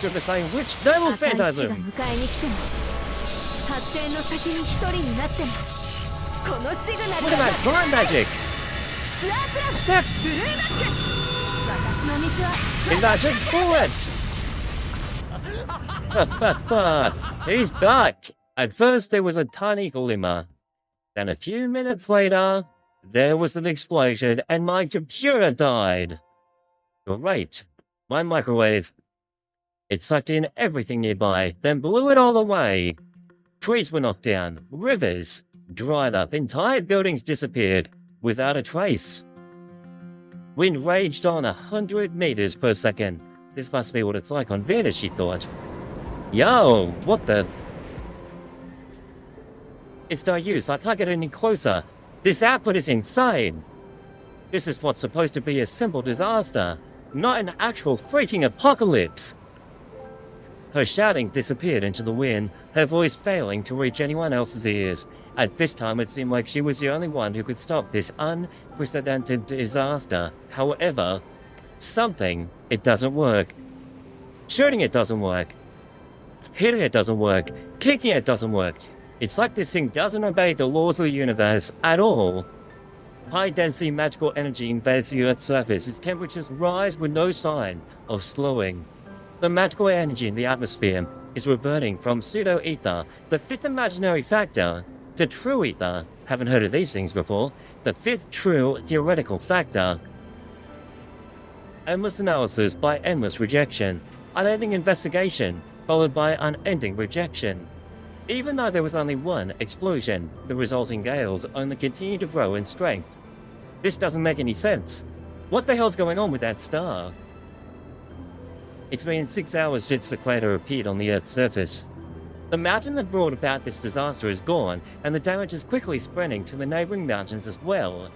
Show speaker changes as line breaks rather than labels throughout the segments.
super saying which noble phantasm? What about blind magic? Magic forward! He's back! At first there was a tiny glimmer. Then a few minutes later, there was an explosion and my computer died. Great. My microwave. It sucked in everything nearby, then blew it all away. Trees were knocked down, rivers dried up, entire buildings disappeared, without a trace. Wind raged on 100 meters per second. This must be what it's like on Venus, she thought. Yo, what the? It's no use, I can't get any closer. This output is insane. This is what's supposed to be a simple disaster, not an actual freaking apocalypse. Her shouting disappeared into the wind, her voice failing to reach anyone else's ears. At this time, it seemed like she was the only one who could stop this unprecedented disaster. However, it doesn't work. Shooting it doesn't work. Hitting it doesn't work. Kicking it doesn't work. It's like this thing doesn't obey the laws of the universe at all. High-density magical energy invades the Earth's surface. Its temperatures rise with no sign of slowing. The magical energy in the atmosphere is reverting from pseudo-ether, the fifth imaginary factor, to true ether. Haven't heard of these things before. The fifth true theoretical factor. Endless analysis by endless rejection. Unending investigation, followed by unending rejection. Even though there was only one explosion, the resulting gales only continue to grow in strength. This doesn't make any sense. What the hell's going on with that star? It's been 6 hours since the crater appeared on the Earth's surface. The mountain that brought about this disaster is gone, and the damage is quickly spreading to the neighboring mountains as well.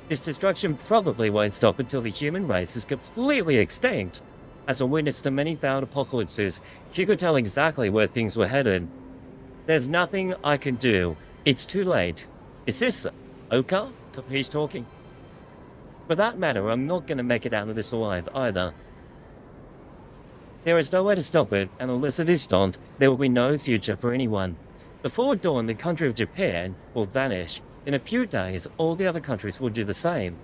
This destruction probably won't stop until the human race is completely extinct. As a witness to many failed apocalypses, she could tell exactly where things were headed. There's nothing I can do. It's too late. Is this Oka? He's talking. For that matter, I'm not going to make it out of this alive either. There is no way to stop it, and unless it is stopped, there will be no future for anyone. Before dawn, the country of Japan will vanish. In a few days, all the other countries will do the same.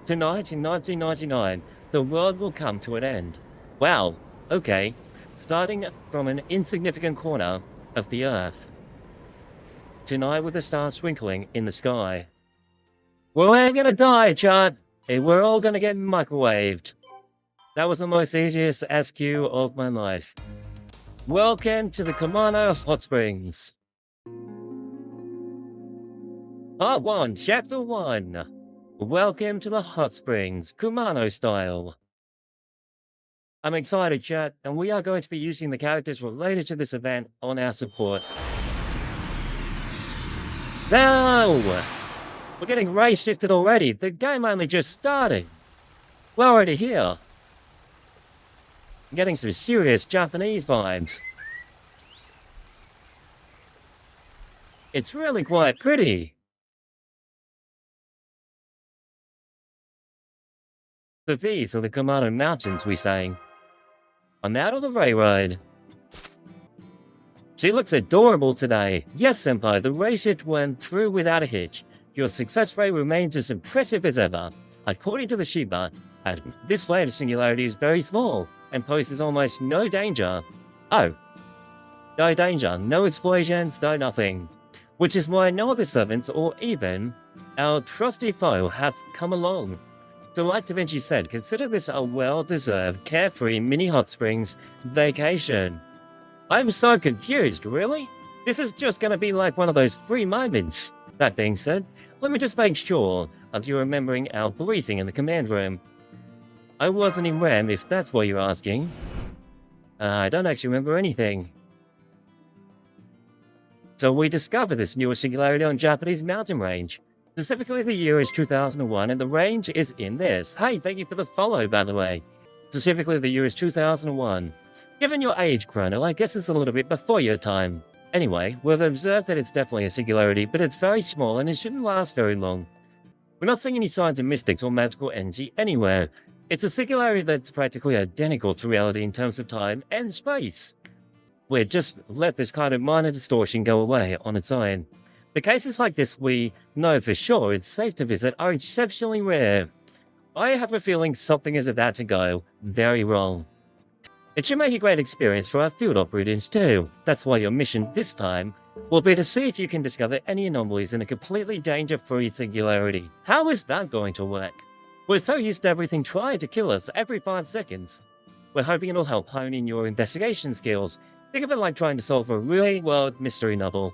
Tonight, in 1999, the world will come to an end. Wow, okay. Starting from an insignificant corner of the Earth. Tonight with the stars twinkling in the sky. We're all gonna die, chat! And we're all gonna get microwaved. That was the most easiest SQ of my life. Welcome to the Kumano Hot Springs. Part 1, Chapter 1. Welcome to the Hot Springs, Kumano style. I'm excited, chat, and we are going to be using the characters related to this event on our support. No! We're getting race shifted already. The game only just started. We're already here. I'm getting some serious Japanese vibes. It's really quite pretty. So these are the Kumano Mountains, we say. I'm out on the railroad. She looks adorable today. Yes, Senpai, the race shift went through without a hitch. Your success rate remains as impressive as ever. According to the Shiba, this way the singularity is very small and poses almost no danger. Oh. No danger, no explosions, no nothing. Which is why no other servants or even our trusty foe have come along. So like Da Vinci said, consider this a well-deserved, carefree mini hot springs vacation. I'm so confused, really? This is just gonna be like one of those free moments. That being said, let me just make sure that you're remembering our briefing in the command room. I wasn't in RAM, if that's what you're asking. I don't actually remember anything. So we discovered this newer singularity on Japanese mountain range. Specifically, the year is 2001, and the range is in this. Hey, thank you for the follow, by the way. Specifically, the year is 2001. Given your age, Chrono, I guess it's a little bit before your time. Anyway, we've observed that it's definitely a singularity, but it's very small and it shouldn't last very long. We're not seeing any signs of mystics or magical energy anywhere. It's a singularity that's practically identical to reality in terms of time and space. We just let this kind of minor distortion go away on its own. The cases like this we know for sure it's safe to visit are exceptionally rare. I have a feeling something is about to go very wrong. It should make a great experience for our field operatives too. That's why your mission this time will be to see if you can discover any anomalies in a completely danger-free singularity. How is that going to work? We're so used to everything trying to kill us every 5 seconds. We're hoping it'll help hone in your investigation skills. Think of it like trying to solve a real-world mystery novel.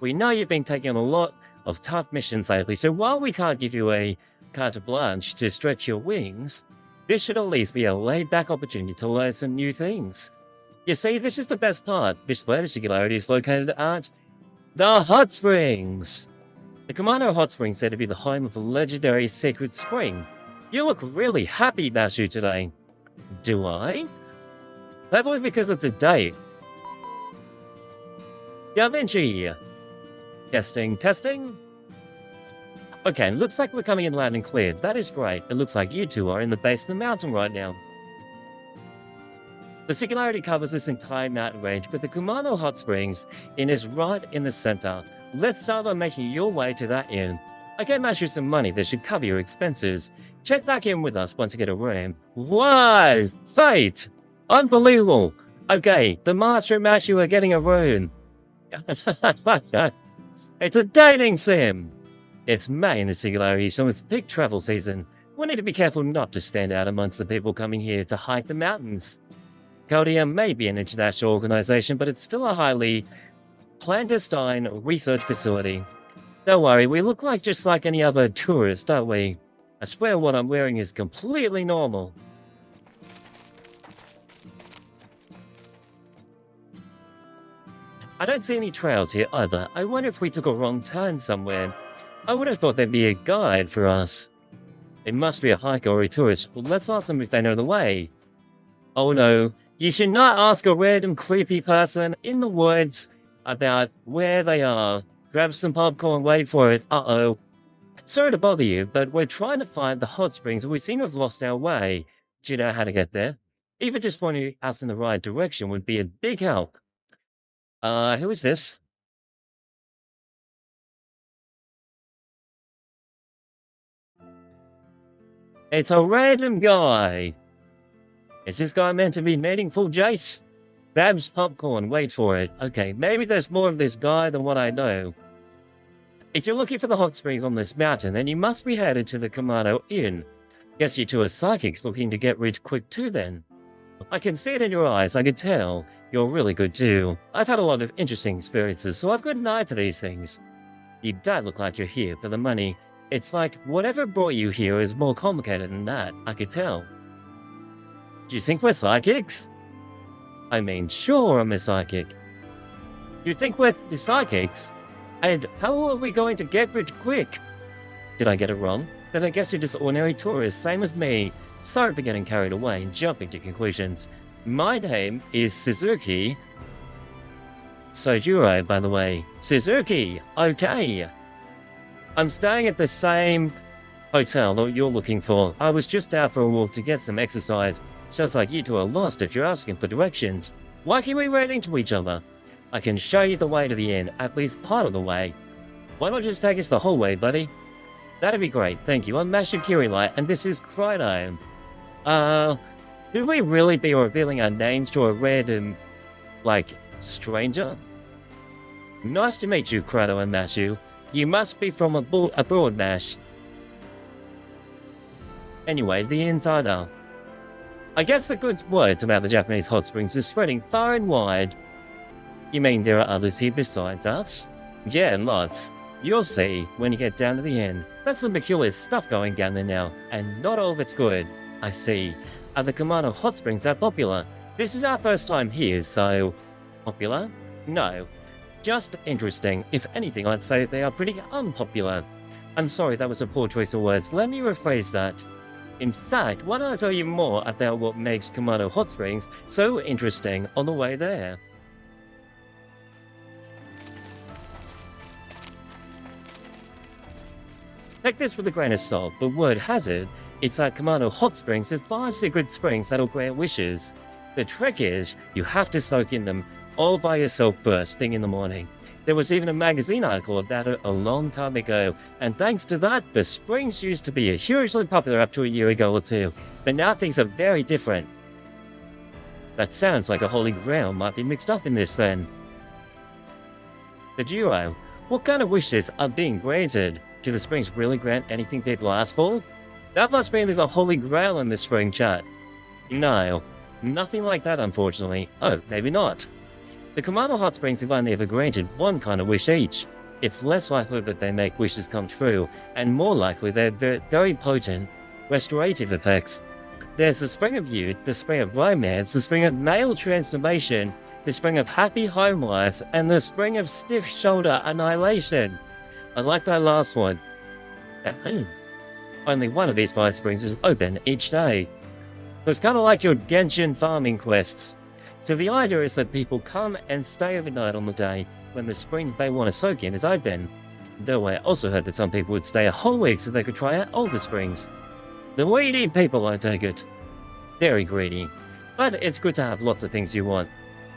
We know you've been taking on a lot of tough missions lately, so while we can't give you a carte blanche to stretch your wings, this should at least be a laid-back opportunity to learn some new things. You see, this is the best part. This later singularity is located at the Hot Springs. The Kumano Hot Springs said to be the home of a legendary sacred spring. You look really happy, Mashu, today. Do I? Probably because it's a date. Da Vinci. Testing, testing. Okay, looks like we're coming in loud and clear. That is great. It looks like you two are in the base of the mountain right now. The singularity covers this entire mountain range, but the Kumano Hot Springs Inn is right in the center. Let's start by making your way to that inn. I can match you some money that should cover your expenses. Check back in with us once you get a room. Wow! Sight! Unbelievable! Okay, the master and Mashu are getting a room. It's a dating sim! It's May in the singularity, so it's peak travel season. We need to be careful not to stand out amongst the people coming here to hike the mountains. Caldia may be an international organization, but it's still a highly clandestine research facility. Don't worry, we look like just like any other tourist, don't we? I swear what I'm wearing is completely normal. I don't see any trails here either. I wonder if we took a wrong turn somewhere. I would have thought there'd be a guide for us. It must be a hiker or a tourist. Well, let's ask them if they know the way. Oh no, you should not ask a random creepy person in the woods about where they are. Grab some popcorn, wait for it. Uh-oh. Sorry to bother you, but we're trying to find the hot springs and we seem to have lost our way. Do you know how to get there? Even just pointing us in the right direction would be a big help. Who is this? It's a random guy. Is this guy meant to be meaningful, Jace? Grabs popcorn, wait for it. Okay, maybe there's more of this guy than what I know. If you're looking for the hot springs on this mountain, then you must be headed to the Kumano Inn. Guess you two are psychics looking to get rich quick too then. I can see it in your eyes, I can tell. You're really good too. I've had a lot of interesting experiences, so I've got an eye for these things. You don't look like you're here for the money. It's like whatever brought you here is more complicated than that, I could tell. Do you think we're psychics? I mean, sure I'm a psychic. You think we're psychics? And how are we going to get rich quick? Did I get it wrong? Then I guess you're just ordinary tourists, same as me. Sorry for getting carried away and jumping to conclusions. My name is Suzuki. Soujuurou, by the way. Suzuki, okay. I'm staying at the same hotel that you're looking for. I was just out for a walk to get some exercise. Sounds like you two are lost if you're asking for directions. Why keep we running into each other? I can show you the way to the inn, at least part of the way. Why not just take us the whole way, buddy? That'd be great, thank you. I'm Mashu Kirilight, and this is Crino. Should we really be revealing our names to a random, stranger? Nice to meet you, Crino and Mashu. You must be from abroad, Mash. Anyway, the insider. I guess the good words about the Japanese hot springs is spreading far and wide. You mean there are others here besides us? Yeah, lots. You'll see when you get down to the end. That's some peculiar stuff going down there now, and not all of it's good. I see. Are the Kumano hot springs that popular? This is our first time here, so... Popular? No. Just interesting. If anything, I'd say they are pretty unpopular. I'm sorry, that was a poor choice of words. Let me rephrase that. In fact, why don't I tell you more about what makes Kumano Hot Springs so interesting on the way there? Take this with a grain of salt, but word has it It's like Kamado Hot Springs with 5 secret springs that'll grant wishes. The trick is, you have to soak in them all by yourself first thing in the morning. There was even a magazine article about it a long time ago, and thanks to that, the springs used to be hugely popular up to a year ago or two, but now things are very different. That sounds like a holy grail might be mixed up in this then. Soujuurou, what kind of wishes are being granted? Do the springs really grant anything people ask for? That must mean there's a holy grail in the spring chat. No, nothing like that unfortunately. Oh, maybe not. The Kamado Hot Springs have only ever granted one kind of wish each. It's less likely that they make wishes come true, and more likely they're very potent restorative effects. There's the Spring of Youth, the Spring of Romance, the Spring of Male Transformation, the Spring of Happy Home Life, and the Spring of Stiff Shoulder Annihilation. I like that last one. Only one of these 5 springs is open each day. It's kind of like your Genshin farming quests. So the idea is that people come and stay overnight on the day when the spring they want to soak in is open. Though I also heard that some people would stay a whole week so they could try out all the springs. The greedy people, I take it. Very greedy. But it's good to have lots of things you want.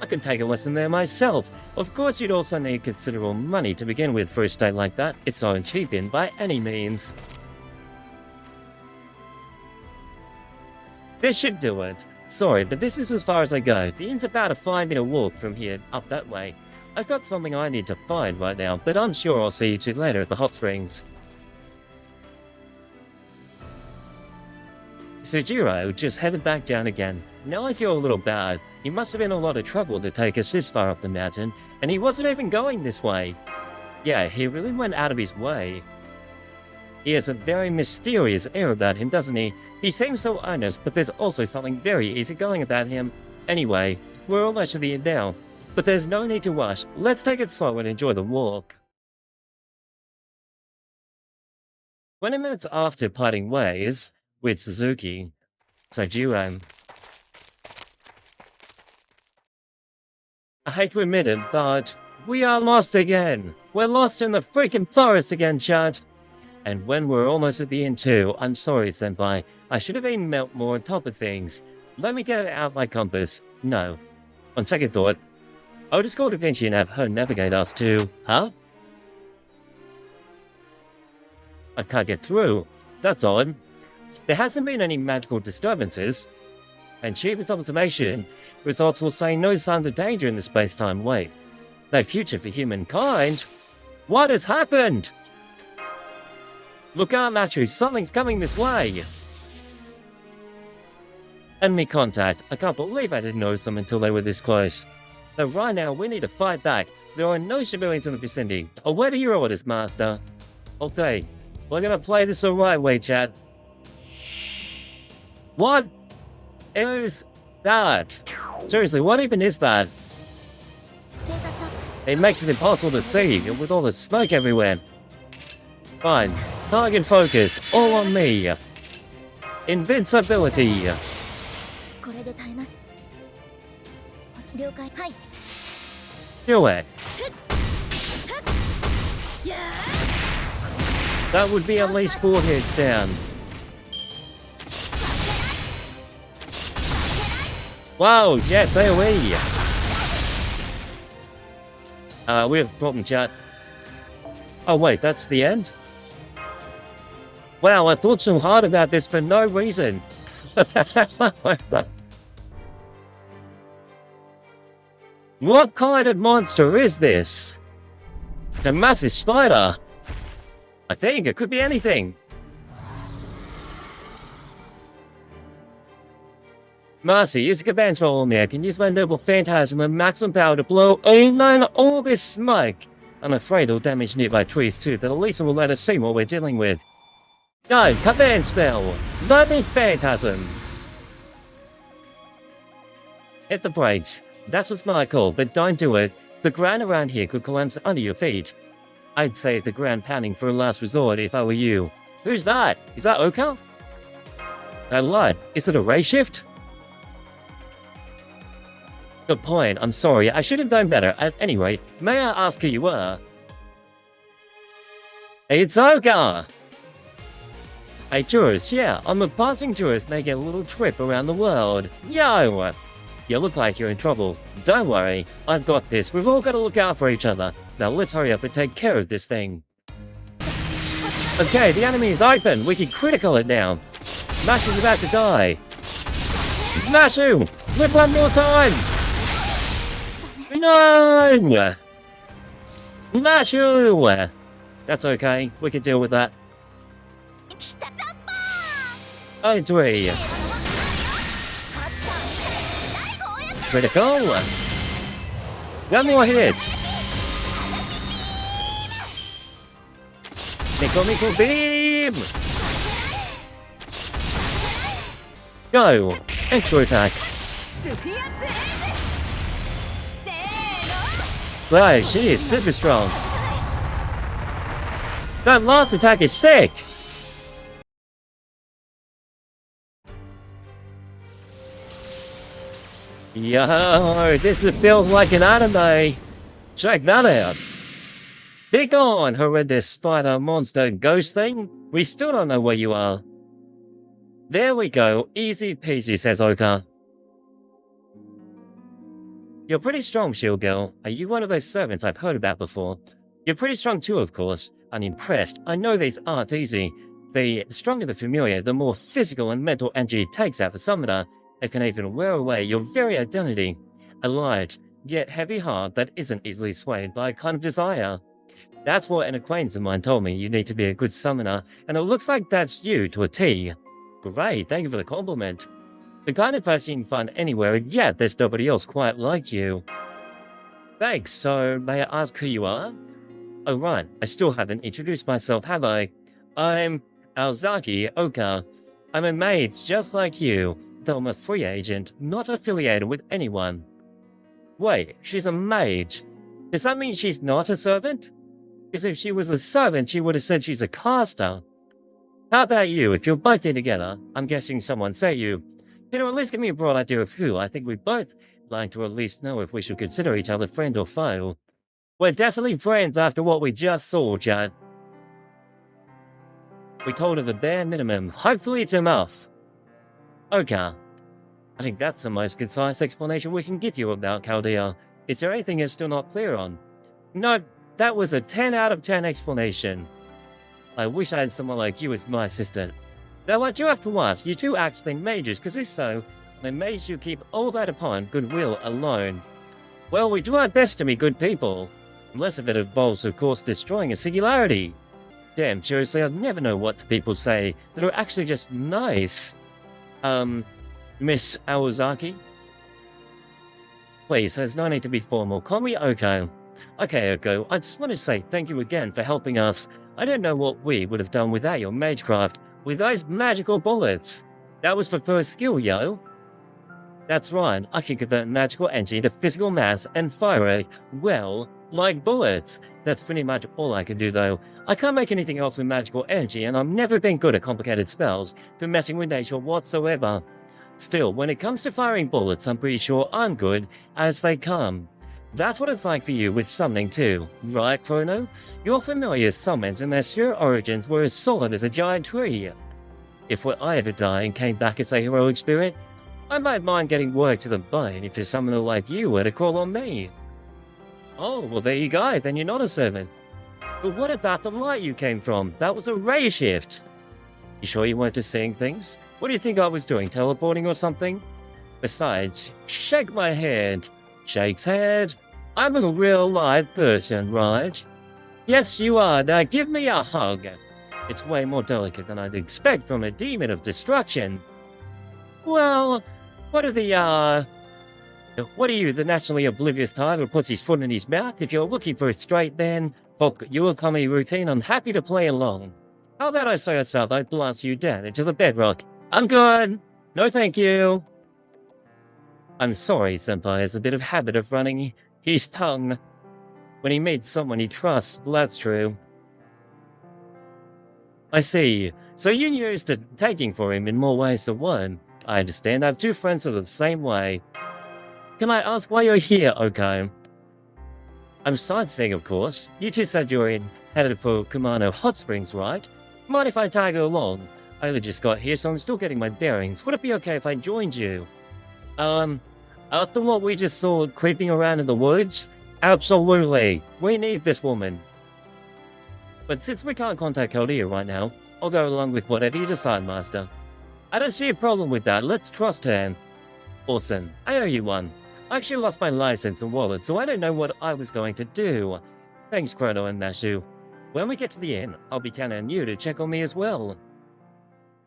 I could take a lesson there myself. Of course you'd also need considerable money to begin with for a state like that. It's not cheap in by any means. This should do it. Sorry, but this is as far as I go. The inn's about a 5-minute walk from here up that way. I've got something I need to find right now, but I'm sure I'll see you two later at the hot springs. Soujuurou just headed back down again. Now I feel a little bad. He must have been a lot of trouble to take us this far up the mountain, and he wasn't even going this way. Yeah, he really went out of his way. He has a very mysterious air about him, doesn't he? He seems so honest, but there's also something very easygoing about him. Anyway, we're almost to the end now, but there's no need to rush. Let's take it slow and enjoy the walk. 20 minutes after parting ways with Suzuki, Soujuurou. I hate to admit it, but we are lost again. We're lost in the freaking forest again, chat. And when we're almost at the end too, I'm sorry, senpai. I should have been more on top of things. Let me get out my compass. No. On second thought, I'll just call Da Vinci and have her navigate us to... Huh? I can't get through. That's odd. There hasn't been any magical disturbances. And cheapest observation, results will say no signs of danger in the space-time. Wait. No future for humankind? What has happened? Look out, Nachu, something's coming this way! Enemy contact. I can't believe I didn't notice them until they were this close. But right now, we need to fight back. There are no civilians in the vicinity. Await your orders, Master. Okay, we're gonna play this the right way, chat. What is that? Seriously, what even is that? It makes it impossible to see, with all the smoke everywhere. Fine. Target focus. All on me. Invincibility. Do it. That would be at least 4 hits down. Wow, yes, AoE. We have a problem, chat. Oh wait, that's the end? Wow, I thought so hard about this for no reason. What kind of monster is this? It's a massive spider. I think it could be anything. Marcy, use the command spell on me. I can use my noble phantasm and maximum power to blow all this smoke. I'm afraid it'll damage nearby trees too, but at least it will let us see what we're dealing with. No, command spell! Noble phantasm! Hit the brakes. That was my call, but don't do it. The ground around here could collapse under your feet. I'd say the ground pounding for a last resort if I were you. Who's that? Is that Oka? I lied. Is it a ray shift? Good point. I'm sorry. I should have done better. At any rate, may I ask who you are? It's Oka! A tourist, yeah, I'm a passing tourist making a little trip around the world. Yo! You look like you're in trouble. Don't worry, I've got this. We've all got to look out for each other. Now let's hurry up and take care of this thing. Okay, the enemy is open. We can critical it now. Mash is about to die. Mashu! Live one more time! No! Mashu! That's okay. We can deal with that. I agree. Critical. One more hit. Miko beam. Go. Extra attack. Wow, she is super strong. That last attack is sick. Yo, this feels like an anime. Check that out. Be gone, horrendous spider monster ghost thing. We still don't know where you are. There we go. Easy peasy, says Oka. You're pretty strong, shield girl. Are you one of those servants I've heard about before? You're pretty strong too, of course. I'm impressed. I know these aren't easy. The stronger the familiar, the more physical and mental energy it takes out the summoner. It can even wear away your very identity. A light, yet heavy heart that isn't easily swayed by a kind of desire. That's what an acquaintance of mine told me you need to be a good summoner, and it looks like that's you to a T. Great, thank you for the compliment. The kind of person you can find anywhere, and yet there's nobody else quite like you. Thanks, so may I ask who you are? Oh right, I still haven't introduced myself, have I? I'm Aozaki Oka. I'm a mage just like you. Though I'm a free agent, not affiliated with anyone. Wait, she's a mage. Does that mean she's not a servant? Because if she was a servant, she would have said she's a caster. How about you, if you're both in together? I'm guessing someone say you. Can you at least give me a broad idea of who? I think we both like to at least know if we should consider each other friend or foe. We're definitely friends after what we just saw, Chad. We told her the bare minimum. Hopefully it's enough. Okay. I think that's the most concise explanation we can give you about Chaldea. Is there anything you're still not clear on? No, that was a 10 out of 10 explanation. I wish I had someone like you as my assistant. Though I do have to ask, you two actually mages, because if so, I'm amazed you keep all that upon goodwill alone. Well, we do our best to be good people. Unless if it involves, of course, destroying a singularity. Damn, seriously, I'd never know what people say that are actually just nice. Miss Aozaki? Please, there's no need to be formal. Call me Oko. Okay, Oko, I just want to say thank you again for helping us. I don't know what we would have done without your magecraft, with those magical bullets. That was for first skill, yo. That's right, I can convert magical energy to physical mass and fire it, well, like bullets. That's pretty much all I can do though. I can't make anything else with magical energy, and I've never been good at complicated spells, for messing with nature whatsoever. Still, when it comes to firing bullets, I'm pretty sure I'm good as they come. That's what it's like for you with summoning too, right, Chrono? Your familiar summons and their sheer origins were as solid as a giant tree. If I ever die and came back as a heroic spirit, I might mind getting worked to the bone if a summoner like you were to call on me. Oh, well there you go, then you're not a servant. But what about the light you came from? That was a ray shift. You sure you weren't just seeing things? What do you think I was doing, teleporting or something? Besides, shake my head. Shakes head. I'm a real live person, right? Yes, you are. Now give me a hug. It's way more delicate than I'd expect from a demon of destruction. Well, what are you, the nationally oblivious type who puts his foot in his mouth? If you're looking for a straight man, fuck your comedy routine, I'm happy to play along. How about I say yourself, I blast you down into the bedrock. I'm good. No thank you. I'm sorry, Senpai has a bit of habit of running his tongue when he meets someone he trusts, that's true. I see. So you used to taking for him in more ways than one. I understand. I have two friends who are the same way. Can I ask why you're here, Oko? I'm sightseeing, of course. You two said you're headed for Kumano Hot Springs, right? Mind if I tag along? I only just got here, so I'm still getting my bearings. Would it be okay if I joined you? After what we just saw creeping around in the woods? Absolutely. We need this woman. But since we can't contact Chaldea right now, I'll go along with whatever you decide, Master. I don't see a problem with that. Let's trust her. Awesome. I owe you one. I actually lost my license and wallet, so I don't know what I was going to do. Thanks, Chrono and Nashu. When we get to the inn, I'll be counting on you to check on me as well.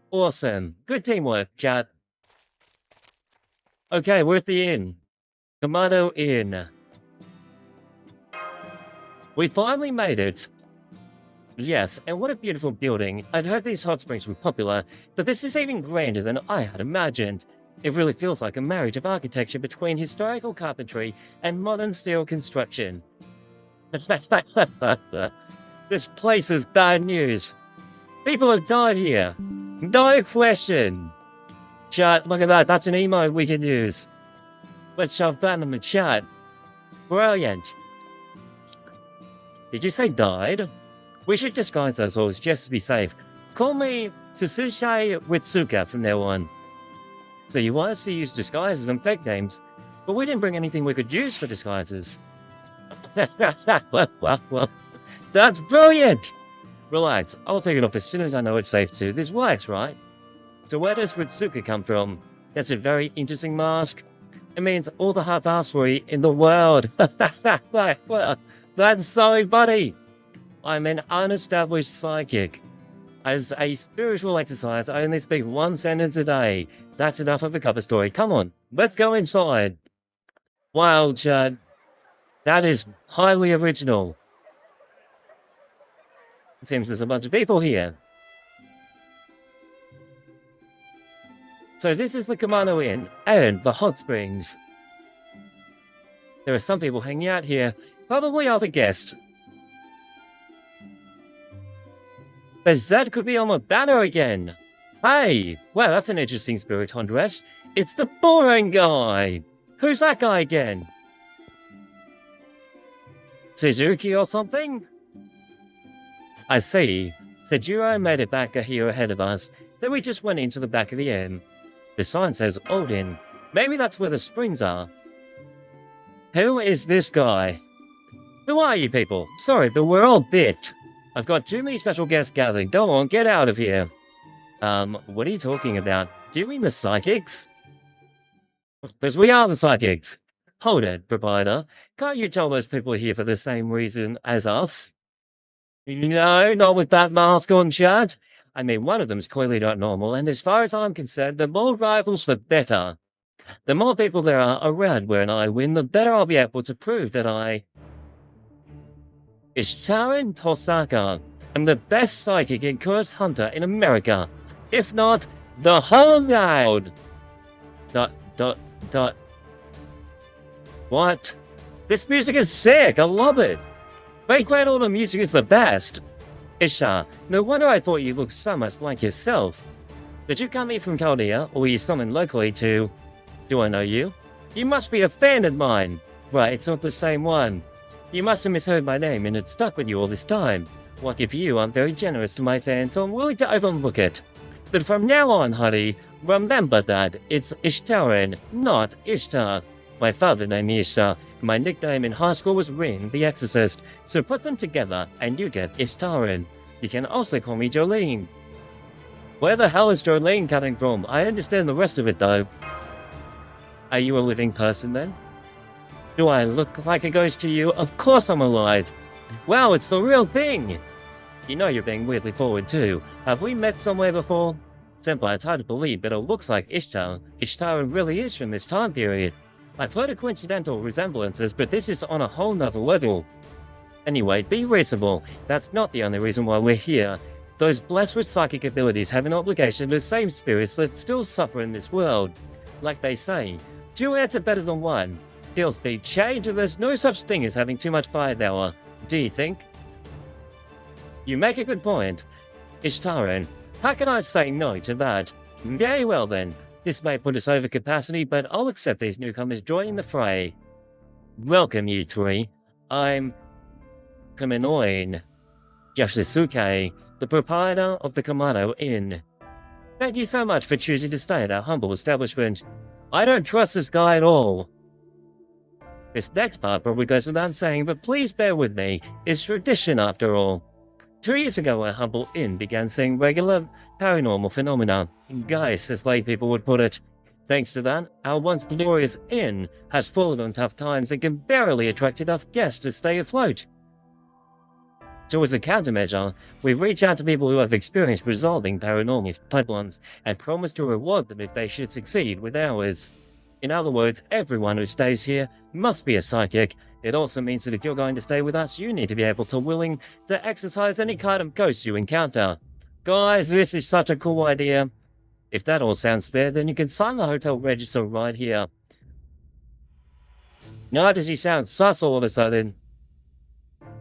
Awesome. Good teamwork, chat. Okay, we're at the inn. Kamado Inn. We finally made it. Yes, and what a beautiful building. I'd heard these hot springs were popular, but this is even grander than I had imagined. It really feels like a marriage of architecture between historical carpentry and modern steel construction. This place is bad news. People have died here. No question. Chat, look at that. That's an emote we can use. Let's shove that in the chat. Brilliant. Did you say died? We should disguise ourselves just to be safe. Call me Tsushai Witsuka from now on. So you want us to use disguises and fake names, but we didn't bring anything we could use for disguises. well, that's brilliant! Relax, I'll take it off as soon as I know it's safe to. This works, right? So where does Witsuka come from? That's a very interesting mask. It means all the half-assery in the world. Well, that's so funny! I'm an unestablished psychic. As a spiritual exercise, I only speak one sentence a day. That's enough of a cover story. Come on, let's go inside. Wow, Chad. That is highly original. It seems there's a bunch of people here. So this is the Kamado Inn and the hot springs. There are some people hanging out here, probably other guests. But Zed could be on the banner again. Hey, well, that's an interesting spirit dress. It's the boring guy. Who's that guy again? Suzuki or something? I see. Soujuurou made it back here ahead of us. Then we just went into the back of the inn. The sign says Odin. Maybe that's where the springs are. Who is this guy? Who are you people? Sorry, but we're all bit. I've got too many special guests gathering. Go on, get out of here. What are you talking about? Do you mean the psychics? Because we are the psychics. Hold it, provider. Can't you tell those people are here for the same reason as us? No, not with that mask on, Chad. I mean, one of them's clearly not normal, and as far as I'm concerned, the more rivals, the better. The more people there are around when I win, the better I'll be able to prove that I... Ishtaran Tosaka. I'm the best psychic and cursed hunter in America. If not, the whole world. What? This music is sick, I love it. Background order music is the best. Isha, no wonder I thought you looked so much like yourself. Did you come here from Chaldea, or were you summoned locally to... Do I know you? You must be a fan of mine. Right, it's not the same one. You must have misheard my name and it stuck with you all this time. Lucky for you, I'm very generous to my fans, so I'm willing to overlook it. But from now on, honey, remember that it's Ishtaran, not Ishtar. My father named me Ishtar. My nickname in high school was Rin, the Exorcist, so put them together and you get Ishtaran. You can also call me Jolene. Where the hell is Jolene coming from? I understand the rest of it though. Are you a living person then? Do I look like a ghost to you? Of course I'm alive. Wow, it's the real thing. You know you're being weirdly forward too. Have we met somewhere before? Senpai, it's hard to believe, but it looks like Ishtar. Ishtar really is from this time period. I've heard of coincidental resemblances, but this is on a whole nother level. Anyway, be reasonable. That's not the only reason why we're here. Those blessed with psychic abilities have an obligation to save spirits that still suffer in this world. Like they say, 2 heads are better than 1. Deals be change, and there's no such thing as having too much firepower. Do you think? You make a good point. Ishtaran, how can I say no to that? Very well then. This may put us over capacity, but I'll accept these newcomers joining the fray. Welcome, you 3. I'm... Kaminoin Yashisuke, the proprietor of the Kamado Inn. Thank you so much for choosing to stay at our humble establishment. I don't trust this guy at all. This next part probably goes without saying, but please bear with me. It's tradition after all. 2 years ago, our humble inn began seeing regular paranormal phenomena. Geists, as lay people would put it. Thanks to that, our once glorious inn has fallen on tough times and can barely attract enough guests to stay afloat. So as a countermeasure, we've reached out to people who have experience resolving paranormal problems and promised to reward them if they should succeed with ours. In other words, everyone who stays here must be a psychic. It also means that if you're going to stay with us, you need to be able to willing to exercise any kind of ghost you encounter. Guys, this is such a cool idea. If that all sounds fair, then you can sign the hotel register right here. Now does he sound sus all of a sudden?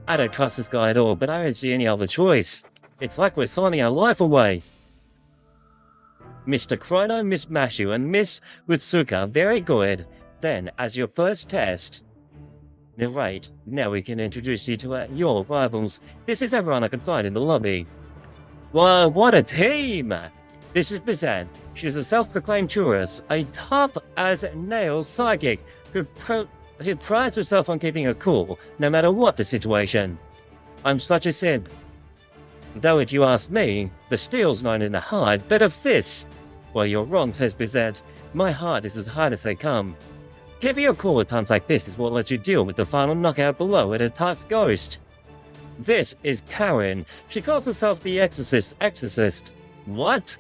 I don't trust this guy at all, but I don't see any other choice. It's like we're signing our life away. Mr. Chrono, Miss Mashu, and Miss Ritsuka, very good. Then, as your first test... Right, now we can introduce you to your rivals. This is everyone I can find in the lobby. Wow, what a team! This is Bizan. She's a self-proclaimed tourist, a tough-as-nails psychic who prides herself on keeping her cool, no matter what the situation. I'm such a simp. Though if you ask me, the steel's not in the heart, but of this. Well, you're wrong, says Bizet. My heart is as hard as they come. Giving you a call at times like this is what lets you deal with the final knockout below at a tough ghost. This is Karen. She calls herself the Exorcist. What?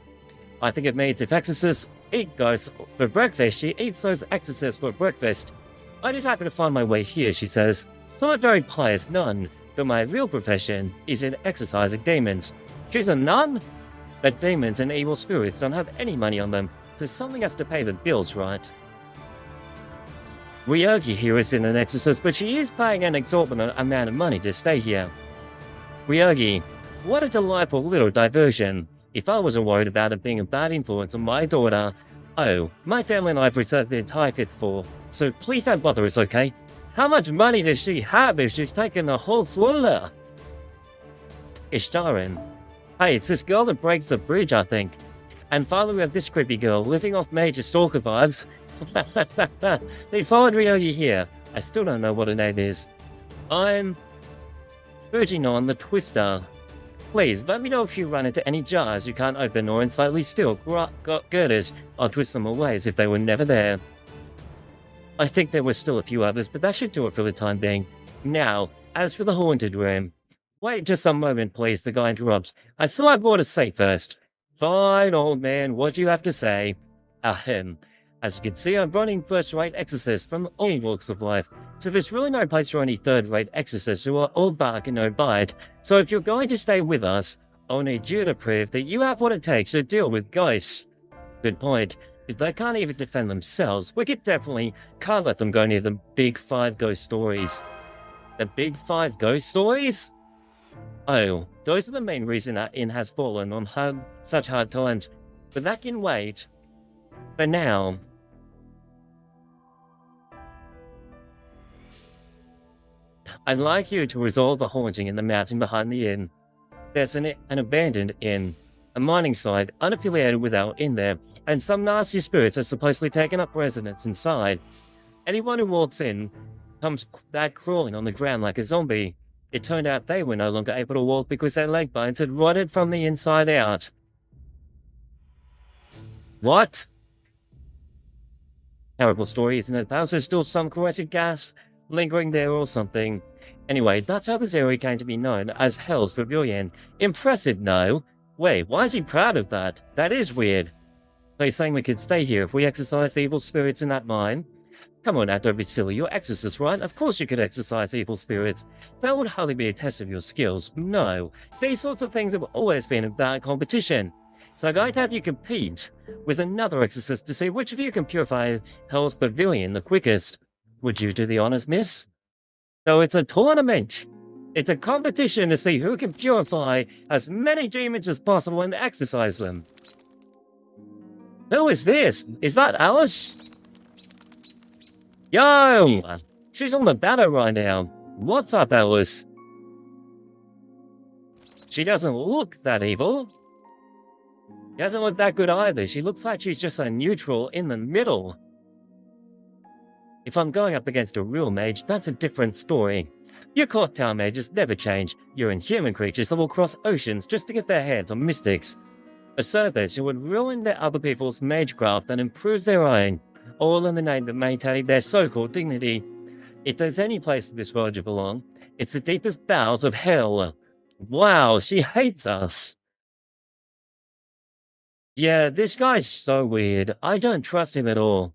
I think it means if exorcists eat ghosts for breakfast, she eats those exorcists for breakfast. I just happen to find my way here, she says. So I'm a very pious nun, but my real profession is in exorcising demons. She's a nun? But demons and evil spirits don't have any money on them, so something has to pay the bills, right? Ryogi here isn't an exorcist, but she is paying an exorbitant amount of money to stay here. Ryogi, what a delightful little diversion. If I wasn't worried about it being a bad influence on my daughter... Oh, my family and I have reserved the entire 5th floor, so please don't bother us, okay? How much money does she have if she's taken the whole floor? Ishtaran. Hey, it's this girl that breaks the bridge, I think. And finally we have this creepy girl living off major stalker vibes. They followed Ryogi here. I still don't know what her name is. I'm... Fujinon the Twister. Please, let me know if you run into any jars you can't open or in slightly steel girders. I'll twist them away as if they were never there. I think there were still a few others, but that should do it for the time being. Now, as for the haunted room... Wait just a moment, please, the guy interrupts. I still have more to say first. Fine, old man, what do you have to say? Ahem. As you can see, I'm running first-rate exorcists from all walks of life, so there's really no place for any third-rate exorcists who are all bark and no bite. So if you're going to stay with us, I'll need you to prove that you have what it takes to deal with ghosts. Good point. If they can't even defend themselves, we could definitely can't let them go near the Big 5 ghost stories. The Big 5 ghost stories? Oh, those are the main reason our inn has fallen on such hard times, but that can wait. For now... I'd like you to resolve the haunting in the mountain behind the inn. There's an abandoned inn, a mining site unaffiliated with our inn there, and some nasty spirits are supposedly taken up residence inside. Anyone who walks in comes back crawling on the ground like a zombie. It turned out they were no longer able to walk because their leg bones had rotted from the inside out. What? Terrible story, isn't it? Perhaps there's still some corrosive gas lingering there or something. Anyway, that's how this area came to be known as Hell's Pavilion. Impressive, no? Wait, why is he proud of that? That is weird. They're saying we could stay here if we exorcise the evil spirits in that mine? Come on now, don't be silly. You're exorcist, right? Of course you could exorcise evil spirits. That would hardly be a test of your skills. No. These sorts of things have always been about competition. So I'm going to have you compete with another exorcist to see which of you can purify Hell's Pavilion the quickest. Would you do the honors, miss? So it's a tournament. It's a competition to see who can purify as many demons as possible and exorcise them. Who is this? Is that Alice? Yo! She's on the battle right now. What's up, Alice? She doesn't look that evil. She doesn't look that good either. She looks like she's just a neutral in the middle. If I'm going up against a real mage, that's a different story. Your cocktail mages never change. You're inhuman creatures that will cross oceans just to get their hands on mystics. A service who would ruin their other people's magecraft and improve their own, all in the name of maintaining their so-called dignity. If there's any place in this world you belong, it's the deepest bowels of hell. Wow, she hates us. Yeah, this guy's so weird. I don't trust him at all.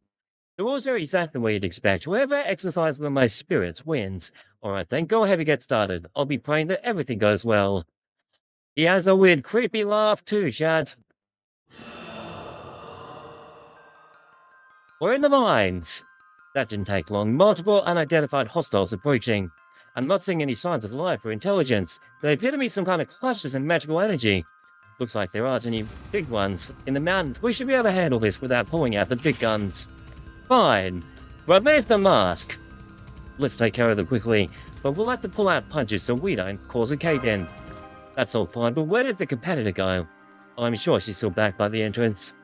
The rules are exactly what you'd expect. Whoever exercises the most spirits wins. Alright then, go ahead and get started. I'll be praying that everything goes well. He has a weird creepy laugh too, Chad. We're in the mines. That didn't take long. Multiple unidentified hostiles approaching. I'm not seeing any signs of life or intelligence. They appear to be some kind of clusters in magical energy. Looks like there aren't any big ones. In the mountains, we should be able to handle this without pulling out the big guns. Fine. Remove the mask. Let's take care of them quickly, but we'll have to pull out punches so we don't cause a cave-in. That's all fine, but where did the competitor go? I'm sure she's still back by the entrance.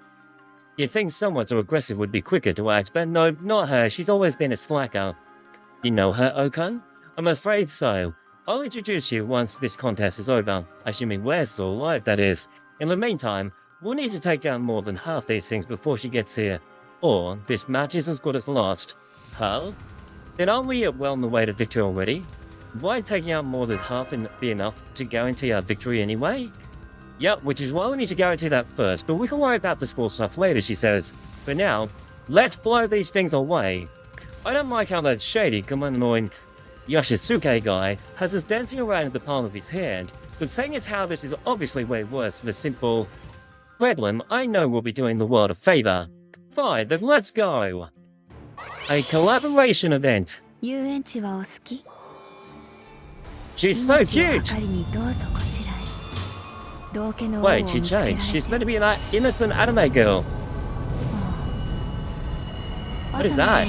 You'd think someone so aggressive would be quicker to act, but no, not her. She's always been a slacker. You know her, Okun? I'm afraid so. I'll introduce you once this contest is over, assuming we're still alive, that is. In the meantime, we'll need to take down more than half these things before she gets here. Or, this match is as good as lost. Huh? Then aren't we well on the way to victory already? Why taking out more than half be enough to guarantee our victory anyway? Yep, which is why we need to guarantee that first, but we can worry about the small stuff later, she says. For now, let's blow these things away. I don't like how that shady, annoying Yoshisuke guy has us dancing around in the palm of his hand, but saying as how this is obviously way worse than a simple problem I know will be doing the world a favor. Fine, then let's go. A collaboration event. She's so cute! Wait, she changed. She's meant to be an innocent anime girl. What is that?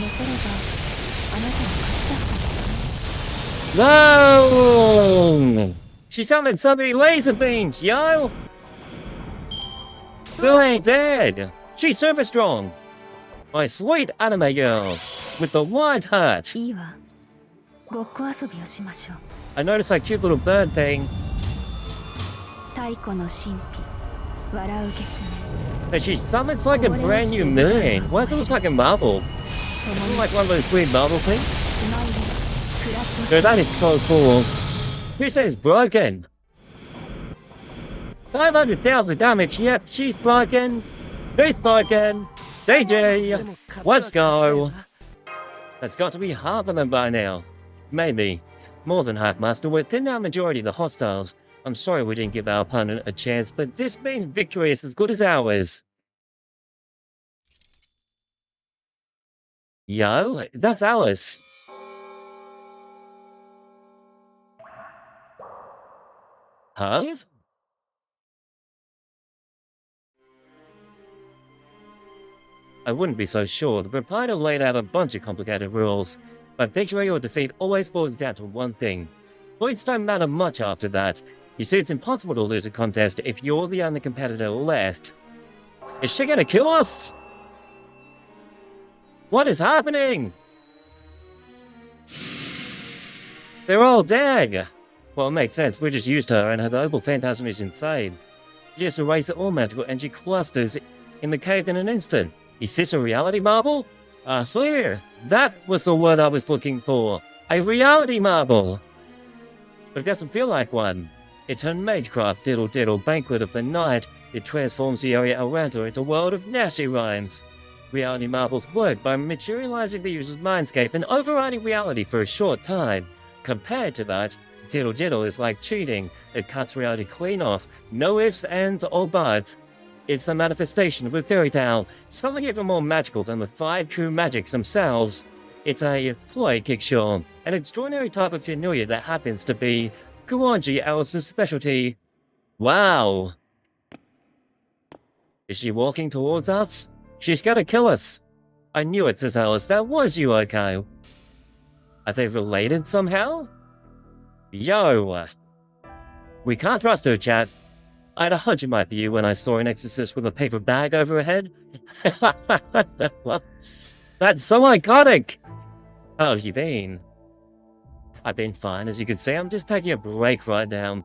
No! She summoned so many laser beams, yo! Bill ain't dead! She's super strong! My sweet anime girl! With the white heart! I noticed that cute little bird thing. But she summons like a brand new moon. Why does it look like a marble? Doesn't it look like one of those weird marble things? Dude, that is so cool. Who says broken? 500,000 damage, yep, she's broken. Who's broken? DJ! Let's go! That's got to be half of them by now. Maybe. More than half, Master. We're thin out majority of the hostiles. I'm sorry we didn't give our opponent a chance, but this means victory is as good as ours. Yo, that's Alice. Huh? I wouldn't be so sure. The proprietor laid out a bunch of complicated rules, but victory or defeat always boils down to one thing. Points don't matter much after that. You see, it's impossible to lose a contest if you're the only competitor left. Is she gonna kill us? What is happening? They're all dead! Well, it makes sense. We just used her, and her global phantasm is insane. She just erased all magical energy clusters in the cave in an instant. Is this a reality marble? Clear! That was the word I was looking for. A reality marble! But it doesn't feel like one. It's her magecraft diddle-diddle banquet of the night. It transforms the area around her into a world of nasty rhymes. Reality marbles work by materializing the user's mindscape and overriding reality for a short time. Compared to that, diddle-diddle is like cheating. It cuts reality clean off. No ifs, ands, or buts. It's the manifestation of a fairy tale, something even more magical than the 5 true magics themselves. It's a ploy kickshaw, an extraordinary type of familiar that happens to be Kuonji Alice's specialty. Wow! Is she walking towards us? She's gonna kill us! I knew it, says Alice. That was you, okay? Are they related somehow? Yo! We can't trust her, chat. I had a hunch it might be you when I saw an exorcist with a paper bag over her head. Well, that's so iconic! How have you been? I've been fine, as you can see. I'm just taking a break right now.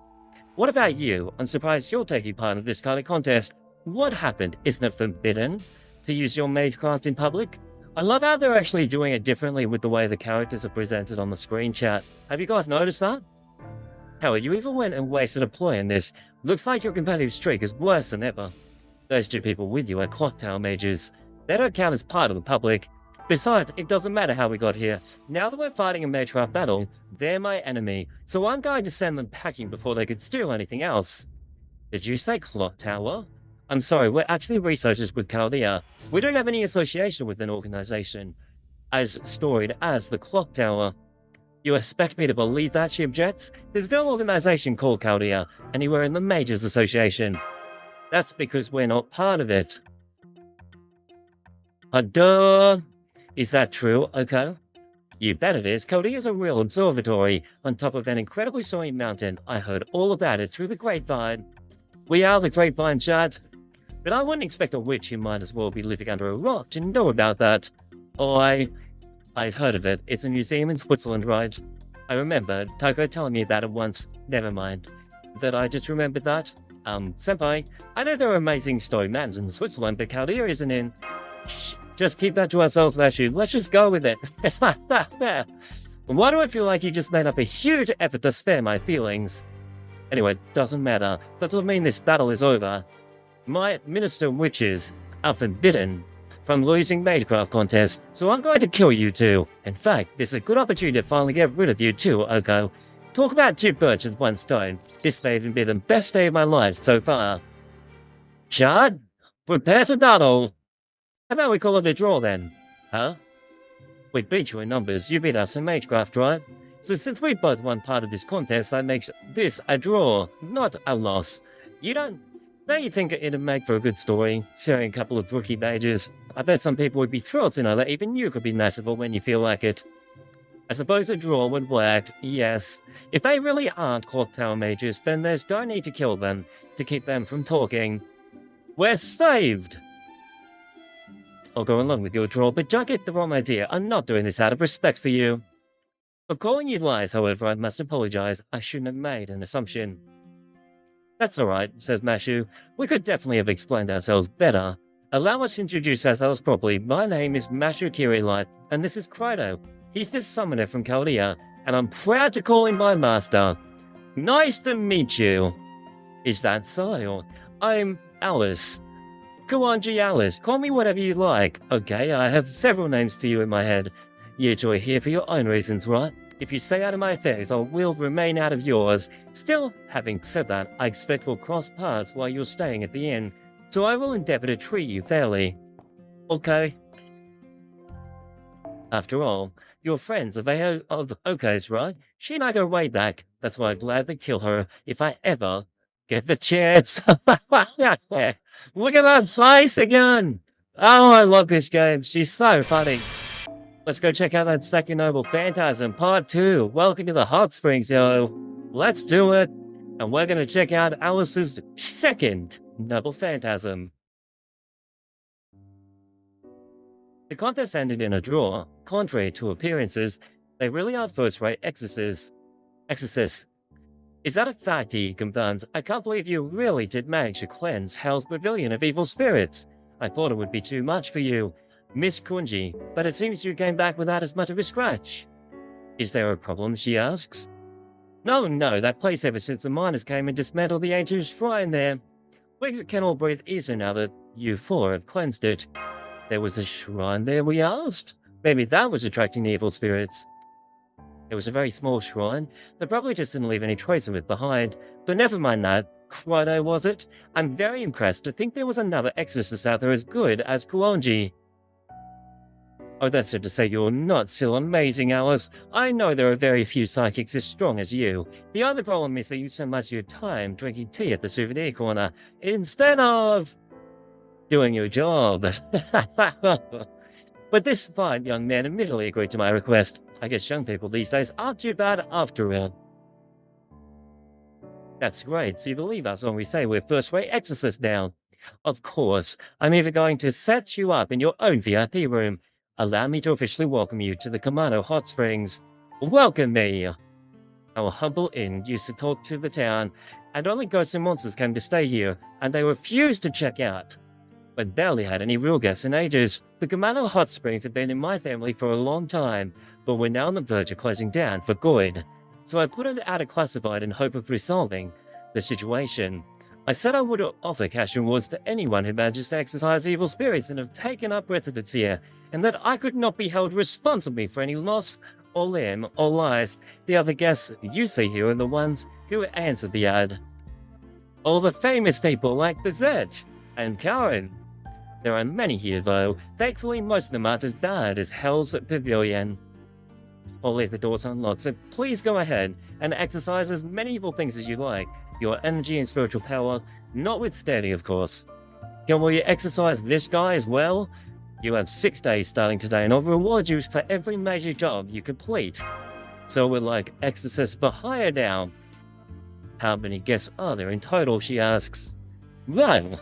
What about you? I'm surprised you're taking part in this kind of contest. What happened? Isn't it forbidden to use your magecraft in public? I love how they're actually doing it differently with the way the characters are presented on the screen chat. Have you guys noticed that? Hell, you even went and wasted a ploy in this. Looks like your competitive streak is worse than ever. Those two people with you are clock tower mages. They don't count as part of the public. Besides, it doesn't matter how we got here. Now that we're fighting a magecraft battle, they're my enemy, so I'm going to send them packing before they could steal anything else. Did you say clock tower? I'm sorry, we're actually researchers with Chaldea. We don't have any association with an organization as storied as the clock tower. You expect me to believe that, she objects? There's no organization called Chaldea, anywhere in the Mages Association. That's because we're not part of it. Duh! Is that true, okay? You bet it is. Chaldea is a real observatory on top of an incredibly soaring mountain. I heard all about it through the grapevine. We are the grapevine, chat. But I wouldn't expect a witch who might as well be living under a rock to know about that. Oh, I've heard of it. It's a museum in Switzerland, right? I remember Taiko telling me about it once. Never mind. That I just remembered that. Senpai, I know there are amazing story mountains in Switzerland, but Chaldea isn't in. Shh, just keep that to ourselves, Mashu. Let's just go with it. Why do I feel like you just made up a huge effort to spare my feelings? Anyway, doesn't matter. That doesn't mean this battle is over. My minister witches are forbidden from losing magecraft contests, so I'm going to kill you two. In fact, this is a good opportunity to finally get rid of you too, Oko. Talk about two birds with one stone. This may even be the best day of my life so far. Chad, prepare for battle. How about we call it a draw then? Huh? We beat you in numbers, you beat us in magecraft, right? So since we both won part of this contest, that makes this a draw, not a loss. Don't you think it'd make for a good story, sharing a couple of rookie mages? I bet some people would be thrilled to know that even you could be masterful when you feel like it. I suppose a draw would work, yes. If they really aren't clock tower mages, then there's no need to kill them, to keep them from talking. We're saved! I'll go along with your draw, but don't get the wrong idea, I'm not doing this out of respect for you. For calling you lies, however, I must apologize. I shouldn't have made an assumption. That's alright, says Mashu. We could definitely have explained ourselves better. Allow us to introduce ourselves properly. My name is Mashu Kirilight, and this is Krydo. He's the summoner from Chaldea, and I'm proud to call him my master. Nice to meet you. Is that so? I'm Alice. Kuonji Alice, call me whatever you like. Okay, I have several names for you in my head. You two are here for your own reasons, right? If you stay out of my affairs, I will remain out of yours. Still, having said that, I expect we'll cross paths while you're staying at the inn, so I will endeavor to treat you fairly. Okay. After all, you're friends of Oko's, right? She and I go way back. That's why I'd gladly kill her if I ever get the chance. Look at that face again! Oh, I love this game. She's so funny. Let's go check out that second noble phantasm, part 2. Welcome to the hot springs, yo. Let's do it. And we're gonna check out Alice's second noble phantasm. The contest ended in a draw. Contrary to appearances, they really are first-rate exorcists. Is that a fact, he confirms? I can't believe you really did manage to cleanse Hell's Pavilion of evil spirits. I thought it would be too much for you, Miss Kuonji, but it seems you came back without as much of a scratch. Is there a problem, she asks. No, that place ever since the miners came and dismantled the ancient shrine there. We can all breathe easier now that you four have cleansed it. There was a shrine there, we asked? Maybe that was attracting the evil spirits. It was a very small shrine. They probably just didn't leave any trace of it behind. But never mind that. Krydo, was it? I'm very impressed to think there was another exorcist out there as good as Kuonji. Oh, that's it to say you're not still amazing, Alice. I know there are very few psychics as strong as you. The other problem is that you spend much of your time drinking tea at the souvenir corner, instead of doing your job. But this fine young man immediately agreed to my request. I guess young people these days aren't too bad after all. That's great, so you believe us when we say we're first-rate exorcists now. Of course, I'm even going to set you up in your own VIP room. Allow me to officially welcome you to the Kamano Hot Springs. Welcome me! Our humble inn used to talk to the town, and only ghosts and monsters came to stay here, and they refused to check out. We barely had any real guests in ages. The Kamano Hot Springs have been in my family for a long time, but we're now on the verge of closing down for good. So I put it out of classified in hope of resolving the situation. I said I would offer cash rewards to anyone who manages to exorcise evil spirits and have taken up residence here, and that I could not be held responsible for any loss or limb or life. The other guests you see here are the ones who answered the ad. All the famous people like the Zed and Karen. There are many here though. Thankfully most of them aren't as bad as Hell's Pavilion. I'll leave the doors unlocked, so please go ahead and exercise as many evil things as you like. Your energy and spiritual power, notwithstanding of course. Will you exercise this guy as well? You have 6 days starting today, and I'll reward you for every major job you complete. So we're like exorcists for hire now. How many guests are there in total, she asks. One!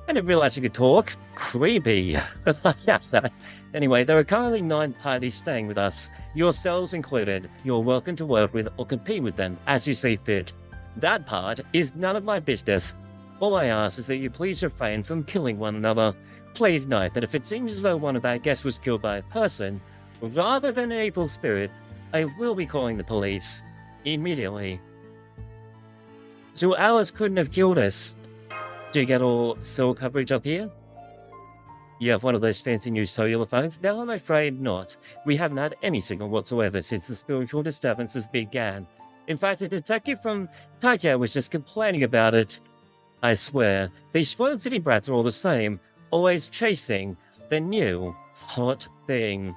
I didn't realize you could talk. Creepy. Anyway, there are currently 9 parties staying with us, yourselves included. You're welcome to work with or compete with them as you see fit. That part is none of my business. All I ask is that you please refrain from killing one another. Please note that if it seems as though one of our guests was killed by a person, rather than an evil spirit, I will be calling the police. Immediately. So Alice couldn't have killed us. Do you get all cell coverage up here? You have one of those fancy new cellular phones? No, I'm afraid not. We haven't had any signal whatsoever since the spiritual disturbances began. In fact, a detective from Tokyo was just complaining about it. I swear, these spoiled city brats are all the same, always chasing the new hot thing.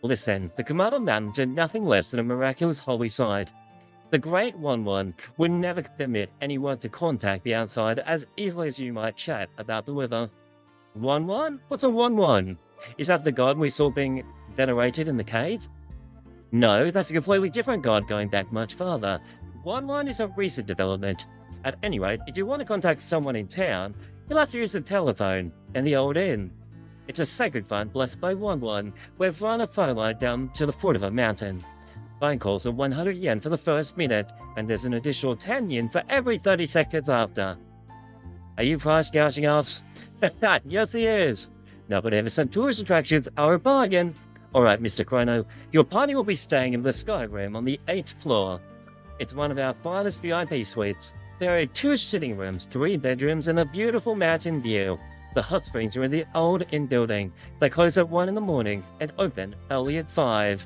Listen, the Kamado Mountains are nothing less than a miraculous holy site. The Great One would never permit anyone to contact the outside as easily as you might chat about the weather. One? What's a one? Is that the god we saw being venerated in the cave? No, that's a completely different god going back much farther. One is a recent development. At any rate, if you want to contact someone in town, you'll have to use the telephone and the old inn. It's a sacred fund blessed by One. We've run a phone line down to the foot of a mountain. Phone calls are 100 yen for the first minute, and there's an additional 10 yen for every 30 seconds after. Are you price gouging us? Yes, he is. No, but ever some tourist attractions are a bargain. Alright, Mr. Chrono, your party will be staying in the Sky Room on the 8th floor. It's one of our finest VIP suites. There are 2 sitting rooms, 3 bedrooms, and a beautiful mountain view. The hot springs are in the old inn building. They close at 1 in the morning and open early at 5.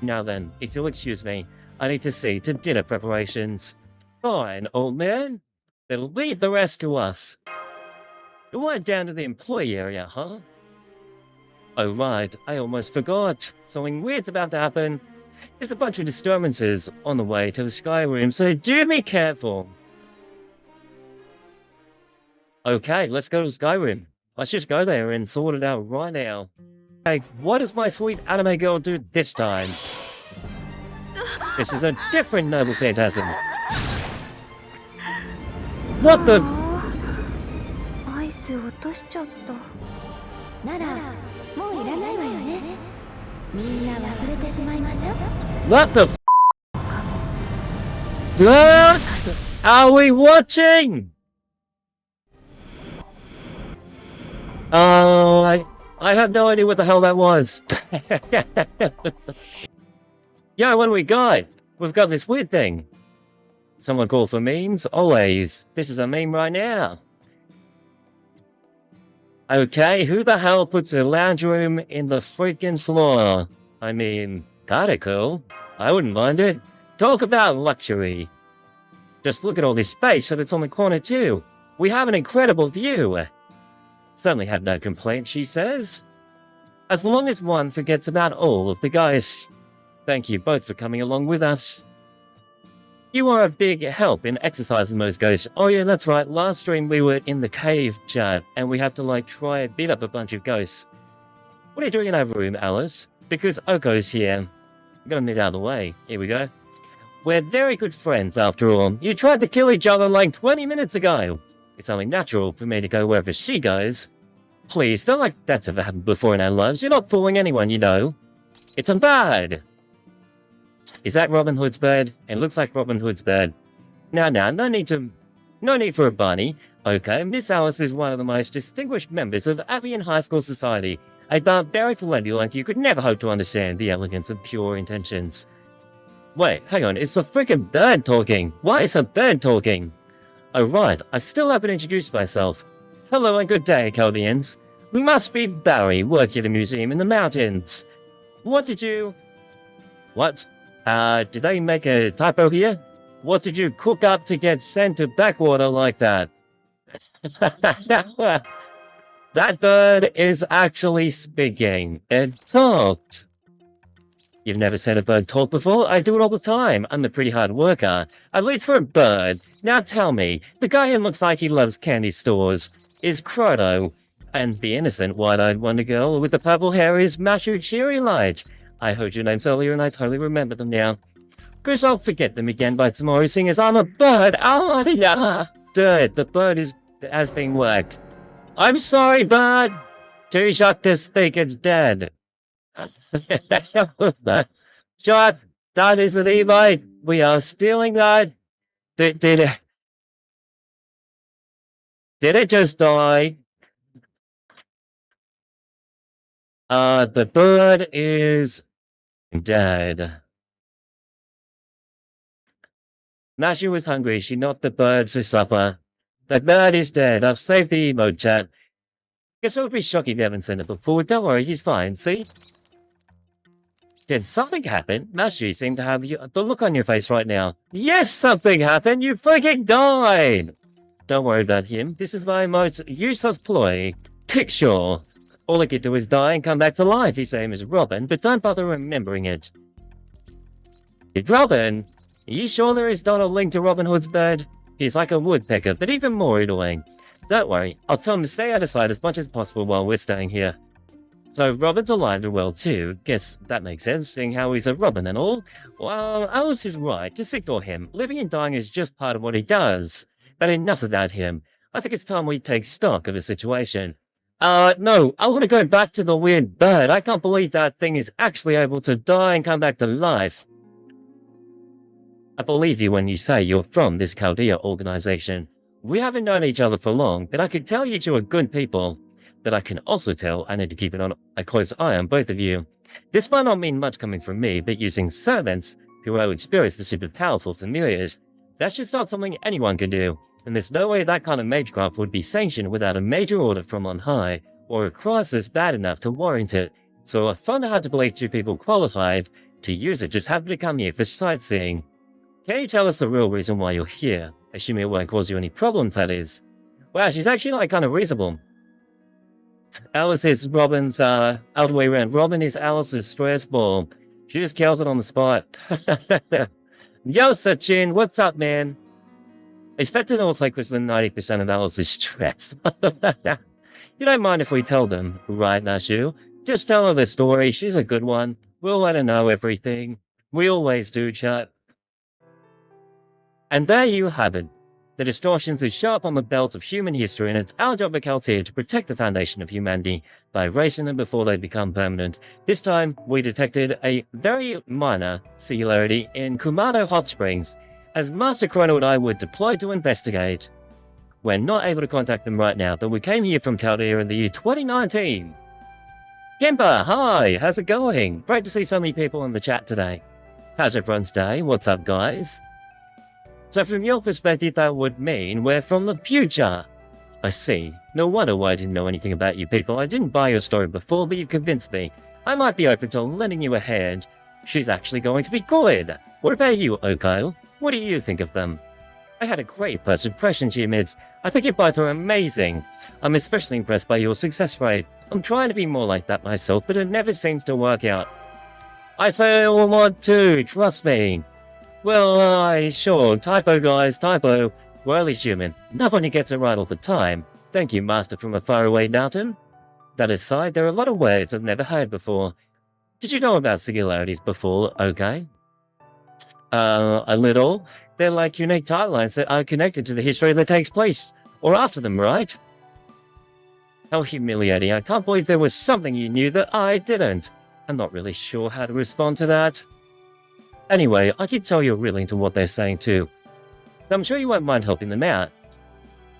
Now then, if you'll excuse me, I need to see to dinner preparations. Fine, old man. They'll leave the rest to us. You went down to the employee area, huh? Oh right, I almost forgot. Something weird's about to happen. There's a bunch of disturbances on the way to the Sky Room, so do be careful. Okay, let's go to the Sky Room. Let's just go there and sort it out right now. Hey, what does my sweet anime girl do this time? This is a different noble phantasm. What the? What the f? What are we watching? Oh, I have no idea what the hell that was. Yo, what do we got? We've got this weird thing. Someone call for memes? Always. This is a meme right now. Okay, who the hell puts a lounge room in the freaking floor? I mean, kinda cool. I wouldn't mind it. Talk about luxury. Just look at all this space and it's on the corner too. We have an incredible view. Certainly have no complaints, she says. As long as one forgets about all of the guys. Thank you both for coming along with us. You are a big help in exercising those ghosts. Oh yeah, that's right. Last stream we were in the cave chat, and we had to try and beat up a bunch of ghosts. What are you doing in our room, Alice? Because Oko's here. I'm gonna move out of the way. Here we go. We're very good friends, after all. You tried to kill each other like 20 minutes ago. It's only natural for me to go wherever she goes. Please, don't like that's ever happened before in our lives. You're not fooling anyone, you know. It's a bird. Is that Robin Hood's bird? It looks like Robin Hood's bird. No need for a bunny. Okay, Miss Alice is one of the most distinguished members of Avian High School Society. A barbaric millennial like you could never hope to understand the elegance of pure intentions. Wait, hang on, it's the freaking bird talking. Why is a bird talking? Oh right, I still haven't introduced myself. Hello and good day, Chaldeans. We must be Barry, working at a museum in the mountains. What? Did they make a typo here? What did you cook up to get sent to backwater like that? That bird is actually speaking. It talked. You've never seen a bird talk before? I do it all the time. I'm a pretty hard worker. At least for a bird. Now tell me, the guy who looks like he loves candy stores is Croto, and the innocent white-eyed wonder girl with the purple hair is Mahōtsukai Light. I heard your names earlier and I totally remember them now. Guess I'll forget them again by tomorrow, seeing as I'm a bird. Oh, yeah. Dude, the bird has been worked. I'm sorry, bird. Too shocked to speak, it's dead. Shut. That isn't e-bite. We are stealing that. Did it just die? The bird is dead. Nashi was hungry. She knocked the bird for supper. The bird is dead. I've saved the emote chat. Guess it would be shocking if you haven't seen it before. Don't worry, he's fine, see? Did something happen? Nashi, you seem to have the look on your face right now. Yes, something happened! You freaking died! Don't worry about him. This is my most useless ploy. Tickshaw. All he could do is die and come back to life. His name is Robin, but don't bother remembering it. Robin? Are you sure there is not a link to Robin Hood's bird? He's like a woodpecker, but even more annoying. Don't worry, I'll tell him to stay out of sight as much as possible while we're staying here. So Robin's alive and well too. Guess that makes sense, seeing how he's a Robin and all. Well, Alice is right, just ignore him. Living and dying is just part of what he does. But enough about him. I think it's time we take stock of the situation. No, I want to go back to the weird bird. I can't believe that thing is actually able to die and come back to life. I believe you when you say you're from this Chaldea organization. We haven't known each other for long, but I could tell you two are good people. But I can also tell I need to keep a close eye on both of you. This might not mean much coming from me, but using servants, who are experienced the super powerful familiars, that's just not something anyone can do. And there's no way that kind of magecraft would be sanctioned without a major order from on high, or a crisis bad enough to warrant it. So I find it hard to believe two people qualified to use it just happen to come here for sightseeing. Can you tell us the real reason why you're here? Assuming it won't cause you any problems, that is. Wow, she's actually like kind of reasonable. Alice is Robin's, other way around. Robin is Alice's stress ball. She just kills it on the spot. Yo, Sachin, what's up, man? Expected also like than 90% of Alice's stress. You don't mind if we tell them, right, Nashu? Just tell her the story. She's a good one. We'll let her know everything. We always do, chat. And there you have it. The distortions is sharp on the belt of human history, and it's our job at Chaldea to protect the foundation of humanity by erasing them before they become permanent. This time, we detected a very minor singularity in Kumano Hot Springs, as Master Chrono and I were deployed to investigate. We're not able to contact them right now, but we came here from Chaldea in the year 2019. Kimba, hi, how's it going? Great to see so many people in the chat today. How's everyone's day? What's up, guys? So from your perspective, that would mean we're from the future. I see. No wonder why I didn't know anything about you people. I didn't buy your story before, but you convinced me. I might be open to lending you a hand. She's actually going to be good. What about you, Oko? What do you think of them? I had a great first impression, G-Mids. I think you both are amazing. I'm especially impressed by your success rate. I'm trying to be more like that myself, but it never seems to work out. I fail want to, trust me. Well, sure, typo guys, typo. We're only human. Nobody gets it right all the time. Thank you, Master from a faraway mountain. That aside, there are a lot of words I've never heard before. Did you know about singularities before, okay? A little. They're like unique timelines that are connected to the history that takes place, or after them, right? How humiliating. I can't believe there was something you knew that I didn't. I'm not really sure how to respond to that. Anyway, I can tell you're really into what they're saying too, so I'm sure you won't mind helping them out.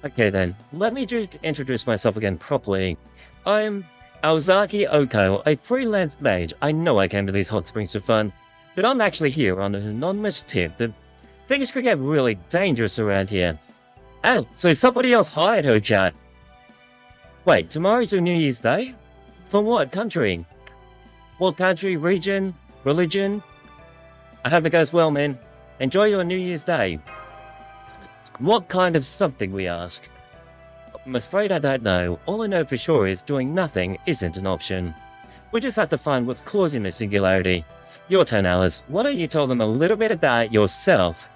Okay then, let me just introduce myself again properly. I'm Aozaki Oko, a freelance mage. I know I came to these hot springs for fun, but I'm actually here on an anonymous tip that things could get really dangerous around here. Oh, so somebody else hired her, chat. Wait, tomorrow's your New Year's Day? From what country? What country, region, religion? I hope it goes well, man. Enjoy your New Year's Day. What kind of something, we ask? I'm afraid I don't know. All I know for sure is doing nothing isn't an option. We just have to find what's causing the singularity. Your turn, Alice. Why don't you tell them a little bit about yourself?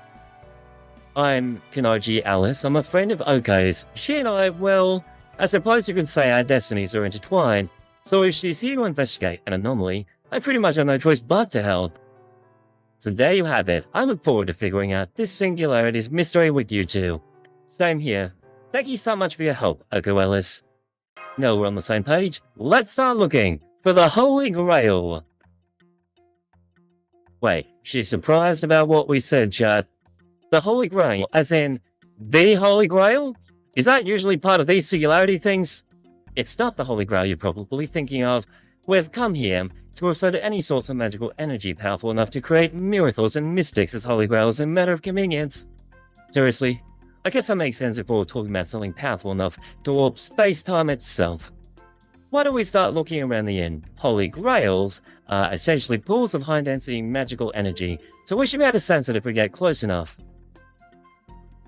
I'm Kuonji Alice. I'm a friend of Oko's. She and I, well, I suppose you could say our destinies are intertwined. So if she's here to investigate an anomaly, I pretty much have no choice but to help. So there you have it. I look forward to figuring out this singularity's mystery with you two. Same here. Thank you so much for your help, Aoko Alice. Now we're on the same page. Let's start looking for the Holy Grail. Wait, she's surprised about what we said, chat. The Holy Grail, as in the Holy Grail? Is that usually part of these singularity things? It's not the Holy Grail you're probably thinking of. We've come here to refer to any source of magical energy powerful enough to create miracles and mystics as Holy Grails in a matter of convenience. Seriously, I guess that makes sense if we're talking about something powerful enough to warp space-time itself. Why don't we start looking around the inn? Holy Grails are essentially pools of high-density magical energy, so we should be able to sense it if we get close enough.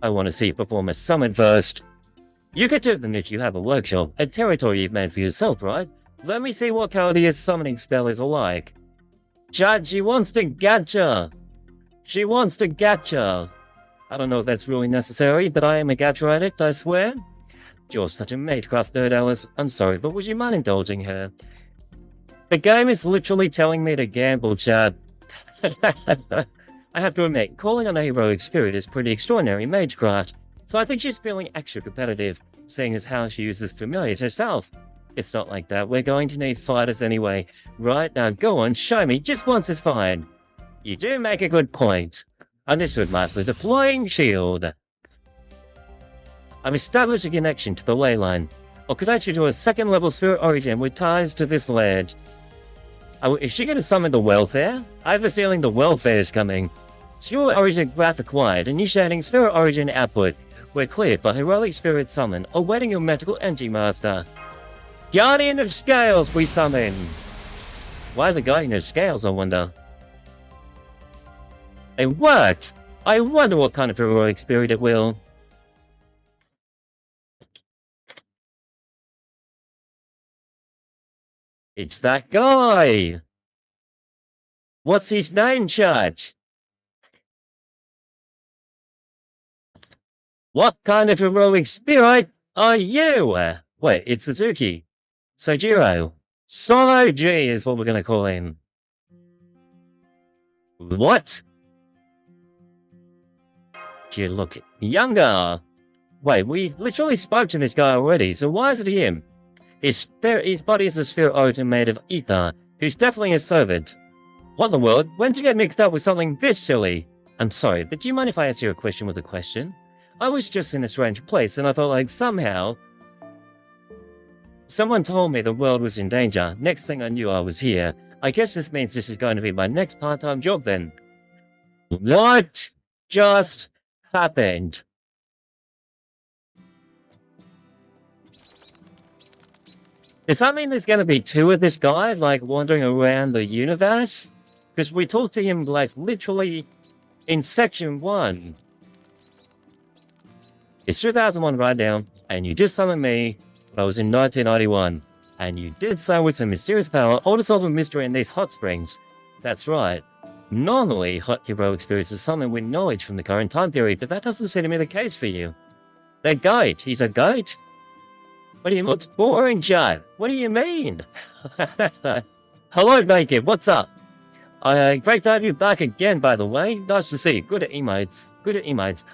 I want to see you perform a summon first. You could do them if you have a workshop, a territory you've made for yourself, right? Let me see what Kaldia's summoning spell is like. Chad, she wants to gacha! She wants to gacha! I don't know if that's really necessary, but I am a gacha addict, I swear. You're such a magecraft nerd, Alice. I'm sorry, but would you mind indulging her? The game is literally telling me to gamble, Chad. I have to admit, calling on a heroic spirit is pretty extraordinary magecraft, so I think she's feeling extra competitive, seeing as how she uses familiars herself. It's not like that, we're going to need fighters anyway. Right, now go on, show me, just once is fine. You do make a good point. Understood, Master. Deploying shield. I've established a connection to the ley line. I'll connect you to a second level spirit origin with ties to this ledge. Oh, is she going to summon the welfare? I have a feeling the welfare is coming. Spirit origin graph acquired, initiating spirit origin output. We're cleared for heroic spirit summon, awaiting your magical energy master. Guardian of Scales we summon! Why the Guardian of Scales, I wonder? It worked! I wonder what kind of heroic spirit it will. It's that guy! What's his name, chat? What kind of heroic spirit are you? Wait, it's Suzuki. Soujuurou. Solo G is what we're gonna call him. What? You look younger. Wait, we literally spoke to this guy already, so why is it him? His body is a sphere origin made of ether, who's definitely a servant. What in the world? When did you get mixed up with something this silly? I'm sorry, but do you mind if I answer your question with a question? I was just in a strange place and I felt like somehow someone told me the world was in danger. Next thing I knew, I was here. I guess this means this is going to be my next part-time job then. What just happened? Does that mean there's going to be two of this guy, like, wandering around the universe? Because we talked to him, like, literally in section 1. It's 2001 right now, and you just summoned me when I was in 1991. And you did so with some mysterious power, all to solve a mystery in these hot springs. That's right. Normally, hot heroic spirits are summoned with knowledge from the current time period, but that doesn't seem to be the case for you. The goat. He's a goat? What do you mean? It's boring, John. What do you mean? Hello, Naked. What's up? Great to have you back again, by the way. Nice to see you. Good at emotes. Good at emotes.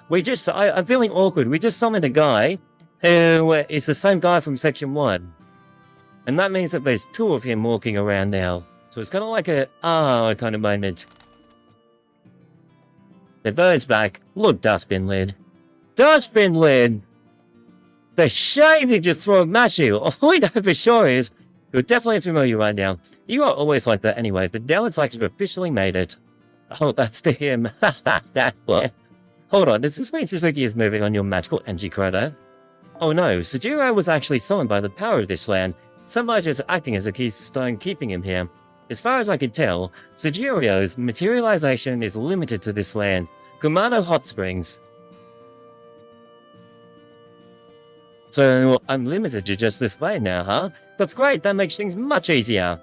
I'm feeling awkward. We just summoned a guy who is the same guy from section 1. And that means that there's 2 of him walking around now. So it's kind of like a, kind of moment. The bird's back. Look, dustbin lid. Dustbin lid! The shame he just threw at you. All we know for sure is, you're definitely familiar right now. You are always like that anyway, but now it's like you've officially made it. Oh, that's to him. Hold on, does this mean Shizuki is moving on your magical energy credit? Oh no, Soujuurou was actually summoned by the power of this land. Somebody just acting as a keystone keeping him here. As far as I can tell, Soujuurou's materialization is limited to this land, Kumano Hot Springs. So, unlimited to just this land now, huh? That's great, that makes things much easier.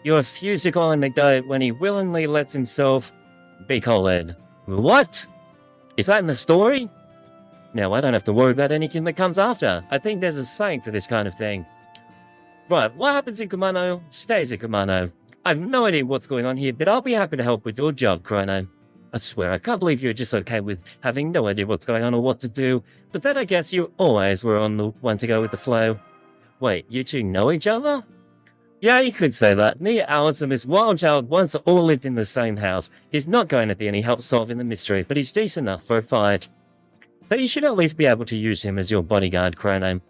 You refuse to call him McDo when he willingly lets himself be called. What? Is that in the story? Now I don't have to worry about anything that comes after. I think there's a saying for this kind of thing. Right, what happens in Kumano stays in Kumano. I have no idea what's going on here, but I'll be happy to help with your job, Chrono. I swear, I can't believe you're just okay with having no idea what's going on or what to do, but then I guess you always were on the one to go with the flow. Wait, you two know each other? Yeah, you could say that. Me, Alice, and this wild child once all lived in the same house. He's not going to be any help solving the mystery, but he's decent enough for a fight. So you should at least be able to use him as your bodyguard, Chrono.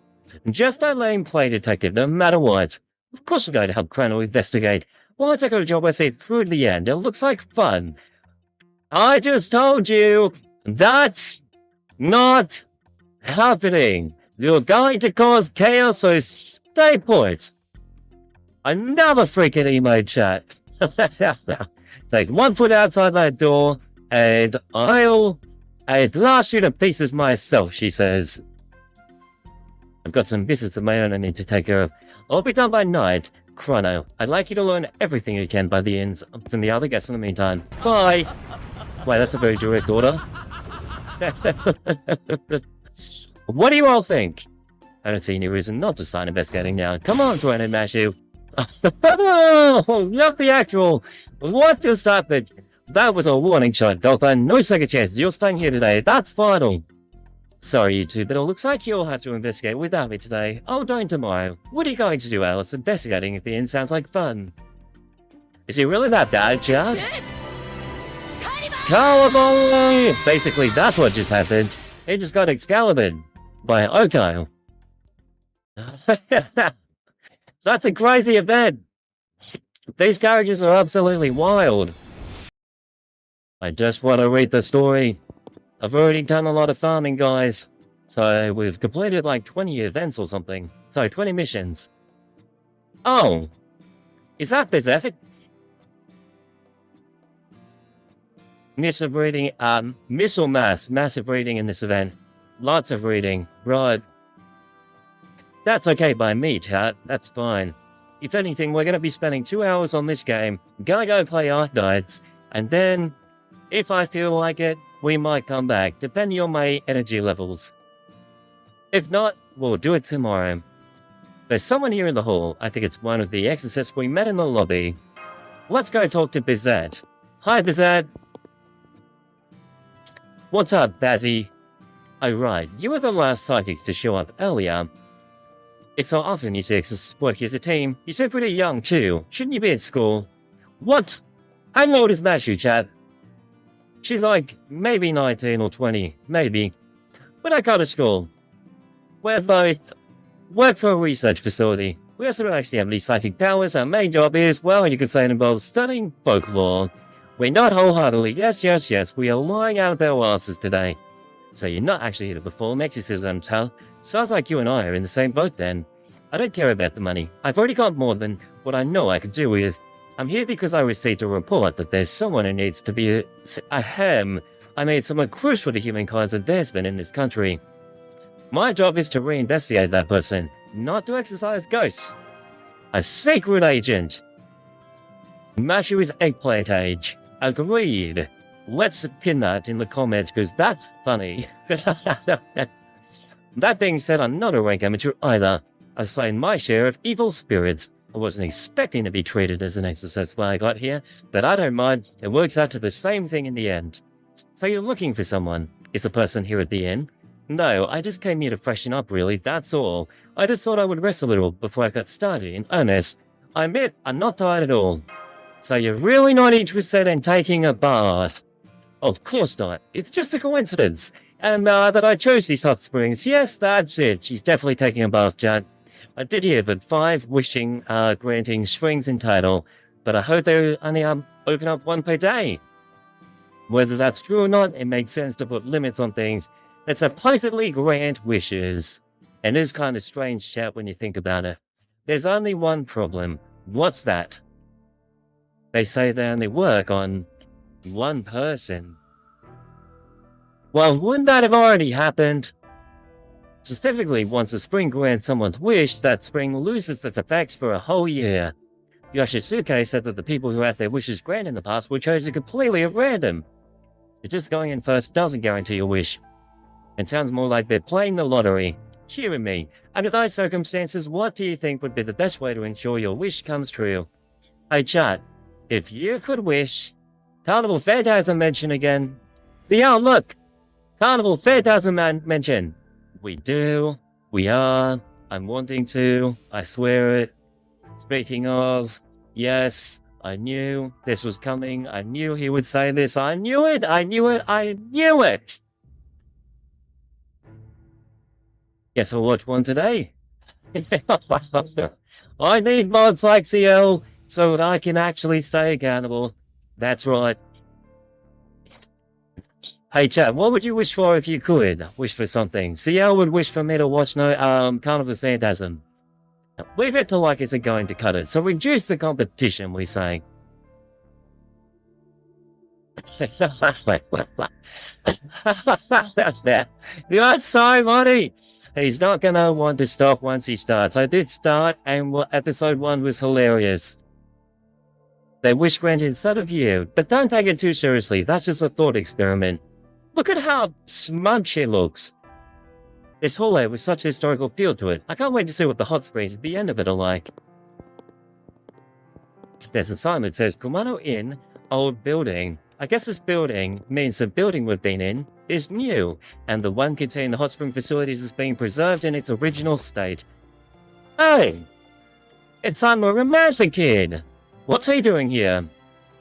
Just don't let him play detective, no matter what. Of course I'm going to help Chrono investigate. Why take a job I say through to the end? It looks like fun. I just told you, that's not happening. You're going to cause chaos, so stay put. Another freaking emo chat. Take 1 foot outside that door, and I'll blast you to pieces myself, she says. I've got some business of my own I need to take care of. I'll be done by night. Chrono, I'd like you to learn everything you can by the ends from the other guests in the meantime. Bye! Wait, that's a very direct order. What do you all think? I don't see any reason not to start investigating now. Come on, Chrono Mashu. Not the actual. What just happened? That was a warning shot, Doctor. No second chances. You're staying here today. That's final. Sorry, you two, but it looks like you'll have to investigate without me today. I'll join tomorrow. What are you going to do, Alice? Investigating at the end sounds like fun. Is it really that bad, Chad? Cowabunga! Basically, that's what just happened. He just got Excalibured by Aoko. That's a crazy event. These characters are absolutely wild. I just want to read the story. I've already done a lot of farming, guys. So we've completed like 20 events or something. So 20 missions. Oh! Is that this epic? Massive reading, miss or mass? Massive reading in this event. Lots of reading. Right. That's okay by me, chat. That's fine. If anything, we're going to be spending 2 hours on this game. Gonna go play Arknights. And then, if I feel like it, we might come back, depending on my energy levels. If not, we'll do it tomorrow. There's someone here in the hall. I think it's one of the exorcists we met in the lobby. Let's go talk to Bizet. Hi, Bizet. What's up, Bazzy? Oh, right. You were the last psychics to show up earlier. It's so often you see exorcists work as a team. You seem pretty young, too. Shouldn't you be at school? What? How old is Mashu, chat? She's like, maybe 19 or 20. Maybe. But I go to school. We're both work for a research facility. We also don't actually have any psychic powers. Our main job is, well, you could say it involves studying folklore. We're not wholeheartedly, yes, we are lying out of our asses today. So you're not actually here to perform exorcisms, huh? Sounds like you and I are in the same boat then. I don't care about the money. I've already got more than what I know I could do with. I'm here because I received a report that there's someone who needs to be ahem. I made someone crucial to humankind's advancement in this country. My job is to reinvestigate that person, not to exorcise ghosts. A secret agent. Mashu is eggplant age. Agreed. Let's pin that in the comments because that's funny. That being said, I'm not a rank amateur either. I've slain my share of evil spirits. I wasn't expecting to be treated as an exorcist when I got here, but I don't mind. It works out to the same thing in the end. So you're looking for someone? Is the person here at the inn? No, I just came here to freshen up really, that's all. I just thought I would rest a little before I got started in earnest. I admit, I'm not tired at all. So you're really not interested in taking a bath? Of course not. It's just a coincidence. And that I chose these hot springs. Yes, that's it. She's definitely taking a bath, Chad. I did hear that 5 wishing granting springs in total, but I heard they only open up 1 per day. Whether that's true or not, it makes sense to put limits on things that supposedly grant wishes. And it is kind of strange, chat, when you think about it. There's only one problem. What's that? They say they only work on 1 person. Well, wouldn't that have already happened? Specifically, once a spring grants someone's wish, that spring loses its effects for a whole year. Yoshisuke said that the people who had their wishes granted in the past were chosen completely at random. But just going in first doesn't guarantee a wish. It sounds more like they're playing the lottery. Hearing me, under those circumstances, what do you think would be the best way to ensure your wish comes true? Hey chat, if you could wish... Carnival Fair doesn't mention again. See how look! Carnival Fair doesn't mention. We do. We are. I'm wanting to. I swear it. Speaking of, yes, I knew this was coming. I knew he would say this. I knew it. I knew it. I knew it. Guess I'll watch one today. I need mods like CL so that I can actually stay accountable. That's right. Hey chat, what would you wish for if you could wish for something? CL would wish for me to watch Carnival Phantasm. Leave it to like isn't going to cut it, so reduce the competition, we say. You're so funny! He's not gonna want to stop once he starts. I did start, and episode 1 was hilarious. They wish granted instead of you, but don't take it too seriously, that's just a thought experiment. Look at how smug she looks. This hallway with such a historical feel to it. I can't wait to see what the hot springs at the end of it are like. There's a sign that says Kumano Inn, old building. I guess this building means the building we've been in is new, and the one containing the hot spring facilities is being preserved in its original state. Hey! It's Sanmura Kid! What's he doing here?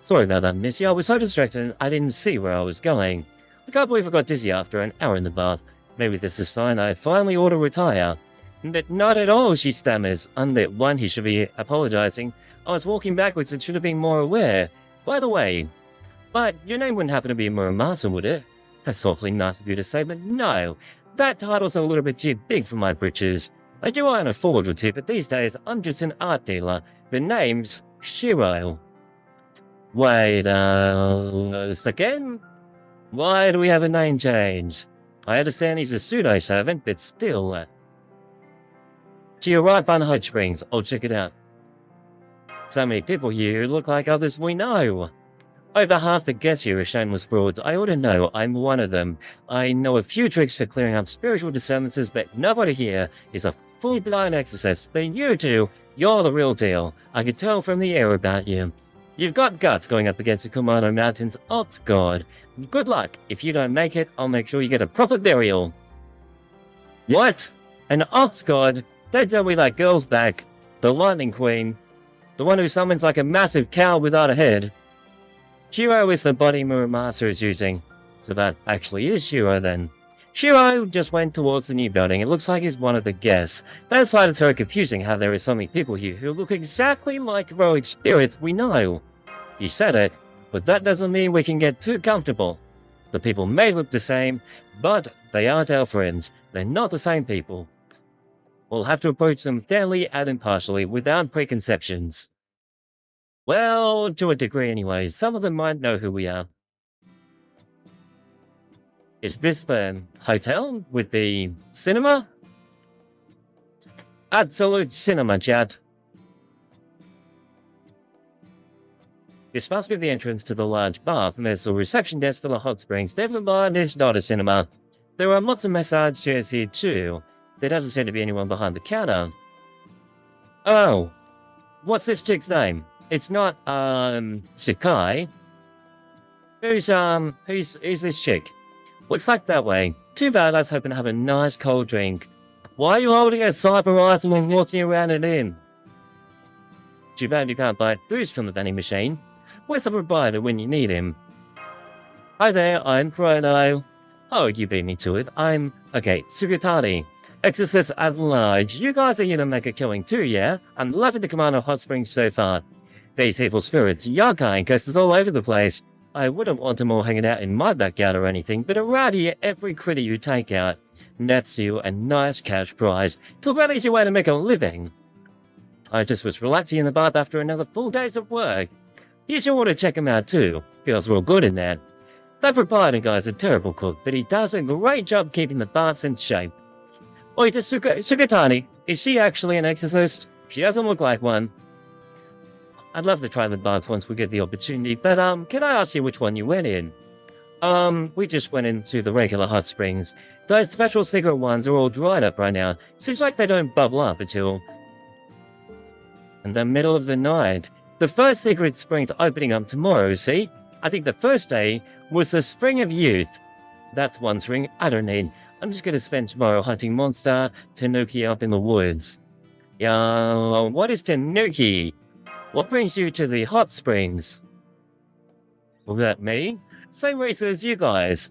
Sorry about that, Missy. I was so distracted I didn't see where I was going. I can't believe I got dizzy after an hour in the bath. Maybe this is a sign I finally ought to retire. But not at all, she stammers. Unlit one, he should be apologizing. I was walking backwards and should have been more aware. By the way, but your name wouldn't happen to be Muramasa, would it? That's awfully nice of you to say, but no. That title's a little bit too big for my britches. I do own a forge or two, but these days I'm just an art dealer. The name's Shiro. Wait, a second? Why do we have a name change? I understand he's a pseudo-servant, but still. To your right by the hot springs, I'll check it out. So many people here who look like others we know. Over half the guests here are shameless frauds. I ought to know, I'm one of them. I know a few tricks for clearing up spiritual disturbances, but nobody here is a full-blown exorcist. But you two, you're the real deal. I can tell from the air about you. You've got guts going up against the Kumano Mountains Ox God. Good luck. If you don't make it, I'll make sure you get a proper burial. What? An Ox God? Don't tell me that girl's back. The Lightning Queen. The one who summons like a massive cow without a head. Shiro is the body Muramasa is using. So that actually is Shiro then. Shiro just went towards the new building. It looks like he's one of the guests. That side is very confusing how there are so many people here who look exactly like heroic spirits we know. You said it, but that doesn't mean we can get too comfortable. The people may look the same, but they aren't our friends. They're not the same people. We'll have to approach them fairly and impartially without preconceptions. Well, to a degree anyway. Some of them might know who we are. Is this the hotel with the cinema? Absolute cinema, Chad. This must be the entrance to the large bath, and there's a reception desk for the hot springs. Never mind, it's not a cinema. There are lots of massage chairs here too. There doesn't seem to be anyone behind the counter. Oh. What's this chick's name? It's not, Sakai. Who's this chick? Looks like that way. Too bad. I was hoping to have a nice cold drink. Why are you holding a cyber ice and walking around it in? Too bad you can't buy booze from the vending machine. Where's the provider when you need him? Hi there, I'm Chrono. Oh, you beat me to it. Okay, Sugitani. Exorcist at large. You guys are here to make a killing too, yeah? I'm loving the command of Hot Springs so far. These evil spirits, yakai and ghosts all over the place. I wouldn't want them all hanging out in my backyard or anything, but around here, every critter you take out nets you a nice cash prize. Talk about easy way to make a living. I just was relaxing in the bath after another full day's of work. You should want to check him out too. Feels real good in there. That proprietor guy's a terrible cook, but he does a great job keeping the baths in shape. Oi, this Sugitani, is she actually an exorcist? She doesn't look like one. I'd love to try the baths once we get the opportunity, but can I ask you which one you went in? We just went into the regular hot springs. Those special secret ones are all dried up right now. Seems like they don't bubble up until in the middle of the night. The first secret spring's opening up tomorrow, see? I think the first day was the Spring of Youth. That's one spring I don't need. I'm just gonna spend tomorrow hunting monster Tanuki up in the woods. Yeah, what is Tanuki? What brings you to the hot springs? Well, that me? Same race as you guys.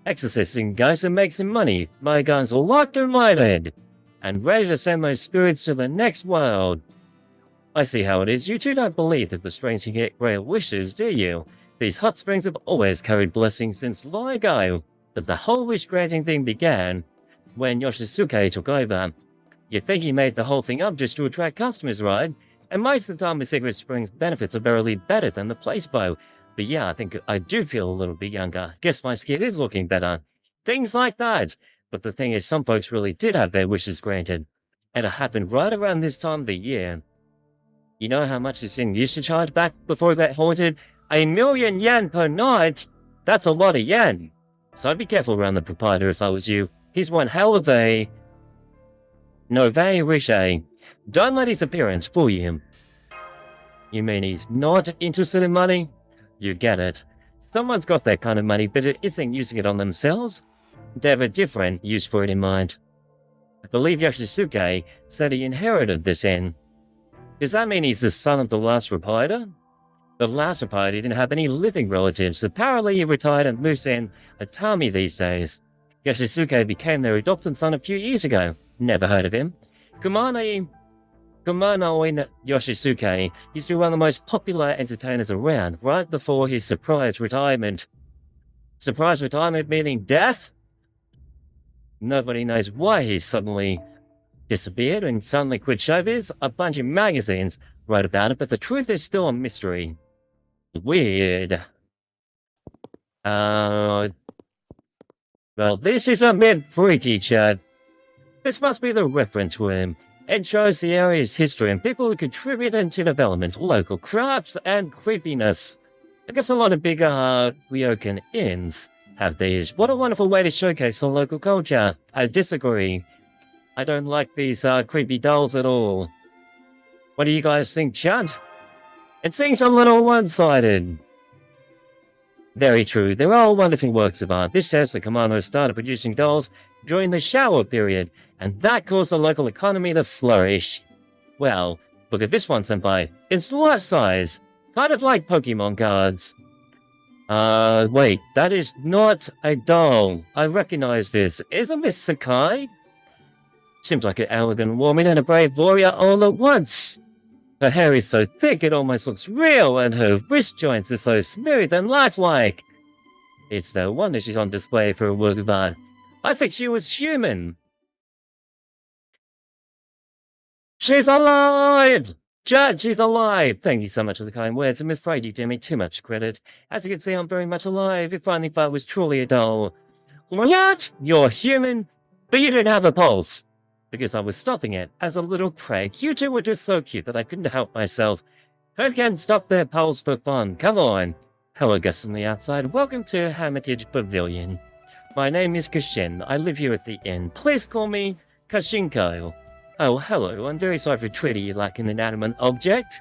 Exorcising guys and make some money. My guns are locked and loaded. And ready to send my spirits to the next world. I see how it is. You two don't believe that the springs can get great wishes, do you? These hot springs have always carried blessings since long ago. But the whole wish-granting thing began when Yoshisuke took over. You'd think he made the whole thing up just to attract customers, right? And most of the time the Secret Springs benefits are barely better than the placebo. But yeah, I think I do feel a little bit younger. Guess my skin is looking better. Things like that. But the thing is, some folks really did have their wishes granted. And it happened right around this time of the year. You know how much this inn used to charge back before it got haunted? 1,000,000 yen per night! That's a lot of yen. So I'd be careful around the proprietor if I was you. He's one hell of a Nove Riche. Don't let his appearance fool you. You mean he's not interested in money? You get it. Someone's got that kind of money, but it isn't using it on themselves. They have a different use for it in mind. I believe Yoshisuke said he inherited this inn. Does that mean he's the son of the last proprietor? The last proprietor didn't have any living relatives. Apparently he retired and moves in Atami these days. Yoshisuke became their adopted son a few years ago. Never heard of him. Kumano Yoshisuke used to be one of the most popular entertainers around, right before his surprise retirement. Surprise retirement meaning death? Nobody knows why he suddenly disappeared and suddenly quit showbiz. A bunch of magazines wrote about it, but the truth is still a mystery. Weird. Well, this is a bit freaky, Chad. This must be the reference room. It shows the area's history and people who contributed to development, local crafts, and creepiness. I guess a lot of bigger, ryokan inns have these. What a wonderful way to showcase the local culture. I disagree. I don't like these, creepy dolls at all. What do you guys think, Chad? It seems a little one-sided. Very true. They're all wonderful works of art. This says the Kumano started producing dolls during the shower period, and that caused the local economy to flourish. Well, look at this one, senpai. It's life-size. Kind of like Pokemon cards. Wait, that is not a doll. I recognize this. Isn't this Sakai? Seems like an elegant woman and a brave warrior all at once. Her hair is so thick it almost looks real, and her wrist joints are so smooth and lifelike. It's no wonder she's on display for a work of art. I think she was human. She's alive! Judge, she's alive! Thank you so much for the kind words. I'm afraid you did me too much credit. As you can see, I'm very much alive, if only if I was truly a doll. What? You're human? But you didn't have a pulse. Because I was stopping it as a little prank. You two were just so cute that I couldn't help myself. Who can stop their pals for fun? Come on. Hello, guests on the outside. Welcome to Hermitage Pavilion. My name is Kashin. I live here at the inn. Please call me Kashinko. Oh, hello. I'm very sorry for treating you like an inanimate object.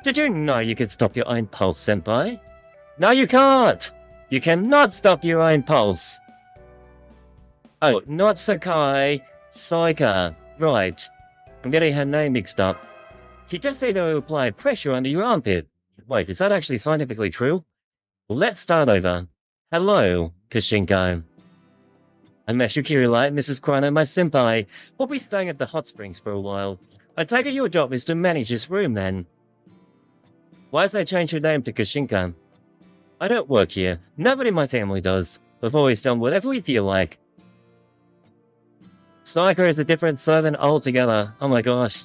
Did you know you could stop your own pulse, senpai? No, you can't! You cannot stop your own pulse! Oh, not Sakai, Saika. Right. I'm getting her name mixed up. He just said to apply pressure under your armpit. Wait, is that actually scientifically true? Well, let's start over. Hello, Kashinko. I'm Meshukiri Light, and this is Chrono, my senpai. We'll be staying at the hot springs for a while. I take it your job is to manage this room, then. Why have they changed your name to Kashinko? I don't work here. Nobody in my family does. I've always done whatever we feel like. Saika is a different servant altogether. Oh my gosh.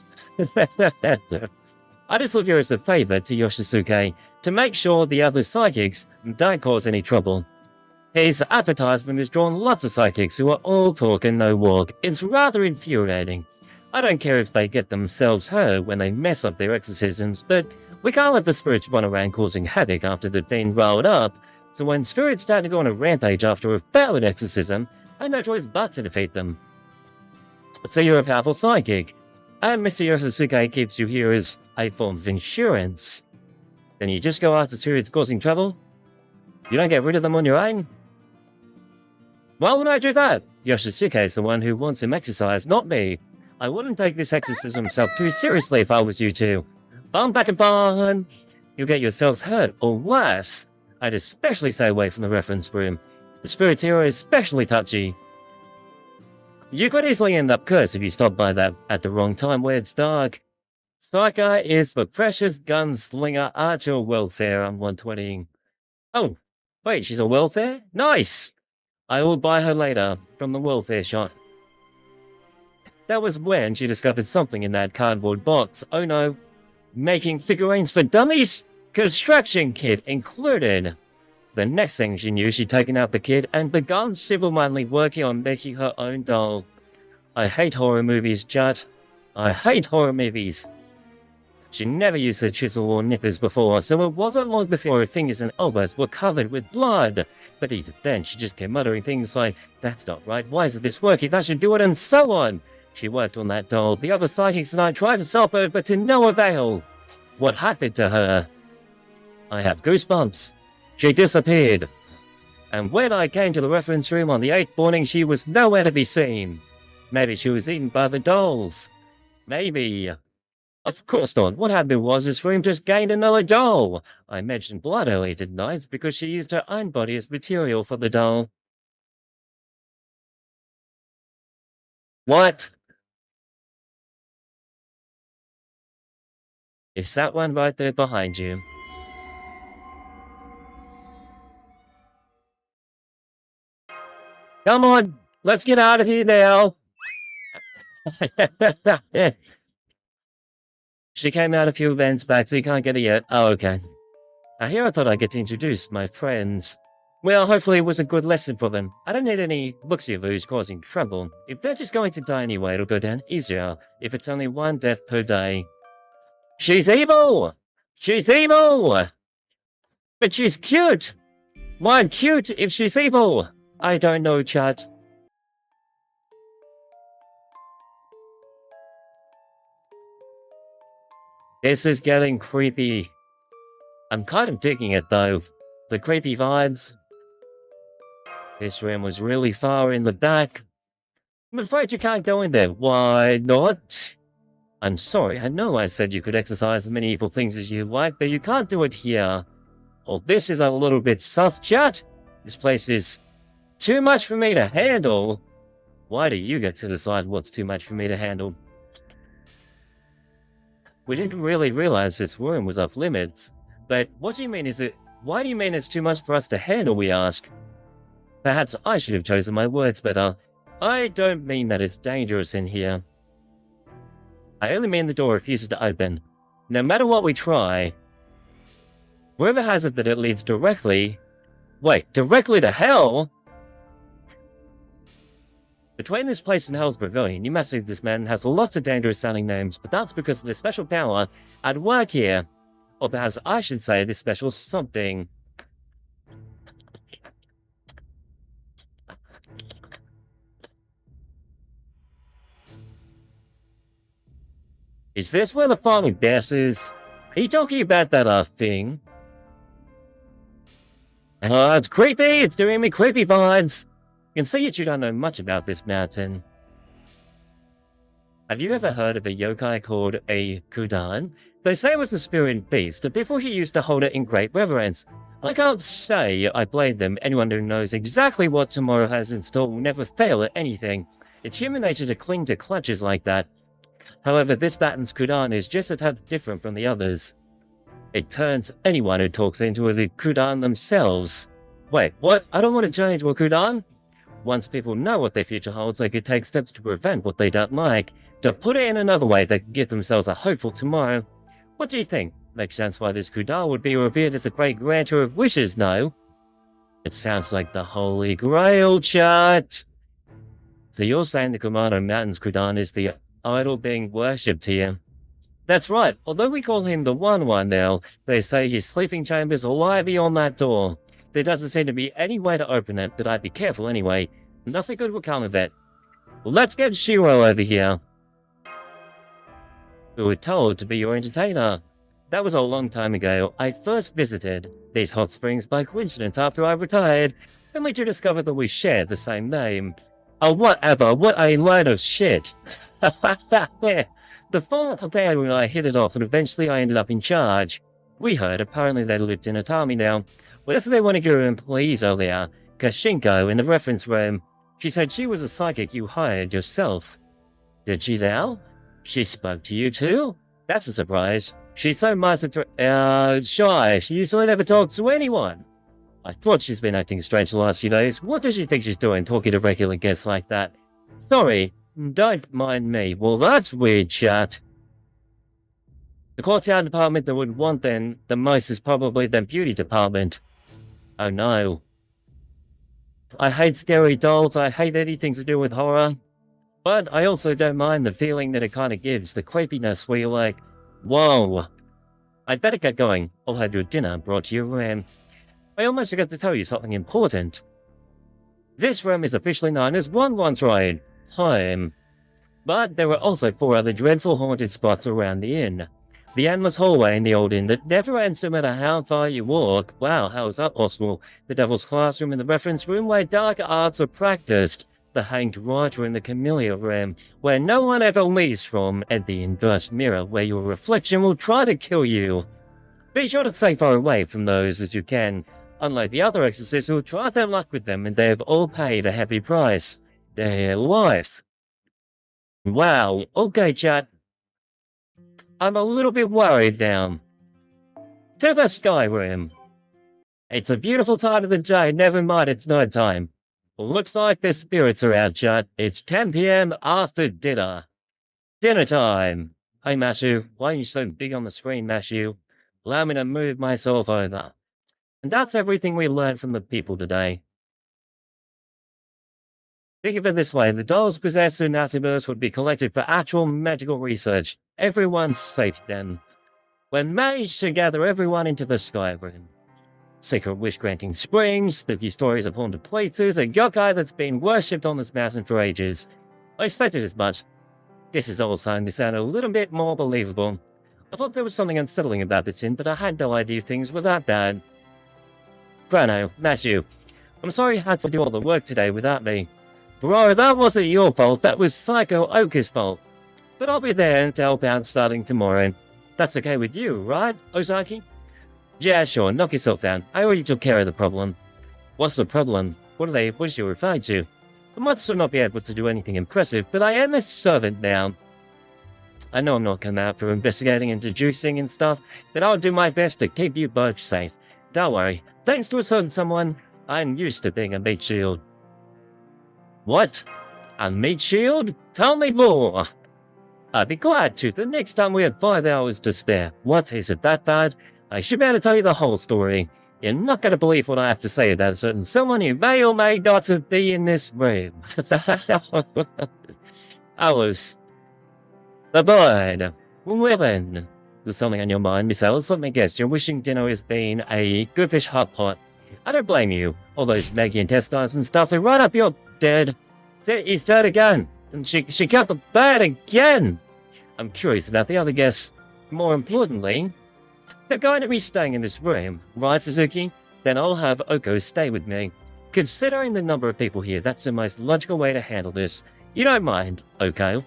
I just look here as a favor to Yoshisuke to make sure the other psychics don't cause any trouble. His advertisement has drawn lots of psychics who are all talk and no walk. It's rather infuriating. I don't care if they get themselves hurt when they mess up their exorcisms, but we can't let the spirits run around causing havoc after they've been rolled up, so when spirits start to go on a rampage after a failed exorcism, I have no choice but to defeat them. So you're a powerful psychic, and Mr. Yoshisuke keeps you here as a form of insurance. Then you just go after spirits causing trouble? You don't get rid of them on your own? Why would I do that? Yoshisuke is the one who wants him exercised, not me. I wouldn't take this exorcism myself too seriously if I was you two. Bum back and barn! You'll get yourselves hurt, or worse. I'd especially stay away from the reference room. The spirit here is especially touchy. You could easily end up cursed if you stop by that at the wrong time where it's dark. Saika is the precious gunslinger archer welfare on 120. Oh, wait, she's a welfare? Nice! I will buy her later, from the welfare shop. That was when she discovered something in that cardboard box. Oh no. Making figurines for dummies? Construction kit included. The next thing she knew, she'd taken out the kit and begun single-mindedly working on making her own doll. I hate horror movies, Judd. I hate horror movies. She never used a chisel or nippers before, so it wasn't long before her fingers and elbows were covered with blood. But even then, she just kept muttering things like, "That's not right, why isn't this working, that should do it," and so on. She worked on that doll. The other psychics and I tried to stop her, but to no avail. What happened to her? I have goosebumps. She disappeared. And when I came to the reference room on the 8th morning, she was nowhere to be seen. Maybe she was eaten by the dolls. Maybe. Of course not. What happened was this room just gained another doll. I mentioned blood earlier, didn't I? It's because she used her own body as material for the doll. What? It's that one right there behind you. Come on, let's get out of here now. She came out a few events back, so you can't get it yet. Oh, okay. Here I thought I'd get to introduce my friends. Well, hopefully it was a good lesson for them. I don't need any looksy of who's causing trouble. If they're just going to die anyway, it'll go down easier if it's only one death per day. She's evil! She's evil! But she's cute! Why cute if she's evil? I don't know, Chad. This is getting creepy. I'm kind of digging it though. The creepy vibes. This room was really far in the back. I'm afraid you can't go in there. Why not? I'm sorry, I know I said you could exercise as many evil things as you like, but you can't do it here. Oh, this is a little bit sus, chat. This place is too much for me to handle. Why do you get to decide what's too much for me to handle? We didn't really realize this room was off limits. But what do you mean why do you mean it's too much for us to handle, we ask? Perhaps I should have chosen my words better. I don't mean that it's dangerous in here. I only mean the door refuses to open. No matter what we try. Whoever has it that it leads directly... Wait, directly to hell? Between this place and Hell's Pavilion, you must see this man has lots of dangerous sounding names, but that's because of the special power at work here. Or perhaps I should say this special something. Is this where the final boss is? Are you talking about that thing? Oh, it's creepy! It's doing me creepy vibes! You can see that you don't know much about this mountain. Have you ever heard of a yokai called a kudan? They say it was the spirit beast, but before he used to hold it in great reverence. I can't say I blame them. Anyone who knows exactly what tomorrow has in store will never fail at anything. It's human nature to cling to clutches like that. However, this Batten's kudan is just a tad different from the others. It turns anyone who talks into the kudan themselves. Wait, what? I don't want to change what kudan? Once people know what their future holds, they could take steps to prevent what they don't like. To put it in another way, they could give themselves a hopeful tomorrow. What do you think? Makes sense why this kudan would be revered as a great granter of wishes, no? It sounds like the Holy Grail, chat! So you're saying the Kumano Mountain's kudan is the idol being worshipped here? That's right. Although we call him the One now, they say his sleeping chambers lie beyond that door. There doesn't seem to be any way to open it, but I'd be careful anyway. Nothing good will come of it. Well, let's get Shiro over here. We were told to be your entertainer. That was a long time ago. I first visited these hot springs by coincidence after I retired, only to discover that we shared the same name. Oh, whatever. What a load of shit. The fourth day when I hit it off, and eventually I ended up in charge. We heard apparently they lived in Atami now. Well, yesterday one of your employees earlier, Kashinko, in the reference room, she said she was a psychic you hired yourself. Did she now? She spoke to you too? That's a surprise. She's so shy. She usually never talks to anyone. I thought she's been acting strange the last few days. What does she think she's doing, talking to regular guests like that? Sorry, don't mind me. Well, that's weird, chat. The courtyard department that would want them the most is probably the beauty department. Oh no. I hate scary dolls. I hate anything to do with horror. But I also don't mind the feeling that it kind of gives, the creepiness where you're like, whoa. I'd better get going. I'll have your dinner brought to your room. I almost forgot to tell you something important. This room is officially known as One's Ride home. But there are also 4 other dreadful haunted spots around the inn. The endless hallway in the old inn that never ends no matter how far you walk. Wow, how is that possible? The Devil's Classroom in the reference room where dark arts are practiced. The Hanged Writer in the Camellia Room, where no one ever leaves from, and the Inverse Mirror, where your reflection will try to kill you. Be sure to stay far away from those as you can. Unlike the other exorcists who tried their luck with them, and they have all paid a heavy price. Their lives. Wow, okay chat. I'm a little bit worried now. To the Sky Room. It's a beautiful time of the day, never mind it's night time. Looks like the spirits are out, chat. It's 10 PM after dinner. Dinner time. Hey, Mashu, why are you so big on the screen, Mashu? Allow me to move myself over. And that's everything we learned from the people today. Think of it this way, the dolls possessed in Nasiburst would be collected for actual medical research. Everyone's safe then. We're managed to gather everyone into the Sky Room. Secret wish-granting springs, spooky stories of haunted places, a yokai that's been worshipped on this mountain for ages. I expected as much. This is all starting to sound a little bit more believable. I thought there was something unsettling about this inn, but I had no idea things were that bad. Brano, Mashu, I'm sorry you had to do all the work today without me. Bro, that wasn't your fault, that was Psycho Oka's fault. But I'll be there to help out starting tomorrow. That's okay with you, right, Ozaki? Yeah, sure, knock yourself down. I already took care of the problem. What's the problem? What is she referring to? I might still not be able to do anything impressive, but I am a servant now. I know I'm not coming out for investigating and deducing and stuff, but I'll do my best to keep you both safe. Don't worry, thanks to a certain someone, I'm used to being a meat shield. What? A meat shield? Tell me more! I'd be glad to the next time we have 5 hours to spare. What, is it that bad? I should be able to tell you the whole story. You're not going to believe what I have to say about a certain someone who may or may not be in this room. Alice. The bird. Women. There's something on your mind, Miss Alice. Let me guess, your wishing dinner has been a goodfish hot pot. I don't blame you. All those Maggie intestines and stuff are right up your dead. He's dead again. And she got the bird again. I'm curious about the other guests. More importantly, they're going to be staying in this room, right, Suzuki? Then I'll have Oko stay with me. Considering the number of people here, that's the most logical way to handle this. You don't mind, Oko?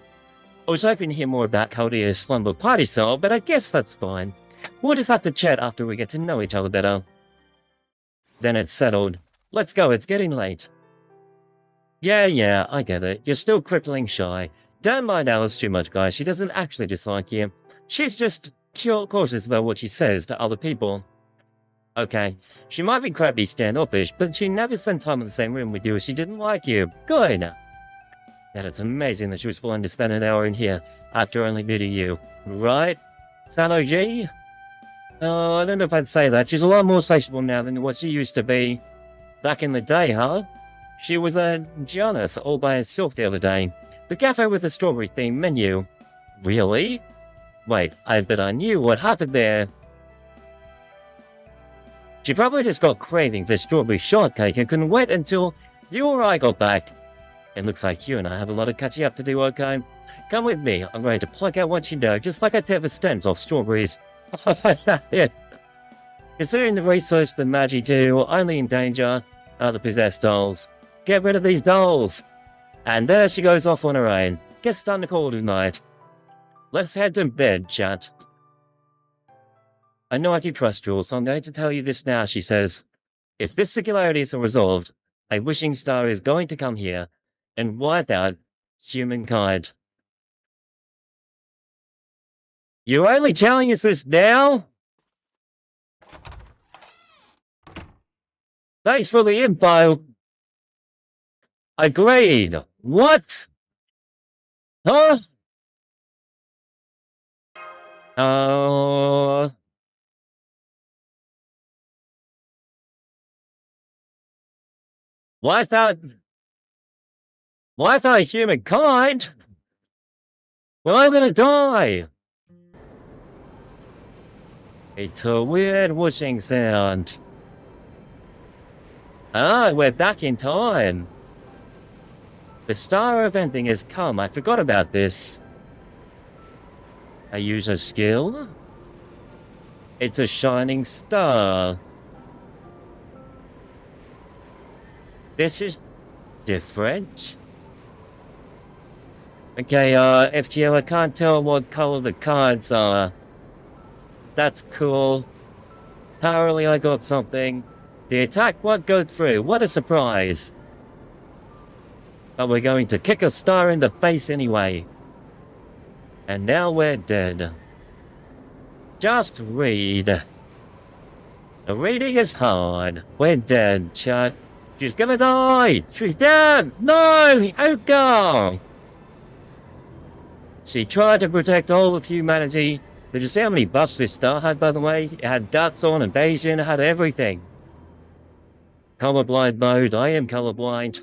I was hoping to hear more about Kaldia's slumber party style, but I guess that's fine. We'll just have to chat after we get to know each other better. Then it's settled. Let's go, it's getting late. Yeah, I get it. You're still crippling shy. Don't mind Alice too much, guys. She doesn't actually dislike you. She's just cautious about what she says to other people. Okay, she might be crappy standoffish, but she never spent time in the same room with you if she didn't like you. Good! That it's amazing that she was willing to spend an hour in here after only meeting you. Right? Sanoji? Oh, I don't know if I'd say that. She's a lot more sociable now than what she used to be. Back in the day, huh? She was a Giannis all by herself the other day. The cafe with the strawberry-themed menu. Really? Wait, I bet I knew what happened there. She probably just got craving for strawberry shortcake and couldn't wait until you or I got back. It looks like you and I have a lot of catching up to do, okay? Come with me, I'm going to pluck out what you know, just like I tear the stems off strawberries. Yeah. Considering the research the magi do, only in danger are the possessed dolls. Get rid of these dolls! And there she goes off on her own. Guess it's time to call tonight. Let's head to bed, chat. I know I can trust you, so I'm going to tell you this now, she says. If this singularities are resolved, a wishing star is going to come here and wipe out humankind. You're only telling us this now? Thanks for the info. Agreed. What? Huh? Wipe out humankind? Well, I'm gonna die. It's a weird whooshing sound. Ah, we're back in time. The star of ending has come. I forgot about this. I use a skill? It's a shining star. This is different. Okay, FGO, I can't tell what color the cards are. That's cool. Apparently I got something. The attack won't go through. What a surprise. But we're going to kick a star in the face anyway. And now we're dead. Just read. The reading is hard. We're dead, chat. She's gonna die! She's dead! No! Aoko! She tried to protect all of humanity. Did you see how many buffs this star had, by the way? It had dots on, evasion, it had everything. Colorblind mode, I am colorblind.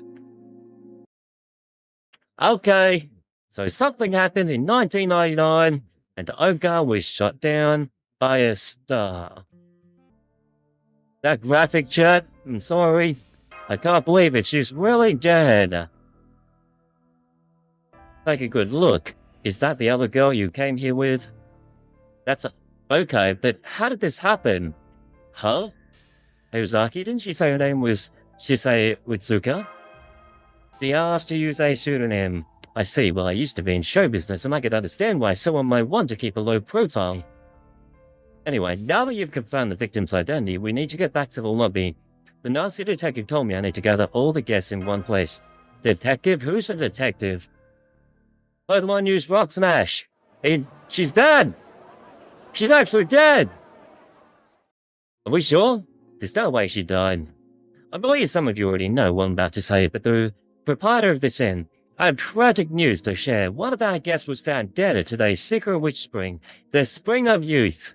Okay, so something happened in 1999, and Aoko was shot down by a star. That graphic, chat, I'm sorry. I can't believe it, she's really dead. Take a good look. Is that the other girl you came here with? That's okay, but how did this happen? Huh? Aozaki, didn't she say her name was Shisei Utsuka? She asked to use a pseudonym. I see, well I used to be in show business and I could understand why someone might want to keep a low profile. Anyway, now that you've confirmed the victim's identity, we need to get back to the lobby. The nasty detective told me I need to gather all the guests in one place. Detective? Who's a detective? Oh, the one used Rock Smash. She's dead! She's actually dead! Are we sure? There's no way she died. I believe some of you already know what I'm about to say, but the proprietor of this inn, I have tragic news to share. One of our guests was found dead at today's secret witch spring, the Spring of Youth.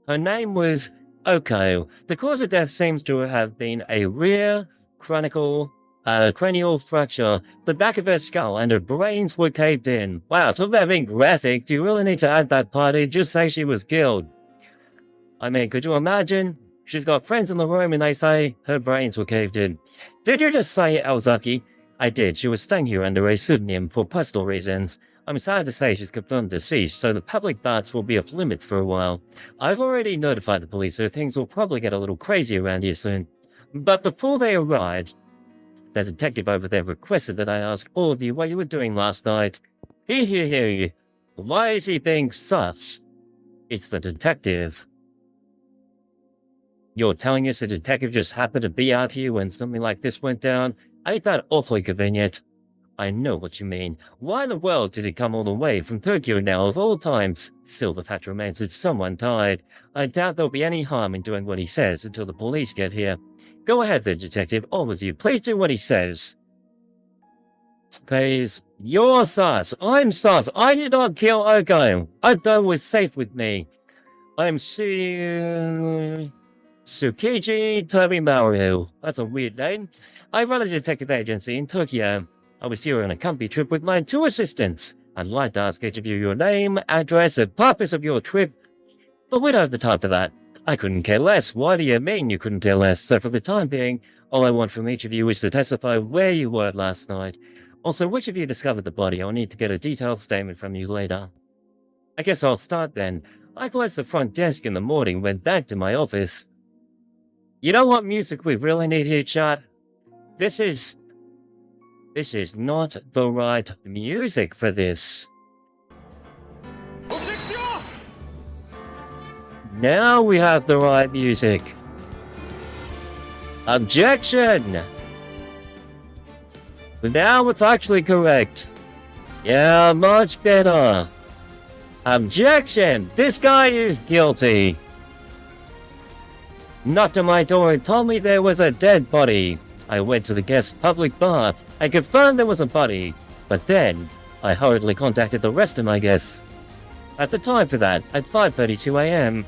Her name was Aoko. The cause of death seems to have been a rare, cranial fracture. The back of her skull and her brains were caved in. Wow, talk about being graphic. Do you really need to add that party? Just say she was killed. I mean, could you imagine? She's got friends in the room and they say her brains were caved in. Did you just say Aozaki? I did. She was staying here under a pseudonym for personal reasons. I'm sad to say she's confirmed deceased, so the public baths will be off limits for a while. I've already notified the police, so things will probably get a little crazy around here soon. But before they arrive, the detective over there requested that I ask all of you what you were doing last night. Hee. Why is he being sus? It's the detective. You're telling us the detective just happened to be out here when something like this went down? Ain't that awfully convenient? I know what you mean. Why in the world did he come all the way from Tokyo now of all times? Still, the fact remains that someone died. I doubt there'll be any harm in doing what he says until the police get here. Go ahead then, detective, all of you. Please do what he says. Please. You're sus. I'm sus. I did not kill Aoko. Aoko was safe with me. I'm Tsukiji Tobimaru. That's a weird name. I run a detective agency in Tokyo. I was here on a company trip with my 2 assistants. I'd like to ask each of you your name, address, and purpose of your trip. But we don't have the time for that. I couldn't care less. Why do you mean you couldn't care less? So for the time being, all I want from each of you is to testify where you were last night. Also, which of you discovered the body? I'll need to get a detailed statement from you later. I guess I'll start then. I closed the front desk in the morning and went back to my office. You know what music we really need here, chat? This is not the right music for this. Now we have the right music. Objection! Now it's actually correct. Yeah, much better. Objection! This guy is guilty. Knocked on my door and told me there was a dead body. I went to the guest public bath. I confirmed there was a body. But then, I hurriedly contacted the rest of my guests. At the time for that, at 5:32 AM.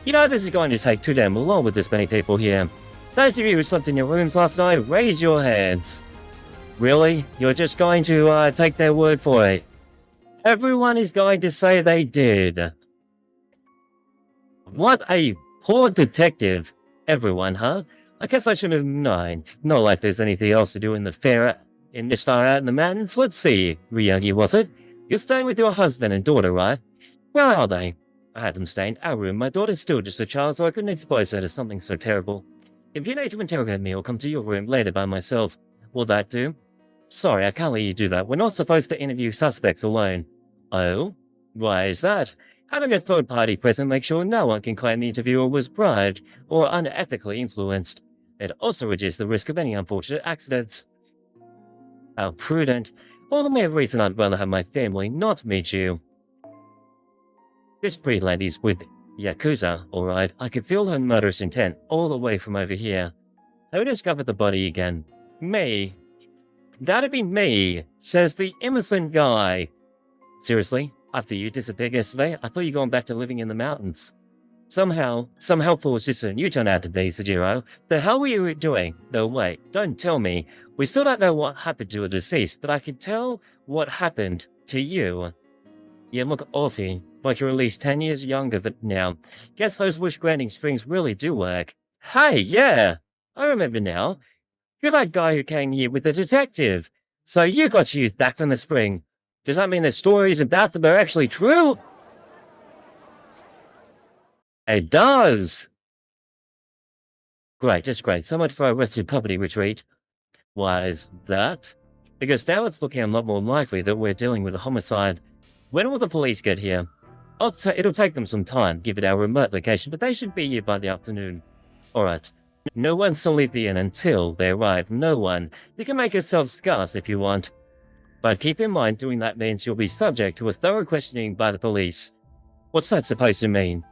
You know this is going to take too damn long with this many people here. Those of you who slept in your rooms last night, raise your hands. Really? You're just going to take their word for it? Everyone is going to say they did. What a poor detective. Everyone, huh? I guess I should have known. Not like there's anything else to do in this far out in the mountains. Let's see, Ryugi, was it? You're staying with your husband and daughter, right? Where are they? I had them stay in our room. My daughter's still just a child, so I couldn't expose her to something so terrible. If you need to interrogate me, I'll come to your room later by myself. Will that do? Sorry, I can't let you do that. We're not supposed to interview suspects alone. Oh? Why is that? Having a third party present makes sure no one can claim the interviewer was bribed or unethically influenced. It also reduces the risk of any unfortunate accidents. How prudent. All the mere reason I'd rather have my family not meet you. This pretty lady's with Yakuza, alright. I could feel her murderous intent all the way from over here. Who discovered the body again? Me. That'd be me, says the innocent guy. Seriously? After you disappeared yesterday, I thought you were going back to living in the mountains. Somehow, some helpful assistant you turned out to be, Soujuurou. The hell were you doing? No, wait, don't tell me. We still don't know what happened to a deceased, but I can tell what happened to you. You look awful, like you're at least 10 years younger than now. Guess those wish-granting strings really do work. Hey, yeah! I remember now. You're that guy who came here with the detective. So you got used back from the spring. Does that mean the stories about them are actually true? It does! Great, just great. So much for our rested property retreat. Why is that? Because now it's looking a lot more likely that we're dealing with a homicide. When will the police get here? It'll take them some time, given our remote location, but they should be here by the afternoon. Alright. No one's to leave the inn until they arrive. No one. You can make yourself scarce if you want. But keep in mind, doing that means you'll be subject to a thorough questioning by the police. What's that supposed to mean?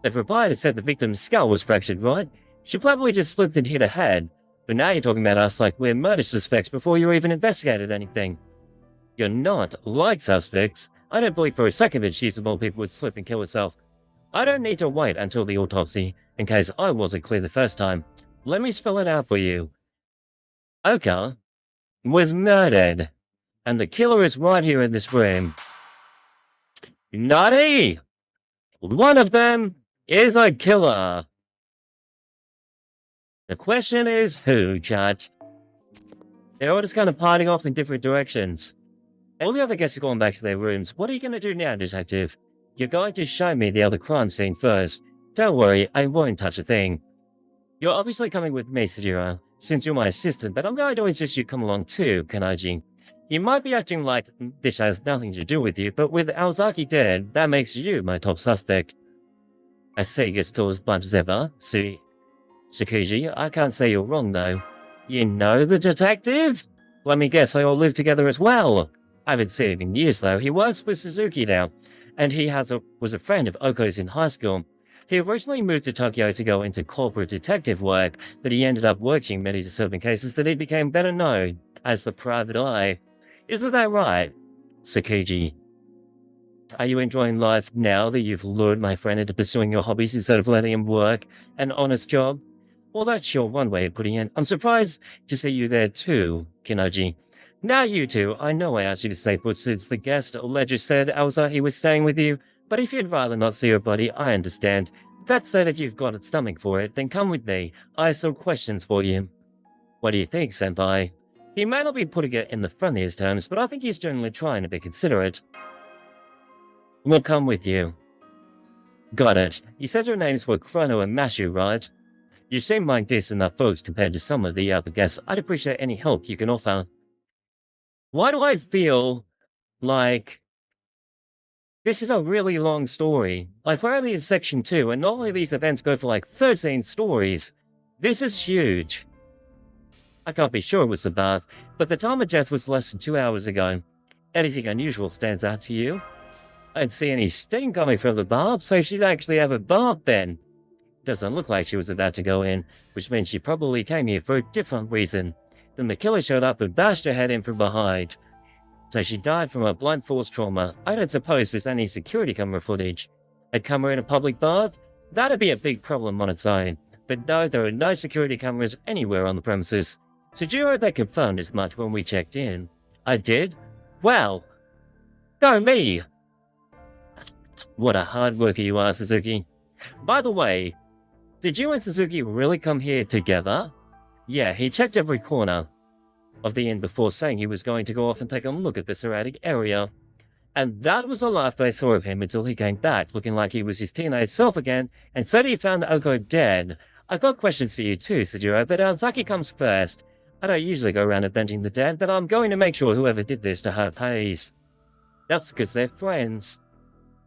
The proprietor said the victim's skull was fractured, right? She probably just slipped and hit her head. But now you're talking about us like we're murder suspects before you even investigated anything. You're not like suspects. I don't believe for a second that she's of all people would slip and kill herself. I don't need to wait until the autopsy, in case I wasn't clear the first time. Let me spell it out for you. Aoko was murdered, and the killer is right here in this room. Naughty! One of them is a killer. The question is who, chat? They're all just kind of parting off in different directions. All the other guests are going back to their rooms. What are you going to do now, detective? You're going to show me the other crime scene first. Don't worry, I won't touch a thing. You're obviously coming with me, Soujuurou, since you're my assistant, but I'm going to insist you come along too, Kanaji. You might be acting like this has nothing to do with you, but with Aozaki dead, that makes you my top suspect. I say you're still as blunt as ever, Tsukiji. I can't say you're wrong, though. You know the detective? Let me guess, they all live together as well. I haven't seen him in years, though. He works with Suzuki now, and he was a friend of Oko's in high school. He originally moved to Tokyo to go into corporate detective work, but he ended up working many disturbing cases that he became better known as the Private Eye. Isn't that right, Tsukiji? Are you enjoying life now that you've lured my friend into pursuing your hobbies instead of letting him work an honest job? Well, that's sure one way of putting it. I'm surprised to see you there too, Kinoji. Now you two, I know I asked you to stay put since the guest ledger said Aozaki was staying with you, but if you'd rather not see your buddy, I understand. That said, if you've got a stomach for it, then come with me. I have some questions for you. What do you think, Senpai? He may not be putting it in the friendliest terms, but I think he's generally trying to be considerate. We'll come with you. Got it. You said your names were Chrono and Mashu, right? You seem like decent enough folks compared to some of the other guests. I'd appreciate any help you can offer. Why do I feel like this is a really long story? Like, we're only in section 2, and normally these events go for like 13 stories. This is huge. I can't be sure it was the bath, but the time of death was less than 2 hours ago. Anything unusual stands out to you? I didn't see any steam coming from the bath, so she'd actually have a bath then. Doesn't look like she was about to go in, which means she probably came here for a different reason. Then the killer showed up and bashed her head in from behind. So she died from a blunt force trauma. I don't suppose there's any security camera footage. A camera in a public bath? That'd be a big problem on its own. But no, there are no security cameras anywhere on the premises. Soujuurou, they confirmed as much when we checked in. I did? Wow! Go me! What a hard worker you are, Suzuki. By the way, did you and Suzuki really come here together? Yeah, he checked every corner of the inn before saying he was going to go off and take a look at the surrounding area. And that was the last I saw of him until he came back, looking like he was his teenage self again, and said he found Oko dead. I've got questions for you too, Soujuurou, but Aozaki comes first. I don't usually go around avenging the dead, but I'm going to make sure whoever did this to her pays. That's because they're friends.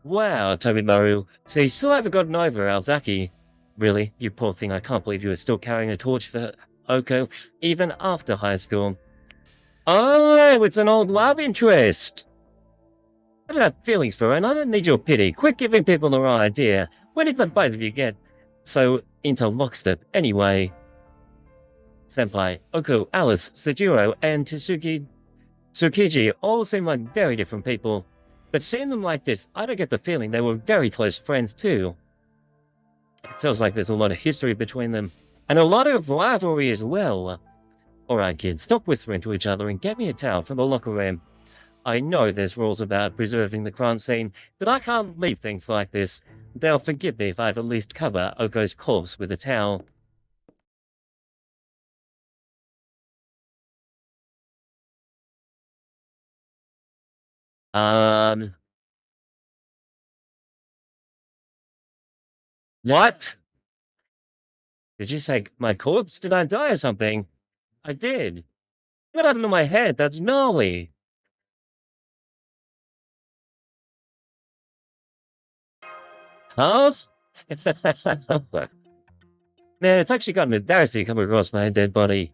Wow, Tobimaru, so you still haven't gotten over Aozaki. Really? You poor thing, I can't believe you were still carrying a torch for Oko, even after high school. Oh, it's an old love interest! I don't have feelings for her, and I don't need your pity. Quit giving people the wrong idea. When did the both of you get so into lockstep anyway? Senpai, Oko, Alice, Soujuurou, and Tsukiji all seem like very different people. But seeing them like this, I don't get the feeling they were very close friends too. It sounds like there's a lot of history between them, and a lot of rivalry as well. Alright kids, stop whispering to each other and get me a towel from the locker room. I know there's rules about preserving the crime scene, but I can't leave things like this. They'll forgive me if I've at least cover Oko's corpse with a towel. What? Did you say my corpse? Did I die or something? I did. What happened to my head? That's gnarly. Huh? Man, it's actually kind of embarrassing to come across my dead body.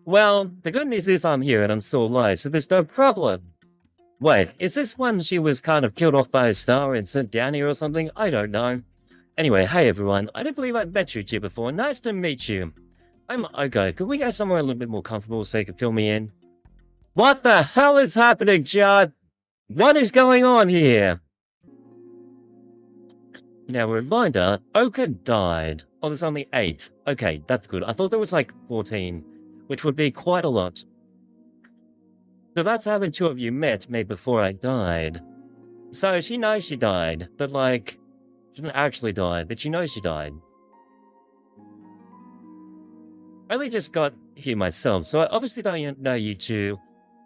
Well, the good news is I'm here and I'm still alive, so there's no problem. Wait, is this when she was kind of killed off by a star and sent down here or something? I don't know. Anyway, hey everyone, I don't believe I've met you two before. Nice to meet you. I'm okay. Could we go somewhere a little bit more comfortable so you can fill me in? What the hell is happening, Judd? What is going on here? Now, reminder, Oka died. Oh, there's only 8. Okay, that's good. I thought there was like 14, which would be quite a lot. So that's how the two of you met me before I died. So she knows she died, but like, she didn't actually die, but she knows she died. I only just got here myself, so I obviously don't know you two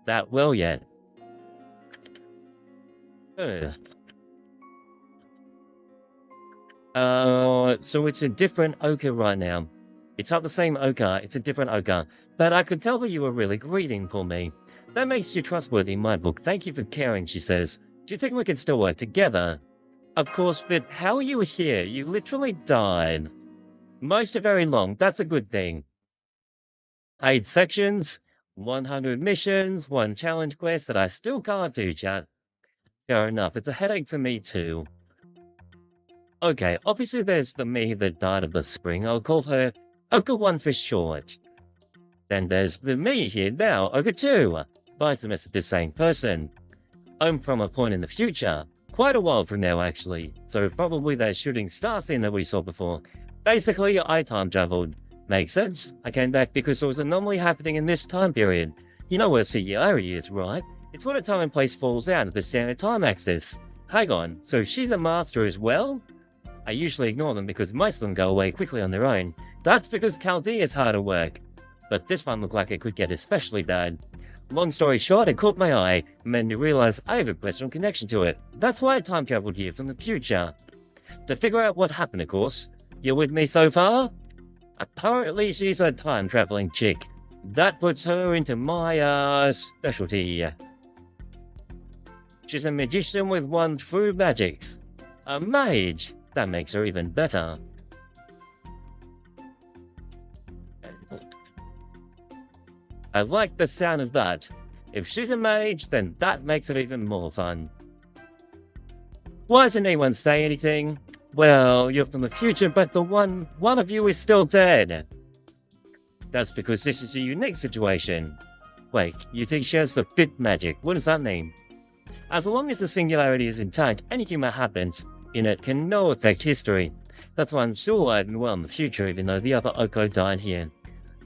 that well yet. Ugh. So it's a different Oka right now. It's not the same Oka, it's a different Oka. But I could tell that you were really greeting for me. That makes you trustworthy in my book. Thank you for caring, she says. Do you think we can still work together? Of course, but how are you here? You literally died. Most are very long, that's a good thing. 8 sections, 100 missions, 1 challenge quest that I still can't do, chat. Fair enough, it's a headache for me too. Okay, obviously there's the me that died of the spring. I'll call her Oka 1 for short. Then there's the me here now, Oka 2. Both of us are the same person. I'm from a point in the future. Quite a while from now, actually. So probably that shooting star scene that we saw before. Basically, I time traveled. Makes sense. I came back because there was an anomaly happening in this time period. You know where Soujuurou is, right? It's when a time and place falls out of the standard time axis. Hang on, so she's a master as well? I usually ignore them because most of them go away quickly on their own. That's because Chaldea is harder work. But this one looked like it could get especially bad. Long story short, it caught my eye, and made me realize I have a personal connection to it. That's why I time traveled here from the future. To figure out what happened, of course. You with me so far? Apparently she's a time traveling chick. That puts her into my, specialty. She's a magician with 1 true magics. A mage! That makes her even better. I like the sound of that. If she's a mage, then that makes it even more fun. Why doesn't anyone say anything? Well, you're from the future, but the one of you is still dead. That's because this is a unique situation. Wait, you think she has the 5th magic? What does that mean? As long as the singularity is intact, anything that happens in it can no affect history. That's why I'm sure I've been well in the future, even though the other Oko died here.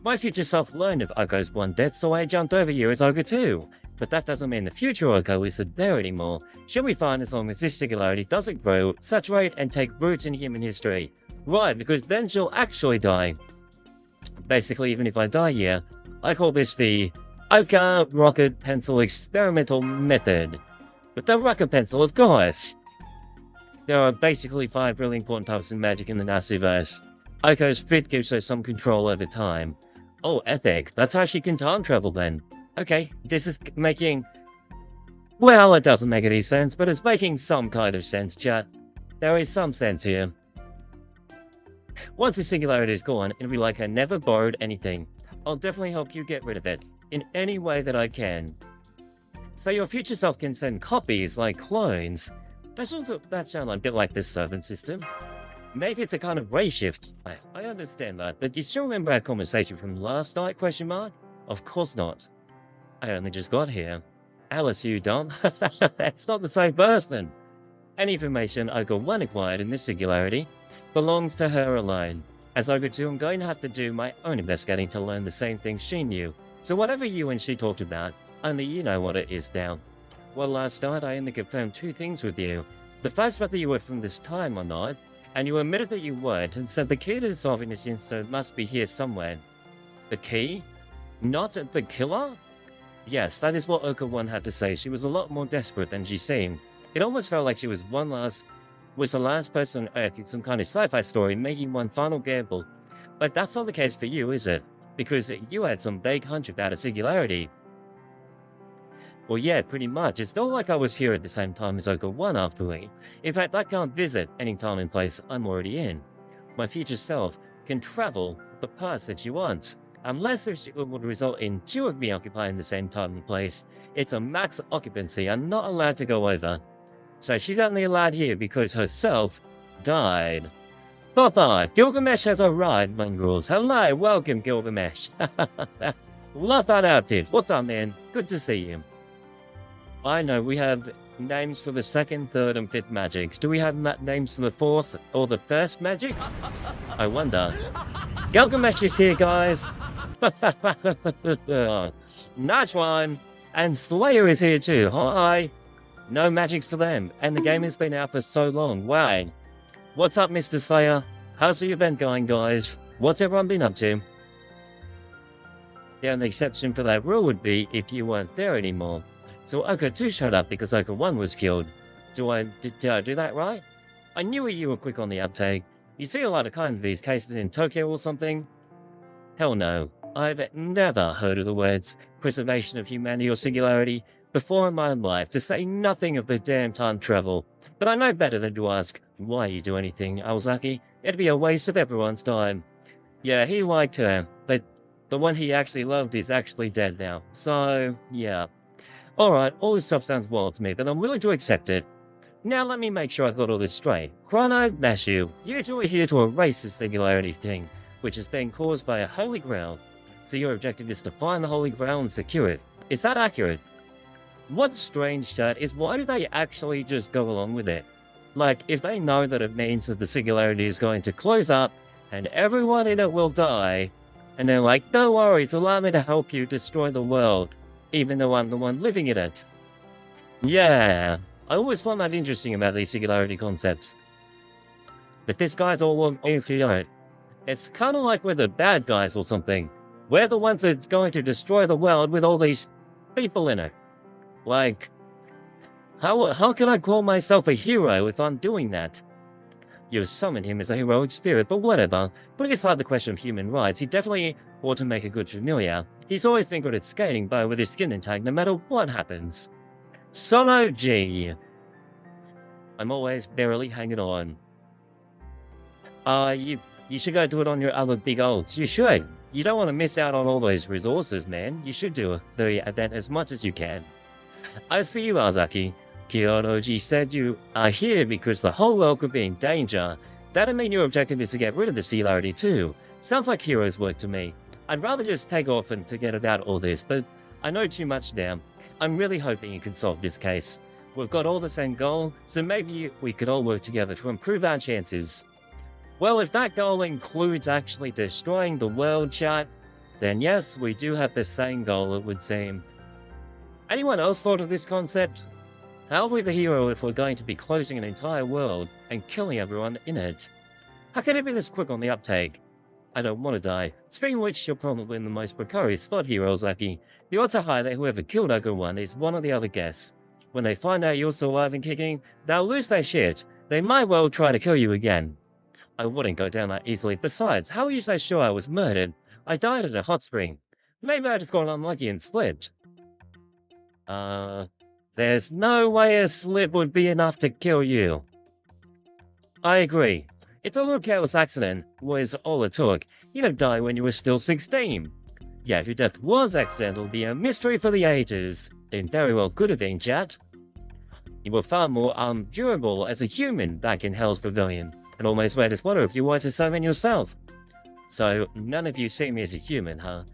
My future self learned of Oko's 1 death, so I jumped over you as Oko 2. But that doesn't mean the future Oko isn't there anymore. She'll be fine as long as this singularity doesn't grow, saturate, and take roots in human history. Right, because then she'll actually die. Basically, even if I die here, I call this the Oka Rocket Pencil Experimental Method. But the rocket pencil, of course! There are basically 5 really important types of magic in the Nasuverse. Oko's 5th gives her some control over time. Oh, epic. That's how she can time travel then. Okay, this is making... Well, it doesn't make any sense, but it's making some kind of sense, chat. There is some sense here. Once the singularity is gone, it'll be like I never borrowed anything. I'll definitely help you get rid of it, in any way that I can. So your future self can send copies, like clones. Doesn't that sound a bit like this servant system? Maybe it's a kind of ray shift. I understand that, but do you still remember our conversation from last night, question mark? Of course not. I only just got here. Alice, you dumb. That's not the same person. Any information Oko 1 acquired in this singularity belongs to her alone. As Oko 2, I'm going to have to do my own investigating to learn the same things she knew. So whatever you and she talked about, only you know what it is now. Well, last night I only confirmed 2 things with you. The first, whether you were from this time or not, and you admitted that you weren't, and said the key to solving this incident must be here somewhere. The key? Not the killer? Yes, that is what Oko 1 had to say. She was a lot more desperate than she seemed. It almost felt like she was the last person on Earth in some kind of sci-fi story, making one final gamble. But that's not the case for you, is it? Because you had some vague hunch about a singularity. Well, yeah, pretty much. It's not like I was here at the same time as Oko 1 after all. In fact, I can't visit any time and place I'm already in. My future self can travel the past that she wants. Unless it would result in 2 of me occupying the same time and place, it's a max occupancy I'm not allowed to go over. So she's only allowed here because herself died. Thought Gilgamesh has arrived, mongrels. Hello, welcome Gilgamesh. Love that outfit. What's up, man? Good to see you. I know, we have names for the 2nd, 3rd, and 5th magics. Do we have names for the 4th or the 1st magic? I wonder. Gilgamesh is here, guys. Nice one. And Slayer is here too. Hi. No magics for them. And the game has been out for so long. Wow. What's up, Mr. Slayer? How's the event going, guys? What's everyone been up to? The only exception for that rule would be if you weren't there anymore. So Oko 2 showed up because Oko 1 was killed. Did I do that right? I knew you were quick on the uptake. You see a lot of kind of these cases in Tokyo or something? Hell no. I've never heard of the words preservation of humanity or singularity before in my life, to say nothing of the damn time travel. But I know better than to ask why you do anything, Aozaki. It'd be a waste of everyone's time. Yeah, he liked her, but the one he actually loved is actually dead now. So, yeah. Alright, all this stuff sounds wild to me, but I'm willing to accept it. Now let me make sure I got all this straight. Chrono, Mashu, you two are here to erase this singularity thing, which is being caused by a holy grail. So your objective is to find the holy grail and secure it. Is that accurate? What's strange, chat, is why do they actually just go along with it? Like, if they know that it means that the singularity is going to close up, and everyone in it will die, and they're like, don't worry, allow me to help you destroy the world, even though I'm the one living in it. Yeah, I always find that interesting about these singularity concepts. But this guy's all through it. It's kind of like we're the bad guys or something. We're the ones that's going to destroy the world with all these people in it. Like, how can I call myself a hero if I'm doing that? You summon him as a heroic spirit, but whatever. Putting aside the question of human rights, he definitely ought to make a good familiar. He's always been good at skating by with his skin intact no matter what happens. Sono G. I'm always barely hanging on. You should go do it on your other big olds. You should. You don't want to miss out on all those resources, man. You should do the event as much as you can. As for you, Aozaki, Kyoroji said you are here because the whole world could be in danger. That'd mean your objective is to get rid of the singularity too. Sounds like hero's work to me. I'd rather just take off and forget about all this, but I know too much now. I'm really hoping you can solve this case. We've got all the same goal, so maybe we could all work together to improve our chances. Well, if that goal includes actually destroying the world, chat, then yes, we do have the same goal, it would seem. Anyone else thought of this concept? How are we the hero if we're going to be closing an entire world and killing everyone in it? How can it be this quick on the uptake? I don't want to die. Speaking of which, you're probably in the most precarious spot here, Aozaki. The odds are high that whoever killed Oko-1 is one of the other guests. When they find out you're still alive and kicking, they'll lose their shit. They might well try to kill you again. I wouldn't go down that easily. Besides, how are you so sure I was murdered? I died at a hot spring. Maybe I just got unlucky and slipped. There's no way a slip would be enough to kill you. I agree. It's a little careless accident, was all it took. You'd have died when you were still 16. Yeah, if your death was accidental, it'd be a mystery for the ages. It very well could have been, chat. You were far more durable as a human back in Hell's Pavilion, and almost made us wonder if you were to summon yourself. So, none of you see me as a human, huh?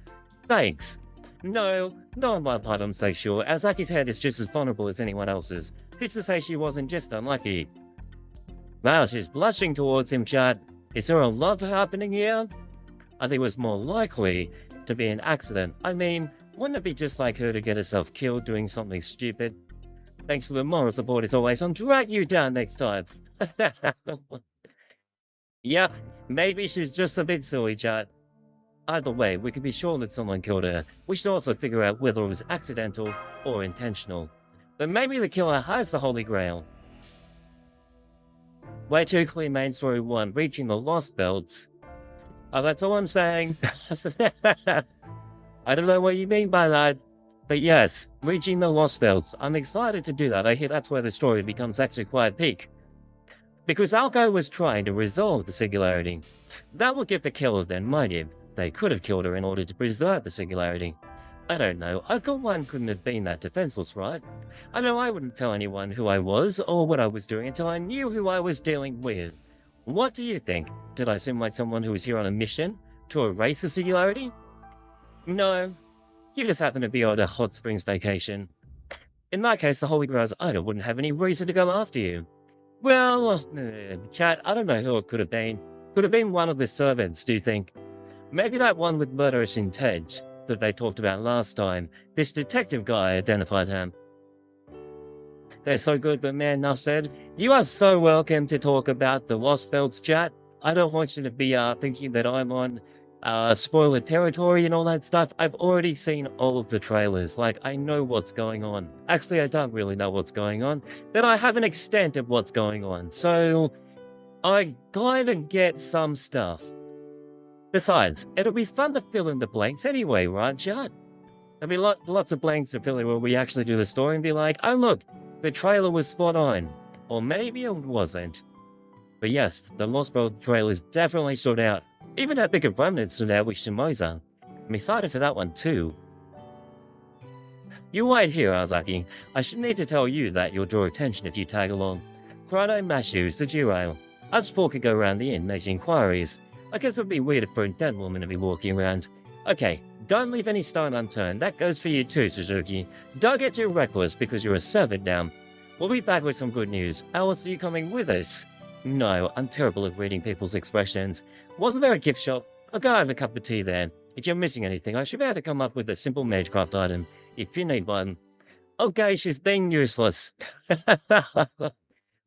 Thanks. No, on my part I'm so sure. Aozaki's head is just as vulnerable as anyone else's. Who's to say she wasn't just unlucky? Wow, she's blushing towards him, chat. Is there a love happening here? I think it was more likely to be an accident. I mean, wouldn't it be just like her to get herself killed doing something stupid? Thanks for the moral support as always. I'll track you down next time. Yep, maybe she's just a bit silly, chat. Either way, we can be sure that someone killed her. We should also figure out whether it was accidental or intentional. But maybe the killer has the Holy Grail. Way too clear main story 1, reaching the Lost Belts. Oh, that's all I'm saying. I don't know what you mean by that. But yes, reaching the Lost Belts. I'm excited to do that. I hear that's where the story becomes actually quite peak. Because Aoko was trying to resolve the singularity. That would give the killer their motive. They could have killed her in order to preserve the singularity. I don't know, Oko-1 couldn't have been that defenseless, right? I know I wouldn't tell anyone who I was or what I was doing until I knew who I was dealing with. What do you think? Did I seem like someone who was here on a mission to erase the singularity? No, you just happened to be on a hot springs vacation. In that case, the Holy Grail's owner wouldn't have any reason to go after you. Well, chat, I don't know who it could have been. Could have been one of the servants, do you think? Maybe that one with murderous intent that they talked about last time. This detective guy identified him. They're so good, but man, enough said. You are so welcome to talk about the Lost Belts, chat. I don't want you to be thinking that I'm on spoiler territory and all that stuff. I've already seen all of the trailers. Like, I know what's going on. Actually, I don't really know what's going on, but I have an extent of what's going on. So, I kind of get some stuff. Besides, it'll be fun to fill in the blanks anyway, right, chat? There'll be lots of blanks to fill in where we actually do the story and be like, oh look, the trailer was spot on. Or maybe it wasn't. But yes, the Lost World trailers definitely stood out. Even that big of remnant stood out with Shimoza. I'm excited for that one too. You wait here, Aozaki. I should need to tell you that you'll draw attention if you tag along. Kurano, Mashu, Soujuurou. Us four could go around the inn making inquiries. I guess it would be weird for a dead woman to be walking around. Okay, don't leave any stone unturned. That goes for you too, Suzuki. Don't get too reckless because you're a servant now. We'll be back with some good news. Alice, are you coming with us? No, I'm terrible at reading people's expressions. Wasn't there a gift shop? I'll go have a cup of tea there. If you're missing anything, I should be able to come up with a simple magecraft item, if you need one. Okay, she's being useless.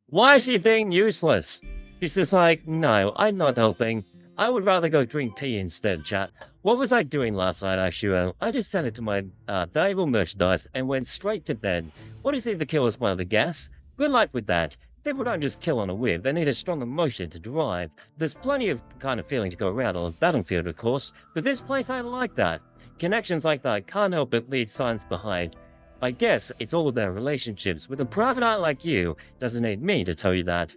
Why is she being useless? She's just like, no, I'm not helping. I would rather go drink tea instead, chat. What was I doing last night, Ashuro? I just tended to my valuable merchandise and went straight to bed. What is it to kill us by the gas? Good luck with that. People don't just kill on a whim, they need a strong emotion to drive. There's plenty of kind of feeling to go around on a battlefield, of course, but this place ain't like that. Connections like that can't help but leave signs behind. I guess it's all about relationships. With a private eye like you, doesn't need me to tell you that.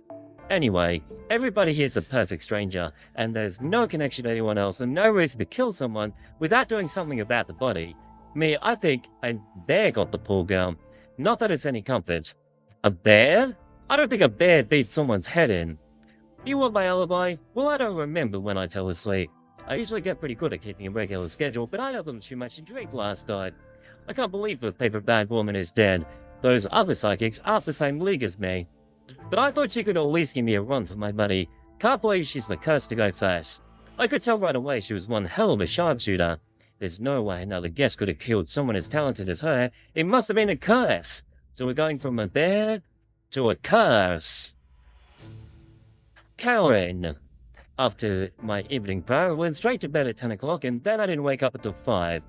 Anyway, everybody here's a perfect stranger, and there's no connection to anyone else and no reason to kill someone without doing something about the body. Me, I think a bear got the poor girl. Not that it's any comfort. A bear? I don't think a bear beat someone's head in. You want my alibi? Well, I don't remember when I tell a sleep. I usually get pretty good at keeping a regular schedule, but I had them too much to drink last night. I can't believe the paper bag woman is dead. Those other psychics aren't the same league as me. But I thought she could at least give me a run for my money. Can't believe she's the curse to go first. I could tell right away she was one hell of a sharpshooter. There's no way another guest could have killed someone as talented as her. It must have been a curse. So we're going from a bear to a curse. Karen. After my evening prayer, I went straight to bed at 10 o'clock and then I didn't wake up until 5.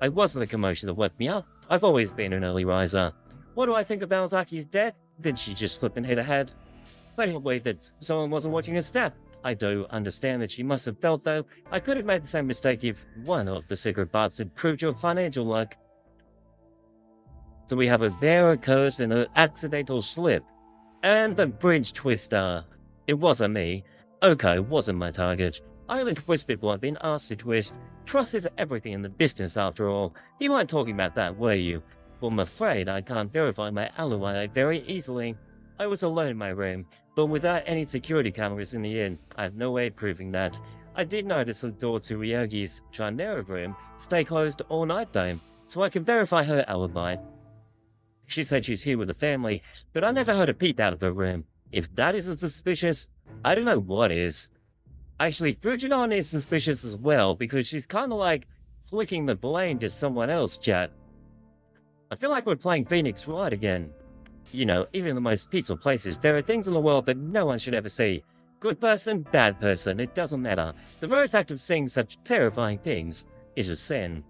I wasn't the commotion that woke me up. I've always been an early riser. What do I think of Aozaki's death? Did she just slip and hit her head? I don't wait that someone wasn't watching her step. I do understand that she must have felt, though. I could have made the same mistake if one of the secret parts had proved your financial luck. So we have a bear, a curse, and an accidental slip. And the bridge twister. It wasn't me. Okay, wasn't my target. I only twist people I've been asked to twist. Trust is everything in the business, after all. You weren't talking about that, were you? Well, I'm afraid I can't verify my alibi very easily. I was alone in my room, but without any security cameras in the inn, I have no way of proving that. I did notice the door to Ryogi's Chimera room stay closed all night though, so I can verify her alibi. She said she's here with the family, but I never heard a peep out of her room. If that isn't suspicious, I don't know what is. Actually, Fujinon is suspicious as well, because she's kind of like flicking the blame to someone else, chat. I feel like we're playing Phoenix Wright again. You know, even in the most peaceful places, there are things in the world that no one should ever see. Good person, bad person, it doesn't matter. The very act of seeing such terrifying things is a sin.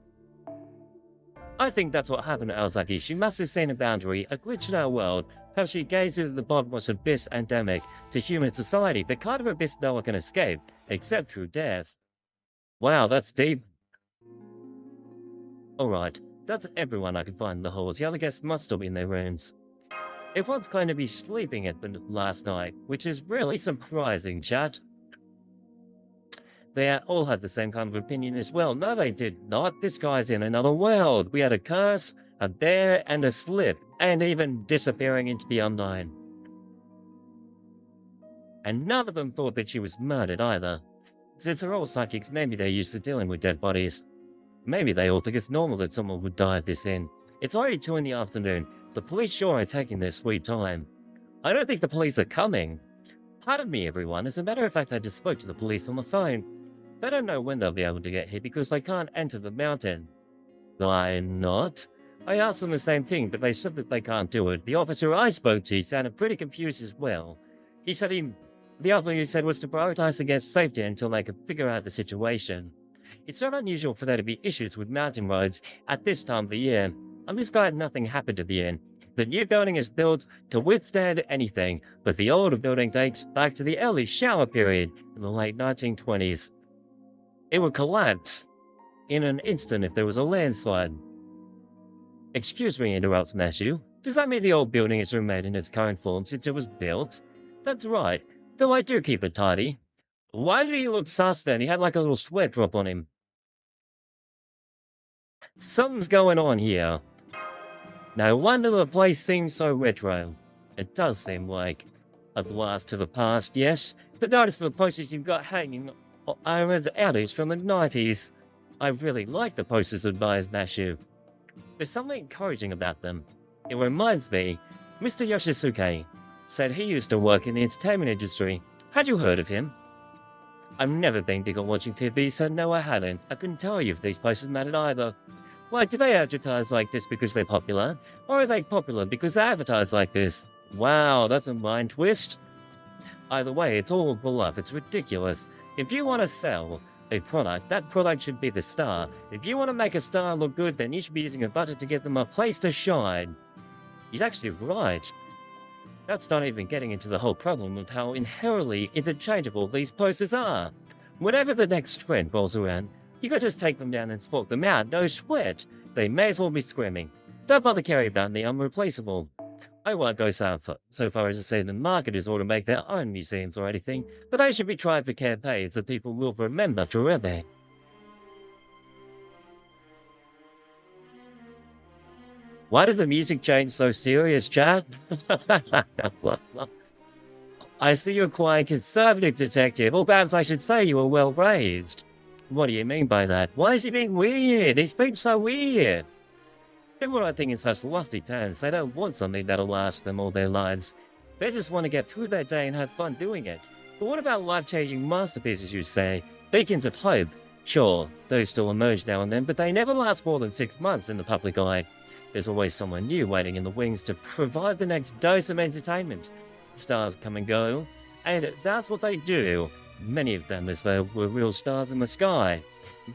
I think that's what happened to Aozaki. She must have seen a boundary, a glitch in our world, how she gazed into the bottomless abyss endemic to human society, the kind of abyss no one can escape, except through death. Wow, that's deep. Alright. That's everyone I could find in the halls. The other guests must still be in their rooms. Everyone's going to be sleeping at the last night, which is really surprising, chat. They all had the same kind of opinion as well. No, they did not. This guy's in another world. We had a curse, a bear, and a slip, and even disappearing into the unknown. And none of them thought that she was murdered either. Since they're all psychics, maybe they're used to dealing with dead bodies. Maybe they all think it's normal that someone would die at this inn. It's already 2 in the afternoon. The police sure are taking their sweet time. I don't think the police are coming. Pardon me, everyone. As a matter of fact, I just spoke to the police on the phone. They don't know when they'll be able to get here because they can't enter the mountain. Why not? I asked them the same thing, but they said that they can't do it. The officer I spoke to sounded pretty confused as well. The other thing he said was to prioritize the guest safety until they could figure out the situation. It's not unusual for there to be issues with mountain roads at this time of the year. On this guide, nothing happened to the inn. The new building is built to withstand anything, but the older building dates back to the early shower period in the late 1920s. It would collapse in an instant if there was a landslide. Excuse me, interrupts Nashu. Does that mean the old building has remained in its current form since it was built? That's right, though I do keep it tidy. Why did he look sus then? He had like a little sweat drop on him. Something's going on here. No wonder the place seems so retro. It does seem like a blast to the past, yes, but notice the posters you've got hanging are as outings from the 90s. I really like the posters, advised Nashu. There's something encouraging about them. It reminds me, Mr. Yoshisuke said he used to work in the entertainment industry. Had you heard of him? I've never been big on watching TV, so no I hadn't. I couldn't tell you if these posters mattered either. Why, do they advertise like this because they're popular? Or are they popular because they advertise like this? Wow, that's a mind twist. Either way, it's all bluff. It's ridiculous. If you want to sell a product, that product should be the star. If you want to make a star look good, then you should be using a budget to get them a place to shine. He's actually right. That's not even getting into the whole problem of how inherently interchangeable these posters are. Whenever the next trend rolls around, you could just take them down and swap them out, no sweat. They may as well be screaming. Don't bother caring about the unreplaceable. I won't go so far as to say the marketers ought to make their own museums or anything, but they should be tried for campaigns that people will remember forever. Why did the music change so serious, chat? I see you're quite a conservative detective, or perhaps I should say you were well raised. What do you mean by that? Why is he being weird? He's being so weird. People I think in such lusty terms, they don't want something that'll last them all their lives. They just want to get through their day and have fun doing it. But what about life-changing masterpieces, you say? Beacons of hope? Sure, those still emerge now and then, but they never last more than 6 months in the public eye. There's always someone new waiting in the wings to provide the next dose of entertainment. Stars come and go, and that's what they do. Many of them as though were real stars in the sky.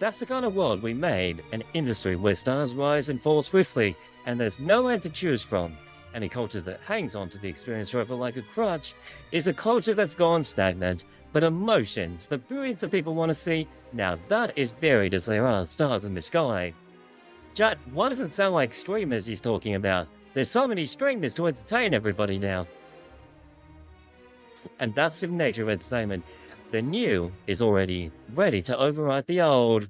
That's the kind of world we made, an industry where stars rise and fall swiftly, and there's no end to choose from. Any culture that hangs on to the experience forever like a crutch is a culture that's gone stagnant. But emotions, the billions of people want to see, now that is buried as there are stars in the sky. Jut, why does it sound like streamers he's talking about? There's so many streamers to entertain everybody now. And that's the nature of entertainment. The new is already ready to override the old.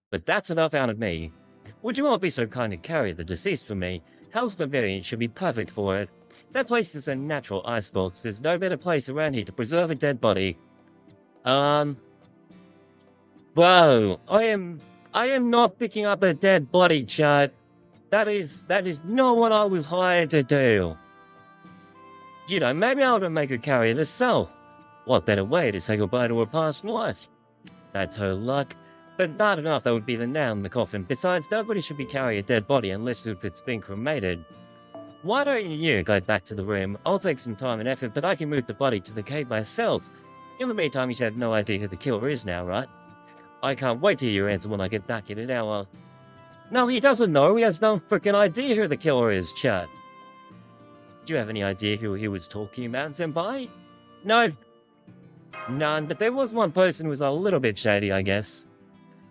But that's enough out of me. Would you all be so kind to carry the deceased for me? Hell's Pavilion should be perfect for it. That place is a natural icebox. There's no better place around here to preserve a dead body. Bro, I am not picking up a dead body, chat. That is not what I was hired to do. You know, maybe I ought to make her carry it herself. What better way to say goodbye to her past life? That's her luck. But not enough, that would be the nail in the coffin. Besides, nobody should be carrying a dead body unless it's been cremated. Why don't you go back to the room? I'll take some time and effort, but I can move the body to the cave myself. In the meantime, you should have no idea who the killer is now, right? I can't wait to hear your answer when I get back in an hour. No, he doesn't know. He has no freaking idea who the killer is, chat. Do you have any idea who he was talking about, Senpai? No. None, but there was one person who was a little bit shady, I guess.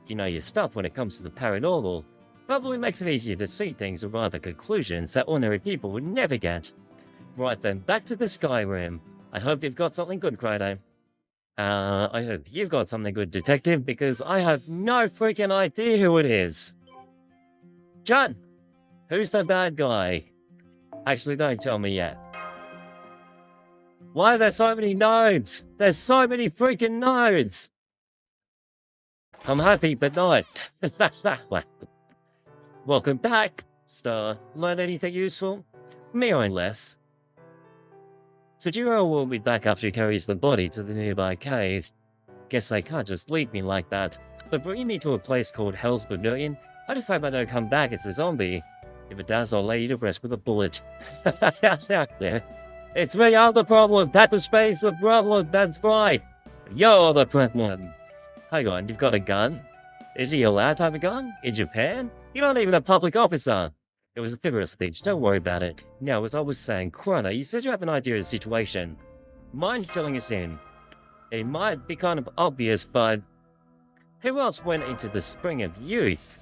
You know your stuff when it comes to the paranormal. Probably makes it easier to see things or rather conclusions that ordinary people would never get. Right then, back to the sky room. I hope you've got something good, Crado. I hope you've got something good, Detective, because I have no freaking idea who it is. John, who's the bad guy? Actually, don't tell me yet. Why are there so many nodes? There's so many freaking nodes! I'm happy, but not. Welcome back, Star. Learn anything useful? Me or less. Soujuurou will be back after he carries the body to the nearby cave. Guess they can't just leave me like that. But bringing me to a place called Hell's Pavilion, I just hope I don't come back as a zombie. If it does, I'll lay you to rest with a bullet. It's me, I'm the problem. That was space the problem. That's right. You're the problem. Hang on, you've got a gun? Is he allowed to have a gun? In Japan? You're not even a public officer! It was a figure of speech, don't worry about it. Now, as I was saying, Chrono, you said you have an idea of the situation. Mind filling us in? It might be kind of obvious, but... who else went into the Spring of Youth?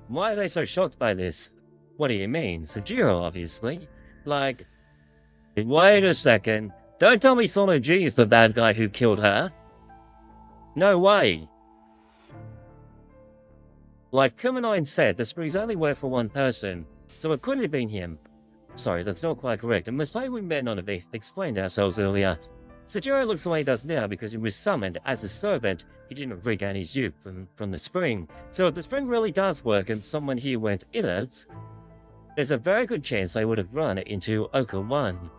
Why are they so shocked by this? What do you mean? Soujuurou, obviously. Like... wait a second. Don't tell me Soujuurou is the bad guy who killed her. No way. Like Kumanine said, the spring's only worked for one person, so it couldn't have been him. Sorry, that's not quite correct. I'm afraid we may not have explained ourselves earlier. Soujuurou looks the way he does now because he was summoned as a servant. He didn't regain his youth from the spring. So if the spring really does work and someone here went in it, there's a very good chance they would have run into Aoko 1.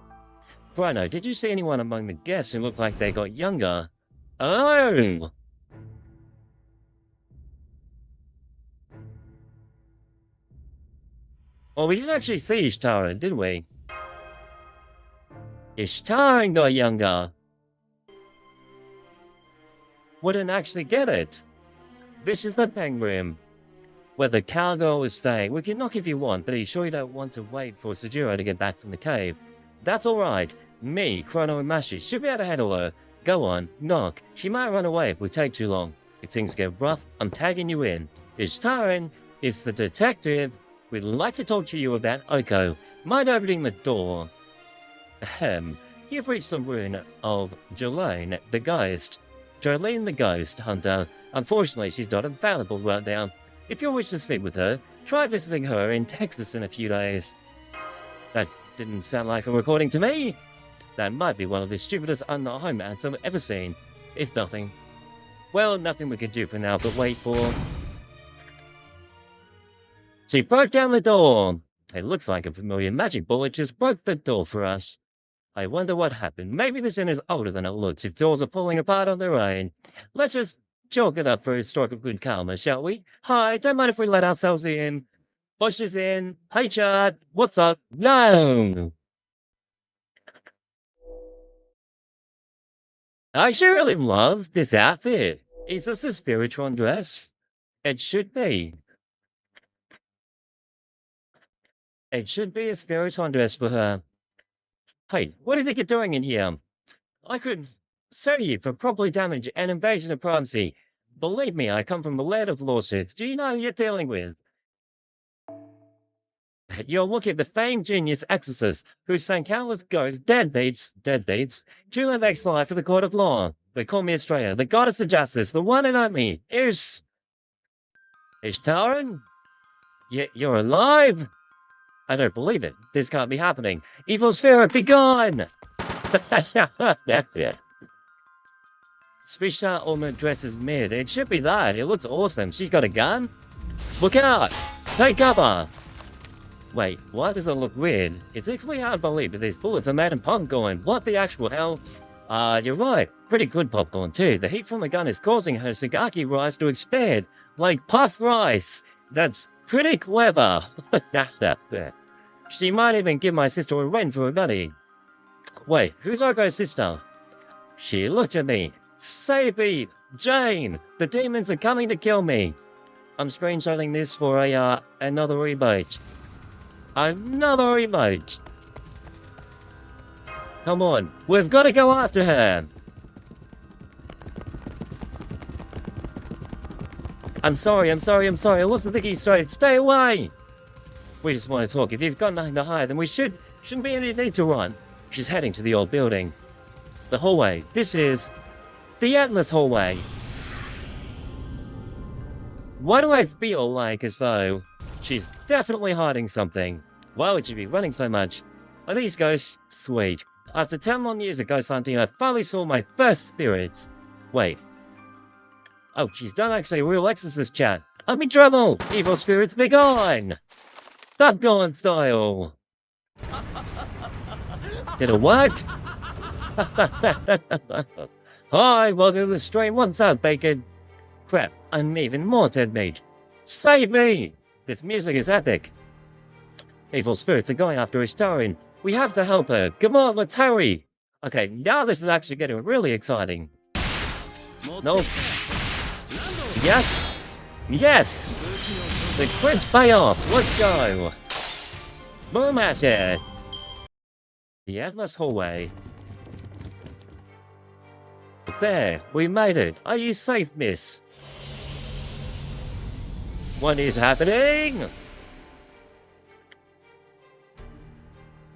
Chrono, did you see anyone among the guests who looked like they got younger? Oh! Well, we didn't actually see Ishitara, did we? Ishitara got younger. Wouldn't actually get it. This is the pen room, where the cowgirl is staying. We can knock if you want, but are you sure you don't want to wait for Soujuurou to get back from the cave? That's alright. Me, Chrono, and Mashi should be able to handle her. Go on, knock. She might run away if we take too long. If things get rough, I'm tagging you in. Ishitara, it's the detective. We'd like to talk to you about Aoko. Mind opening the door? Ahem. You've reached the ruin of Jolene the Ghost. Jolene the Ghost Hunter. Unfortunately, she's not available right now. If you wish to speak with her, try visiting her in Texas in a few days. That didn't sound like a recording to me. That might be one of the stupidest unknown ads I've ever seen. If nothing. Well, nothing we can do for now but wait for... She broke down the door! It looks like a familiar magic bullet just broke the door for us. I wonder what happened. Maybe this inn is older than it looks if doors are falling apart on their own. Let's just chalk it up for a stroke of good karma, shall we? Hi, don't mind if we let ourselves in. Bush is in. Hey, Chad. What's up? No! I sure really love this outfit. Is this a spiritual dress? It should be. It should be a spiritual dress for her. Hey, what do you think you're doing in here? I could sue you for property damage and invasion of privacy. Believe me, I come from the land of lawsuits. Do you know who you're dealing with? You're looking at the famed genius exorcist, who sang countless ghosts, deadbeats, to live extra life for the court of law. They call me Australia, the goddess of justice, the one and only, Ishitara? You're alive? I don't believe it. This can't be happening. Evil spirit, be gone! Spisha almost dresses mid. It should be that. It looks awesome. She's got a gun. Look out! Take cover! Wait, why does it look weird? It's actually hard to believe that these bullets are made in popcorn. What the actual hell? You're right. Pretty good popcorn too. The heat from the gun is causing her Sagaki rice to expand. Like puffed rice. That's pretty clever. She might even give my sister a rent for her money. Wait, who's Aoko's sister? She looked at me. Save me! Jane! The demons are coming to kill me! I'm screenshotting this for another emote. Another emote! Come on, we've got to go after her! I'm sorry, I wasn't thinking straight. Stay away! We just want to talk. If you've got nothing to hide, then we shouldn't be any need to run. She's heading to the old building. The hallway. This is the endless hallway. Why do I feel like as though she's definitely hiding something? Why would she be running so much? Are these ghosts? Sweet. After 10 long years of ghost hunting, I finally saw my first spirits. Wait. Oh, she's done actually a real exorcist chat. I'm in trouble! Evil spirits, be gone! That gone style! Did it work? Hi, welcome to the stream. What's up, bacon? Crap, I'm even more dead meat. Save me! This music is epic. Evil spirits are going after Ishitara. We have to help her. Come on, let's hurry! Okay, now this is actually getting really exciting. No. Yes! Yes! The crits pay off! Let's go! Boom at it! The endless hallway. There, we made it. Are you safe, miss? What is happening?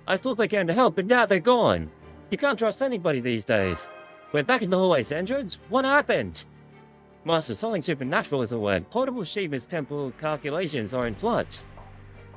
I thought they came to help, but now they're gone. You can't trust anybody these days. We're back in the hallway's entrance? What happened? Master, something supernatural is at work. Portable Shiva's temple calculations are in flux.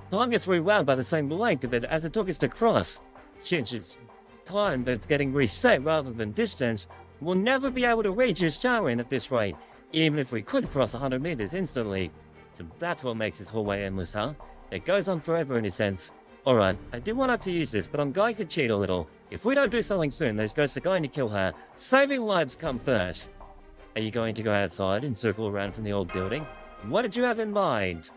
Time gets rewound by the same length of it as it took us to cross. Since it's time that's getting reset rather than distance, we'll never be able to reach his Sharon at this rate, even if we could cross 100 meters instantly. So that's what makes this hallway endless, huh? It goes on forever in a sense. Alright, I did want to use this, but I'm going to cheat a little. If we don't do something soon, those ghosts are going to kill her. Saving lives come first. Are you going to go outside and circle around from the old building? What did you have in mind?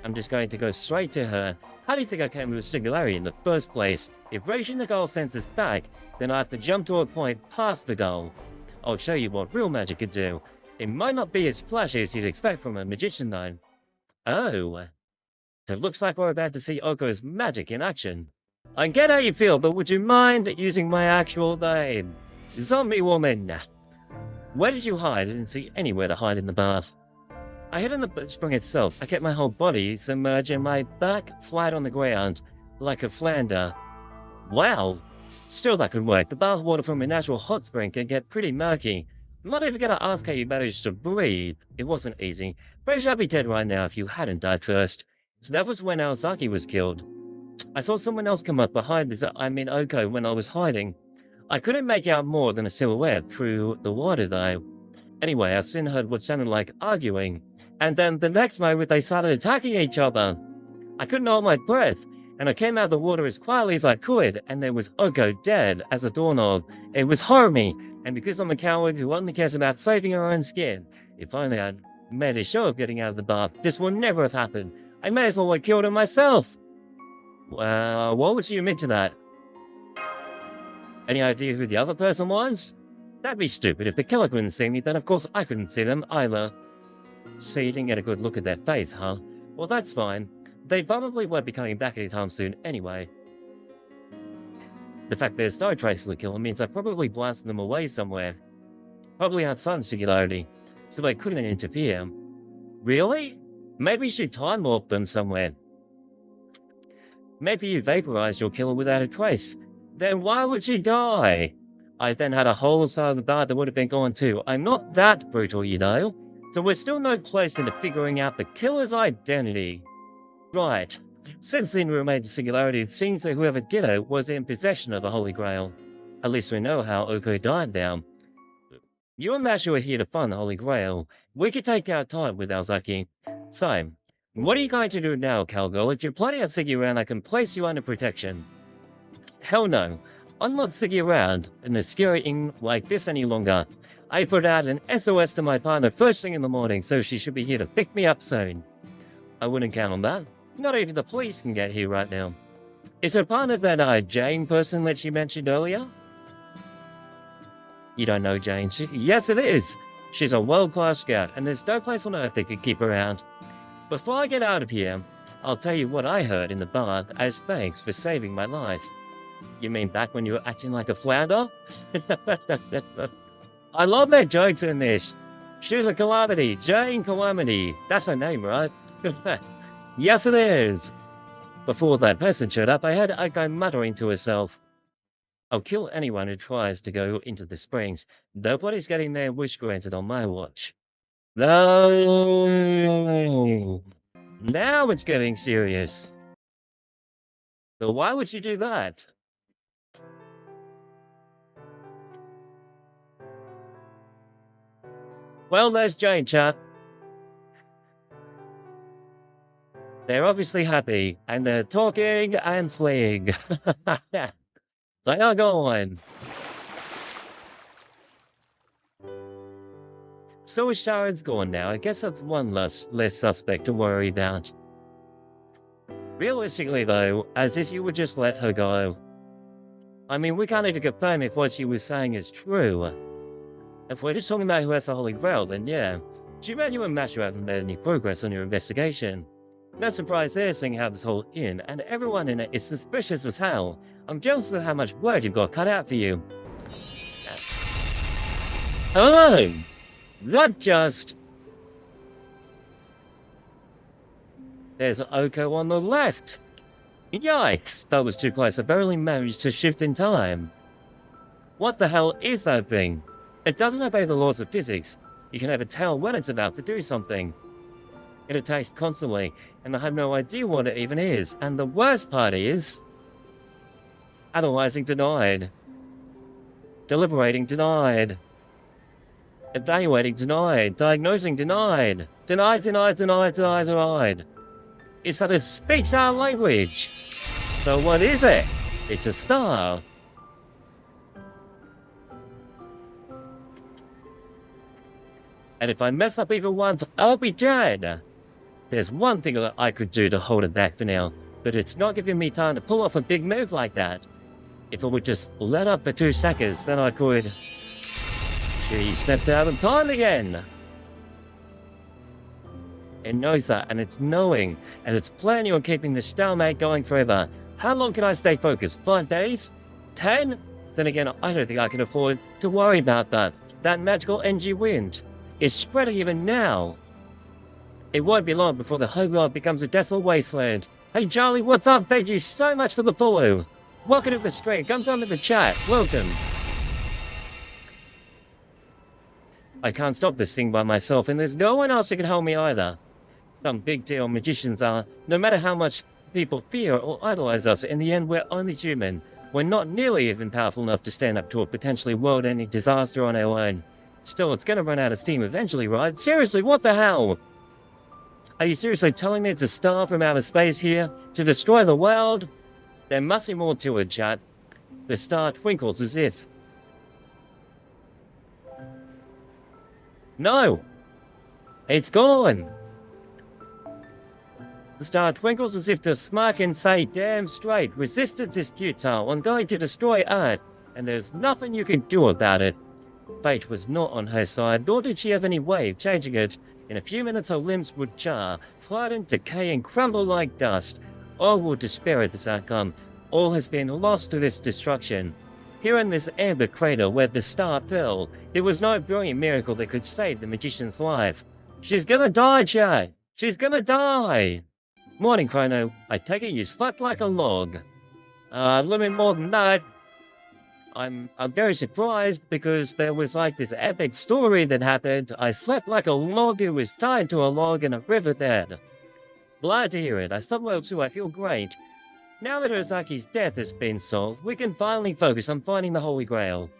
I'm just going to go straight to her. How do you think I came to a singularity in the first place? If reaching the goal sends us back, then I have to jump to a point past the goal. I'll show you what real magic can do. It might not be as flashy as you'd expect from a magician though. Oh. So it looks like we're about to see Oko's magic in action. I get how you feel, but would you mind using my actual name? Zombie woman. Where did you hide? I didn't see anywhere to hide in the bath. I hid in the spring itself. I kept my whole body submerged and my back flat on the ground, like a flounder. Wow! Still that could work. The bath water from a natural hot spring can get pretty murky. I'm not even gonna ask how you managed to breathe. It wasn't easy. Pretty sure I'd be dead right now if you hadn't died first. So that was when Aozaki was killed. I saw someone else come up behind this, Oko, when I was hiding. I couldn't make out more than a silhouette through the water though. Anyway, I soon heard what sounded like arguing. And then the next moment they started attacking each other. I couldn't hold my breath, and I came out of the water as quietly as I could, and there was Oko dead as a doorknob. It was horrible, and because I'm a coward who only cares about saving her own skin, if only I'd made a show of getting out of the bath, this would never have happened. I may as well have killed her myself. What would you admit to that? Any idea who the other person was? That'd be stupid. If the killer couldn't see me, then of course I couldn't see them either. So you didn't get a good look at their face, huh? Well, that's fine. They probably won't be coming back anytime soon anyway. The fact there's no trace of the killer means I probably blasted them away somewhere. Probably outside the singularity, so they couldn't interfere. Really? Maybe you should time warp them somewhere. Maybe you vaporized your killer without a trace. Then why would she die? I then had a whole side of the bar that would have been gone too. I'm not that brutal, you know. So we're still no closer to figuring out the killer's identity. Right. Since then we made the singularity, it seems that whoever did it was in possession of the Holy Grail. At least we know how Oko died now. You and Mashu are here to find the Holy Grail. We could take our time with Aozaki. So, what are you going to do now, cowgirl? If you're planning on sticking around, I can place you under protection. Hell no. I'm not sticking around in a scary inn like this any longer. I put out an SOS to my partner first thing in the morning, so she should be here to pick me up soon. I wouldn't count on that. Not even the police can get here right now. Is her partner that Jane person that you mentioned earlier? You don't know Jane? Yes, it is. She's a world-class scout, and there's no place on earth that could keep her around. Before I get out of here, I'll tell you what I heard in the bath as thanks for saving my life. You mean back when you were acting like a flounder? I love their jokes in this. She's a calamity. Jane Calamity. That's her name, right? Yes, it is. Before that person showed up, I heard Aoko muttering to herself. I'll kill anyone who tries to go into the springs. Nobody's getting their wish granted on my watch. No. Now it's getting serious. But why would you do that? Well, there's Jane, chat. They're obviously happy, and they're talking and fleeing. They are going. So Sharon's gone now. I guess that's one less suspect to worry about. Realistically, though, as if you would just let her go. I mean, we can't even confirm if what she was saying is true. If we're just talking about who has the Holy Grail, then yeah. Too bad you and Mashu haven't made any progress on your investigation. No surprise there, seeing how this whole inn and everyone in it is suspicious as hell. I'm jealous of how much work you've got cut out for you. Oh! That just... There's Aoko on the left! Yikes! That was too close. I barely managed to shift in time. What the hell is that thing? It doesn't obey the laws of physics. You can never tell when it's about to do something. It attacks constantly, and I have no idea what it even is. And the worst part is... Analyzing denied. Deliberating denied. Evaluating denied. Diagnosing denied. Denied, denied, denied, denied, denied. Is that a speech our language? So what is it? It's a star. And if I mess up even once, I'll be dead. There's one thing that I could do to hold it back for now, but it's not giving me time to pull off a big move like that. If I would just let up for 2 seconds, then I could... She stepped out of time again. It knows that, and it's knowing, and it's planning on keeping the stalemate going forever. How long can I stay focused? 5 days? 10? Then again, I don't think I can afford to worry about that. That magical NG wind is spreading even now. It won't be long before the whole world becomes a desolate wasteland. Hey Charlie, what's up? Thank you so much for the follow. Welcome to the stream. Come down to the chat. Welcome. I can't stop this thing by myself, and there's no one else who can help me either. Some big deal magicians are. No matter how much people fear or idolize us, in the end we're only human. We're not nearly even powerful enough to stand up to a potentially world-ending disaster on our own. Still, it's gonna run out of steam eventually, right? Seriously, what the hell? Are you seriously telling me it's a star from outer space here to destroy the world? There must be more to it, chat. The star twinkles as if... No! It's gone! The star twinkles as if to smirk and say, damn straight, resistance is futile, I'm going to destroy Earth, and there's nothing you can do about it. Fate was not on her side, nor did she have any way of changing it. In a few minutes her limbs would char, flatten, decay, and crumble like dust. All will despair at this outcome. All has been lost to this destruction. Here in this amber crater where the star fell, there was no brilliant miracle that could save the magician's life. She's gonna die, chat! She's gonna die! Morning, Chrono. I take it you slept like a log. A little bit more than that. I'm very surprised because there was like this epic story that happened. I slept like a log who was tied to a log in a river bed. Glad to hear it. I slept well too. I feel great. Now that Ozaki's death has been solved, we can finally focus on finding the Holy Grail.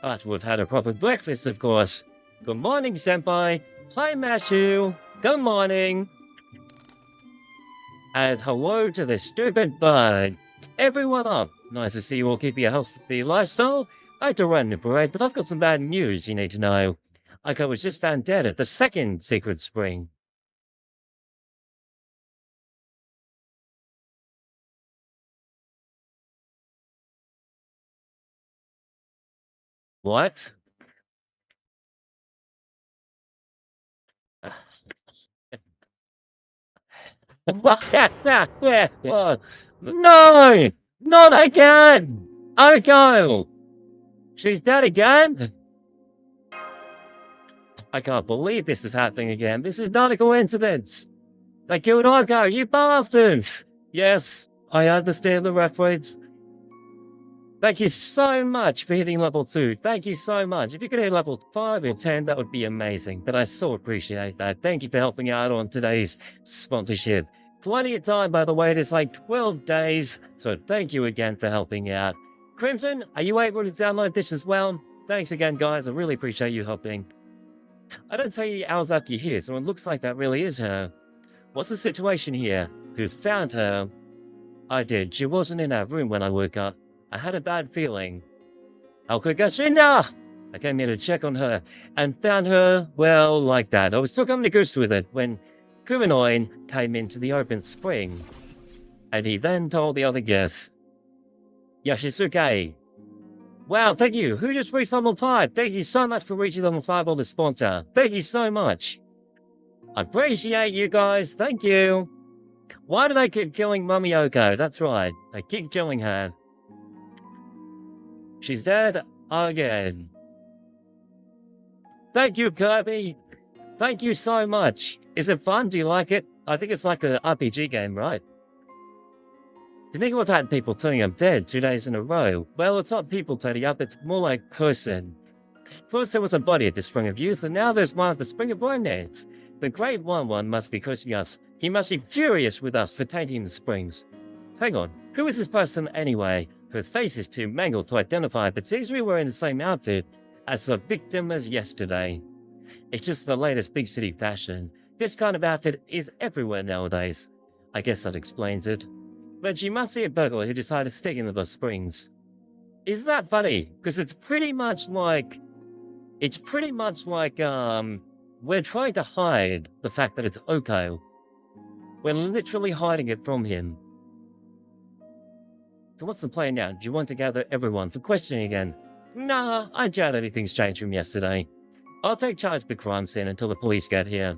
But we've had a proper breakfast, of course. Good morning, Senpai. Hi, Mashu. Good morning. And hello to the stupid bird. Everyone up. Nice to see you all keep your healthy lifestyle. I had to run the parade, but I've got some bad news you need to know. Aoko was just found dead at the second secret spring. What? No! Not again! Aoko! She's dead again? I can't believe this is happening again. This is not a coincidence. They killed Aoko, you bastards! Yes, I understand the reference. Thank you so much for hitting level 2. Thank you so much. If you could hit level 5 or 10, that would be amazing. But I so appreciate that. Thank you for helping out on today's sponsorship. Plenty of time, by the way. It is like 12 days. So thank you again for helping out. Crimson, are you able to download this as well? Thanks again, guys. I really appreciate you helping. I don't see Aozaki here, so it looks like that really is her. What's the situation here? Who found her? I did. She wasn't in our room when I woke up. I had a bad feeling. Aoko Gashinda! I came here to check on her, and found her, well, like that. I was still coming to grips with it when Kuminoin came into the open spring. And he then told the other guests, Yoshisuke, Wow, thank you. Who just reached level 5? Thank you so much for reaching level 5 on the sponsor. Thank you so much. I appreciate you guys. Thank you. Why do they keep killing Mummy Aoko? That's right. They keep killing her. She's dead again. Thank you, Kirby. Thank you so much. Is it fun? Do you like it? I think it's like an RPG game, right? Do you think we've had people turning up dead 2 days in a row? Well, it's not people turning up, it's more like cursing. First there was a body at the Spring of Youth, and now there's one at the Spring of Romance. The Great One must be cursing us. He must be furious with us for tainting the springs. Hang on, who is this person anyway? Her face is too mangled to identify, but seems to be wearing the same outfit as the victim as yesterday. It's just the latest big city fashion. This kind of outfit is everywhere nowadays. I guess that explains it. But she must be a burglar who decided to stick into the springs. Isn't that funny? Because it's pretty much like... we're trying to hide the fact that it's Aoko. We're literally hiding it from him. So what's the plan now? Do you want to gather everyone for questioning again? Nah, I doubt anything's changed from yesterday. I'll take charge of the crime scene until the police get here.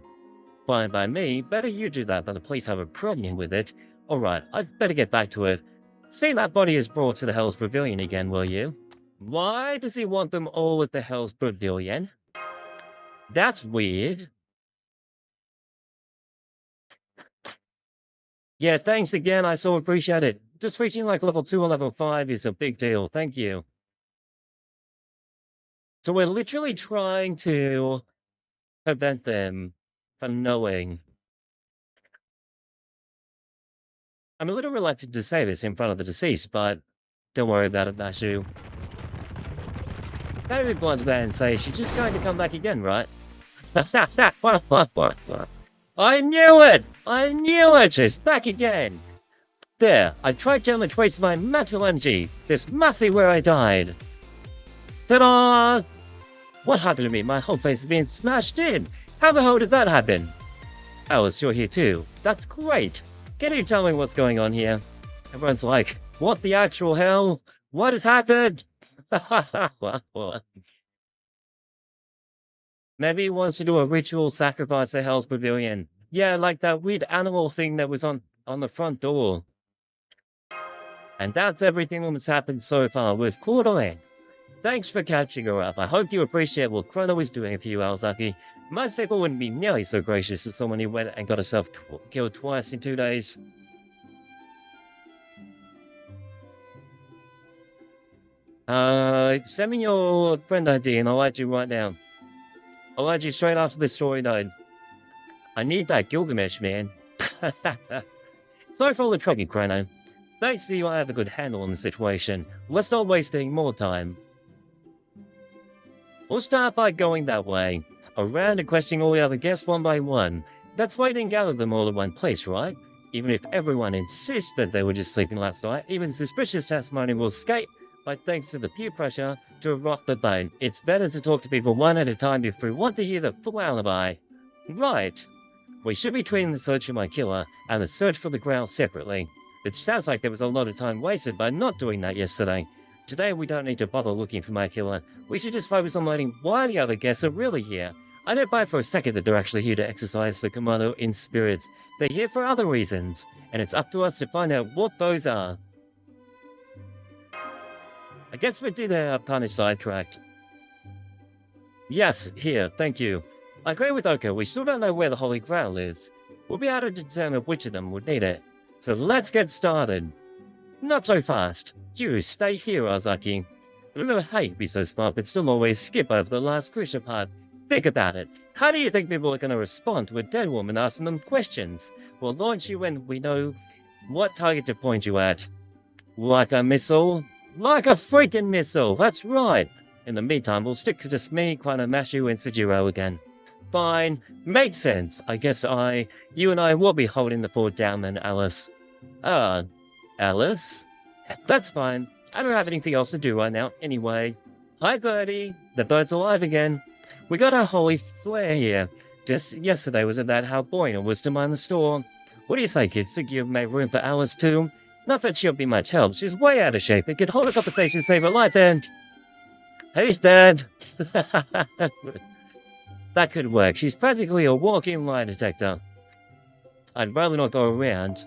Fine by me, better you do that than the police have a problem with it. Alright, I'd better get back to it. See that body is brought to the Hell's Pavilion again, will you? Why does he want them all at the Hell's Pavilion? That's weird. Yeah, thanks again, I so appreciate it. Just reaching like level 2 or level 5 is a big deal, thank you. So we're literally trying to prevent them from knowing. I'm a little reluctant to say this in front of the deceased, but don't worry about it, Mashu. Maybe Bloodman says she's just going to come back again, right? I knew it! I knew it! She's back again! There, I tried down the trace of my mental energy. This must be where I died. Ta-da! What happened to me? My whole face is being smashed in. How the hell did that happen? Alice, you're here too. That's great. Can you tell me what's going on here? Everyone's like, what the actual hell? What has happened? Maybe he wants to do a ritual sacrifice at Hell's Pavilion. Yeah, like that weird animal thing that was on the front door. And that's everything that's happened so far with Cordeline. Thanks for catching her up. I hope you appreciate what Chrono is doing for you, Aozaki. Most people wouldn't be nearly so gracious as someone who went and got herself killed twice in 2 days. Send me your friend ID and I'll add you right now. I'll add you straight after this story node. I need that Gilgamesh, man. Sorry for all the trouble, Chrono. Thanks to you, I have a good handle on the situation. Let's not waste any more time. We'll start by going that way, around and questioning all the other guests one by one. That's why you didn't gather them all in one place, right? Even if everyone insists that they were just sleeping last night, even suspicious testimony will escape by thanks to the peer pressure to rock the boat. It's better to talk to people one at a time if we want to hear the full alibi. Right. We should be treating the search for my killer and the search for the Grail separately. It sounds like there was a lot of time wasted by not doing that yesterday. Today we don't need to bother looking for my killer. We should just focus on learning why the other guests are really here. I don't buy for a second that they're actually here to exercise the commando in spirits. They're here for other reasons, and it's up to us to find out what those are. I guess we did that kind of sidetracked. Yes, here, thank you. I agree with Oko, we still don't know where the Holy Grail is. We'll be able to determine which of them would need it. So let's get started. Not so fast. You stay here, Aozaki. I hate to be so smart, but still always skip over the last crucial part. Think about it. How do you think people are going to respond to a dead woman asking them questions? We'll launch you when we know what target to point you at. Like a missile? Like a freaking missile, that's right. In the meantime, we'll stick to just me, Chrono, Mashu, and Soujuurou again. Fine. Makes sense. I guess you and I will be holding the fort down then, Alice. Alice? That's fine. I don't have anything else to do right now, anyway. Hi, Birdie. The bird's alive again. We got our holy flare here. Just yesterday was about how boring it was to mind the store. What do you say, kids? Think you've made room for Alice, too? Not that she'll be much help. She's way out of shape and could hold a conversation, save her life, and... He's dead! That could work. She's practically a walking lie detector. I'd rather not go around.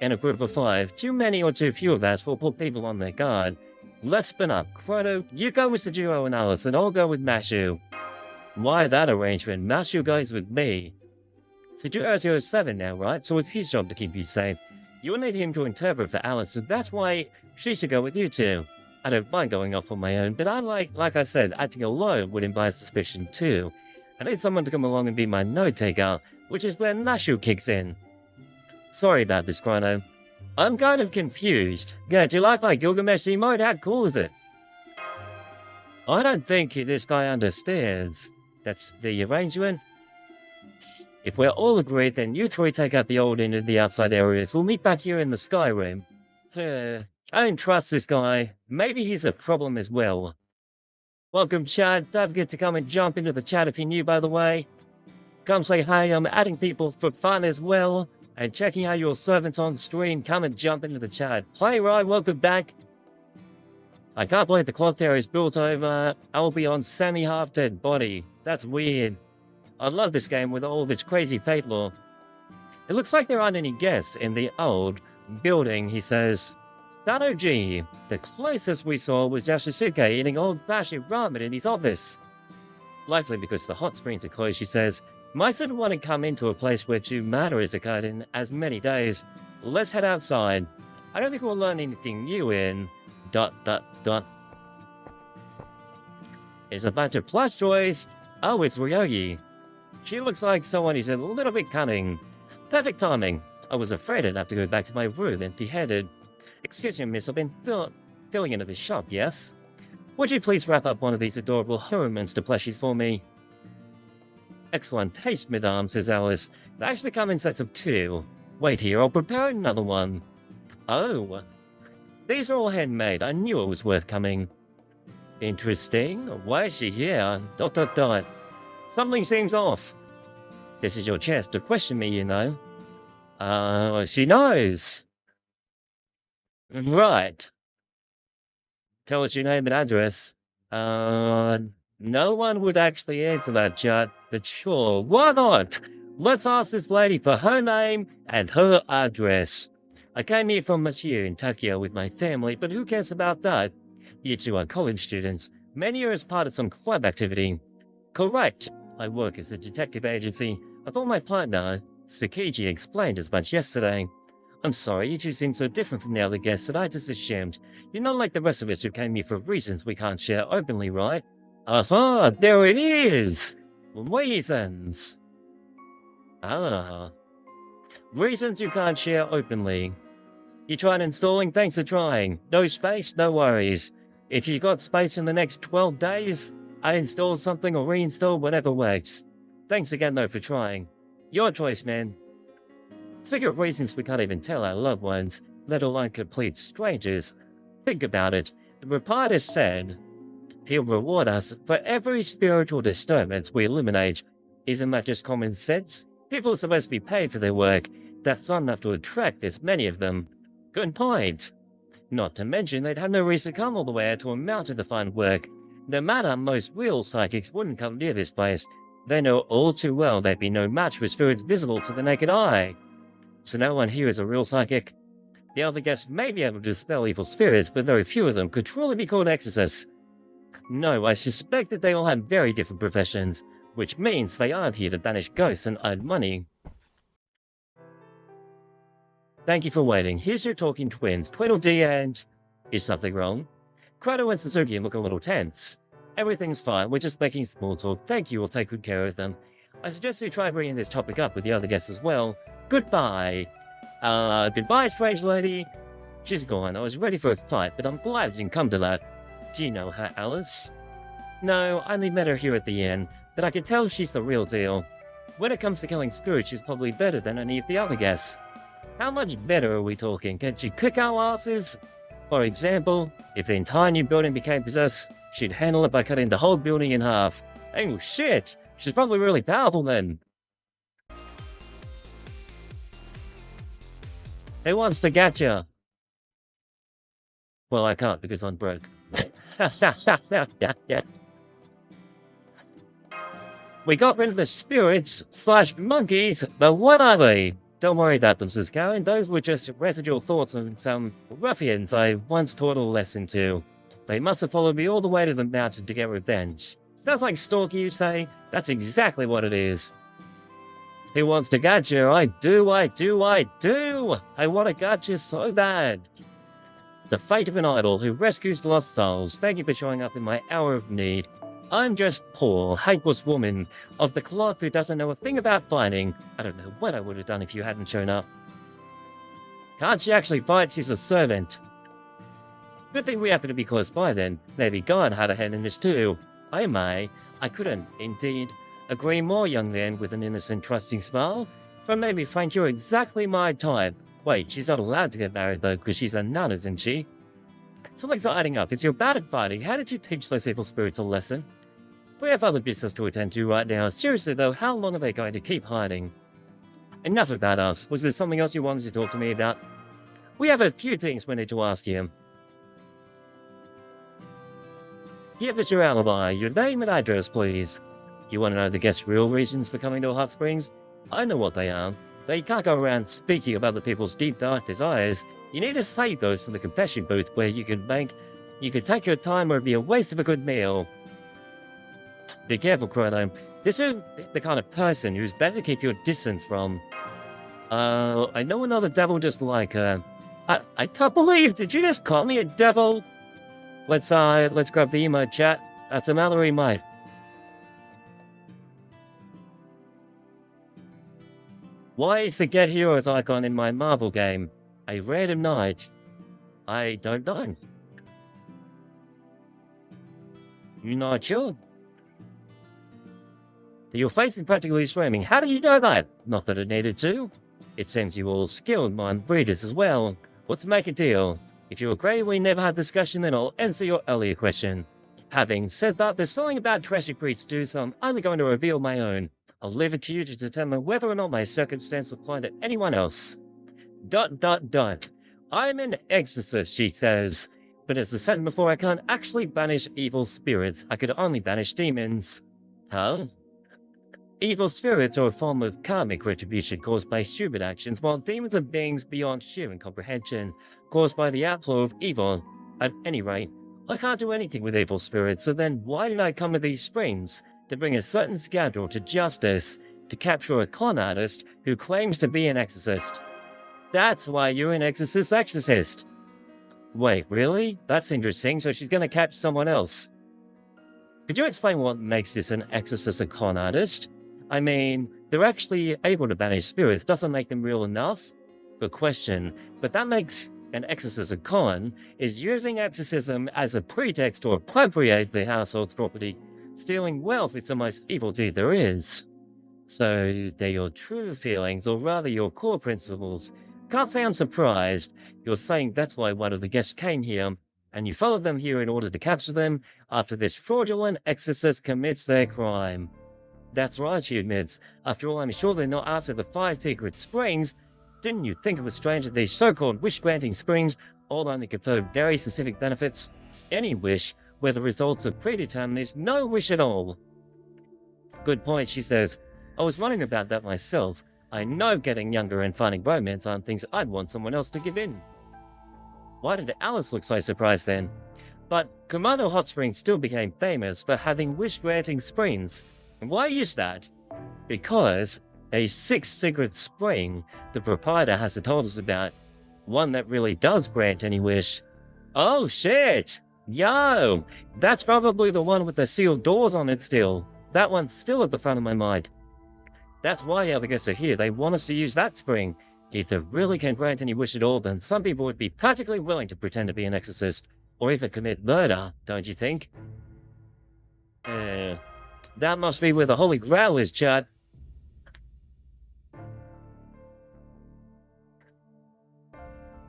In a group of 5, too many or too few of us will put people on their guard. Let's spin up. Chrono, you go with Soujuurou and Alice, and I'll go with Mashu. Why that arrangement? Mashu goes with me. Soujuurou's 07 now, right? So it's his job to keep you safe. You'll need him to interpret for Alice, so that's why she should go with you two. I don't mind going off on my own, but I like I said, acting alone would invite suspicion too. I need someone to come along and be my note-taker, which is where Mashu kicks in. Sorry about this, Chrono. I'm kind of confused. Yeah, do you like my Gilgamesh emote? How cool is it? I don't think this guy understands. That's the arrangement. If we're all agreed, then you three take out the old end of the outside areas. We'll meet back here in the sky room. I don't trust this guy. Maybe he's a problem as well. Welcome, chat. Don't forget to come and jump into the chat if you're new, by the way. Come say hi. I'm adding people for fun as well. And checking out your servants on stream. Come and jump into the chat. Hi, Ryan. Welcome back. I can't believe the clock tower is built over Albion's semi-half dead body. That's weird. I love this game with all of its crazy fate lore. It looks like there aren't any guests in the old building, he says. Sanoji, the closest we saw was Yashisuke eating old-fashioned ramen in his office. Likely because the hot springs are closed, she says. My son want to come into a place where true matter is occurred in as many days. Let's head outside. I don't think we'll learn anything new in... ... It's a bunch of plush toys. Oh, it's Ryogi. She looks like someone who's a little bit cunning. Perfect timing. I was afraid I'd have to go back to my room empty-headed. Excuse me, miss, I've been filling into the shop, yes? Would you please wrap up one of these adorable Hero Monster plushies for me? Excellent taste, madame, says Alice. They actually come in sets of 2. Wait here, I'll prepare another one. Oh. These are all handmade. I knew it was worth coming. Interesting. Why is she here? ... Something seems off. This is your chance to question me, you know. She knows. Right. Tell us your name and address. No one would actually answer that, chat, but sure, why not? Let's ask this lady for her name and her address. I came here from Monsieur in Tokyo with my family, but who cares about that? You two are college students. Many are as part of some club activity. Correct. I work as a detective agency. I thought my partner, Tsukiji, explained as much yesterday. I'm sorry, you two seem so different from the other guests that I just assumed. You're not like the rest of us who came here for reasons we can't share openly, right? Aha, there it is! Reasons. Ah. Reasons you can't share openly. You tried installing? Thanks for trying. No space? No worries. If you got space in the next 12 days, I install something or reinstall whatever works. Thanks again though for trying. Your choice, man. Speaking of reasons we can't even tell our loved ones, let alone complete strangers. Think about it. The Rapata said he'll reward us for every spiritual disturbance we eliminate. Isn't that just common sense? People are supposed to be paid for their work. That's not enough to attract this many of them. Good point. Not to mention they'd have no reason to come all the way out to a mountain to find work. No matter, most real psychics wouldn't come near this place. They know all too well there'd be no match for spirits visible to the naked eye. So no one here is a real psychic. The other guests may be able to dispel evil spirits, but very few of them could truly be called exorcists. No, I suspect that they all have very different professions, which means they aren't here to banish ghosts and earn money. Thank you for waiting. Here's your talking twins, Tweedledee and... Is something wrong? Chrono and Suzuki look a little tense. Everything's fine, we're just making small talk. Thank you, we'll take good care of them. I suggest you try bringing this topic up with the other guests as well. Goodbye. Goodbye, strange lady. She's gone. I was ready for a fight, but I'm glad it didn't come to that. Do you know her, Alice? No, I only met her here at the inn, but I can tell she's the real deal. When it comes to killing spirits, she's probably better than any of the other guests. How much better are we talking? Can she kick our asses? For example, if the entire new building became possessed, she'd handle it by cutting the whole building in half. Oh shit! She's probably really powerful then. Who wants to get ya? Well, I can't because I'm broke. We got rid of the spirits / monkeys, but what are they? Don't worry about them, Suzuki. Those were just residual thoughts on some ruffians I once taught a lesson to. They must have followed me all the way to the mountain to get revenge. Sounds like stalking, you say? That's exactly what it is. He wants to get you. I do. I want to get you so bad. The fate of an idol who rescues lost souls. Thank you for showing up in my hour of need. I'm just poor, helpless woman of the cloth who doesn't know a thing about fighting. I don't know what I would have done if you hadn't shown up. Can't she actually fight? She's a servant. Good thing we happen to be close by then. Maybe God had a hand in this too. I couldn't, indeed, agree more, young man with an innocent, trusting smile. From maybe Frank, you're exactly my type. Wait, she's not allowed to get married though, because she's a nun, isn't she? Something's not adding up. It's your bad at fighting. How did you teach those evil spirits a lesson? We have other business to attend to right now. Seriously though, how long are they going to keep hiding? Enough about us. Was there something else you wanted to talk to me about? We have a few things we need to ask you. Give us your alibi, your name and address, please. You want to know the guests' real reasons for coming to Hot Springs? I know what they are. They can't go around speaking about the people's deep dark desires. You need to save those for the confession booth where you can take your time or it'd be a waste of a good meal. Be careful, Chrono. This is the kind of person who's better to keep your distance from. I know another devil just like her. I can't believe, did you just call me a devil? Let's grab the emote chat. That's a Mallory mate. Why is the Get Heroes icon in my Marvel game? A random night. I don't know. You're not sure? Your face is practically swimming. How did you know that? Not that it needed to. It seems you all skilled mind readers as well. Let's make a deal. If you agree we never had discussion, then I'll answer your earlier question. Having said that, there's something about Trashy Priest do, so I'm only going to reveal my own. I'll leave it to you to determine whether or not my circumstance apply to anyone else. ... I'm an exorcist, she says. But as I said before, I can't actually banish evil spirits. I could only banish demons. Huh? Evil spirits are a form of karmic retribution caused by human actions, while demons are beings beyond human comprehension, caused by the outflow of evil. At any rate, I can't do anything with evil spirits, so then why did I come to these springs? To bring a certain scoundrel to justice, to capture a con artist who claims to be an exorcist. That's why you're an exorcist. Wait, really? That's interesting, so she's gonna catch someone else. Could you explain what makes this an exorcist a con artist? I mean, they're actually able to banish spirits, doesn't make them real enough? Good question, but that makes an exorcist a con, is using exorcism as a pretext to appropriate the household's property. Stealing wealth is the most evil deed there is. So, they're your true feelings, or rather your core principles. Can't say I'm surprised. You're saying that's why one of the guests came here, and you followed them here in order to capture them after this fraudulent exorcist commits their crime. That's right, she admits. After all, I'm sure they're not after the 5 secret springs. Didn't you think it was strange that these so-called wish-granting springs all only confer very specific benefits? Any wish, where the results are predetermined, is no wish at all. Good point, she says. I was wondering about that myself. I know getting younger and finding romance aren't things I'd want someone else to give in. Why did Alice look so surprised then? But Commando Hot Springs still became famous for having wish-granting springs. And why is that? Because a 6th secret spring the proprietor hasn't told us about. One that really does grant any wish. Oh shit! Yo! That's probably the one with the sealed doors on it still. That one's still at the front of my mind. That's why other guests are here. They want us to use that spring. If they really can grant any wish at all, then some people would be perfectly willing to pretend to be an exorcist. Or even commit murder, don't you think? That must be where the Holy Grail is, Chad.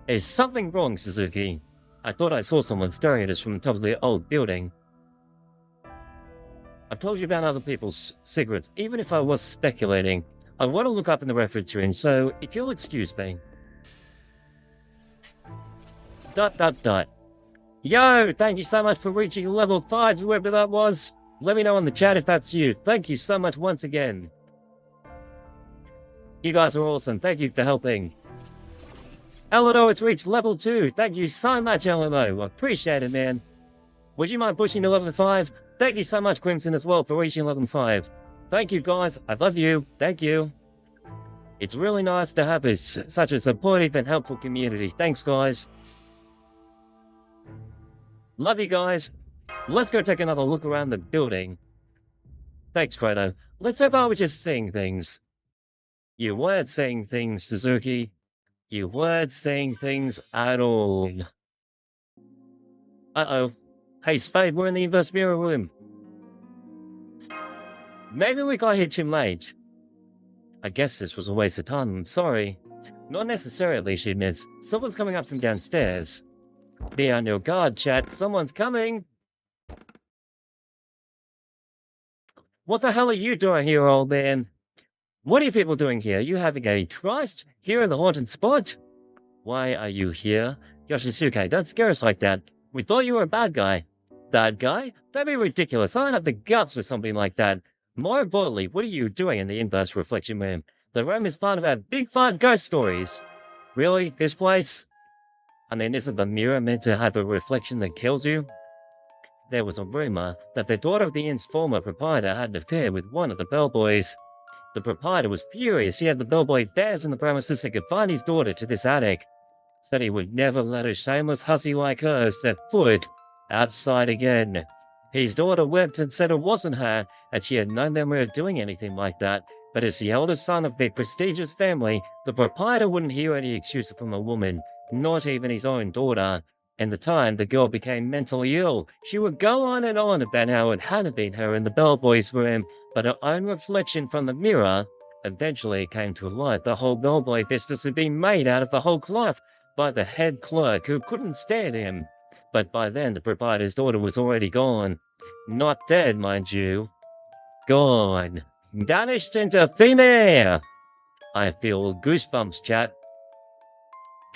Is something wrong, Suzuki? I thought I saw someone staring at us from the top of the old building. I've told you about other people's secrets, even if I was speculating. I want to look up in the reference room, so if you'll excuse me. ... Yo, thank you so much for reaching level 5, whoever that was. Let me know in the chat if that's you. Thank you so much once again. You guys are awesome. Thank you for helping. Eleanor has reached level 2. Thank you so much, Eleanor. Appreciate it, man. Would you mind pushing to level 5? Thank you so much, Crimson, as well, for reaching level 5. Thank you, guys. I love you. Thank you. It's really nice to have such a supportive and helpful community. Thanks, guys. Love you guys. Let's go take another look around the building. Thanks, Credo. Let's hope I was just seeing things. You weren't seeing things, Suzuki. You weren't seeing things at all. Uh-oh. Hey, Spade, we're in the inverse mirror room. Maybe we got here too late. I guess this was a waste of time, I'm sorry. Not necessarily, she admits. Someone's coming up from downstairs. Be on your guard, chat. Someone's coming. What the hell are you doing here, old man? What are you people doing here? You having a tryst here in the haunted spot? Why are you here? Yoshisuke, don't scare us like that. We thought you were a bad guy. Bad guy? Don't be ridiculous. I don't have the guts for something like that. More importantly, what are you doing in the inverse reflection room? The room is part of our big fun ghost stories. Really? This place? I mean, isn't the mirror meant to have a reflection that kills you? There was a rumor that the daughter of the inn's former proprietor had an affair with one of the bellboys. The proprietor was furious he had the bellboy bears in the premises and could find his daughter to this attic. Said he would never let a shameless hussy like her set foot outside again. His daughter wept and said it wasn't her, and she had no memory of doing anything like that. But as the eldest son of the prestigious family, the proprietor wouldn't hear any excuse from a woman, not even his own daughter. And the time the girl became mentally ill, she would go on and on about how it hadn't been her in the bellboy's room, but her own reflection from the mirror. Eventually it came to light the whole bellboy business had been made out of the whole cloth by the head clerk who couldn't stand him. But by then the proprietor's daughter was already gone. Not dead, mind you. Gone. Vanished into thin air. I feel goosebumps, chat.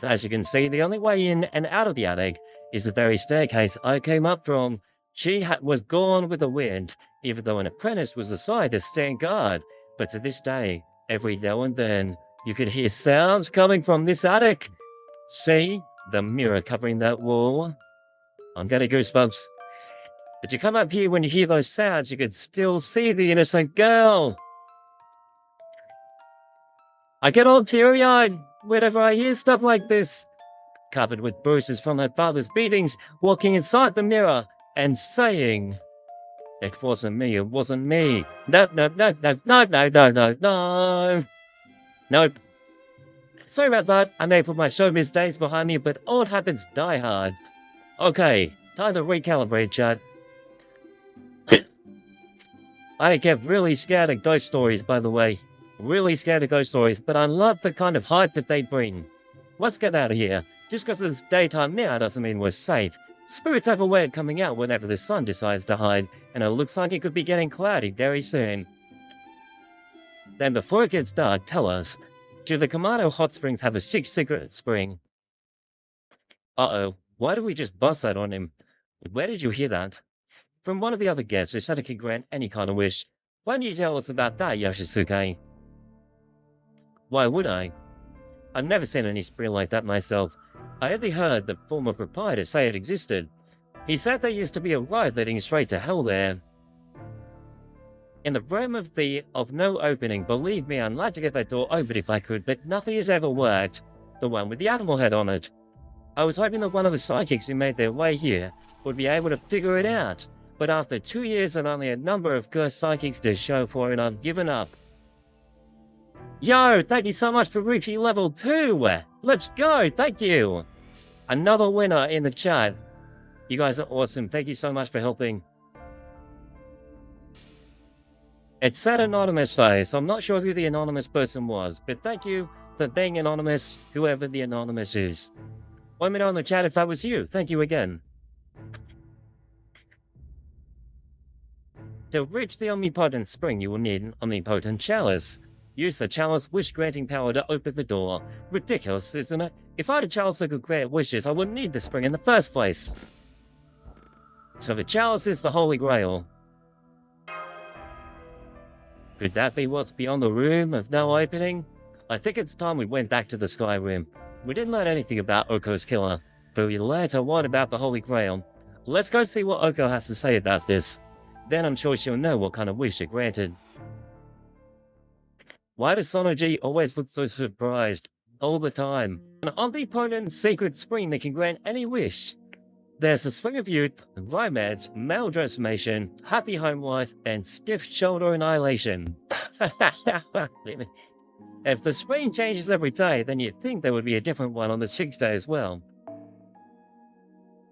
As you can see, the only way in and out of the attic is the very staircase I came up from. She was gone with the wind, even though an apprentice was assigned to stand guard. But to this day, every now and then, you could hear sounds coming from this attic. See? The mirror covering that wall. I'm getting goosebumps. But you come up here when you hear those sounds, you could still see the innocent girl. I get all teary-eyed whenever I hear stuff like this. Covered with bruises from her father's beatings, walking inside the mirror and saying, "It wasn't me, it wasn't me. No, no, no, no, no, no, no, no, no. Nope. Sorry about that, I may put my showbiz days behind me, but old habits die hard. Okay, time to recalibrate, chat. I get really scared of ghost stories, by the way. Really scared of ghost stories, but I love the kind of hype that they bring. Let's get out of here. Just because it's daytime now doesn't mean we're safe. Spirits have a way of coming out whenever the sun decides to hide, and it looks like it could be getting cloudy very soon. Then before it gets dark, tell us, do the Kamado hot springs have a secret spring? Uh-oh, why did we just bust that on him? Where did you hear that? From one of the other guests who said it could grant any kind of wish. Why don't you tell us about that, Yoshisuke? Why would I? I've never seen any spring like that myself. I only heard the former proprietor say it existed. He said there used to be a road leading straight to hell there. In the room of no opening, believe me, I'd like to get that door open if I could, but nothing has ever worked. The one with the animal head on it. I was hoping that one of the psychics who made their way here would be able to figure it out, but after 2 years and only a number of cursed psychics to show for it, I've given up. Yo, thank you so much for reaching level 2! Let's go, thank you! Another winner in the chat. You guys are awesome, thank you so much for helping. It said anonymous though, so I'm not sure who the anonymous person was, but thank you for being anonymous, whoever the anonymous is. Let me know in the chat if that was you, thank you again. To reach the omnipotent spring, you will need an omnipotent chalice. Use the chalice wish-granting power to open the door. Ridiculous, isn't it? If I had a chalice that could grant wishes, I wouldn't need the spring in the first place. So the chalice is the Holy Grail. Could that be what's beyond the room of no opening? I think it's time we went back to the Sky Room. We didn't learn anything about Oko's killer, but we learned a lot about the Holy Grail. Let's go see what Oko has to say about this. Then I'm sure she'll know what kind of wish it granted. Why does Sonoji always look so surprised? All the time. An omnipotent secret spring that can grant any wish. There's a spring of youth, romance, male transformation, happy home life, and stiff shoulder annihilation. If the spring changes every day, then you'd think there would be a different one on the 6th day as well.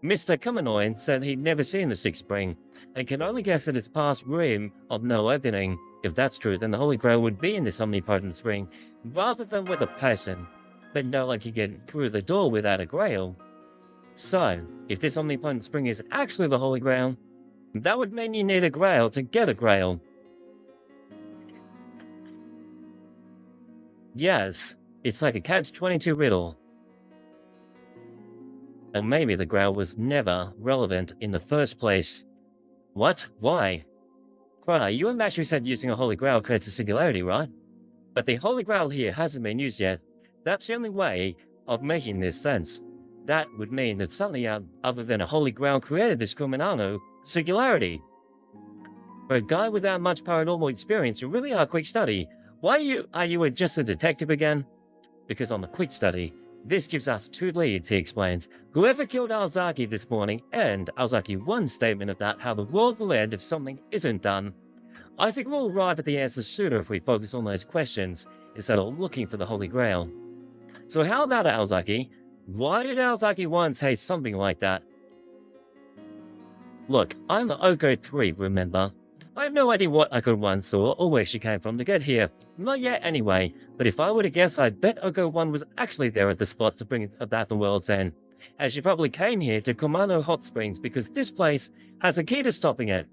Mr. Kamanoin said he'd never seen the 6th spring, and can only guess at its past room of no opening. If that's true, then the Holy Grail would be in this omnipotent spring, rather than with a person. But no one can get through the door without a grail. So, if this omnipotent spring is actually the Holy Grail, that would mean you need a grail to get a grail. Yes, it's like a catch-22 riddle. And maybe the grail was never relevant in the first place. What? Why? Crana, you and Mashu said using a Holy Grail creates a singularity, right? But the Holy Grail here hasn't been used yet. That's the only way of making this sense. That would mean that something other than a Holy Grail created this Kuminano singularity. For a guy without much paranormal experience, you really are a quick study. Why are you just a detective again? Because on the quick study, this gives us 2 leads, he explains. Whoever killed Aozaki this morning, and Aozaki 1's statement about how the world will end if something isn't done. I think we'll arrive at the answers sooner if we focus on those questions, instead of looking for the Holy Grail. So how about Aozaki? Why did Aozaki 1 say something like that? Look, I'm the Oko 3, remember? I have no idea what Oko 1 saw or where she came from to get here. Not yet anyway, but if I were to guess, I'd bet Oko 1 was actually there at the spot to bring about the world's end. As she probably came here to Kumano Hot Springs because this place has a key to stopping it.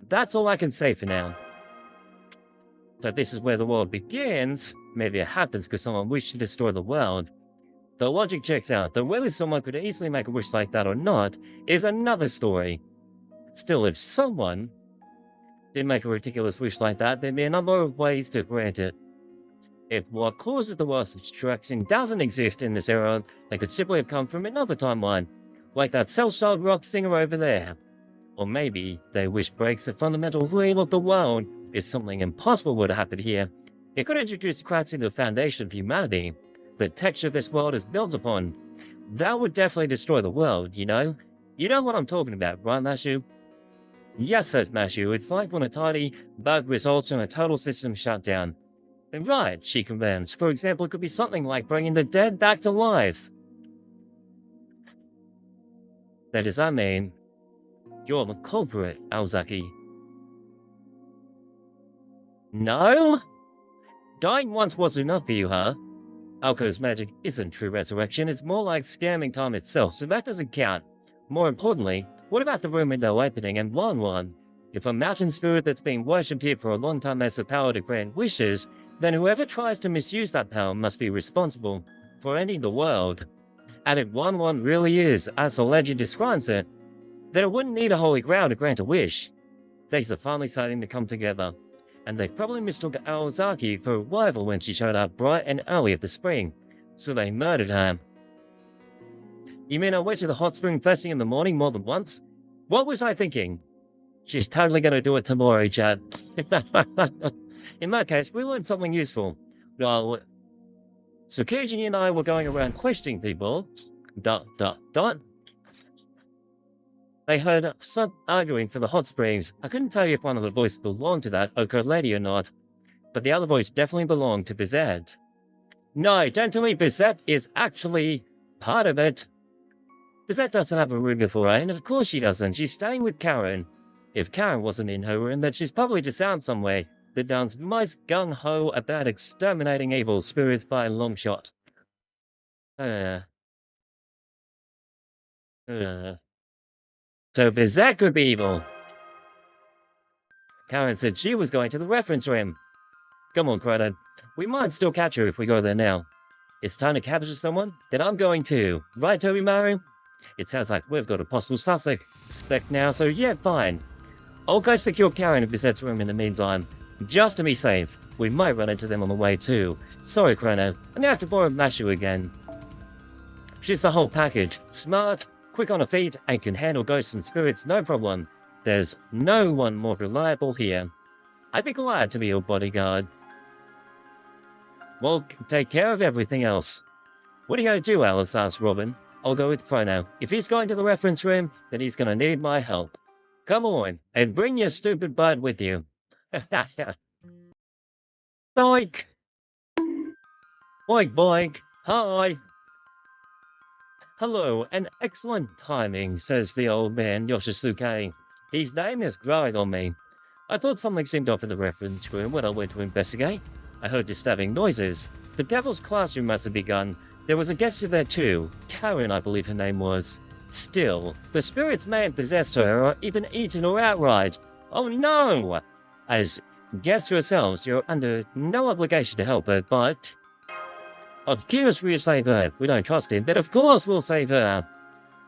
That's all I can say for now. So this is where the world begins. Maybe it happens because someone wished to destroy the world. The logic checks out, though whether someone could easily make a wish like that or not is another story. Still, if someone did make a ridiculous wish like that, there'd be a number of ways to grant it. If what causes the world's destruction doesn't exist in this era, they could simply have come from another timeline, like that cell-shelled rock singer over there. Or maybe their wish breaks the fundamental rule of the world. If something impossible were to happen here, it could introduce cracks into the foundation of humanity. The texture this world is built upon. That would definitely destroy the world, you know? You know what I'm talking about, right, Mashu? Yes, says Mashu, it's like when a tiny bug results in a total system shutdown. Right, she confirms. For example, it could be something like bringing the dead back to life. That is, I mean, you're the culprit, Aozaki. No? Dying once was enough for you, huh? Aoko's magic isn't true resurrection, it's more like scamming time itself, so that doesn't count. More importantly, what about the room window opening and Wan? If a mountain spirit that's been worshipped here for a long time has the power to grant wishes, then whoever tries to misuse that power must be responsible for ending the world. And if Wan really is, as the legend describes it, then it wouldn't need a Holy Grail to grant a wish. Things are finally starting to come together, and they probably mistook Aozaki for a rival when she showed up bright and early at the spring, so they murdered her. You mean I went to the hot spring first thing in the morning more than once? What was I thinking? She's totally gonna do it tomorrow, Chad. In that case, we learned something useful. Well, Tsukiji and I were going around questioning people. ... They heard us arguing for the hot springs. I couldn't tell you if one of the voices belonged to that Oko lady or not, but the other voice definitely belonged to Bizette. No, don't tell me Bizette is actually part of it. Bizette doesn't have a room before, and of course she doesn't. She's staying with Karen. If Karen wasn't in her room, then she's probably just out somewhere that sounds most gung-ho about exterminating evil spirits by a long shot. So Bizette could be evil. Karen said she was going to the reference room. Come on, Crowder. We might still catch her if we go there now. It's time to capture someone? Then I'm going too. Right, Toby Maru? It sounds like we've got a possible suspect now, so yeah, fine. I'll go secure Karen in Bizet's room in the meantime. Just to be safe. We might run into them on the way too. Sorry, Chrono. I'm gonna have to borrow Mashu again. She's the whole package. Smart, quick on her feet, and can handle ghosts and spirits no problem. There's no one more reliable here. I'd be glad to be your bodyguard. Well, take care of everything else. What are you gonna do, Alice? Asked Robin. I'll go with Chrono. If he's going to the reference room, then he's gonna need my help. Come on, and bring your stupid butt with you. Boink! Boink, boink! Hi! Hello, and excellent timing, says the old man, Yoshisuke. His name is growing on me. I thought something seemed off in the reference room when I went to investigate. I heard disturbing noises. The devil's classroom must have begun. There was a guest there too. Karen, I believe her name was. Still, the spirits may have possessed her or even eaten her outright. Oh no! As guests yourselves, you're under no obligation to help her, but... Of course we'll save her. We don't trust him, but of course we'll save her.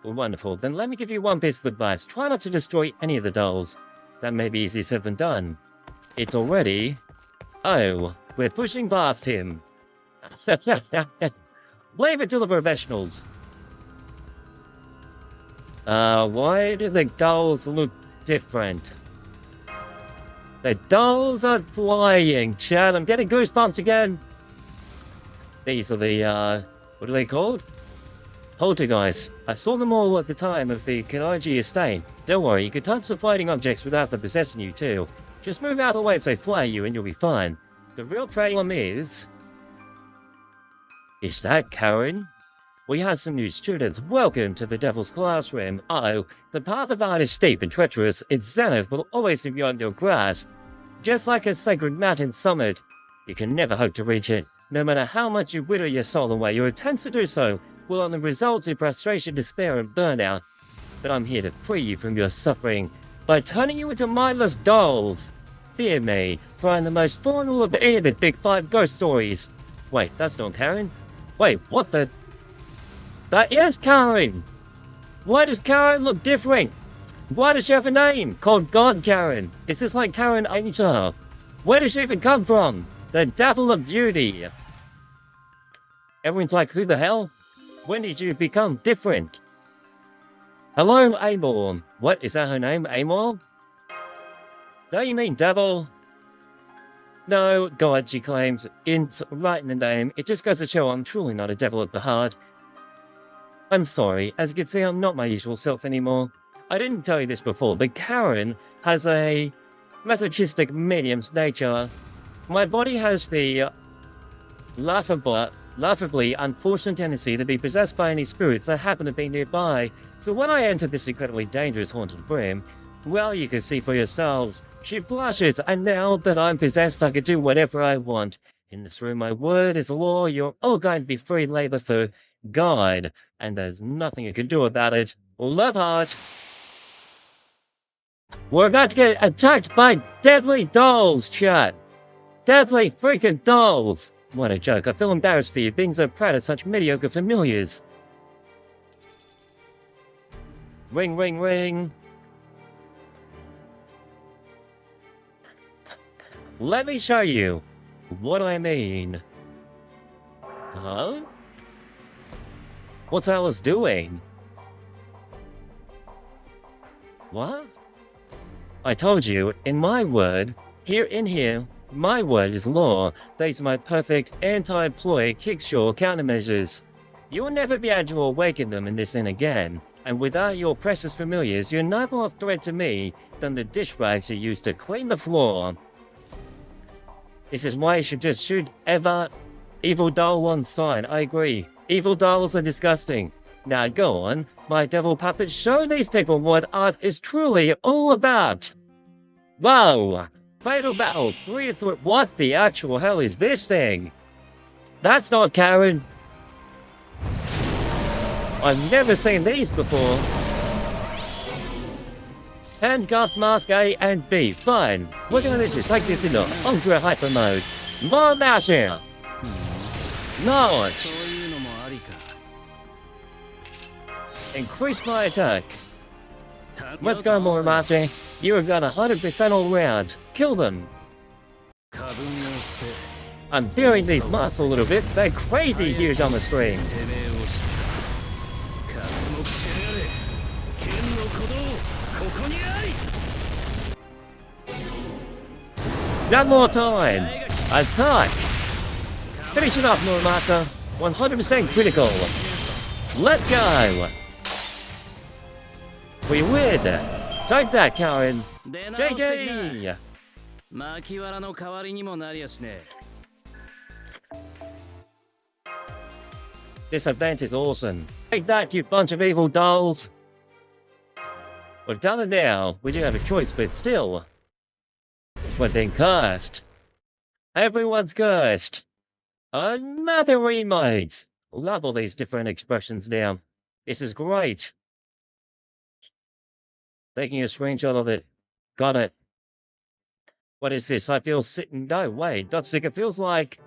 Well, wonderful. Then let me give you one piece of advice. Try not to destroy any of the dolls. That may be easier said than done. It's already... Oh, we're pushing past him. Leave it to the professionals. Why do the dolls look different? The dolls are flying, Chad. I'm getting goosebumps again. These are the, what are they called? Poltergeists. I saw them all at the time of the Kuonji estate. Don't worry, you can touch the fighting objects without them possessing you too. Just move out of the way if they fly you and you'll be fine. The real problem is... Is that Karen? We have some new students. Welcome to the Devil's Classroom. Uh-oh, the path of art is steep and treacherous. Its zenith will always be beyond your grasp. Just like a sacred mountain summit, you can never hope to reach it. No matter how much you whittle your soul away, your attempts to do so will only result in frustration, despair, and burnout. But I'm here to free you from your suffering by turning you into mindless dolls. Fear me, for I'm the most formal of any of the big 5 ghost stories. Wait, that's not Karen? Wait, what the... That is Karen! Why does Karen look different? Why does she have a name called God Karen? Is this like Karen Angel? Where does she even come from? The Devil of Beauty! Everyone's like, who the hell? When did you become different? Hello, Amor. What, is that her name, Amor? Don't you mean devil? No, God, she claims. It's right in the name. It just goes to show I'm truly not a devil at the heart. I'm sorry, as you can see, I'm not my usual self anymore. I didn't tell you this before, but Karen has a masochistic medium's nature. My body has the laughably unfortunate tendency to be possessed by any spirits that happen to be nearby. So when I enter this incredibly dangerous haunted room, well, you can see for yourselves, she blushes, and now that I'm possessed, I can do whatever I want. In this room, my word is law. You're all going to be free labor for God, and there's nothing you can do about it. Love heart. We're about to get attacked by deadly dolls, chat. Deadly freaking dolls. What a joke. I feel embarrassed for you being so proud of such mediocre familiars. Ring, ring, ring. Let me show you what I mean. Huh? What's Alice doing? What? I told you, in my word, here, my word is law. These are my perfect anti-employee kickshaw countermeasures. You'll never be able to awaken them in this inn again, and without your precious familiars, you're no more a threat to me than the dish rags you used to clean the floor. This is why you should just shoot evil doll on sight. I agree. Evil dolls are disgusting. Now go on, my devil puppet, show these people what art is truly all about. Whoa! Fatal battle, 3-3. What the actual hell is this thing? That's not Karen. I've never seen these before. Handcuff mask A and B. Fine. We're gonna just take this into ultra hyper mode. More mashing. Nice. Increase my attack. Let's go, Muramasa. You have got 100% all round. Kill them. I'm fearing these masks a little bit. They're crazy huge on the screen. Not more time. Attack. Finish it up, Muramasa. 100% critical. Let's go. We win. Take that, Karen. JJ. This event is awesome. Take that, you bunch of evil dolls. We've done it now. We do have a choice, but still. We've been cursed. Everyone's cursed. Another remote. Love all these different expressions now. This is great. Taking a screenshot of it. Got it. What is this? I feel sick. No, wait. Not sick. It feels like...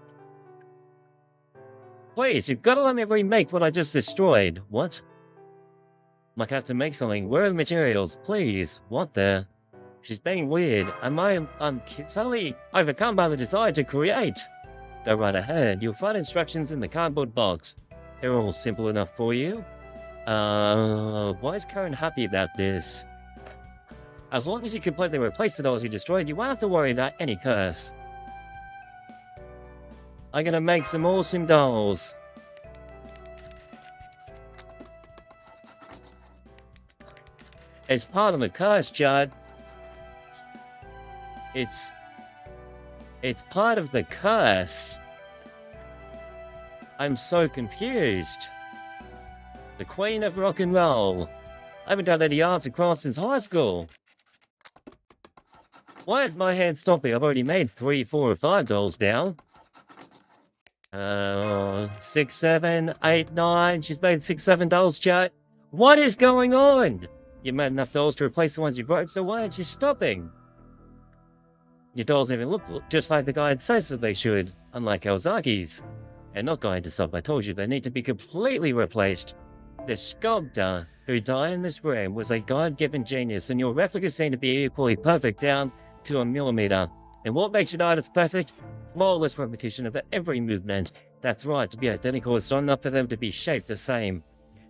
Please, you've got to let me remake what I just destroyed. What? Like I have to make something. Where are the materials? Please. What the? She's being weird. I'm suddenly overcome by the desire to create. Go right ahead. You'll find instructions in the cardboard box. They're all simple enough for you. Why is Karen happy about this? As long as you completely replace the dolls you destroyed, you won't have to worry about any curse. I'm gonna make some awesome dolls. It's part of the curse, Judd. It's part of the curse. I'm so confused. The Queen of Rock and Roll. I haven't done any arts and crafts since high school. Why is my hand stopping? I've already made 3, 4, or 5 dolls down. 6, 7, 8, 9. She's made 6, 7 dolls, chat. What is going on? You made enough dolls to replace the ones you broke, so why aren't you stopping? Your dolls even look just like the guide says that they should, unlike Aozaki's. They're not going to stop. I told you they need to be completely replaced. The sculptor who died in this room was a God-given genius, and your replicas seem to be equally perfect down to a millimeter. And what makes your artist perfect? Flawless repetition of every movement. That's right, to be identical is not enough for them to be shaped the same.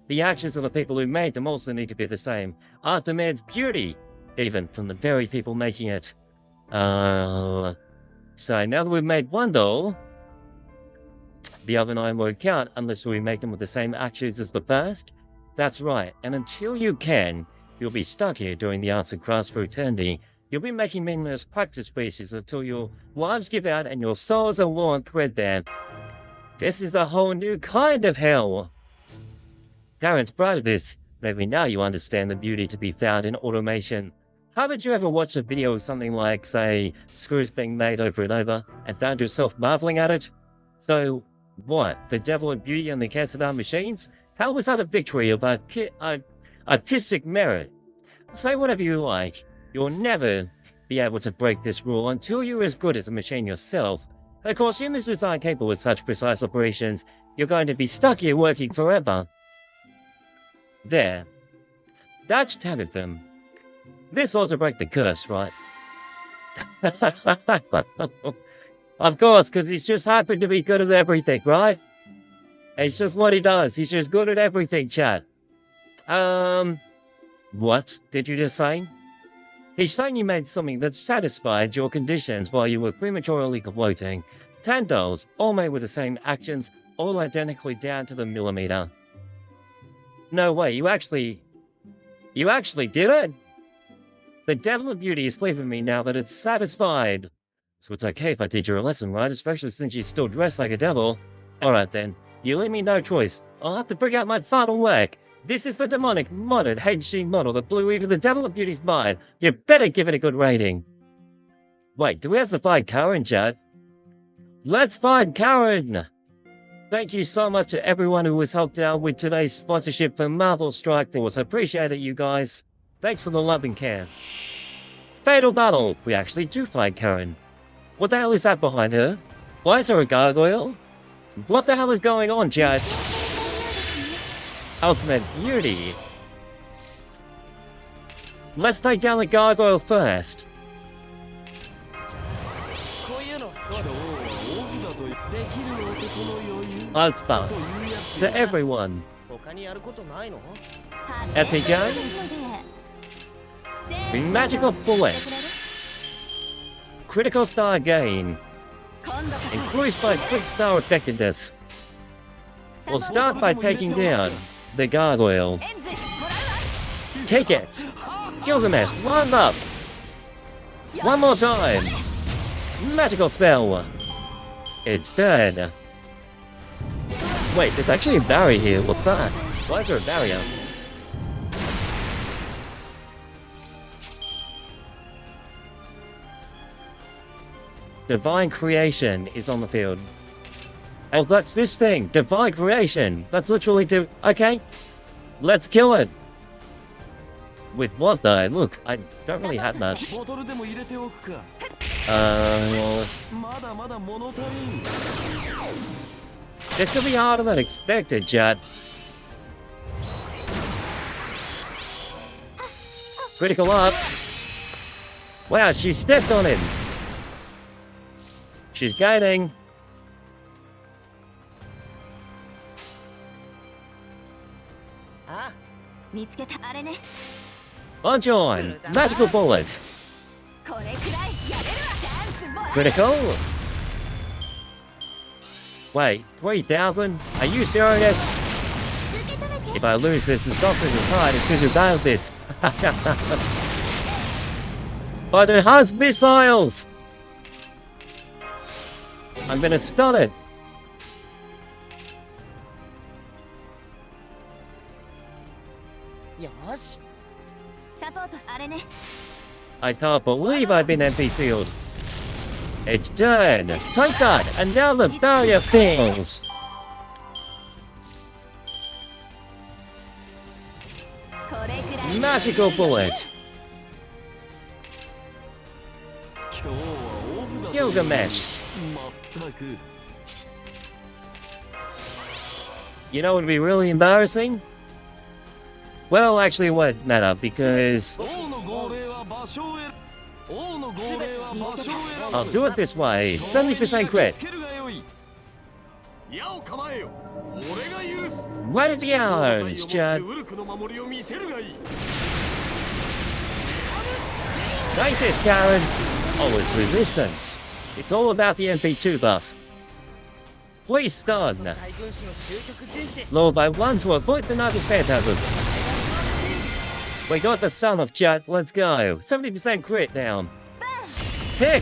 The actions of the people who made them also need to be the same. Art demands beauty, even from the very people making it. So now that we've made one doll, the other 9 won't count unless we make them with the same actions as the first. That's right, and until you can, you'll be stuck here doing the arts and crafts for eternity. You'll be making meaningless practice pieces until your lives give out and your souls are worn threadbare. This is a whole new kind of hell. Karen's proud of this. Maybe now you understand the beauty to be found in automation. Haven't you ever watched a video of something like, say, screws being made over and over, and found yourself marveling at it? So, what? The devil and beauty and the Casadar machines? How was that a victory of artistic merit? Say whatever you like. You'll never be able to break this rule until you're as good as a machine yourself. Of course, humans just aren't capable of such precise operations. You're going to be stuck here working forever. There. That's 10 of them. This ought to break the curse, right? Of course, because he's just happened to be good at everything, right? It's just what he does. He's just good at everything, chat. What did you just say? He's saying you made something that satisfied your conditions while you were prematurely floating. 10 dolls, all made with the same actions, all identically down to the millimeter. No way, you actually did it? The devil of beauty is leaving me now that it's satisfied. So it's okay if I teach her a lesson, right? Especially since she's still dressed like a devil. Alright then, you leave me no choice. I'll have to bring out my final work. This is the demonic, modern HD model that blew even the devil of beauty's mind. You better give it a good rating. Wait, do we have to find Karen, chat? Let's find Karen! Thank you so much to everyone who was helped out with today's sponsorship for Marvel Strike Force. I appreciate it, you guys. Thanks for the love and care. Fatal battle! We actually do find Karen. What the hell is that behind her? Why is there a gargoyle? What the hell is going on, chat? ultimate beauty. Let's take down the gargoyle first. Bloodbath to everyone. FGO. Magical bullet. Critical star gain. Increased by quick star effectiveness. We'll start by taking down the gargoyle. Take it! Gilgamesh, line up! One more time! Magical spell! It's dead. Wait, there's actually a barrier here. What's that? Why is there a barrier? Divine Creation is on the field. Oh, that's this thing! Divine Creation! That's literally okay. Let's kill it! With what though? Look, I don't really have much. This could be harder than expected, chat. Critical up. Wow, she stepped on him. She's gaining. Punch on! Magical bullet! Critical! Wait, 3,000? Are you serious? If I lose this, it's not because it's hard, it's because you failed this. But it has missiles! I'm gonna stun it! I can't believe I've been NPC'd. It's done! Take that! And now the barrier fails! Magical bullet! Gilgamesh! You know what would be really embarrassing? Well, actually it won't matter, because I'll do it this way. 70% crit. Right at the arms, Chad. Take this, Karen. Oh, it's resistance. It's all about the MP2 buff. Please stun. Lower by 1 to avoid the Knight of Phantasm. We got the son of chat, let's go. 70% crit down. Pick!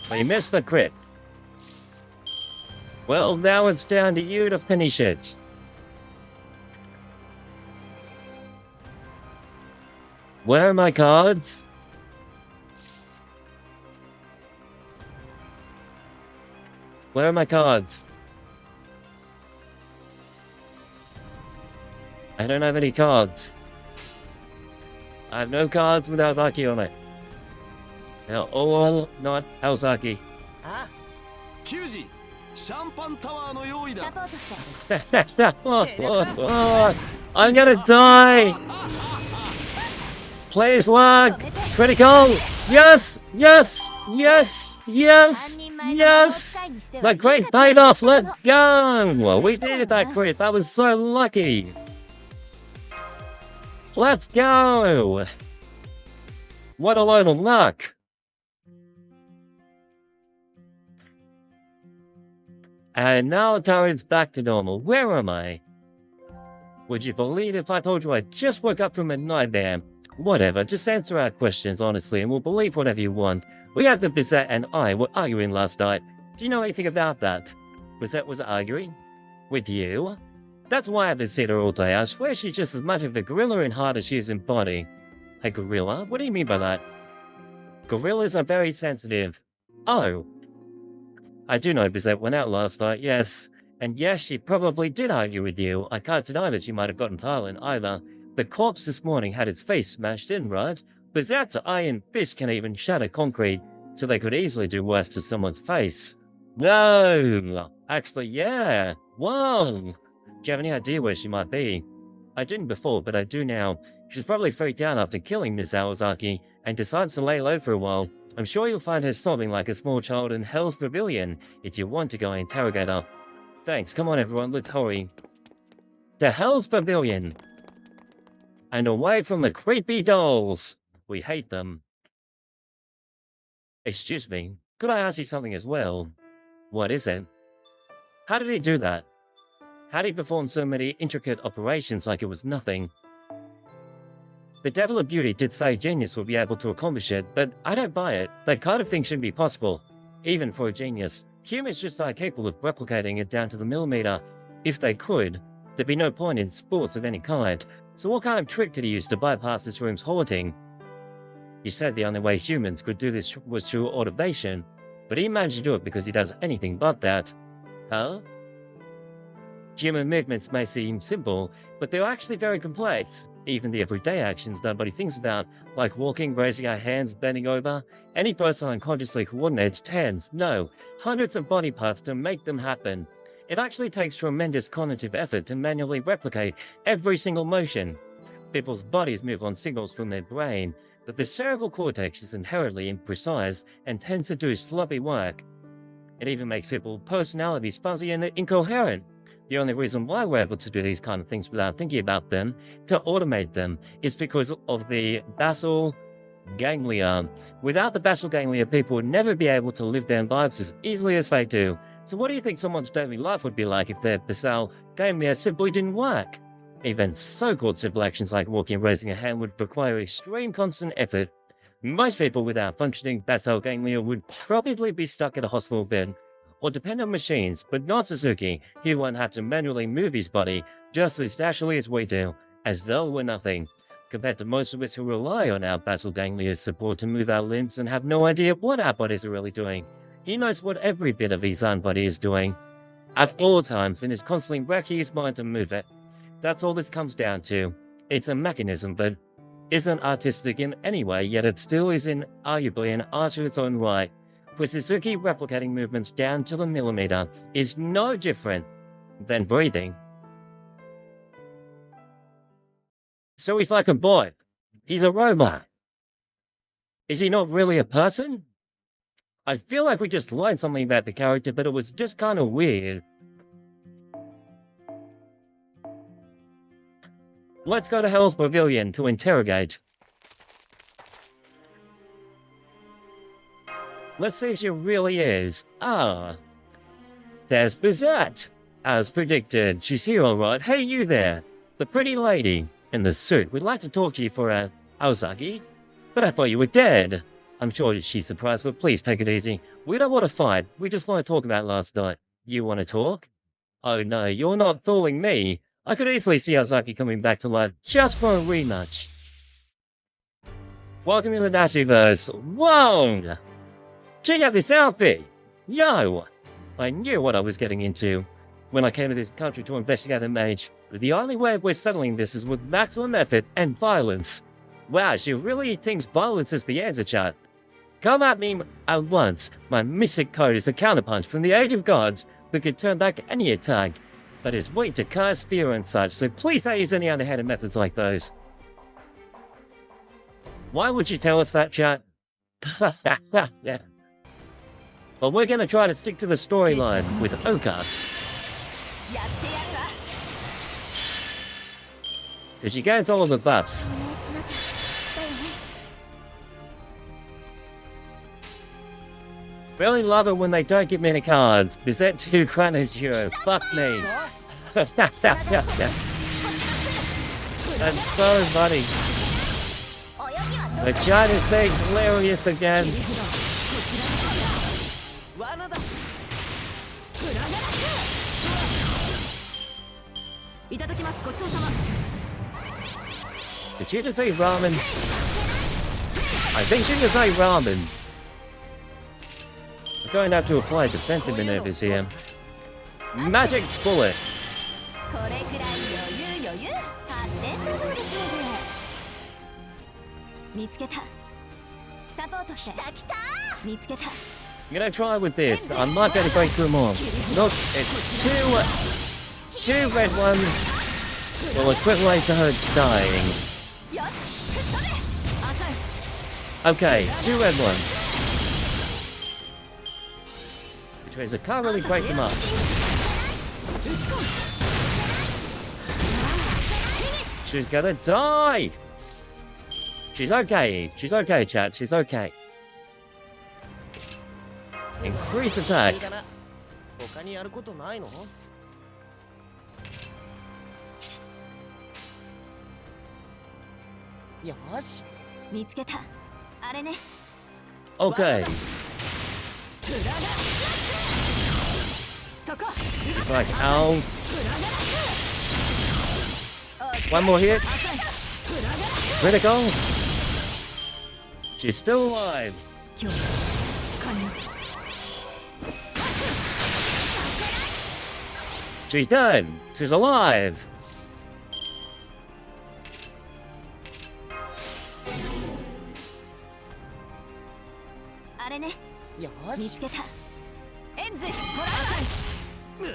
We missed the crit. Well, now it's down to you to finish it. Where are my cards? Where are my cards? I don't have any cards. I have no cards with Aozaki on it. No, all not Aozaki. I'm gonna die! Please work! Critical! Yes! Yes! Yes! Yes! Yes! The crit paid off! Let's go! Well, we did that crit. That was so lucky. Let's go! What a load of luck! And now Tara's back to normal. Where am I? Would you believe if I told you I just woke up from a nightmare? Whatever, just answer our questions honestly and we'll believe whatever you want. We had the Bizet and I were arguing last night. Do you know anything about that? Bizet was arguing? With you? That's why I haven't seen her all day. I swear she's just as much of a gorilla in heart as she is in body. A gorilla? What do you mean by that? Gorillas are very sensitive. Oh. I do know Bizet went out last night, yes. And yes, she probably did argue with you. I can't deny that she might have gotten violent either. The corpse this morning had its face smashed in, right? Bizet's iron fist can even shatter concrete, so they could easily do worse to someone's face. No! Actually, yeah. Whoa! you have any idea where she might be? I didn't before, but I do now. She's probably freaked out after killing Miss Aozaki and decides to lay low for a while. I'm sure you'll find her sobbing like a small child in Hell's Pavilion if you want to go and interrogate her. Thanks, come on everyone, let's hurry. To Hell's Pavilion! And away from the creepy dolls! We hate them. Excuse me, could I ask you something as well? What is it? How did he do that? How did he perform so many intricate operations like it was nothing? The Devil of Beauty did say genius would be able to accomplish it, but I don't buy it. That kind of thing shouldn't be possible, even for a genius. Humans just aren't capable of replicating it down to the millimeter. If they could, there'd be no point in sports of any kind. So what kind of trick did he use to bypass this room's haunting? He said the only way humans could do this was through automation, but he managed to do it because he does anything but that. Huh? Human movements may seem simple, but they're actually very complex. Even the everyday actions nobody thinks about, like walking, raising our hands, bending over. Any person unconsciously coordinates tens, no, hundreds of body parts to make them happen. It actually takes tremendous cognitive effort to manually replicate every single motion. People's bodies move on signals from their brain, but the cerebral cortex is inherently imprecise and tends to do sloppy work. It even makes people's personalities fuzzy and incoherent. The only reason why we're able to do these kind of things without thinking about them, to automate them, is because of the basal ganglia. Without the basal ganglia, people would never be able to live their lives as easily as they do. So what do you think someone's daily life would be like if their basal ganglia simply didn't work? Even so-called simple actions like walking and raising a hand would require extreme constant effort. Most people without functioning basal ganglia would probably be stuck in a hospital bed, or depend on machines, but not Suzuki. He won't have to manually move his body just as dashily as we do, as though we're nothing. Compared to most of us who rely on our basal ganglia's support to move our limbs and have no idea what our bodies are really doing. He knows what every bit of his own body is doing, at all times, and is constantly wrecking his mind to move it. That's all this comes down to. It's a mechanism that isn't artistic in any way, yet it still is arguably an art of its own right. With Suzuki replicating movements down to the millimeter is no different than breathing. So he's like a bot. He's a robot. Is he not really a person? I feel like we just learned something about the character, but it was just kind of weird. Let's go to Hell's Pavilion to interrogate. Let's see if she really is. Ah. There's Bizette. As predicted, she's here alright. Hey you there. The pretty lady in the suit. We'd like to talk to you for a Aozaki. But I thought you were dead. I'm sure she's surprised, but please take it easy. We don't want to fight. We just want to talk about last night. You want to talk? Oh no, you're not fooling me. I could easily see Aozaki coming back to life just for a rematch. Welcome to the Nashiverse. Whoa! Check out this outfit! Yo! I knew what I was getting into when I came to this country to investigate a mage. The only way we're settling this is with maximum effort and violence. Wow, she really thinks violence is the answer, chat. Come at me at once. My mystic code is a counterpunch from the Age of Gods that can turn back any attack, but is weak to cast fear and such, so please don't use any underhanded methods like those. Why would you tell us that, chat? Yeah. Well, we're gonna try to stick to the storyline with Oka. Because she gains all of the buffs. Really love it when they don't give me any cards. Bizette 2 Chronos Hero. Fuck me. That's so funny. The chat is being hilarious again. Did you just say ramen? I think she just say ramen. We're going to have to apply defensive maneuvers here. Magic bullet. I'm gonna try with this. I might be able to break through more. Look, it's too 2 red ones will equivalent to her dying. Okay, 2 red ones. Which means I can't really break them up. She's gonna die! She's okay, chat, she's okay. Increase attack. Okay. It's like, ow. One more hit. Critical. She's still alive. She's done. She's alive.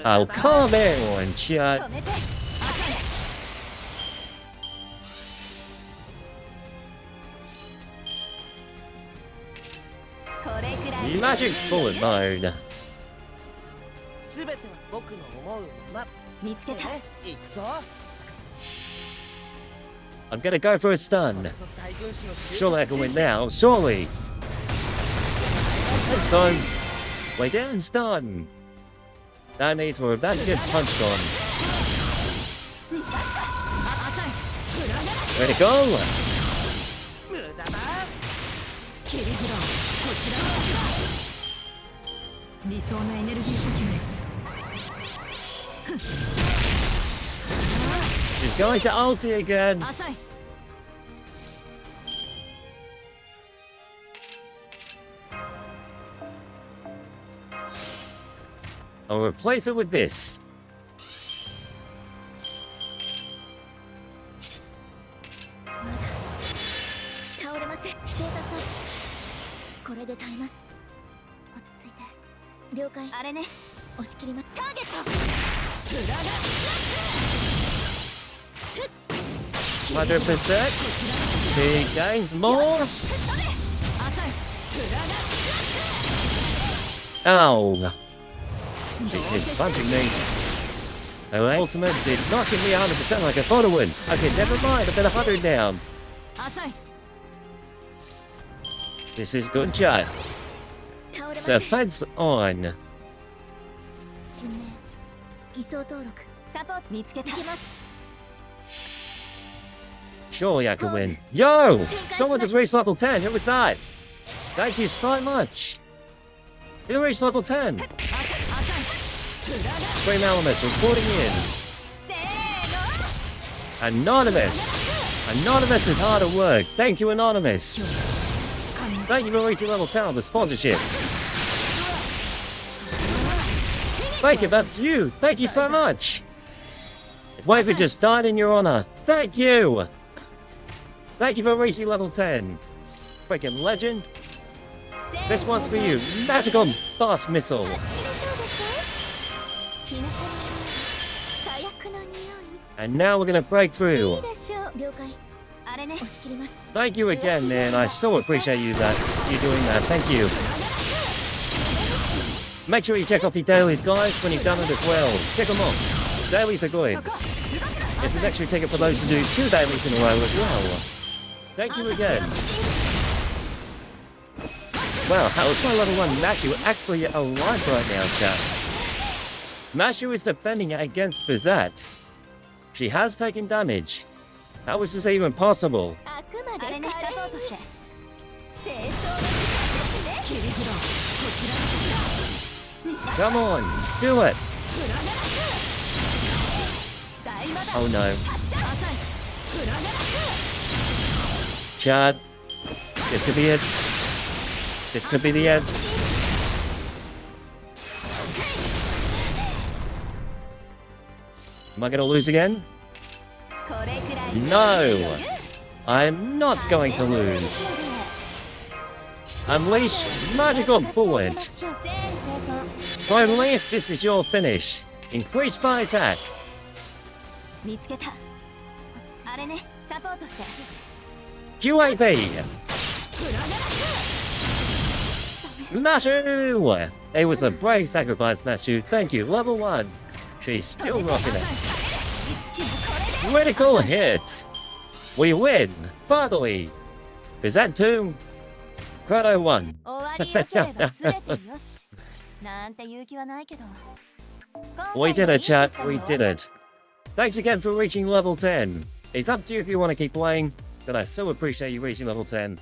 Oh, come on, chat. Magic bullet mode. I'm gonna go for a stun. Surely I can win now. Surely. So, way down, stun. That means we're about to get punched on. Way to go! She's going to ulti again. I'll replace it with this. %. He gains more. Ow. It's punching me. Oh, ultimate did not give me 100% like I thought it would. Okay, never mind, I've been 100 down. This is good, chat. Defense on. Surely I can win. Yo! Someone just reached level 10. Who was that? Thank you so much. Who reached level 10? Stream Elements reporting in. Anonymous. Anonymous is hard at work. Thank you, Anonymous. Thank you for reaching level 10 on the sponsorship. Thank you, that's you. Thank you so much. Waver just died in your honor. Thank you. Thank you for reaching level 10. Freaking legend. This one's for you. Magical Blast Missile. And now we're gonna break through. Thank you again, man. I so appreciate you doing that. Thank you. Make sure you check off your dailies, guys, when you've done it as well. Check them off. Dailies are good. It's an extra ticket for those who do 2 dailies in a row as well. Thank you again. Wow, how is my level 1 Mashu actually alive right now, chat? Mashu is defending against Bizat. She has taken damage. How is this even possible? Come on, do it! Oh no. Chad, this could be it. This could be the end. Am I gonna lose again? No! I'm not going to lose. Unleash Magical Bullet. Finally, this is your finish. Increase my attack. QAV! Mashu! It was a brave sacrifice, Mashu. Thank you, level 1. She's still rocking it. Critical hit! We win! Finally! Crusade 2, Crowd 1. We did it, chat. We did it. Thanks again for reaching level 10. It's up to you if you want to keep playing, but I so appreciate you reaching level 10.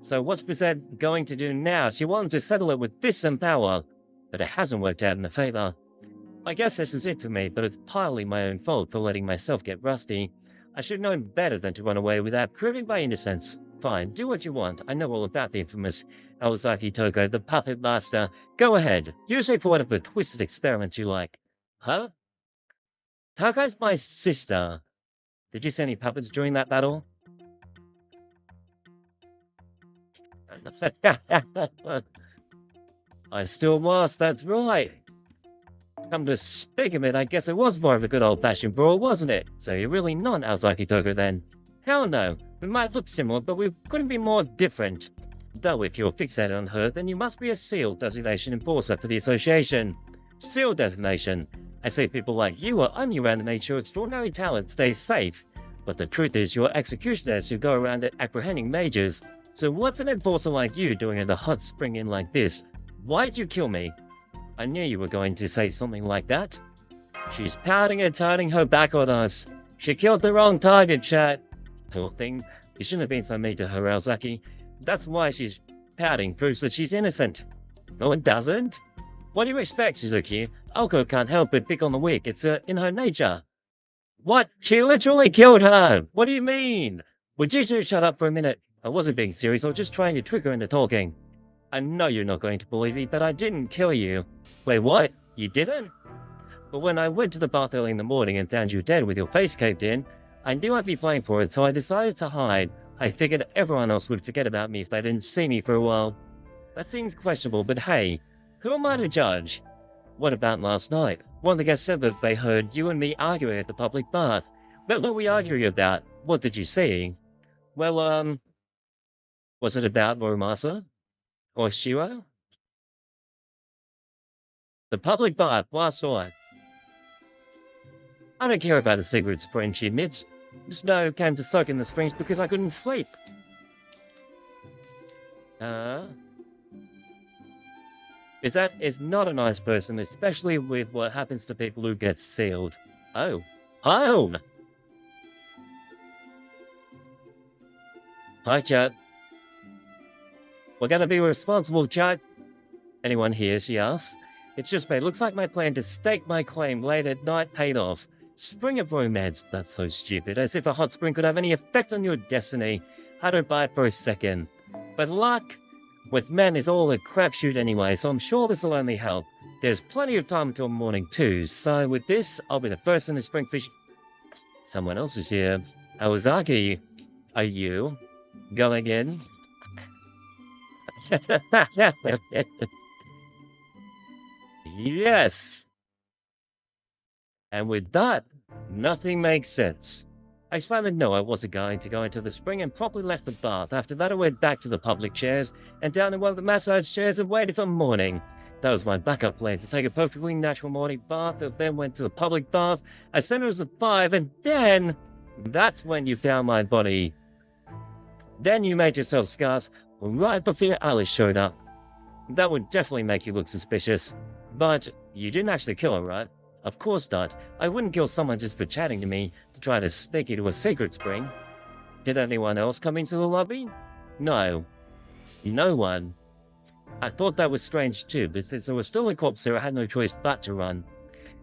So what's Crusade going to do now? She wanted to settle it with fists and power, but it hasn't worked out in her favor. I guess this is it for me, but it's partly my own fault for letting myself get rusty. I should have known better than to run away without proving my innocence. Fine, do what you want. I know all about the infamous Aozaki Toko, the puppet master. Go ahead. Use me for whatever twisted experiment you like. Huh? Toko's my sister. Did you see any puppets during that battle? I still was, that's right. Come to speak of it, I guess it was more of a good old-fashioned brawl, wasn't it? So you're really not Aozaki Toko then? Hell no. We might look similar, but we couldn't be more different. Though if you're fixated on her, then you must be a SEAL designation enforcer for the association. SEAL designation. I say people like you are only around to make sure extraordinary talent stays safe. But the truth is you're executioners who go around apprehending majors. So what's an enforcer like you doing in the hot spring inn like this? Why'd you kill me? I knew you were going to say something like that. She's pouting and turning her back on us. She killed the wrong target, chat. Poor thing. You shouldn't have been so mean to her, Aozaki. That's why she's pouting proves that she's innocent. No, it doesn't. What do you expect, Shizuki? Aoko can't help but pick on the weak. It's in her nature. What? She literally killed her! What do you mean? Would you two shut up for a minute? I wasn't being serious, I was just trying to trick her into talking. I know you're not going to believe me, but I didn't kill you. Wait, what? You didn't? But when I went to the bath early in the morning and found you dead with your face caved in, I knew I'd be playing for it, so I decided to hide. I figured everyone else would forget about me if they didn't see me for a while. That seems questionable, but hey, who am I to judge? What about last night? One of the guests said that they heard you and me arguing at the public bath. What were we arguing about? What did you see? Well, was it about Moromasa? Or Shiro? The public bath last night. I don't care about the secrets, friend, she admits. Just know I came to soak in the springs because I couldn't sleep. Is not a nice person, especially with what happens to people who get sealed. Oh. Oh! Hi, chat. We're gonna be responsible, chat. Anyone here, she asks. It's just me. Looks like my plan to stake my claim late at night paid off. Spring of romance, that's so stupid. As if a hot spring could have any effect on your destiny. I don't buy it for a second. But luck with men is all a crapshoot anyway, so I'm sure this will only help. There's plenty of time until morning too, so with this, I'll be the first in the spring fish. Someone else is here. Aozaki, are you going in? Yes! And with that, nothing makes sense. I explained that no, I wasn't going to go into the spring and promptly left the bath. After that, I went back to the public chairs and down in one of the massage chairs and waited for morning. That was my backup plan, to take a perfectly natural morning bath, and then went to the public bath. I said it was at 5, and then that's when you found my body. Then you made yourself scarce right before Alice showed up. That would definitely make you look suspicious. But you didn't actually kill her, right? Of course not. I wouldn't kill someone just for chatting to me to try to sneak into a secret spring. Did anyone else come into the lobby? No. No one. I thought that was strange too, but since there was still a corpse there, I had no choice but to run.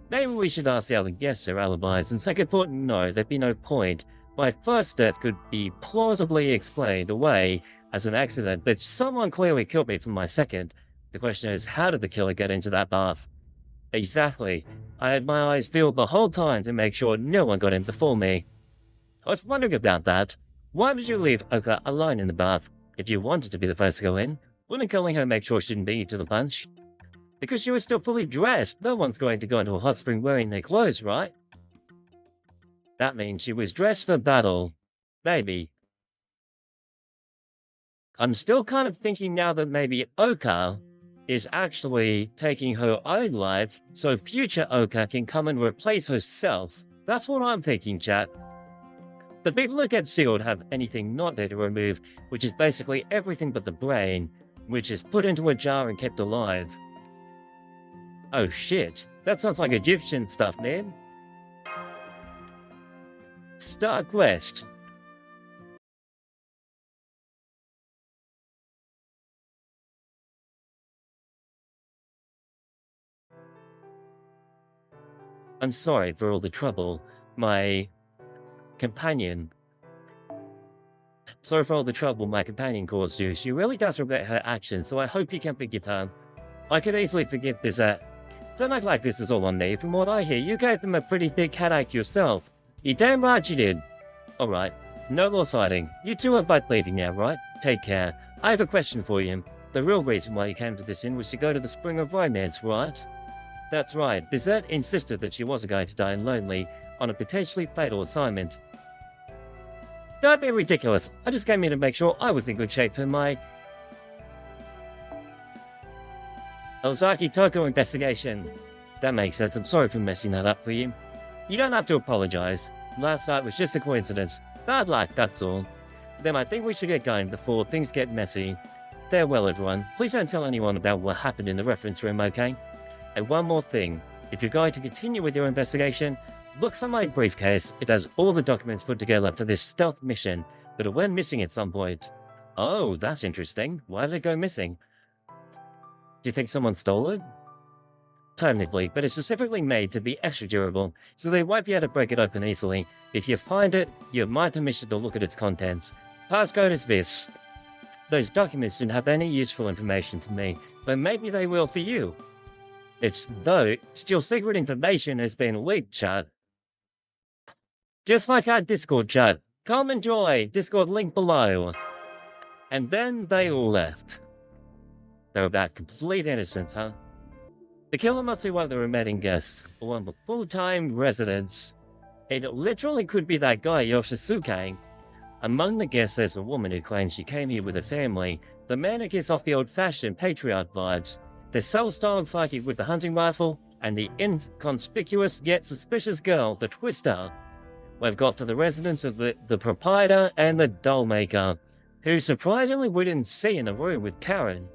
Maybe we should ask the other guests their alibis, and second thought, no, there'd be no point. My first death could be plausibly explained away as an accident, but someone clearly killed me from my second. The question is, how did the killer get into that bath? Exactly. I had my eyes peeled the whole time to make sure no one got in before me. I was wondering about that. Why would you leave Oka alone in the bath? If you wanted to be the first to go in, wouldn't killing her make sure she didn't beat you to the punch? Because she was still fully dressed. No one's going to go into a hot spring wearing their clothes, right? That means she was dressed for battle. Maybe. I'm still kind of thinking now that maybe Oka is actually taking her own life so future Oka can come and replace herself. That's what I'm thinking, chat. The people that get sealed have anything not there to remove, which is basically everything but the brain, which is put into a jar and kept alive. Oh shit, that sounds like Egyptian stuff, man. Start quest. I'm sorry for all the trouble, my companion. Sorry for all the trouble my companion caused you. She really does regret her actions, so I hope you can forgive her. I could easily forgive this, Don't act like this is all on me. From what I hear, you gave them a pretty big headache yourself. You damn right you did. Alright, no more fighting. You two are both leaving now, right? Take care. I have a question for you. The real reason why you came to this inn was to go to the Spring of Romance, right? That's right. Bizet insisted that she wasn't going to die lonely on a potentially fatal assignment. Don't be ridiculous. I just came here to make sure I was in good shape for my Aozaki Toko investigation. That makes sense. I'm sorry for messing that up for you. You don't have to apologize. Last night was just a coincidence. Bad luck, that's all. Then I think we should get going before things get messy. Farewell, everyone. Please don't tell anyone about what happened in the reference room, okay? And one more thing. If you're going to continue with your investigation, look for my briefcase. It has all the documents put together for this stealth mission, but it went missing at some point. Oh, that's interesting. Why did it go missing? Do you think someone stole it? Technically, but it's specifically made to be extra durable, so they won't be able to break it open easily. If you find it, you might have missed to look at its contents. Passcode is this. Those documents didn't have any useful information for me, but maybe they will for you. It's though, still secret information has been leaked, chat. Just like our Discord chat. Come enjoy, Discord link below. And then they all left. They're about complete innocence, huh? The killer must be one of the remaining guests, or one of the full-time residents. It literally could be that guy, Yoshisuke. Among the guests, there's a woman who claims she came here with her family. The man who gives off the old-fashioned patriarch vibes. The soul-styled psychic with the hunting rifle, and the inconspicuous yet suspicious girl, the Twister. We've got to the residence of the proprietor and the doll maker, who surprisingly we didn't see in the room with Karen.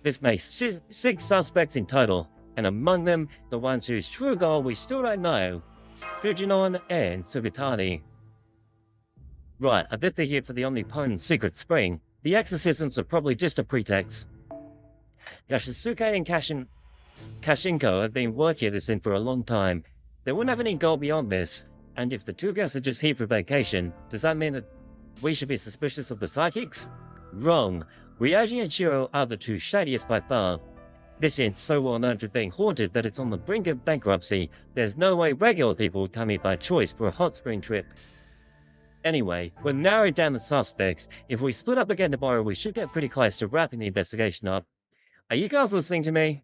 This makes 6 suspects in total, and among them, the ones whose true goal we still don't know. Fujinon and Sugitani. Right, I bet they're here for the omnipotent secret spring. The exorcisms are probably just a pretext. Yoshisuke and Kashinko have been working at this inn for a long time. They wouldn't have any goal beyond this, and if the two girls are just here for vacation, does that mean that we should be suspicious of the psychics? Wrong. Ryoji and Shiro are the two shadiest by far. This inn's so well known for being haunted that it's on the brink of bankruptcy. There's no way regular people would come here by choice for a hot spring trip. Anyway, we've narrowed down the suspects. If we split up again tomorrow, we should get pretty close to wrapping the investigation up. Are you guys listening to me?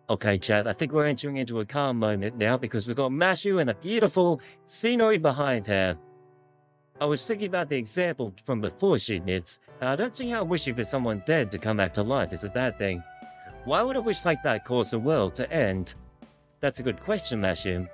Okay, chat, I think we're entering into a calm moment now because we've got Mashu and a beautiful scenery behind her. I was thinking about the example from before she admits, I don't see how wishing for someone dead to come back to life is a bad thing. Why would a wish like that cause the world to end? That's a good question, Mashu.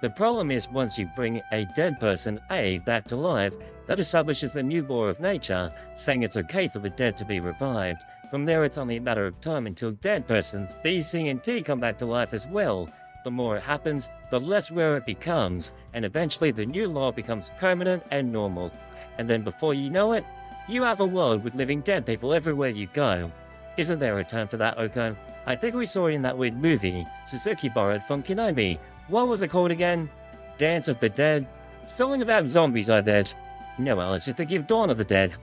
The problem is once you bring a dead person A back to life, that establishes the new law of nature, saying it's okay for the dead to be revived. From there it's only a matter of time until dead persons B, C, and D come back to life as well. The more it happens, the less rare it becomes, and eventually the new law becomes permanent and normal. And then before you know it, you have a world with living dead people everywhere you go. Isn't there a term for that, Oko? I think we saw it in that weird movie Suzuki borrowed from Kinobi. What was it called again? Dance of the Dead? Something about zombies, I bet. No, Alice, it's to give Dawn of the Dead.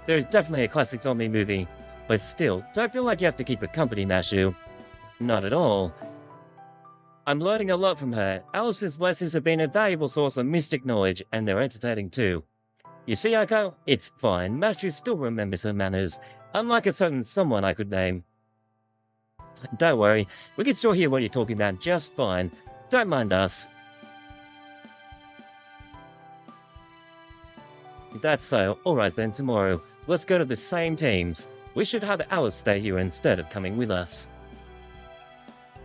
There's definitely a classic zombie movie. But still, don't feel like you have to keep it company, Mashu. Not at all. I'm learning a lot from her. Alice's lessons have been a valuable source of mystic knowledge, and they're entertaining too. You see, Aoko? It's fine. Matthew still remembers her manners, unlike a certain someone I could name. Don't worry, we can still hear what you're talking about just fine. Don't mind us. That's so. Alright then, tomorrow, let's go to the same teams. We should have Alice stay here instead of coming with us.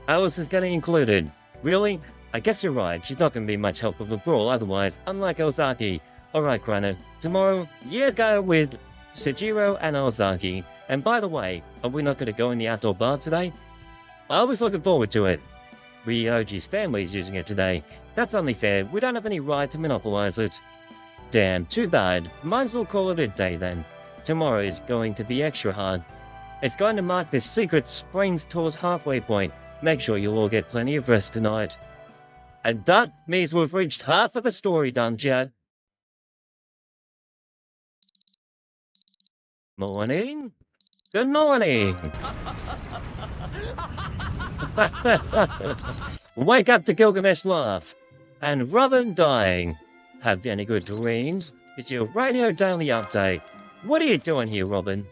Alice is getting included. Really? I guess you're right, she's not going to be much help with the brawl otherwise, unlike Aozaki. Alright, Grano, tomorrow, you go with Soujuurou and Aozaki. And by the way, are we not going to go in the outdoor bar today? I was looking forward to it. Ryoji's family is using it today. That's only fair, we don't have any right to monopolize it. Damn, too bad. Might as well call it a day then. Tomorrow is going to be extra hard. It's going to mark the secret Springs Tour's halfway point. Make sure you'll all get plenty of rest tonight. And that means we've reached half of the story done, Chad. Morning? Good morning! Wake up to Gilgamesh laugh. And Robin dying. Have any good dreams? It's your radio daily update. What are you doing here, Robin?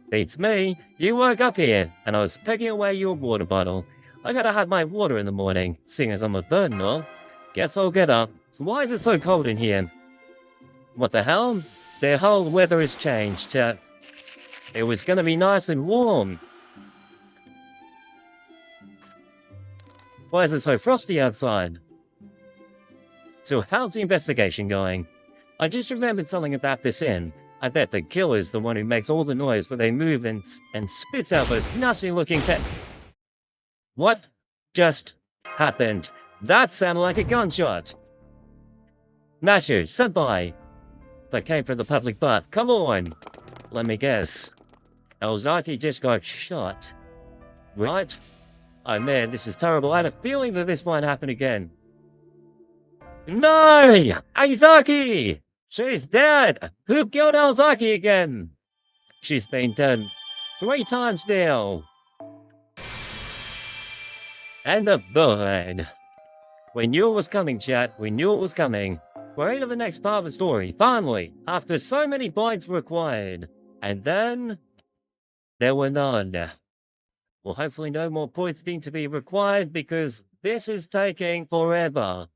Beats me. You woke up here, and I was pecking away your water bottle. I gotta have my water in the morning, seeing as I'm a bird and all. Guess I'll get up. Why is it so cold in here? What the hell? The whole weather has changed. It was gonna be nice and warm. Why is it so frosty outside? So how's the investigation going? I just remembered something about this inn. I bet the killer's the one who makes all the noise when they move and spits out those nasty-looking What just happened? That sounded like a gunshot. Nashu, senpai. That came from the public bath. Come on. Let me guess. Aozaki just got shot. Right? Oh man, this is terrible. I had a feeling that this might happen again. No! Aozaki! She's dead! Who killed Aozaki again? She's been dead 3 times now. And the bird. We knew it was coming, chat. We knew it was coming. We're into the next part of the story, finally, after so many bites required. And then there were none. Well, hopefully no more points need to be required because this is taking forever.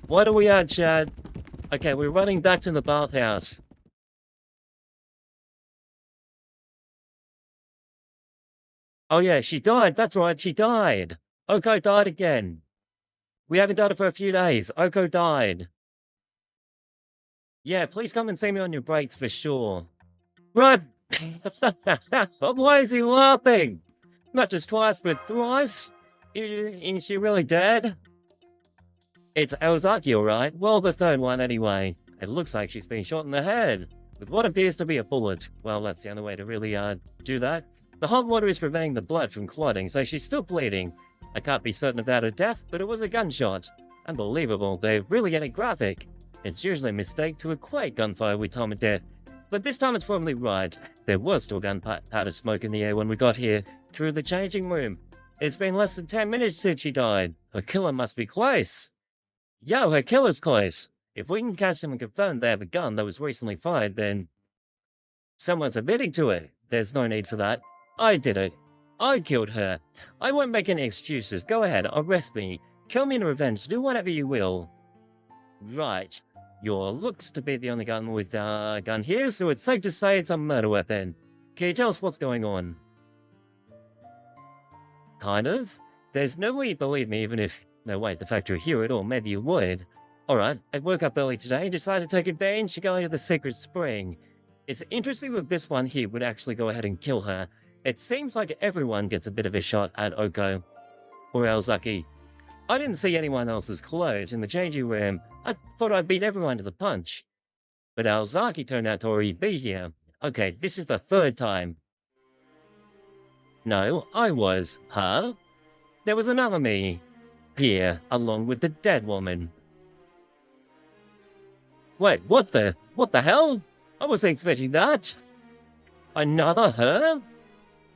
What are we at, Chad? Okay, we're running back to the bathhouse. Oh yeah, she died. That's right, she died. Oko died again. We haven't done it for a few days. Oko died. Yeah, please come and see me on your breaks for sure. Run! Why is he laughing? Not just twice, but thrice? Is she really dead? It's Aozaki, alright. Well, the third one anyway. It looks like she's been shot in the head with what appears to be a bullet. Well, that's the only way to really, do that. The hot water is preventing the blood from clotting, so she's still bleeding. I can't be certain about her death, but it was a gunshot. Unbelievable, they're really getting graphic. It's usually a mistake to equate gunfire with time of death, but this time it's probably right. There was still gunpowder smoke in the air when we got here, through the changing room. It's been less than 10 minutes since she died. Her killer must be close. Yo, her killer's close. If we can catch them and confirm they have a gun that was recently fired, then someone's admitting to it. There's no need for that. I did it. I killed her. I won't make any excuses. Go ahead, arrest me. Kill me in revenge. Do whatever you will. Right. Your looks to be the only gun with a gun here, so it's safe to say it's a murder weapon. Can you tell us what's going on? Kind of. There's no way you'd believe me even if... No, wait, the fact you're here at all, maybe you would. Alright, I woke up early today and decided to take advantage to go into the Sacred Spring. It's interesting that this one here would actually go ahead and kill her. It seems like everyone gets a bit of a shot at Oko. Or Aozaki. I didn't see anyone else's clothes in the changing room. I thought I'd beat everyone to the punch. But Aozaki turned out to already be here. Okay, this is the 3rd time. No, I was. Huh? There was another me. Here, along with the dead woman. Wait, what the hell? I wasn't expecting that. Another her?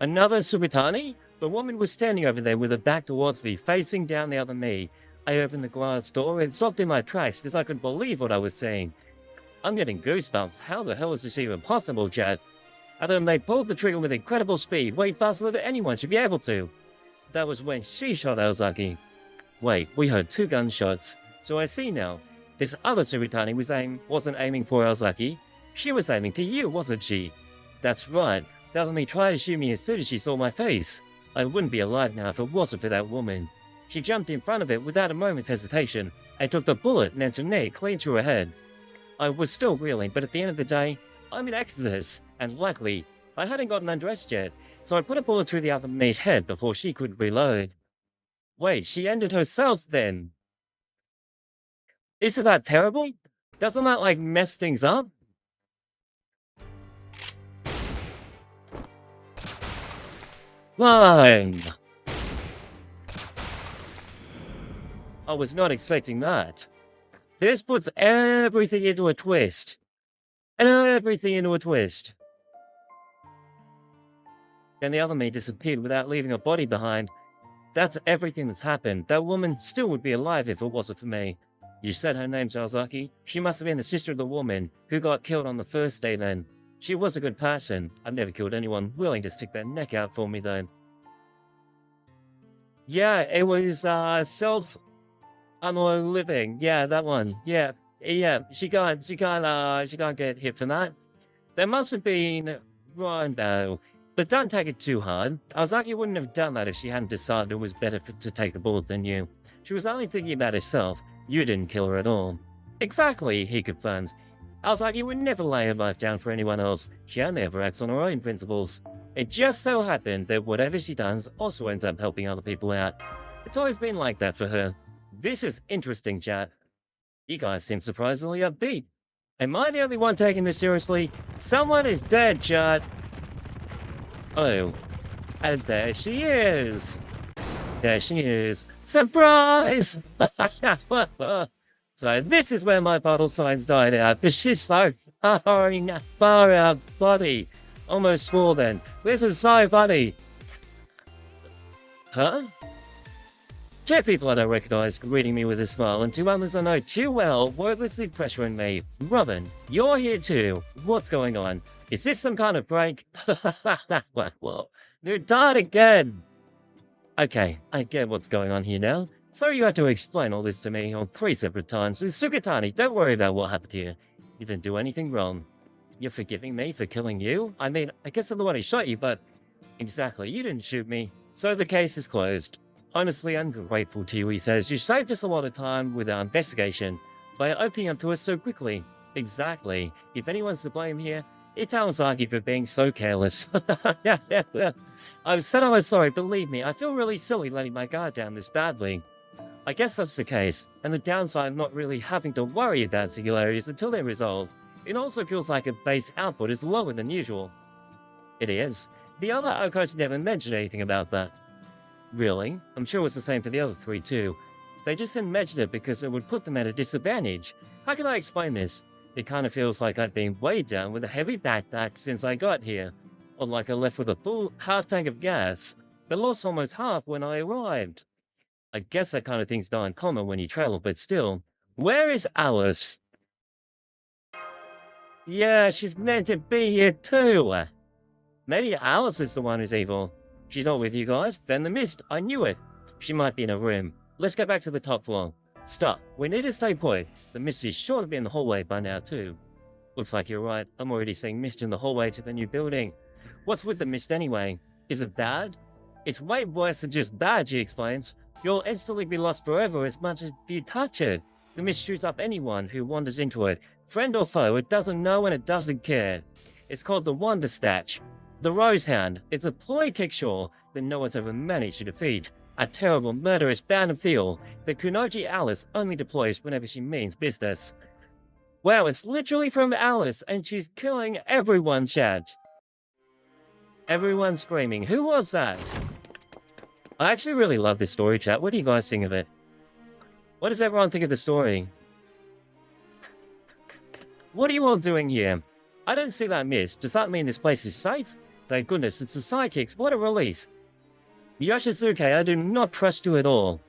Another Subitani? The woman was standing over there with her back towards me, facing down the other me. I opened the glass door and stopped in my tracks because I couldn't believe what I was seeing. I'm getting goosebumps. How the hell is this even possible, Jet? And then they pulled the trigger with incredible speed, way faster than anyone should be able to. That was when she shot Aozaki. Wait, we heard 2 gunshots. So I see now. This other Tsurutani wasn't aiming for Aozaki. She was aiming to you, wasn't she? That's right. The other me tried to shoot me as soon as she saw my face. I wouldn't be alive now if it wasn't for that woman. She jumped in front of it without a moment's hesitation and took the bullet and entered me clean through her head. I was still reeling, but at the end of the day, I'm an exorcist, and luckily, I hadn't gotten undressed yet, so I put a bullet through the other maid's head before she could reload. Wait, she ended herself then? Isn't that terrible? Doesn't that, like, mess things up? Line! I was not expecting that. This puts everything into a twist. Everything into a twist. Then the other maid disappeared without leaving a body behind. That's everything that's happened. That woman still would be alive if it wasn't for me. You said her name's Aozaki? She must have been the sister of the woman who got killed on the first day then. She was a good person. I've never killed anyone willing to stick their neck out for me though. Yeah, it was self-unloyal living. Yeah, that one. Yeah, she can't get hit for that. There must have been one though. But don't take it too hard. Aozaki wouldn't have done that if she hadn't decided it was better to take the bullet than you. She was only thinking about herself. You didn't kill her at all. Exactly, he confirms. Aozaki would never lay her life down for anyone else. She only ever acts on her own principles. It just so happened that whatever she does also ends up helping other people out. It's always been like that for her. This is interesting, chat. You guys seem surprisingly upbeat. Am I the only one taking this seriously? Someone is dead, chat. Oh, and there she is. There she is. Surprise! So this is where my vital signs died out, but she's so far out body. Almost swore then. This is so funny. Huh? 2 people I don't recognize greeting me with a smile, and 2 others I know too well wordlessly pressuring me. Robin, you're here too. What's going on? Is this some kind of prank? Well, you died again. Okay, I get what's going on here now. So you had to explain all this to me on 3 separate times. Sukatani, don't worry about what happened here. You didn't do anything wrong. You're forgiving me for killing you? I mean, I guess I'm the one who shot you, but... Exactly, you didn't shoot me. So the case is closed. Honestly, I'm grateful to you, he says. You saved us a lot of time with our investigation by opening up to us so quickly. Exactly. If anyone's to blame here, it's Aozaki for being so careless. Yeah. I said I was sorry, believe me, I feel really silly letting my guard down this badly. I guess that's the case, and the downside of not really having to worry about singularities until they're resolved. It also feels like a base output is lower than usual. It is. The other Okos never mentioned anything about that. Really? I'm sure it's the same for the other 3 too. They just didn't mention it because it would put them at a disadvantage. How can I explain this? It kind of feels like I've been weighed down with a heavy backpack since I got here. Or like I left with a full half tank of gas, but lost almost half when I arrived. I guess that kind of thing's not uncommon when you travel, but still. Where is Alice? Yeah, she's meant to be here too. Maybe Alice is the one who's evil. She's not with you guys? Then the mist, I knew it. She might be in a room. Let's go back to the top floor. Stop. We need to stay put. The mist is sure to be in the hallway by now too. Looks like you're right. I'm already seeing mist in the hallway to the new building. What's with the mist anyway? Is it bad? It's way worse than just bad, she explains. You'll instantly be lost forever as much as you touch it. The mist shoots up anyone who wanders into it. Friend or foe, it doesn't know and it doesn't care. It's called the Wonder Statch. The Rose Hound. It's a ploy kickshaw that no one's ever managed to defeat. A terrible, murderous band of steel that Kunoji Alice only deploys whenever she means business. Wow, it's literally from Alice, and she's killing everyone, chat. Everyone's screaming. Who was that? I actually really love this story, chat. What do you guys think of it? What does everyone think of the story? What are you all doing here? I don't see that mist. Does that mean this place is safe? Thank goodness, it's the sidekicks. What a release. Yoshizuke, I do not trust you at all.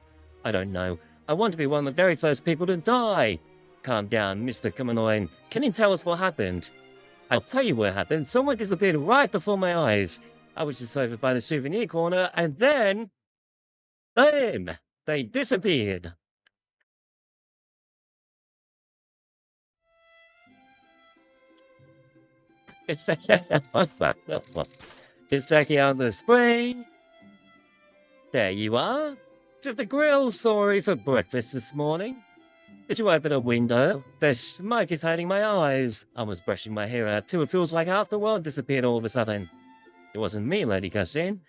I don't know. I want to be one of the very first people to die. Calm down, Mr. Kumanoin. Can you tell us what happened? I'll tell you what happened. Someone disappeared right before my eyes. I was just over by the souvenir corner, and then... Boom! They disappeared. Just checking out the spring. There you are. To the grill, sorry for breakfast this morning. Did you open a window? The smoke is hurting my eyes. I was brushing my hair out too. It feels like half the world disappeared all of a sudden. It wasn't me, Lady Cushin.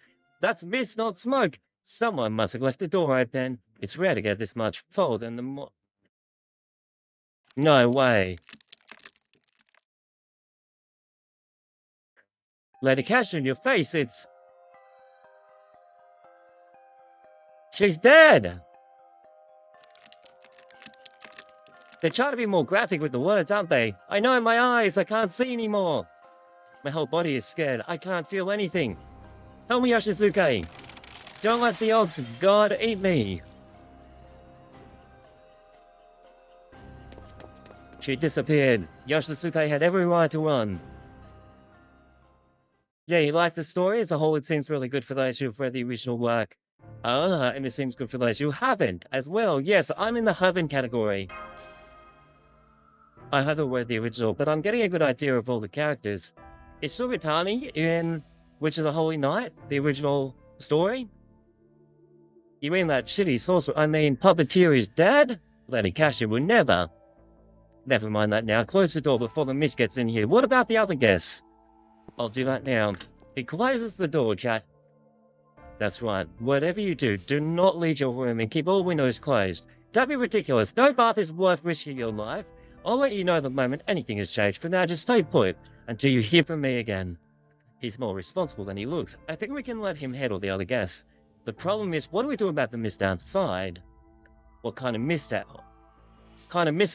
That's mist, not smoke. Someone must have left the door open. It's rare to get this much fog in the No way. Lady Cushin, your face, it's... She's dead! They're trying to be more graphic with the words, aren't they? I know in my eyes, I can't see anymore. My whole body is scared. I can't feel anything. Help me, Yoshisuke. Don't let the ox god eat me. She disappeared. Yoshisuke had every right to run. Yeah, you like the story? As a whole, it seems really good for those who've read the original work. And it seems good for those who haven't as well. Yes, I'm in the haven't category. I haven't read the original, but I'm getting a good idea of all the characters. Is Sugatani in Witch of the Holy Night, the original story? You mean that shitty sorcerer, puppeteer is dead? Lady Cassia will never. Never mind that now. Close the door before the mist gets in here. What about the other guests? I'll do that now. He closes the door, chat. That's right. Whatever you do, do not leave your room and keep all windows closed. Don't be ridiculous. No bath is worth risking your life. I'll let you know the moment anything has changed. For now, just stay put until you hear from me again. He's more responsible than he looks. I think we can let him handle the other guests. The problem is, what do we do about the mist outside? What kind of mist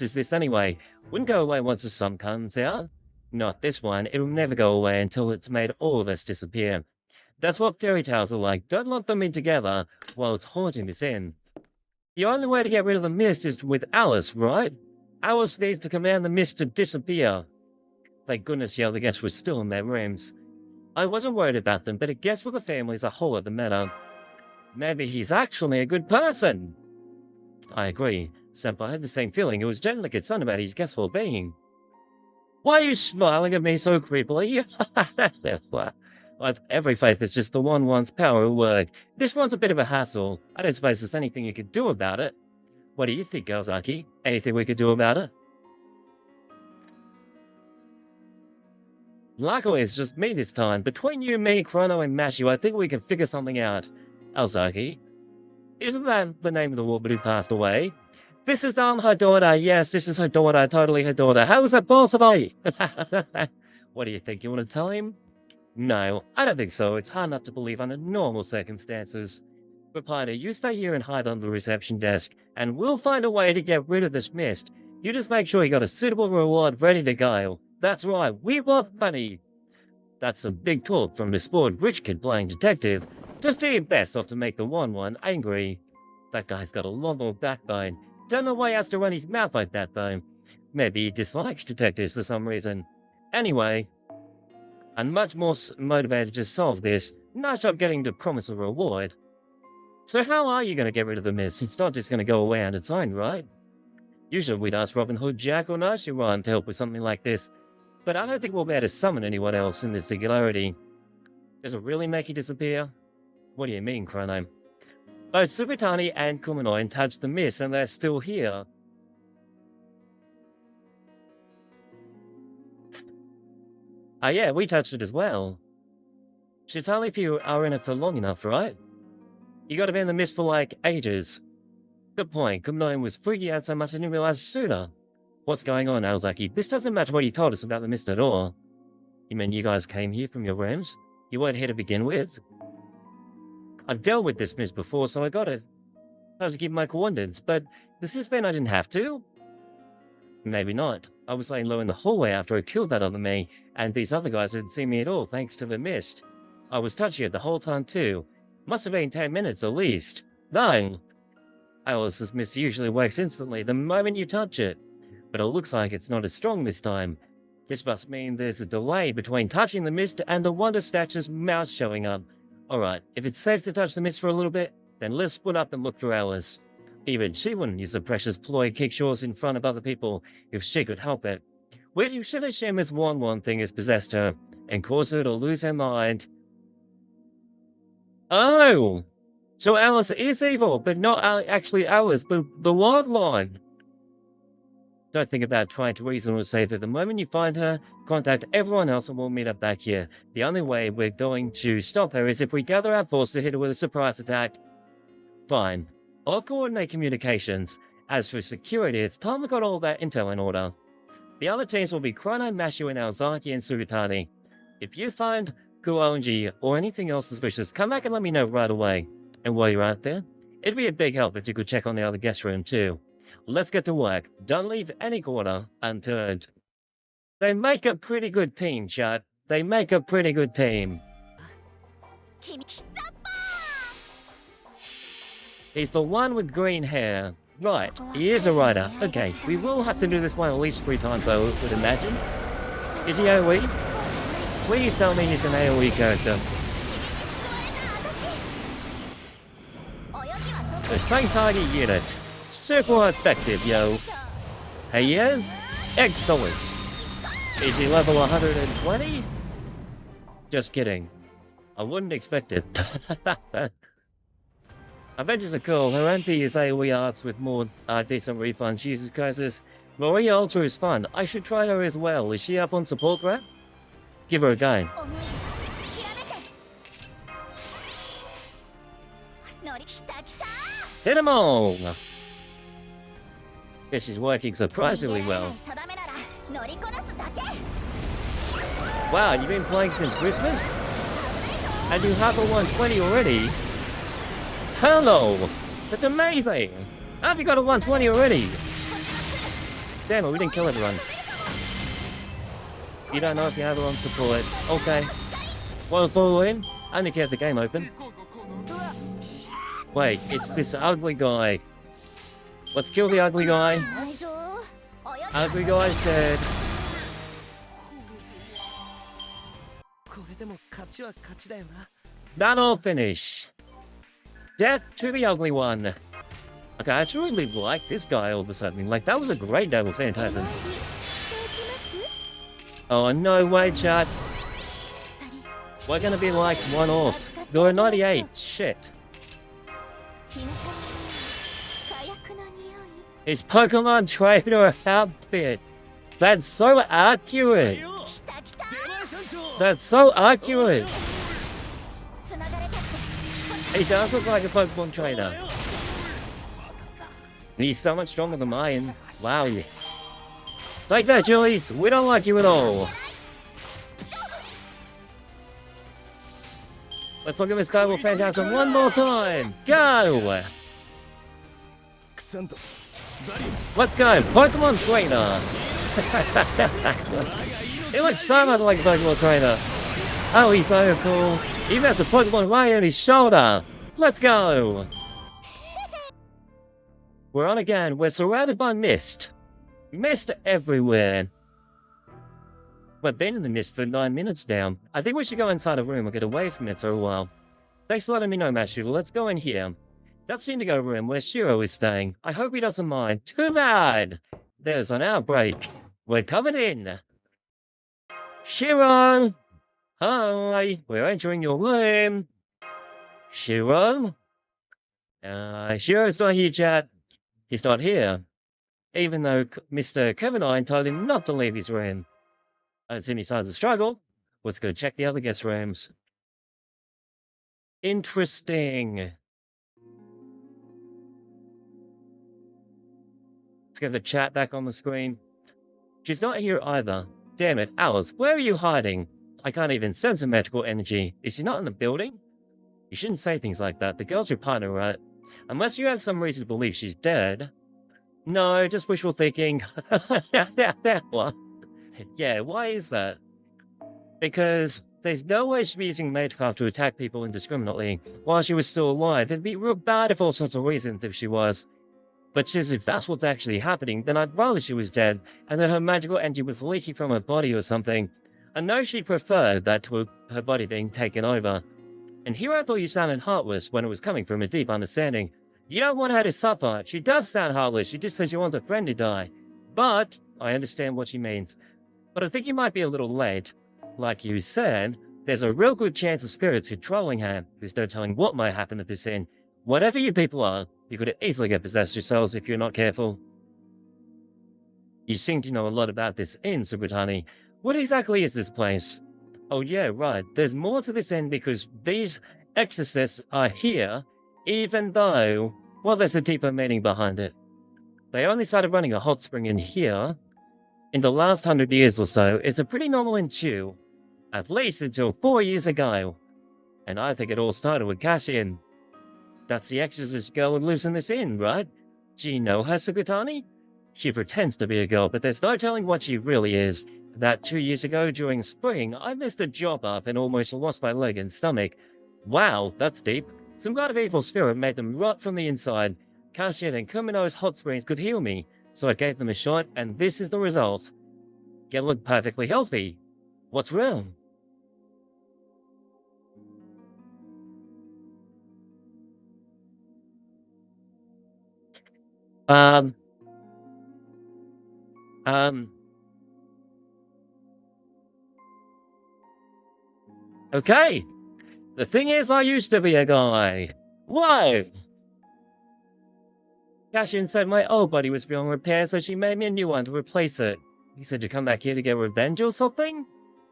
is this anyway? Wouldn't go away once the sun comes out. Not this one. It'll never go away until it's made all of us disappear. That's what fairy tales are like. Don't lump them in together while it's haunting us in. The only way to get rid of the mist is with Alice, right? Alice needs to command the mist to disappear. Thank goodness the other guests were still in their rooms. I wasn't worried about them, but a guest with a family is a whole other matter. Maybe he's actually a good person. I agree. Senpai had the same feeling. He was genuinely concerned about his guest's well-being. Why are you smiling at me so creepily? I have every faith it's just the one one's power at work. This one's a bit of a hassle. I don't suppose there's anything you could do about it. What do you think, Aozaki? Anything we could do about it? Luckily, it's just me this time. Between you, me, Chrono, and Mashu, I think we can figure something out. Aozaki? Isn't that the name of the woman who passed away? This is her daughter. Yes, this is her daughter. Totally her daughter. How is that possible? What do you think? You want to tell him? No, I don't think so. It's hard not to believe under normal circumstances. Replied, you stay here and hide on the reception desk, and we'll find a way to get rid of this mist. You just make sure you got a suitable reward ready to go. That's right, we want money. That's a big talk from this spoiled rich kid playing detective. Just do your best not to make the one angry. That guy's got a lot more backbone. Don't know why he has to run his mouth like that, though. Maybe he dislikes detectives for some reason. Anyway, I'm much more motivated to solve this. Nice job getting the promise of reward. So how are you going to get rid of the mist? It's not just going to go away on its own, right? Usually we'd ask Robin Hood, Jack, or Nashiran to help with something like this. But I don't think we'll be able to summon anyone else in this singularity. Does it really make you disappear? What do you mean, Chrono? Both Subitani and Kumanoi touched the mist and they're still here. Yeah, we touched it as well. It's only if you are in it for long enough, right? You gotta be in the mist for like ages. Good point. Kumanoi was freaking out so much I didn't realize sooner. What's going on, Aozaki? This doesn't match what you told us about the mist at all. You mean you guys came here from your rooms? You weren't here to begin with? I've dealt with this mist before, so I got it. I was to give my coordinates, but does this mean I didn't have to? Maybe not. I was laying low in the hallway after I killed that other me, and these other guys didn't see me at all thanks to the mist. I was touching it the whole time too. Must have been 10 minutes at least. No! Alice's mist usually works instantly the moment you touch it, but it looks like it's not as strong this time. This must mean there's a delay between touching the mist and the Wonder Statue's mouse showing up. Alright, if it's safe to touch the mist for a little bit, then let's split up and look for Alice. Even she wouldn't use the precious ploy kickshaws in front of other people if she could help it. Well, you should assume this one thing has possessed her and caused her to lose her mind. Oh! So Alice is evil, but not actually Alice, but the wildlife. Don't think about trying to reason or say that the moment you find her, contact everyone else and we'll meet up back here. The only way we're going to stop her is if we gather our force to hit her with a surprise attack. Fine. I'll coordinate communications. As for security, it's time we got all that intel in order. The other teams will be Chrono, Mashu, and Aozaki and Sugitani. If you find Kuonji or anything else suspicious, come back and let me know right away. And while you're out there, it'd be a big help if you could check on the other guest room too. Let's get to work. Don't leave any corner unturned. They make a pretty good team, chat. They make a pretty good team. He's the one with green hair. Right, he is a rider. Okay, we will have to do this one at least 3 times, I would imagine. Is he AoE? Please tell me he's an AoE character. The Saitagi unit. Super effective, yo. He is? Excellent. Is he level 120? Just kidding. I wouldn't expect it. Avengers are cool. Her MP is AoE arts with more decent refunds. Jesus Christ, Maria Ultra is fun. I should try her as well. Is she up on support grab? Give her a go. Hit 'em all! Guess she's working surprisingly well. Wow, you've been playing since Christmas? And you have a 120 already? Hello! That's amazing! How have you got a 120 already? Damn it, we didn't kill everyone. You don't know if you have her on support. Okay. Well, follow in. I only kept the game open. Wait, it's this ugly guy. Let's kill the ugly guy. Ugly guy's dead. That'll finish. Death to the ugly one. Okay, I truly like this guy all of a sudden. Like, that was a great double phantasm. Oh, no way, chat. We're gonna be like one off. You're a 98. Shit. His Pokemon trainer outfit. That's so accurate. That's so accurate. He does look like a Pokemon trainer. He's so much stronger than mine. Wow. Take that, Julies. We don't like you at all. Let's look at this Double Phantasm one more time. Go! Let's go, Pokemon Trainer! He looks so much like a Pokemon Trainer. Oh, he's so cool. He even has a Pokemon ray on his shoulder. Let's go! We're on again. We're surrounded by mist. Mist everywhere. We've been in the mist for 9 minutes now. I think we should go inside a room and get away from it for a while. Thanks for letting me know, Mashu. Let's go in here. That's the indigo room where Shiro is staying. I hope he doesn't mind. Too bad! There's an outbreak. We're coming in. Shiro! Hi! We're entering your room. Shiro? Shiro's not here, chat. He's not here. Even though Mr. Kevin told him not to leave his room. I don't see any signs of struggle. Let's go check the other guest rooms. Interesting. Let's get the chat back on the screen. She's not here either. Damn it, Alice, where are you hiding? I can't even sense a magical energy. Is she not in the building? You shouldn't say things like that. The girl's your partner, right? Unless you have some reason to believe she's dead. No, just wishful thinking. What? Yeah, why is that? Because there's no way she'd be using magecraft to attack people indiscriminately while she was still alive. It'd be real bad if all sorts of reasons if she was. But as if that's what's actually happening, then I'd rather she was dead, and that her magical energy was leaking from her body or something. I know she preferred that to her body being taken over. And here I thought you sounded heartless when it was coming from a deep understanding. You don't want her to suffer. She does sound heartless. She just says you want a friend to die. But I understand what she means. But I think you might be a little late. Like you said, there's a real good chance of spirits controlling her. There's no telling what might happen at this end. Whatever you people are, you could easily get possessed yourselves if you're not careful. You seem to know a lot about this inn, Subutani. What exactly is this place? Oh yeah, right. There's more to this inn because these exorcists are here, even though, well, there's a deeper meaning behind it. They only started running a hot spring in here in the last 100 years or so. It's a pretty normal inn too, at least until 4 years ago. And I think it all started with Cassian. That's the exorcist girl who lives in this inn, right? Do you know her, Sugutani? She pretends to be a girl, but there's no telling what she really is. That 2 years ago during spring, I missed a job up and almost lost my leg and stomach. Wow, that's deep. Some kind of evil spirit made them rot from the inside. Cassian and Kumino's hot springs could heal me, so I gave them a shot, and this is the result. You look perfectly healthy. What's wrong? Um... Okay. The thing is, I used to be a guy. Whoa! Cassian said my old body was beyond repair, so she made me a new one to replace it. He said to come back here to get revenge or something?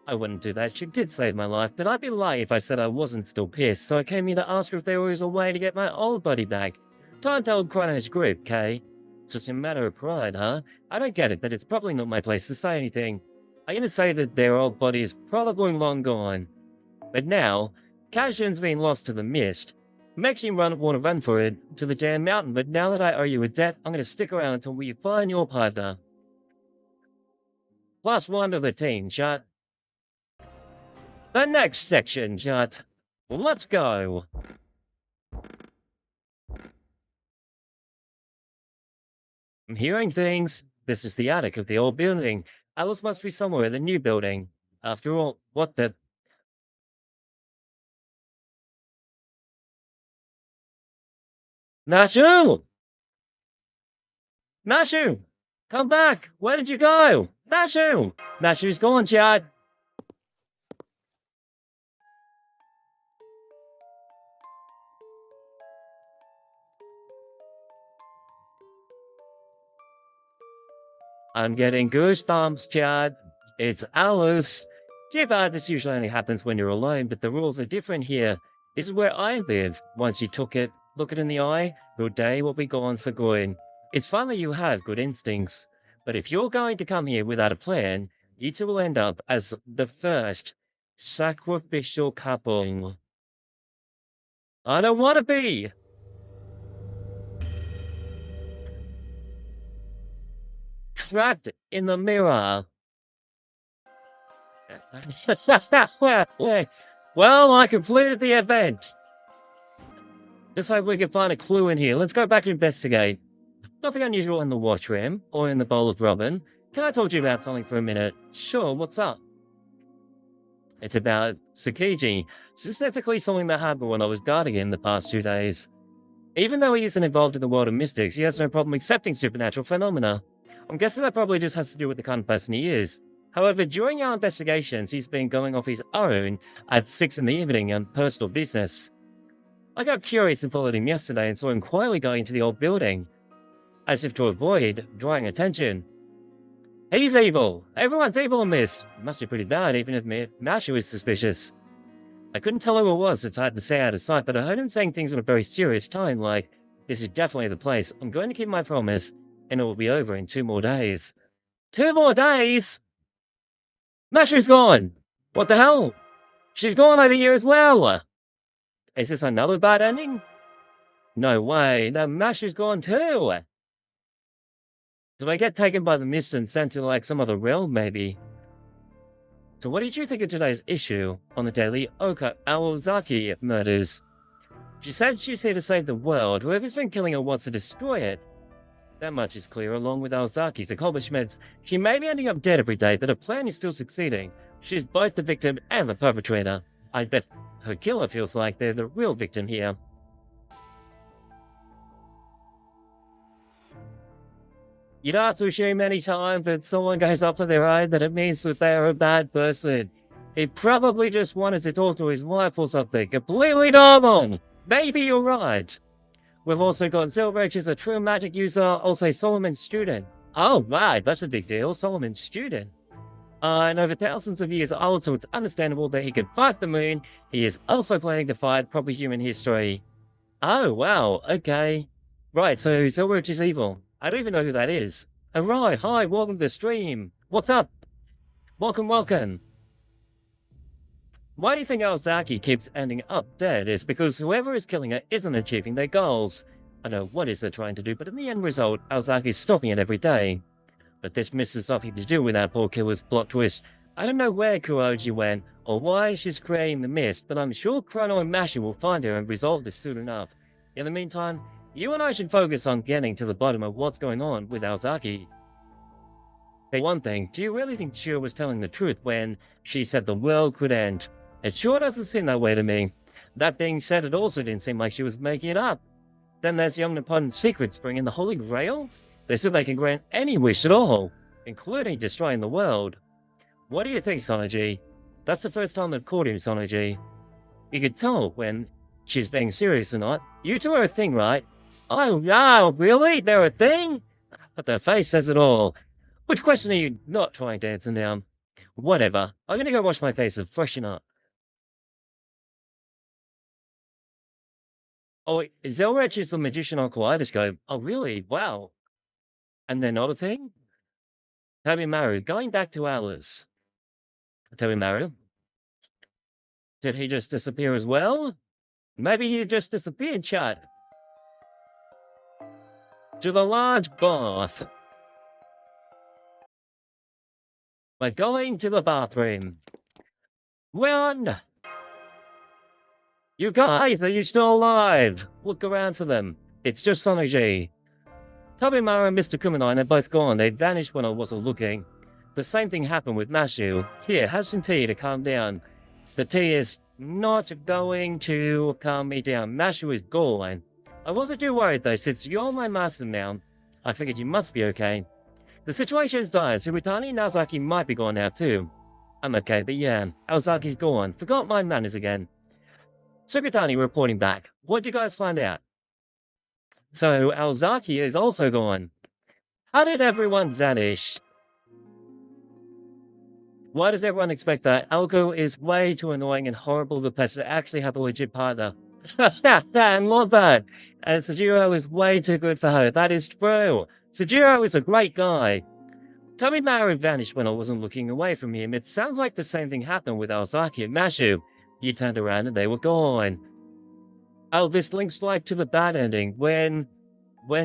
I wouldn't do that. She did save my life, but I'd be lying if I said I wasn't still pissed, so I came here to ask her if there was a way to get my old body back. Time to old Chrono's group, Kay. Just a matter of pride, huh? I don't get it, but it's probably not my place to say anything. I'm gonna say that their old body is probably long gone. But now, Cassian's been lost to the mist. Makes you want to run for it, to the damn mountain, but now that I owe you a debt, I'm gonna stick around until we find your partner. +1 to the team, chat. The next section, chat. Let's go. I'm hearing things. This is the attic of the old building. Alice must be somewhere in the new building. After all, what the... Nashu! Nashu! Come back! Where did you go? Nashu! Nashu's gone, chat. I'm getting goosebumps, Chad. It's Alice. Too bad this usually only happens when you're alone, but the rules are different here. This is where I live. Once you took it, look it in the eye, your day will be gone for good. It's fine that you have good instincts, but if you're going to come here without a plan, you two will end up as the first sacrificial couple. I don't want to be! Trapped in the mirror. Well, I completed the event. Just hope we can find a clue in here. Let's go back and investigate. Nothing unusual in the washroom or in the bowl of ramen. Can I talk to you about something for a minute? Sure, what's up? It's about Tsukiji, specifically something that happened when I was guarding him the past 2 days. Even though he isn't involved in the world of mystics, he has no problem accepting supernatural phenomena. I'm guessing that probably just has to do with the kind of person he is. However, during our investigations, he's been going off his own at 6 in the evening on personal business. I got curious and followed him yesterday and saw him quietly going into the old building, as if to avoid drawing attention. He's evil! Everyone's evil in this! It must be pretty bad, even if Mashu is suspicious. I couldn't tell who it was, it's hard to say out of sight, but I heard him saying things in a very serious tone, like, this is definitely the place, I'm going to keep my promise, and it will be over in 2 more days. 2 more days?! Mashu's gone! What the hell? She's gone over here as well! Is this another bad ending? No way, no, Mashu's gone too! Did I get taken by the mist and sent to like some other realm, maybe? So what did you think of today's issue on the daily Aoko Aozaki murders? She said she's here to save the world. Whoever's been killing her wants to destroy it. That much is clear. Along with Aozaki's accomplishments, she may be ending up dead every day, but her plan is still succeeding. She's both the victim and the perpetrator. I bet her killer feels like they're the real victim here. You don't have to assume any time that someone goes up to their own that it means that they're a bad person. He probably just wanted to talk to his wife or something. Completely normal! Maybe you're right. We've also got Zilrich as a true magic user, also Solomon's student. Oh, right, that's a big deal. Solomon's student. And over thousands of years old, so it's understandable that he could fight the moon. He is also planning to fight proper human history. Oh, wow, okay. Right, so Zilrich is evil. I don't even know who that is. Alright, hi, welcome to the stream. What's up? Welcome. Why do you think Aozaki keeps ending up dead? It's because whoever is killing her isn't achieving their goals. I know what is they're trying to do, but in the end result, Aozaki is stopping it every day. But this misses something to do with that poor killer's plot twist. I don't know where Kuonji went, or why she's creating the mist, but I'm sure Chrono and Mashi will find her and resolve this soon enough. In the meantime, you and I should focus on getting to the bottom of what's going on with Aozaki. For one thing, do you really think Chio was telling the truth when she said the world could end? It sure doesn't seem that way to me. That being said, it also didn't seem like she was making it up. Then there's the omnipotent secret spring in the Holy Grail? They said they can grant any wish at all, including destroying the world. What do you think, Sonoji? That's the first time they've caught him, Sonoji. You could tell when she's being serious or not. You two are a thing, right? Oh, no, really? They're a thing? But their face says it all. Which question are you not trying to answer now? Whatever. I'm gonna go wash my face and freshen up. Oh, wait, Zelrech is the magician on Kaleidoscope. Oh, really? Wow. And they're not a thing? Maru, going back to Alice. Maru? Did he just disappear as well? Maybe he just disappeared, chat. To the large bath. We're going to the bathroom. Run! You guys, are you still alive? Look around for them. It's just Sonoji. Tobimaru and Mr. Kumanine are both gone. They vanished when I wasn't looking. The same thing happened with Mashu. Here, have some tea to calm down. The tea is not going to calm me down. Mashu is gone. I wasn't too worried though, since you're my master now. I figured you must be okay. The situation is dire. Subutani and Aozaki might be gone now too. I'm okay, but yeah, Aozaki's gone. Forgot my manners again. Sugitani reporting back. What'd you guys find out? So, Aozaki is also gone. How did everyone vanish? Why does everyone expect that? Aoko is way too annoying and horrible the person to actually have a legit partner. I love that. And Soujuurou is way too good for her. That is true. Soujuurou is a great guy. Tobimaru vanished when I wasn't looking away from him. It sounds like the same thing happened with Aozaki and Mashu. You turned around and they were gone. Oh, this links right to the bad ending. When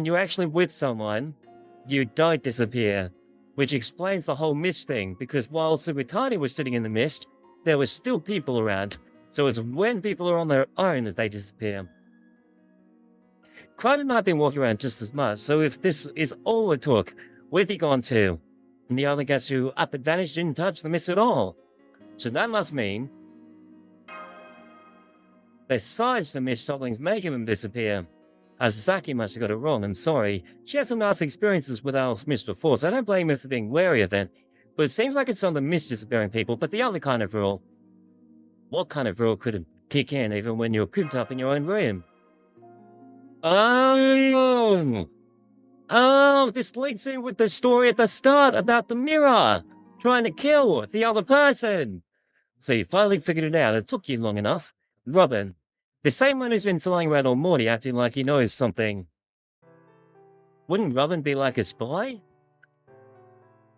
you're actually with someone, you don't disappear. Which explains the whole mist thing, because while Sugitani was sitting in the mist, there were still people around. So it's when people are on their own that they disappear. Crichton might be walking around just as much, so if this is all it took, we'd be gone too. And the other guys who up and vanished didn't touch the mist at all. So that must mean, besides the mist something's making them disappear. Aozaki must have got it wrong, I'm sorry. She has some nice experiences with our mist before, so I don't blame her for being wary of it. But it seems like it's not the mist disappearing people, but the other kind of rule. What kind of rule could kick in even when you're cooped up in your own room? Oh, this links in with the story at the start about the mirror trying to kill the other person. So you finally figured it out. It took you long enough. Robin, the same one who's been flying around all morning acting like he knows something. Wouldn't Robin be like a spy?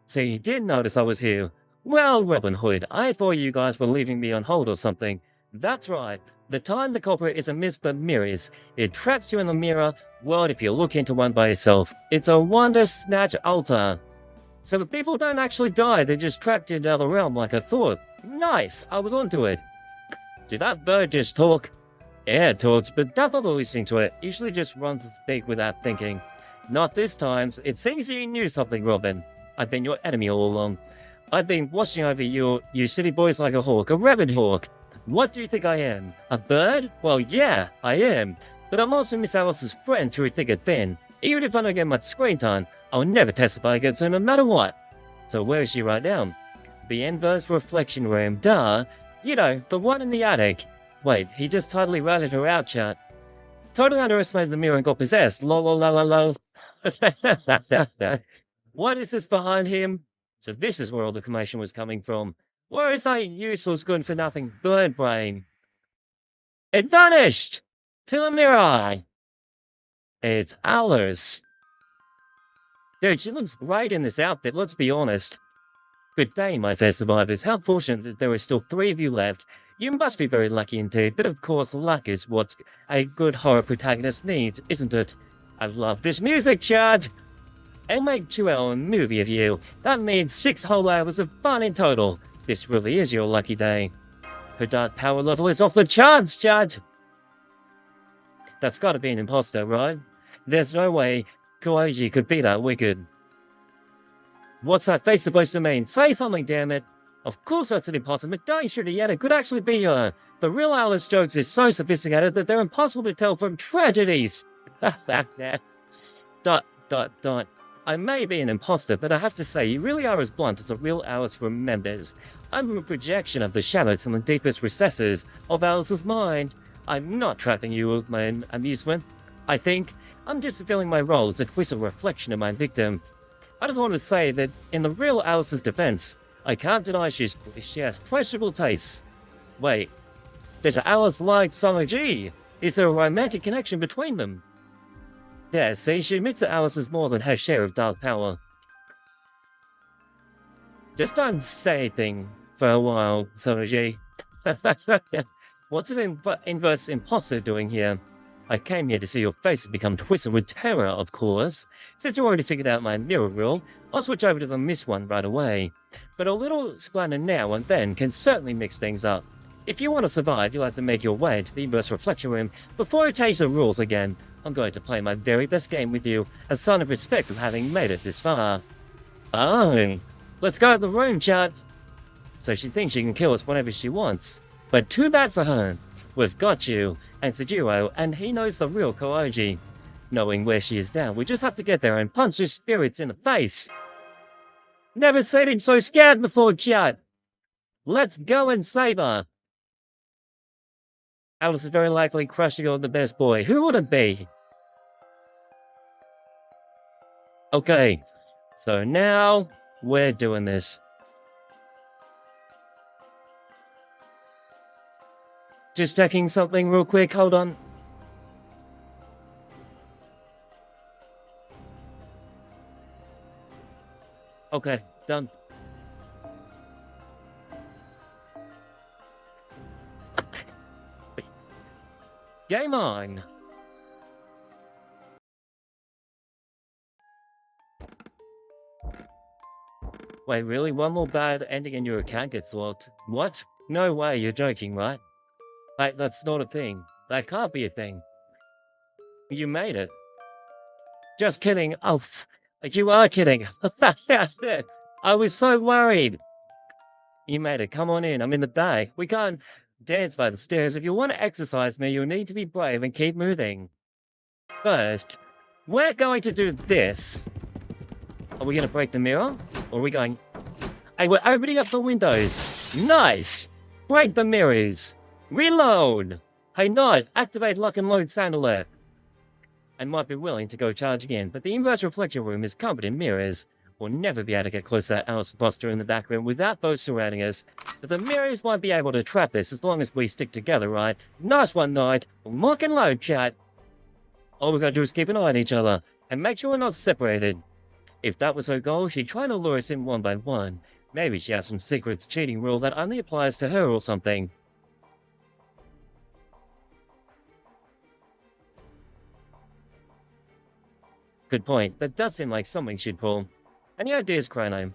So you did notice I was here. Well, Robin Hood, I thought you guys were leaving me on hold or something. That's right. The time the culprit is a mist but mirrors. It traps you in the mirror world if you look into one by yourself. It's a wonder snatch altar. So the people don't actually die, they're just trapped in another realm like I thought. Nice, I was onto it. Did that bird just talk? Yeah, it talks, but don't bother listening to it. Usually just runs its beak without thinking. Not this time. It seems you knew something, Robin. I've been your enemy all along. I've been watching over you city boys like a hawk, a rabid hawk. What do you think I am? A bird? Well, yeah, I am. But I'm also Miss Alice's friend through thick and thin. Even if I don't get much screen time, I'll never testify against her no matter what. So where is she right now? The inverse reflection room, duh. You know, the one in the attic. Wait, he just totally ratted her out, chat. Totally underestimated the mirror and got possessed. Lol, lol, lol, lol, lol. What is this behind him? So this is where all the commotion was coming from. Where is that useless, good-for-nothing bird brain? It vanished! To a mirror! It's Alice. Dude, she looks great in this outfit, let's be honest. Good day, my fair survivors. How fortunate that there are still 3 of you left. You must be very lucky indeed, but of course luck is what a good horror protagonist needs, isn't it? I love this music, Chad! I'll make 2-hour movie of you. That means 6 whole hours of fun in total. This really is your lucky day. Her dark power level is off the charts, Chad! That's gotta be an imposter, right? There's no way Kuonji could be that wicked. What's that face supposed to mean? Say something, damn it! Of course that's an imposter, but don't shoot it yet, it could actually be her. The real Alice jokes is so sophisticated that they're impossible to tell from tragedies. Dot. I may be an imposter, but I have to say, you really are as blunt as a real Alice remembers. I'm a projection of the shadows in the deepest recesses of Alice's mind. I'm not trapping you with my amusement. I think I'm just fulfilling my role as a twisted reflection of my victim. I just want to say that in the real Alice's defense, I can't deny she has questionable tastes. Wait, does Alice like Soujuurou? Is there a romantic connection between them? Yeah, see, she admits that Alice is more than her share of dark power. Just don't say anything for a while, Soujuurou. What's an inverse imposter doing here? I came here to see your faces become twisted with terror, of course. Since you already figured out my mirror rule, I'll switch over to the miss one right away. But a little splatter now and then can certainly mix things up. If you want to survive, you'll have to make your way to the inverse reflection room before I change the rules again. I'm going to play my very best game with you, as a sign of respect of having made it this far. Oh, let's go to the room, chat. So she thinks she can kill us whenever she wants. But too bad for her. We've got you, and Soujuurou, and he knows the real Kuonji. Knowing where she is now, we just have to get there and punch his spirits in the face. Never seen him so scared before, chat. Let's go and save her. Alice is very likely crushing on the best boy. Who would it be? Okay, so now we're doing this. Just checking something real quick, hold on. Okay, done. Game on! Wait, really? One more bad ending and your account gets locked? What? No way, you're joking, right? Wait, that's not a thing. That can't be a thing. You made it. Just kidding. Oh, you are kidding. I was so worried. You made it. Come on in. I'm in the back. We can't dance by the stairs. If you want to exercise me, you'll need to be brave and keep moving. First, we're going to do this. Are we going to break the mirror? Or are we going... Hey, we're opening up the windows. Nice. Break the mirrors. Reload. Hey, Nod, activate lock and load sound alert. I might be willing to go charge again, but the inverse reflection room is covered in mirrors. We'll never be able to get close to that Alice imposter in the back room without those surrounding us. But the mirrors won't be able to trap us as long as we stick together, right? Nice one, Nod. Lock and load, chat. All we gotta do is keep an eye on each other, and make sure we're not separated. If that was her goal, she'd try to lure us in one by one. Maybe she has some secret cheating rule that only applies to her or something. Good point. That does seem like something she'd pull. Any ideas, Chrono?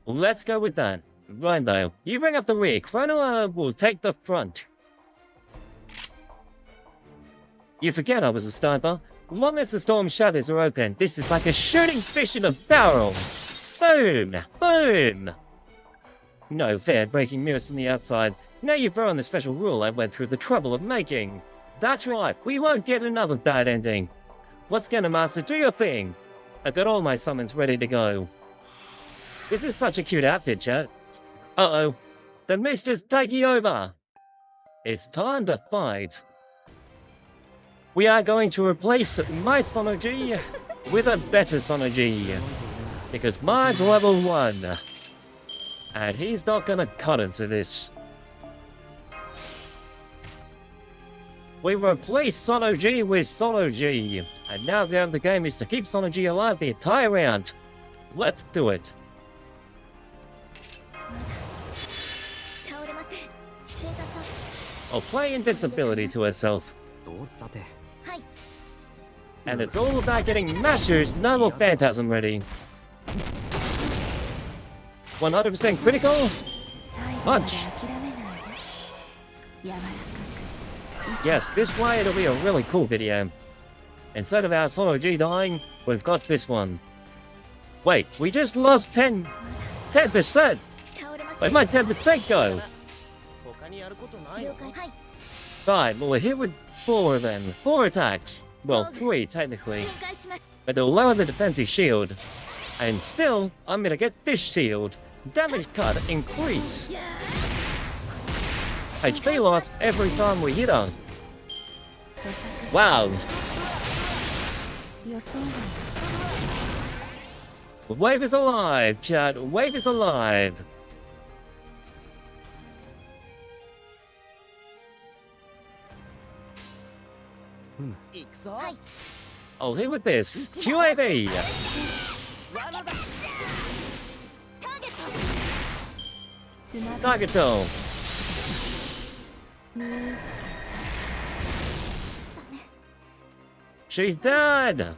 Let's go with that. Right though, you bring up the rear. Chrono will take the front. You forget I was a sniper. Long as the storm shutters are open, this is like a shooting fish in a barrel. Boom! Boom! No fair breaking mirrors from the outside. Now you've ruined the special rule I went through the trouble of making. That's right, we won't get another bad ending. What's gonna, Master? Do your thing. I've got all my summons ready to go. This is such a cute outfit, chat. Uh-oh. The mist is taking over. It's time to fight. We are going to replace my Soujuurou with a better Soujuurou. Because mine's level 1. And he's not gonna cut into this. We replaced Soujuurou with Soujuurou. And now the aim of the game is to keep Soujuurou alive the entire round. Let's do it. I'll play invincibility to herself. And it's all about getting Masher's Noble Phantasm ready. 100% critical. Punch. Yes, this way it'll be a really cool video. Instead of our Soujuurou dying, we've got this one. Wait, we just lost 10%! Where'd my 10% go? Fine, well we're here with 4 then. 4 attacks. Well, 3 technically. But they'll lower the defensive shield. And still, I'm gonna get this shield. Damage cut increase. HP loss every time we hit her. Wow. Wave is alive, chat. Wave is alive. I'll hit with this. QAV. Nagato. She's dead.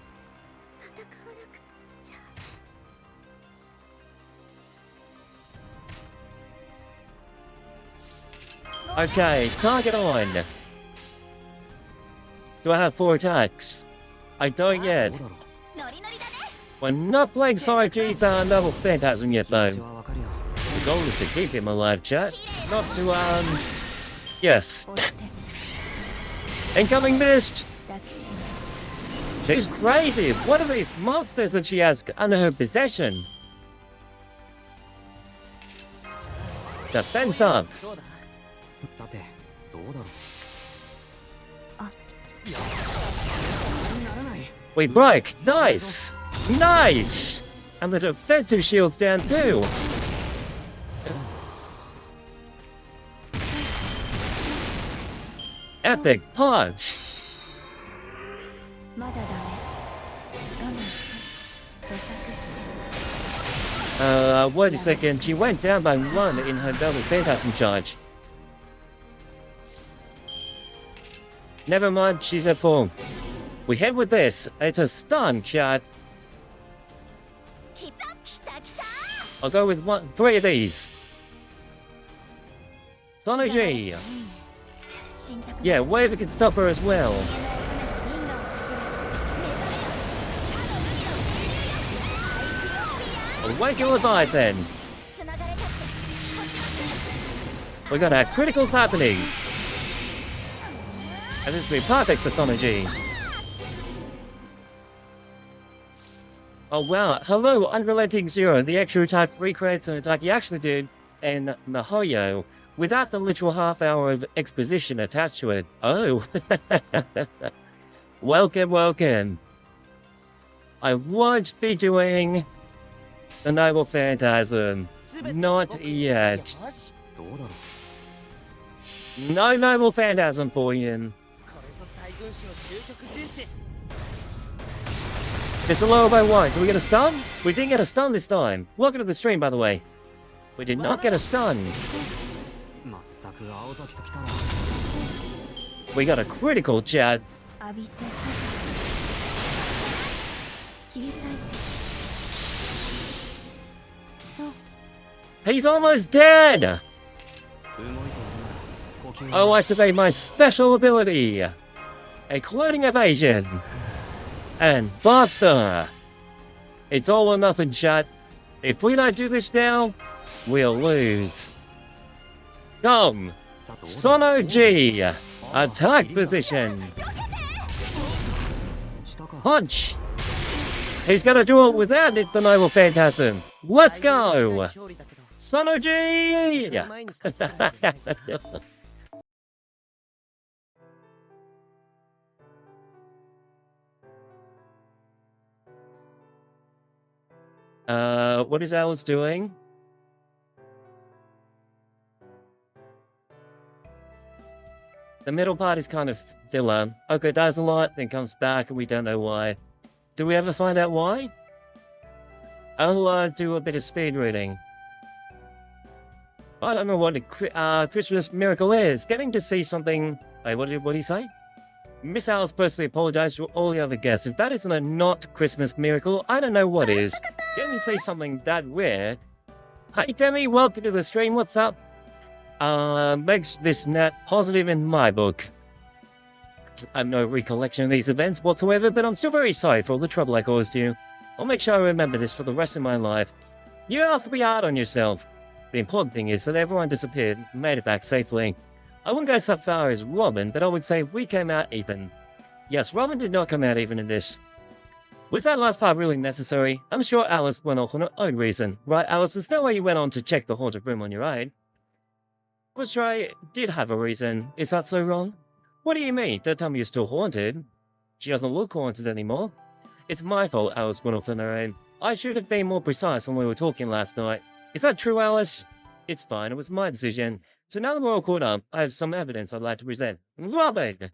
Okay, target on. Do I have 4 attacks? I don't yet. We're not playing Soujuurou's Noble Phantasm yet though. The goal is to keep him alive, chat. Not to, yes. Incoming mist! She's crazy! What are these monsters that she has under her possession? Defense up! We broke! Nice! Nice! And the defensive shield's down too! Epic punch! Wait a second, she went down by 1 in her Noble Phantasm charge. Never mind, she's at full. We head with this. It's a stun, chat. I'll go with 3 of these. Soujuurou. Yeah, Wave can stop her as well. I'll wake you alive then. We got our criticals happening. And this will be perfect for Soujuurou. Oh wow, hello Unrelenting Zero, the extra attack recreates an attack you actually did in Mahōtsukai without the literal half-hour of exposition attached to it. Oh. Welcome, welcome. I won't be doing the Noble Phantasm. Not yet. No Noble Phantasm for you. It's a lower by 1. Do we get a stun? We didn't get a stun this time. Welcome to the stream, by the way. We did not get a stun. We got a critical, chat. He's almost dead! I'll activate my special ability. including evasion. And faster. It's all or nothing, chat. If we don't do this now, we'll lose. Come, Soujuurou, attack position. Punch. He's gonna do it without it, the Noble Phantasm. Let's go! Soujuurou! What is Alice doing? The middle part is kind of filler. Okay, dies a lot, then comes back, and we don't know why. Do we ever find out why? I'll do a bit of speed reading. I don't know what a Christmas miracle is. Getting to see something... Wait, what did he say? Miss Alice personally apologized to all the other guests. If that isn't a not Christmas miracle, I don't know what is. Getting to see something that rare. Hi Demi, welcome to the stream, what's up? Makes this net positive in my book. I have no recollection of these events whatsoever, but I'm still very sorry for all the trouble I caused you. I'll make sure I remember this for the rest of my life. You don't have to be hard on yourself. The important thing is that everyone disappeared and made it back safely. I wouldn't go so far as Robin, but I would say we came out even. Yes, Robin did not come out even in this. Was that last part really necessary? I'm sure Alice went off on her own reason. Right, Alice, there's no way you went on to check the haunted room on your own. Was sure I did have a reason. Is that so wrong? What do you mean? Don't tell me you're still haunted. She doesn't look haunted anymore. It's my fault Alice went off on her own. I should have been more precise when we were talking last night. Is that true, Alice? It's fine, it was my decision. So now that we're all caught up, I have some evidence I'd like to present. Robin!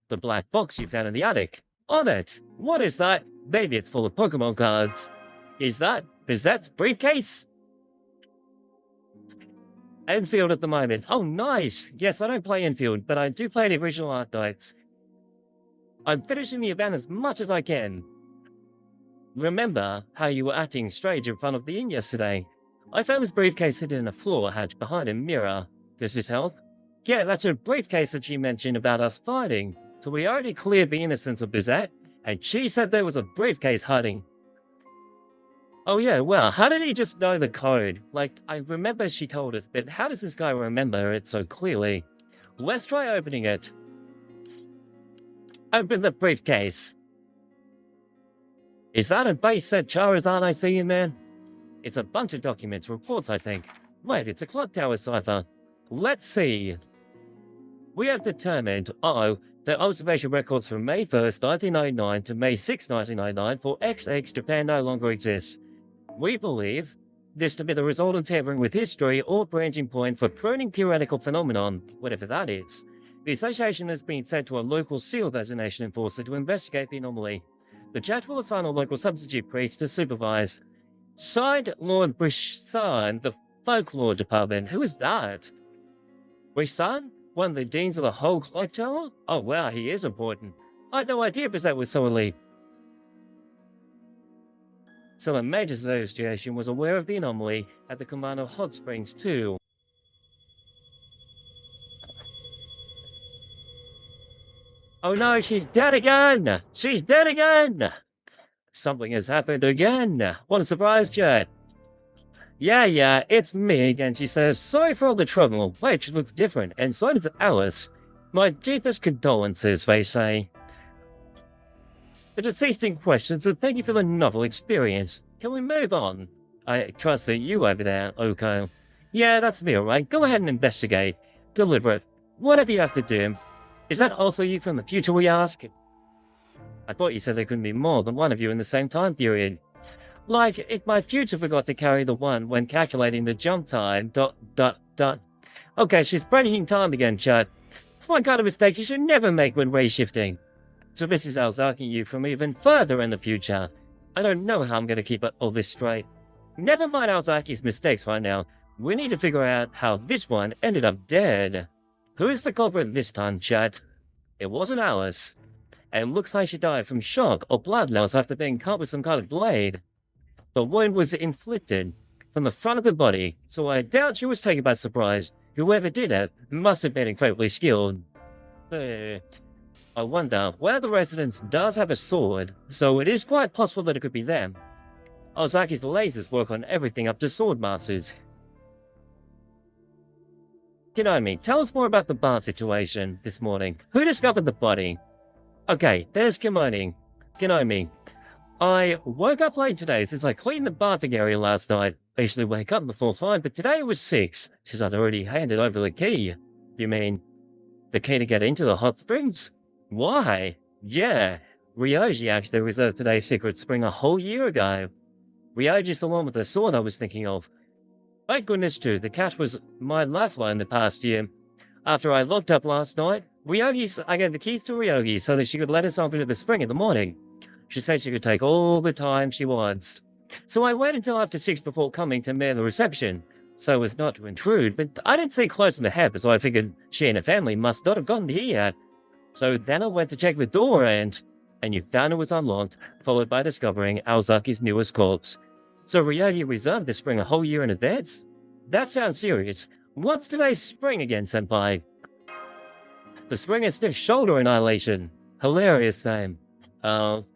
The black box you found in the attic. On it! What is that? Maybe it's full of Pokemon cards. Is that Bizette's briefcase? Enfield at the moment. Oh, nice! Yes, I don't play Enfield, but I do play the original Art Nights. I'm finishing the event as much as I can. Remember how you were acting strange in front of the inn yesterday? I found this briefcase hidden in a floor hatch behind a mirror. Does this help? Yeah, that's a briefcase that she mentioned about us fighting. So we already cleared the innocence of Bizette, and she said there was a briefcase hiding. Oh yeah, well, how did he just know the code? Like, I remember she told us, but how does this guy remember it so clearly? Let's try opening it. Open the briefcase. Is that a base set Charizard I see in there? It's a bunch of documents, reports I think. Wait, it's a clock tower cipher. Let's see. We have determined, that observation records from May 1st, 1999 to May 6, 1999 for XX Japan no longer exists. We believe this to be the result of tampering with history or branching point for pruning theoretical phenomenon, whatever that is. The association has been sent to a local seal designation enforcer to investigate the anomaly. The chat will assign a local substitute priest to supervise. Signed, Lord Brisson, the Folklore Department. Who is that? Brisson? One of the deans of the whole clock tower? Oh wow, he is important. I had no idea Bizette was so elite. So the Major Association was aware of the anomaly at the command of Hot Springs too. Oh no, she's dead again! She's dead again! Something has happened again! What a surprise, chat! Yeah, it's me again, she says. Sorry for all the trouble. Wait, she looks different, and so does Alice. My deepest condolences, they say. The deceased in question, so thank you for the novel experience. Can we move on? I trust that you over there, Aoko. Yeah, that's me, alright. Go ahead and investigate. Deliberate. Whatever you have to do. Is that also you from the future, we ask? I thought you said there couldn't be more than one of you in the same time period. Like, if my future forgot to carry the 1 when calculating the jump time, ... Okay, she's breaking time again, chat. It's one kind of mistake you should never make when ray-shifting. So this is Aozaki you from even further in the future. I don't know how I'm gonna keep all this straight. Never mind Aozaki's mistakes right now. We need to figure out how this one ended up dead. Who is the culprit this time, chat? It wasn't Alice. And it looks like she died from shock or blood loss after being cut with some kind of blade. The wound was inflicted from the front of the body, so I doubt she was taken by surprise. Whoever did it must have been incredibly skilled. I wonder, where the residence does have a sword, so it is quite possible that it could be them. Aozaki's lasers work on everything up to sword masters. Kinomi, tell us more about the bar situation this morning. Who discovered the body? Okay, there's Kimomi. Kinomi, I woke up late today since I cleaned the bathing area last night. I usually wake up before 5, but today it was 6, since I'd already handed over the key. You mean, the key to get into the hot springs? Why? Yeah, Ryoji actually reserved today's secret spring a whole year ago. Ryoji's the one with the sword I was thinking of. Thank goodness too, the cat was my lifeline the past year. After I locked up last night, I gave the keys to Ryogi so that she could let herself into the spring in the morning. She said she could take all the time she wants. So I waited until after 6 before coming to man the reception, so as not to intrude, but I didn't see close in the head, so I figured she and her family must not have gotten here yet. So then I went to check the door and you found it was unlocked, followed by discovering Aozaki's newest corpse. So Ryogi reserved the spring a whole year in advance? That sounds serious. What's today's spring again, senpai? The spring is stiff shoulder annihilation. Hilarious name.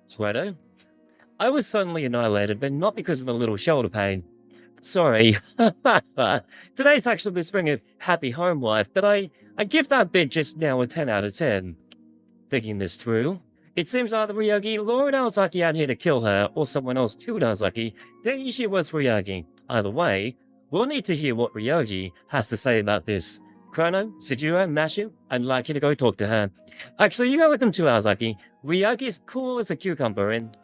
Sweater? I was suddenly annihilated, but not because of a little shoulder pain. Sorry. Today's actually the spring of happy home life, but I give that bit just now a 10 out of 10. Thinking this through, it seems either Ryogi lured Aozaki out here to kill her, or someone else killed Aozaki. The issue was Ryogi. Either way, we'll need to hear what Ryogi has to say about this. Chrono, Soujuurou, Mashu, I'd like you to go talk to her. Actually, you go with them too, Aozaki. Ryogi's cool as a cucumber, and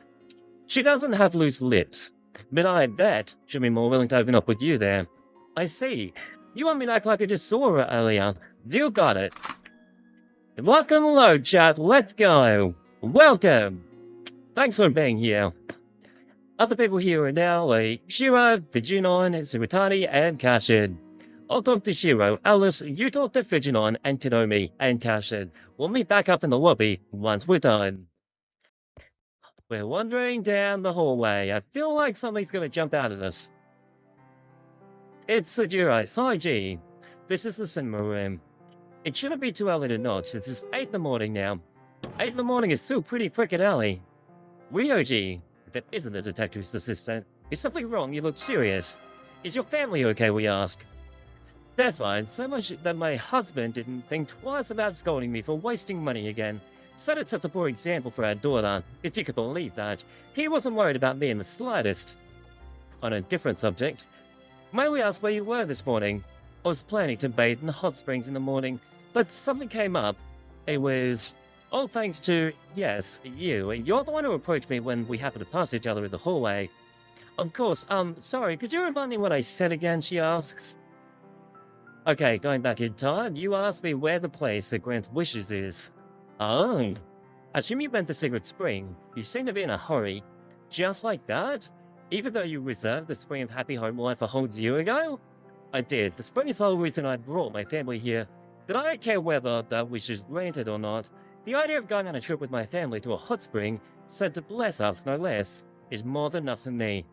she doesn't have loose lips. But I bet she'll be more willing to open up with you there. I see. You want me to act like I just saw her earlier? You got it. Lock and load, chat. Let's go. Welcome. Thanks for being here. Other people here are now Shiro, Fijunon, Sumitani, and Kashin. I'll talk to Shiro. Alice, you talk to Fijunon and Kinomi and Kashin. We'll meet back up in the lobby once we're done. We're wandering down the hallway. I feel like something's gonna jump out at us. It's Soujuurou Shizuki. This is the cinema room. It shouldn't be too early to knock since it's 8 in the morning now. 8 in the morning is still pretty frickin' early. Ryoji, if it isn't the detective's assistant, is something wrong? You look serious. Is your family okay, we ask? They're fine, so much that my husband didn't think twice about scolding me for wasting money again. Said it sets a poor example for our daughter, if you could believe that. He wasn't worried about me in the slightest. On a different subject, may we ask where you were this morning? I was planning to bathe in the hot springs in the morning, but something came up. It was all thanks to, yes, you. You're the one who approached me when we happened to pass each other in the hallway. Of course, sorry, could you remind me what I said again, she asks. Okay, going back in time, you asked me where the place that grants wishes is. Oh. I assume you meant the Secret Spring. You seem to be in a hurry. Just like that? Even though you reserved the Spring of Happy Home Life a whole year ago? I did. The spring is the whole reason I brought my family here. But I don't care whether that wish is granted or not. The idea of going on a trip with my family to a hot spring, said to bless us no less, is more than enough for me.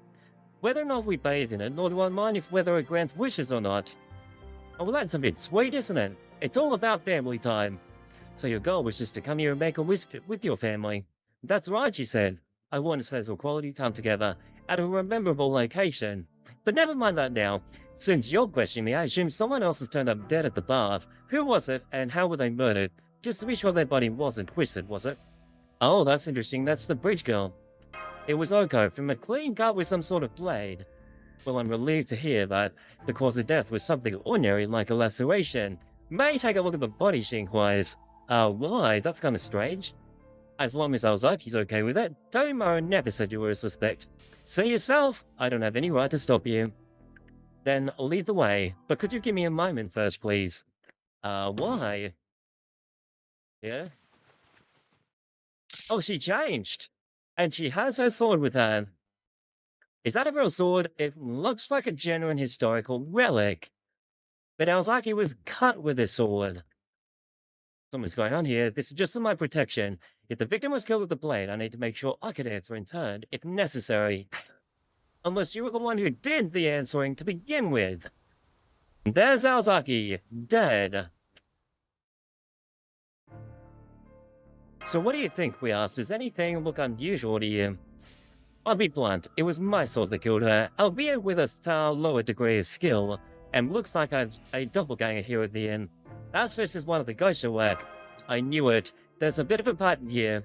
Whether or not we bathe in it, nor do I mind if whether it grants wishes or not. Oh, well, that's a bit sweet, isn't it? It's all about family time. So your goal was just to come here and make a wish with your family. That's right, she said. I want to spend some quality time together at a memorable location. But never mind that now. Since you're questioning me, I assume someone else has turned up dead at the bath. Who was it, and how were they murdered? Just to be sure their body wasn't twisted, was it? Oh, that's interesting. That's the bridge girl. It was Oko, from a clean cut with some sort of blade. Well, I'm relieved to hear that the cause of death was something ordinary like a laceration. May take a look at the body, she inquires. Why? That's kind of strange. As long as Aozaki's okay with it, Tomaro never said you were a suspect. See yourself, I don't have any right to stop you. Then lead the way, but could you give me a moment first, please? Why? Yeah? Oh, she changed! And she has her sword with her. Is that a real sword? It looks like a genuine historical relic. But Aozaki was cut with this sword. Something's going on here. This is just for my protection. If the victim was killed with the blade, I need to make sure I could answer in turn, if necessary. Unless you were the one who did the answering to begin with. There's Aozaki, dead. So what do you think, we asked. Does anything look unusual to you? I'll be blunt, it was my sword that killed her, albeit with a far lower degree of skill, and looks like I've a doppelganger here at the end. That's just one of the ghosts at work. I knew it. There's a bit of a pattern here.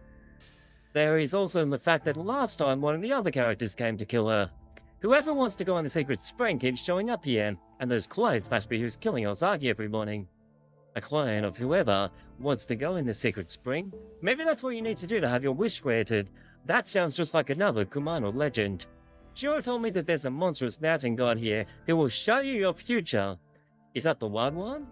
There is also the fact that last time one of the other characters came to kill her. Whoever wants to go on the secret spring keeps showing up here, and those clones must be who's killing Aozaki every morning. A clone of whoever wants to go in the secret spring? Maybe that's what you need to do to have your wish granted. That sounds just like another Kumano legend. Shiro told me that there's a monstrous mountain god here who will show you your future. Is that the wild one?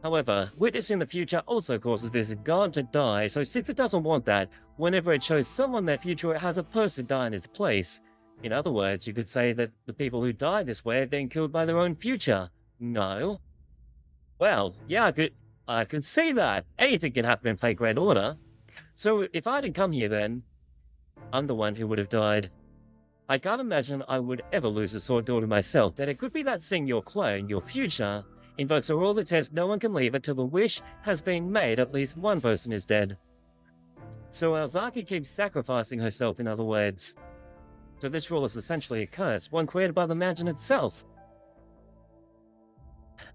However, witnessing the future also causes this god to die, so since it doesn't want that, whenever it shows someone their future, it has a person die in its place. In other words, you could say that the people who die this way are being killed by their own future. No? Well, yeah, I could see that. Anything can happen in Fake Red Order. So if I didn't come here then, I'm the one who would have died. I can't imagine I would ever lose a sword daughter myself, but it could be that seeing your clone, your future, invokes a rule that says no one can leave until the wish has been made at least one person is dead. So Aozaki keeps sacrificing herself, in other words. So this rule is essentially a curse, one created by the mountain itself.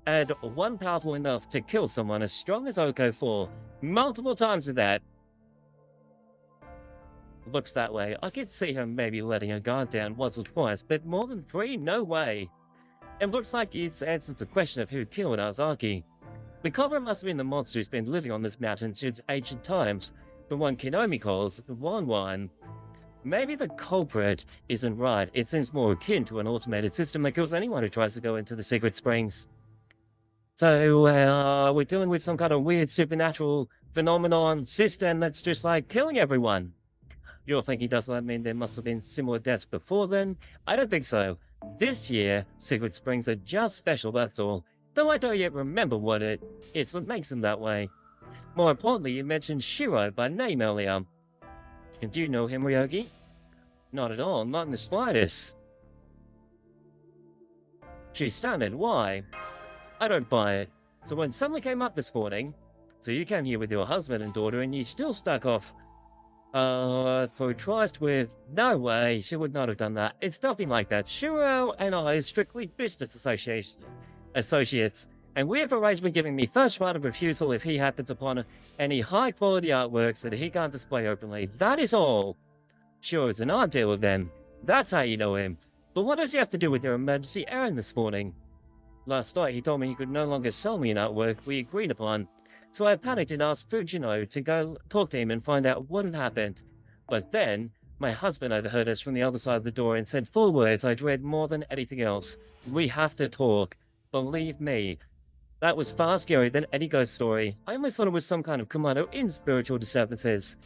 And one powerful enough to kill someone as strong as Oko for multiple times with that. Looks that way. I could see her maybe letting her guard down once or twice, but more than 3? No way. It looks like it answers the question of who killed Aozaki. The culprit must have been the monster who's been living on this mountain since ancient times, the one Kinomi calls Wan. Maybe the culprit isn't right. It seems more akin to an automated system that kills anyone who tries to go into the secret springs. So, we're dealing with some kind of weird supernatural phenomenon system that's just like killing everyone. You're thinking, does that mean there must have been similar deaths before then? I don't think so. This year, secret springs are just special, that's all. Though I don't yet remember what it is what makes them that way. More importantly, you mentioned Shiro by name earlier. Do you know him, Ryogi? Not at all, not in the slightest. She stammered, why? I don't buy it. So when someone came up this morning, so you came here with your husband and daughter and you still stuck off protest with, no way, she would not have done that. It's nothing like that. Shiro and I are strictly business associates, and we have arranged with giving me first right of refusal if he happens upon any high quality artworks that he can't display openly. That is all. Shiro's an art dealer then. That's how you know him. But what does he have to do with your emergency errand this morning? Last night he told me he could no longer sell me an artwork we agreed upon. So I panicked and asked Fujino to go talk to him and find out what had happened. But then, my husband overheard us from the other side of the door and said full words I dread more than anything else. We have to talk. Believe me. That was far scarier than any ghost story. I almost thought it was some kind of commando in spiritual disturbances.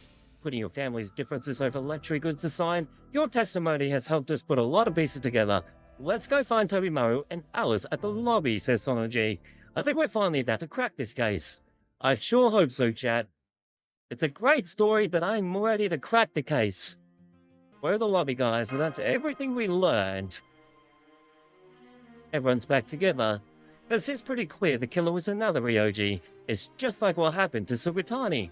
Putting your family's differences over luxury goods aside, your testimony has helped us put a lot of pieces together. Let's go find Tobimaru and Alice at the lobby, says Sonoji. I think we're finally about to crack this case. I sure hope so, chat. It's a great story, but I'm ready to crack the case. We're the lobby guys, and that's everything we learned. Everyone's back together. This is pretty clear the killer was another Ryoji. It's just like what happened to Sugutani.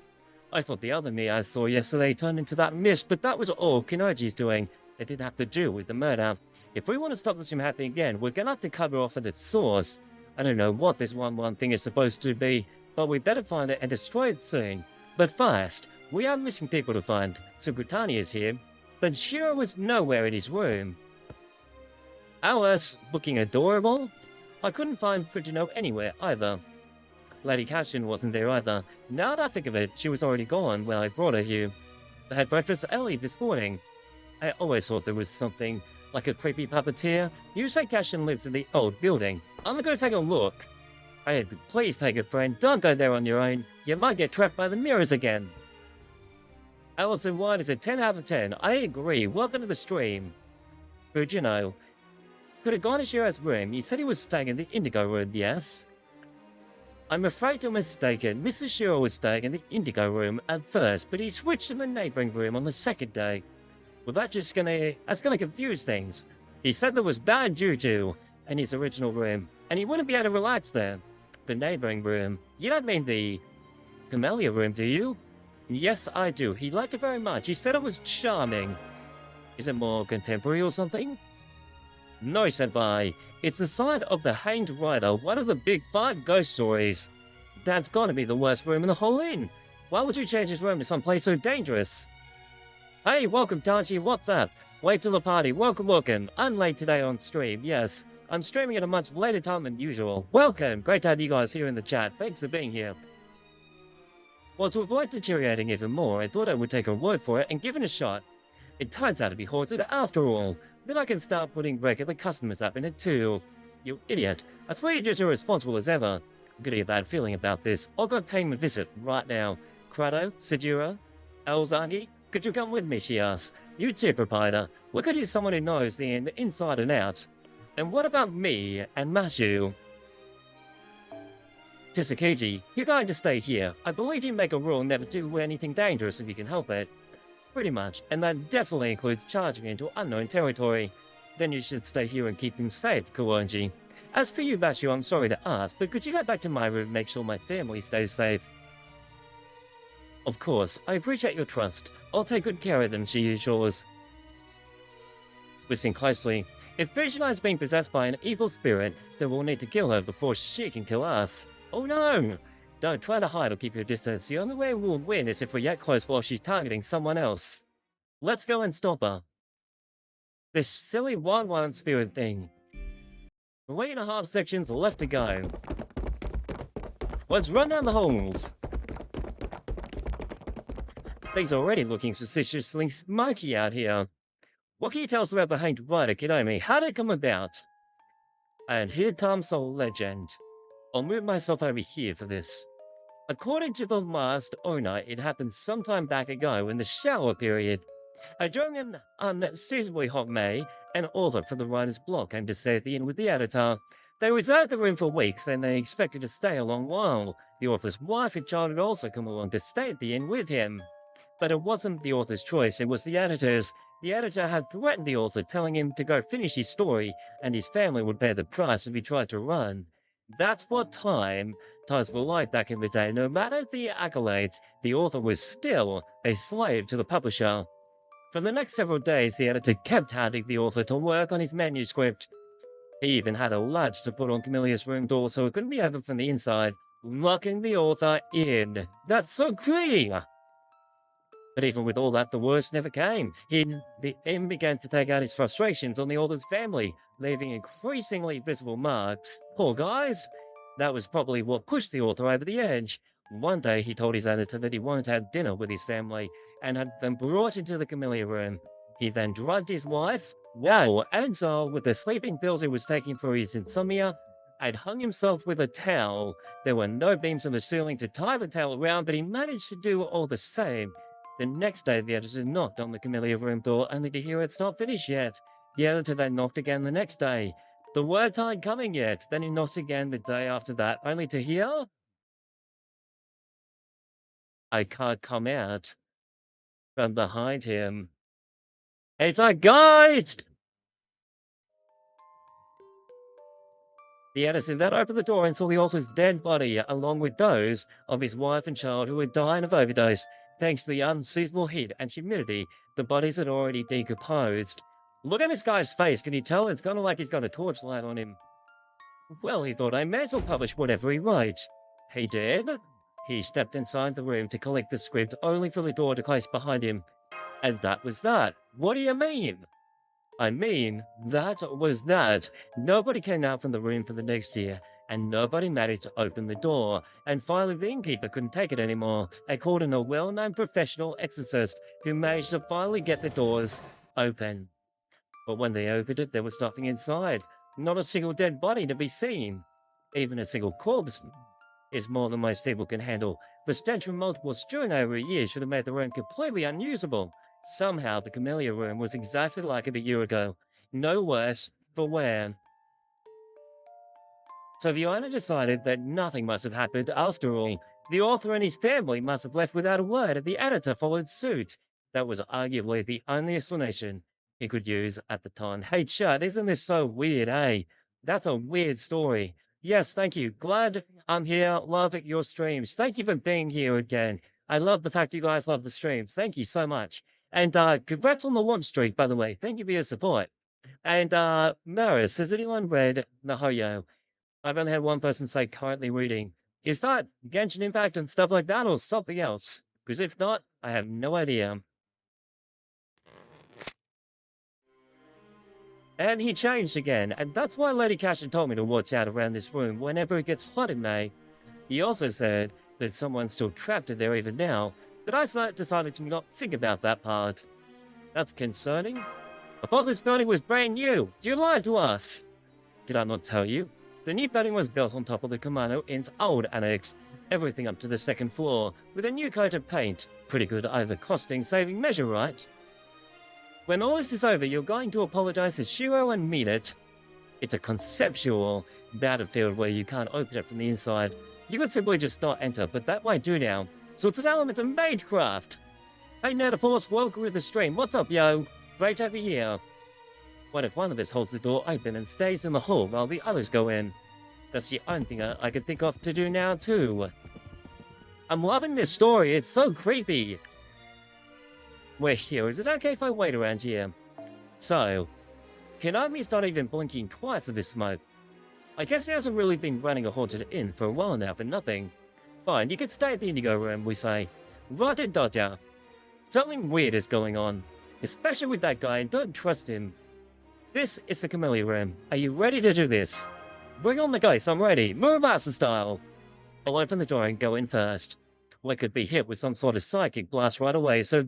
I thought the other me I saw yesterday turned into that mist, but that was all Kinoji's doing. It didn't have to do with the murder. If we want to stop this from happening again, we're gonna have to cut it off at its source. I don't know what this one thing is supposed to be, but we better find it and destroy it soon. But first, we have missing people to find. Sugutani is here, but Shiro was nowhere in his room. Alice, looking adorable? I couldn't find Fujino anywhere either. Lady Cashin wasn't there either. Now that I think of it, she was already gone when I brought her here. I had breakfast early this morning. I always thought there was something, like a creepy puppeteer. You say Cashin lives in the old building. I'm gonna go take a look. Hey, please take it, friend. Don't go there on your own. You might get trapped by the mirrors again. Allison White is a 10 out of 10. I agree. Welcome to the stream. Fujino. Could have gone to Shiro's room. He said he was staying in the Indigo room, yes? I'm afraid you're mistaken. Mrs. Shiro was staying in the Indigo room at first, but he switched to the neighboring room on the second day. Well, that's gonna confuse things. He said there was bad juju in his original room, and he wouldn't be able to relax there. The neighboring room. You don't mean the Camellia room, do you? Yes, I do. He liked it very much. He said it was charming. Is it more contemporary or something? No, senpai. It's the side of the Hanged Rider, one of the big 5 ghost stories. That's gotta be the worst room in the whole inn. Why would you change his room to someplace so dangerous? Hey, welcome, Tachi. What's up? Late to the party. Welcome, welcome. I'm late today on stream. Yes, I'm streaming at a much later time than usual. Welcome. Great to have you guys here in the chat. Thanks for being here. Well, to avoid deteriorating even more, I thought I would take her word for it and give it a shot. It turns out to be haunted after all. Then I can start putting regular customers up in it too. You idiot. I swear you're just irresponsible as ever. I'm getting a bad feeling about this. I'll go pay him a visit right now. Crado, Soujuurou, Aozaki, could you come with me, she asks. You too, proprietor. We could use someone who knows the inn inside and out. And what about me and Mashu? Tsukiji, you're going to stay here. I believe you make a rule never to do anything dangerous if you can help it. Pretty much, and that definitely includes charging into unknown territory. Then you should stay here and keep him safe, Kuonji. As for you, Mashu, I'm sorry to ask, but could you go back to my room and make sure my family stays safe? Of course, I appreciate your trust. I'll take good care of them, she assures. Listen closely. If Vishna is being possessed by an evil spirit, then we'll need to kill her before she can kill us. Oh no! Don't try to hide or keep your distance. The only way we'll win is if we get close while she's targeting someone else. Let's go and stop her. This silly 1-1 spirit thing. 3.5 sections left to go. Let's run down the holes. Things are already looking suspiciously smoky out here. What can you tell us about the Hanged Rider, Kidomi? How did it come about? And here comes the legend. I'll move myself over here for this. According to the last owner, it happened sometime back ago in the shower period. During an unseasonably hot May, an author for the writer's block came to stay at the inn with the editor. They reserved the room for weeks and they expected to stay a long while. The author's wife and child had also come along to stay at the inn with him. But it wasn't the author's choice, it was the editor's. The editor had threatened the author, telling him to go finish his story, and his family would pay the price if he tried to run. That's what times were like back in the day. No matter the accolades, the author was still a slave to the publisher. For the next several days, the editor kept hounding the author to work on his manuscript. He even had a latch to put on Camillea's room door so it couldn't be opened from the inside, locking the author in. That's so creepy! But even with all that, the worst never came. The inn began to take out his frustrations on the author's family, leaving increasingly visible marks. Poor guys! That was probably what pushed the author over the edge. One day, he told his editor that he wanted to have dinner with his family, and had them brought into the Camellia room. He then drugged his wife, wow, and so, with the sleeping pills he was taking for his insomnia, and hung himself with a towel. There were no beams on the ceiling to tie the towel around, but he managed to do all the same. The next day, the editor knocked on the Camellia room door, only to hear it's not finished yet. The editor then knocked again the next day. The words aren't coming yet. Then he knocked again the day after that, only to hear, I can't come out. From behind him, it's a ghost! The editor then opened the door and saw the author's dead body, along with those of his wife and child who had died of overdose. Thanks to the unseasonable heat and humidity, the bodies had already decomposed. Look at this guy's face. Can you tell? It's kind of like he's got a torchlight on him. Well, he thought I may as well publish whatever he writes. He did. He stepped inside the room to collect the script, only for the door to close behind him. And that was that. What do you mean? I mean, that was that. Nobody came out from the room for the next year, and nobody managed to open the door. And finally, the innkeeper couldn't take it anymore and called in a well-known professional exorcist who managed to finally get the doors open. But when they opened it, there was nothing inside. Not a single dead body to be seen. Even a single corpse is more than most people can handle. The stench from multiple stewing over a year should have made the room completely unusable. Somehow, the Camellia room was exactly like it a year ago. No worse for wear. So the owner decided that nothing must have happened after all. The author and his family must have left without a word, and the editor followed suit. That was arguably the only explanation he could use at the time. Hey, Chad, isn't this so weird, eh? That's a weird story. Yes, thank you. Glad I'm here. Love your streams. Thank you for being here again. I love the fact you guys love the streams. Thank you so much. And congrats on the launch streak, by the way. Thank you for your support. And Maris, has anyone read Nahoyo? I've only had one person say currently reading. Is that Genshin Impact and stuff like that, or something else? Because if not, I have no idea. And he changed again, and that's why Lady Cashin told me to watch out around this room whenever it gets hot in May. He also said that someone's still trapped in there even now, but I decided to not think about that part. That's concerning. I thought this building was brand new. You lied to us. Did I not tell you? The new building was built on top of the Kumano Inn's old annex, everything up to the second floor, with a new coat of paint. Pretty good either costing-saving measure, right? When all this is over, you're going to apologize to Shiro and mean it. It's a conceptual battlefield where you can't open it from the inside. You could simply just start enter, but that won't do now. So it's an element of magecraft. Hey Netaforce, welcome to the stream. What's up, yo? Great to have you here. What if one of us holds the door open and stays in the hall while the others go in? That's the only thing I could think of to do now, too. I'm loving this story. It's so creepy. We're here. Is it okay if I wait around here? So, Konami's not even blinking twice at this smoke. I guess he hasn't really been running a haunted inn for a while now for nothing. Fine, you can stay at the Indigo Room, we say. Right, Dodger. Something weird is going on. Especially with that guy, and don't trust him. This is the Camellia Room. Are you ready to do this? Bring on the ghost, I'm ready. Muramasa style. I'll open the door and go in first. We could be hit with some sort of psychic blast right away, so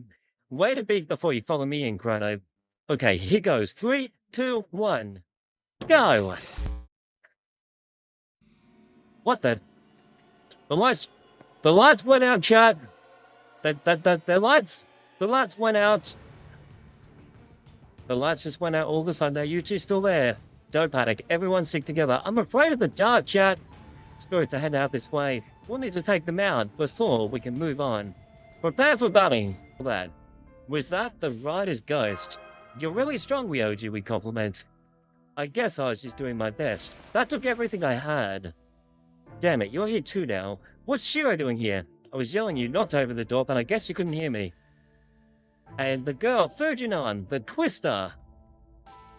wait a beat before you follow me in, Chrono. Okay, here goes. 3, 2, 1. Go! What the? The lights went out, chat. The lights went out. The lights just went out all of a sudden. Are you two still there? Don't panic. Everyone stick together. I'm afraid of the dark, chat. Spirits are heading out this way. We'll need to take them out before we can move on. Prepare for battle. That. Was that the rider's ghost? You're really strong, Ryoji, we compliment. I guess I was just doing my best. That took everything I had. Damn it, you're here too now. What's Shiro doing here? I was yelling you not to open the door, but I guess you couldn't hear me. And the girl, Fujinon, the twister.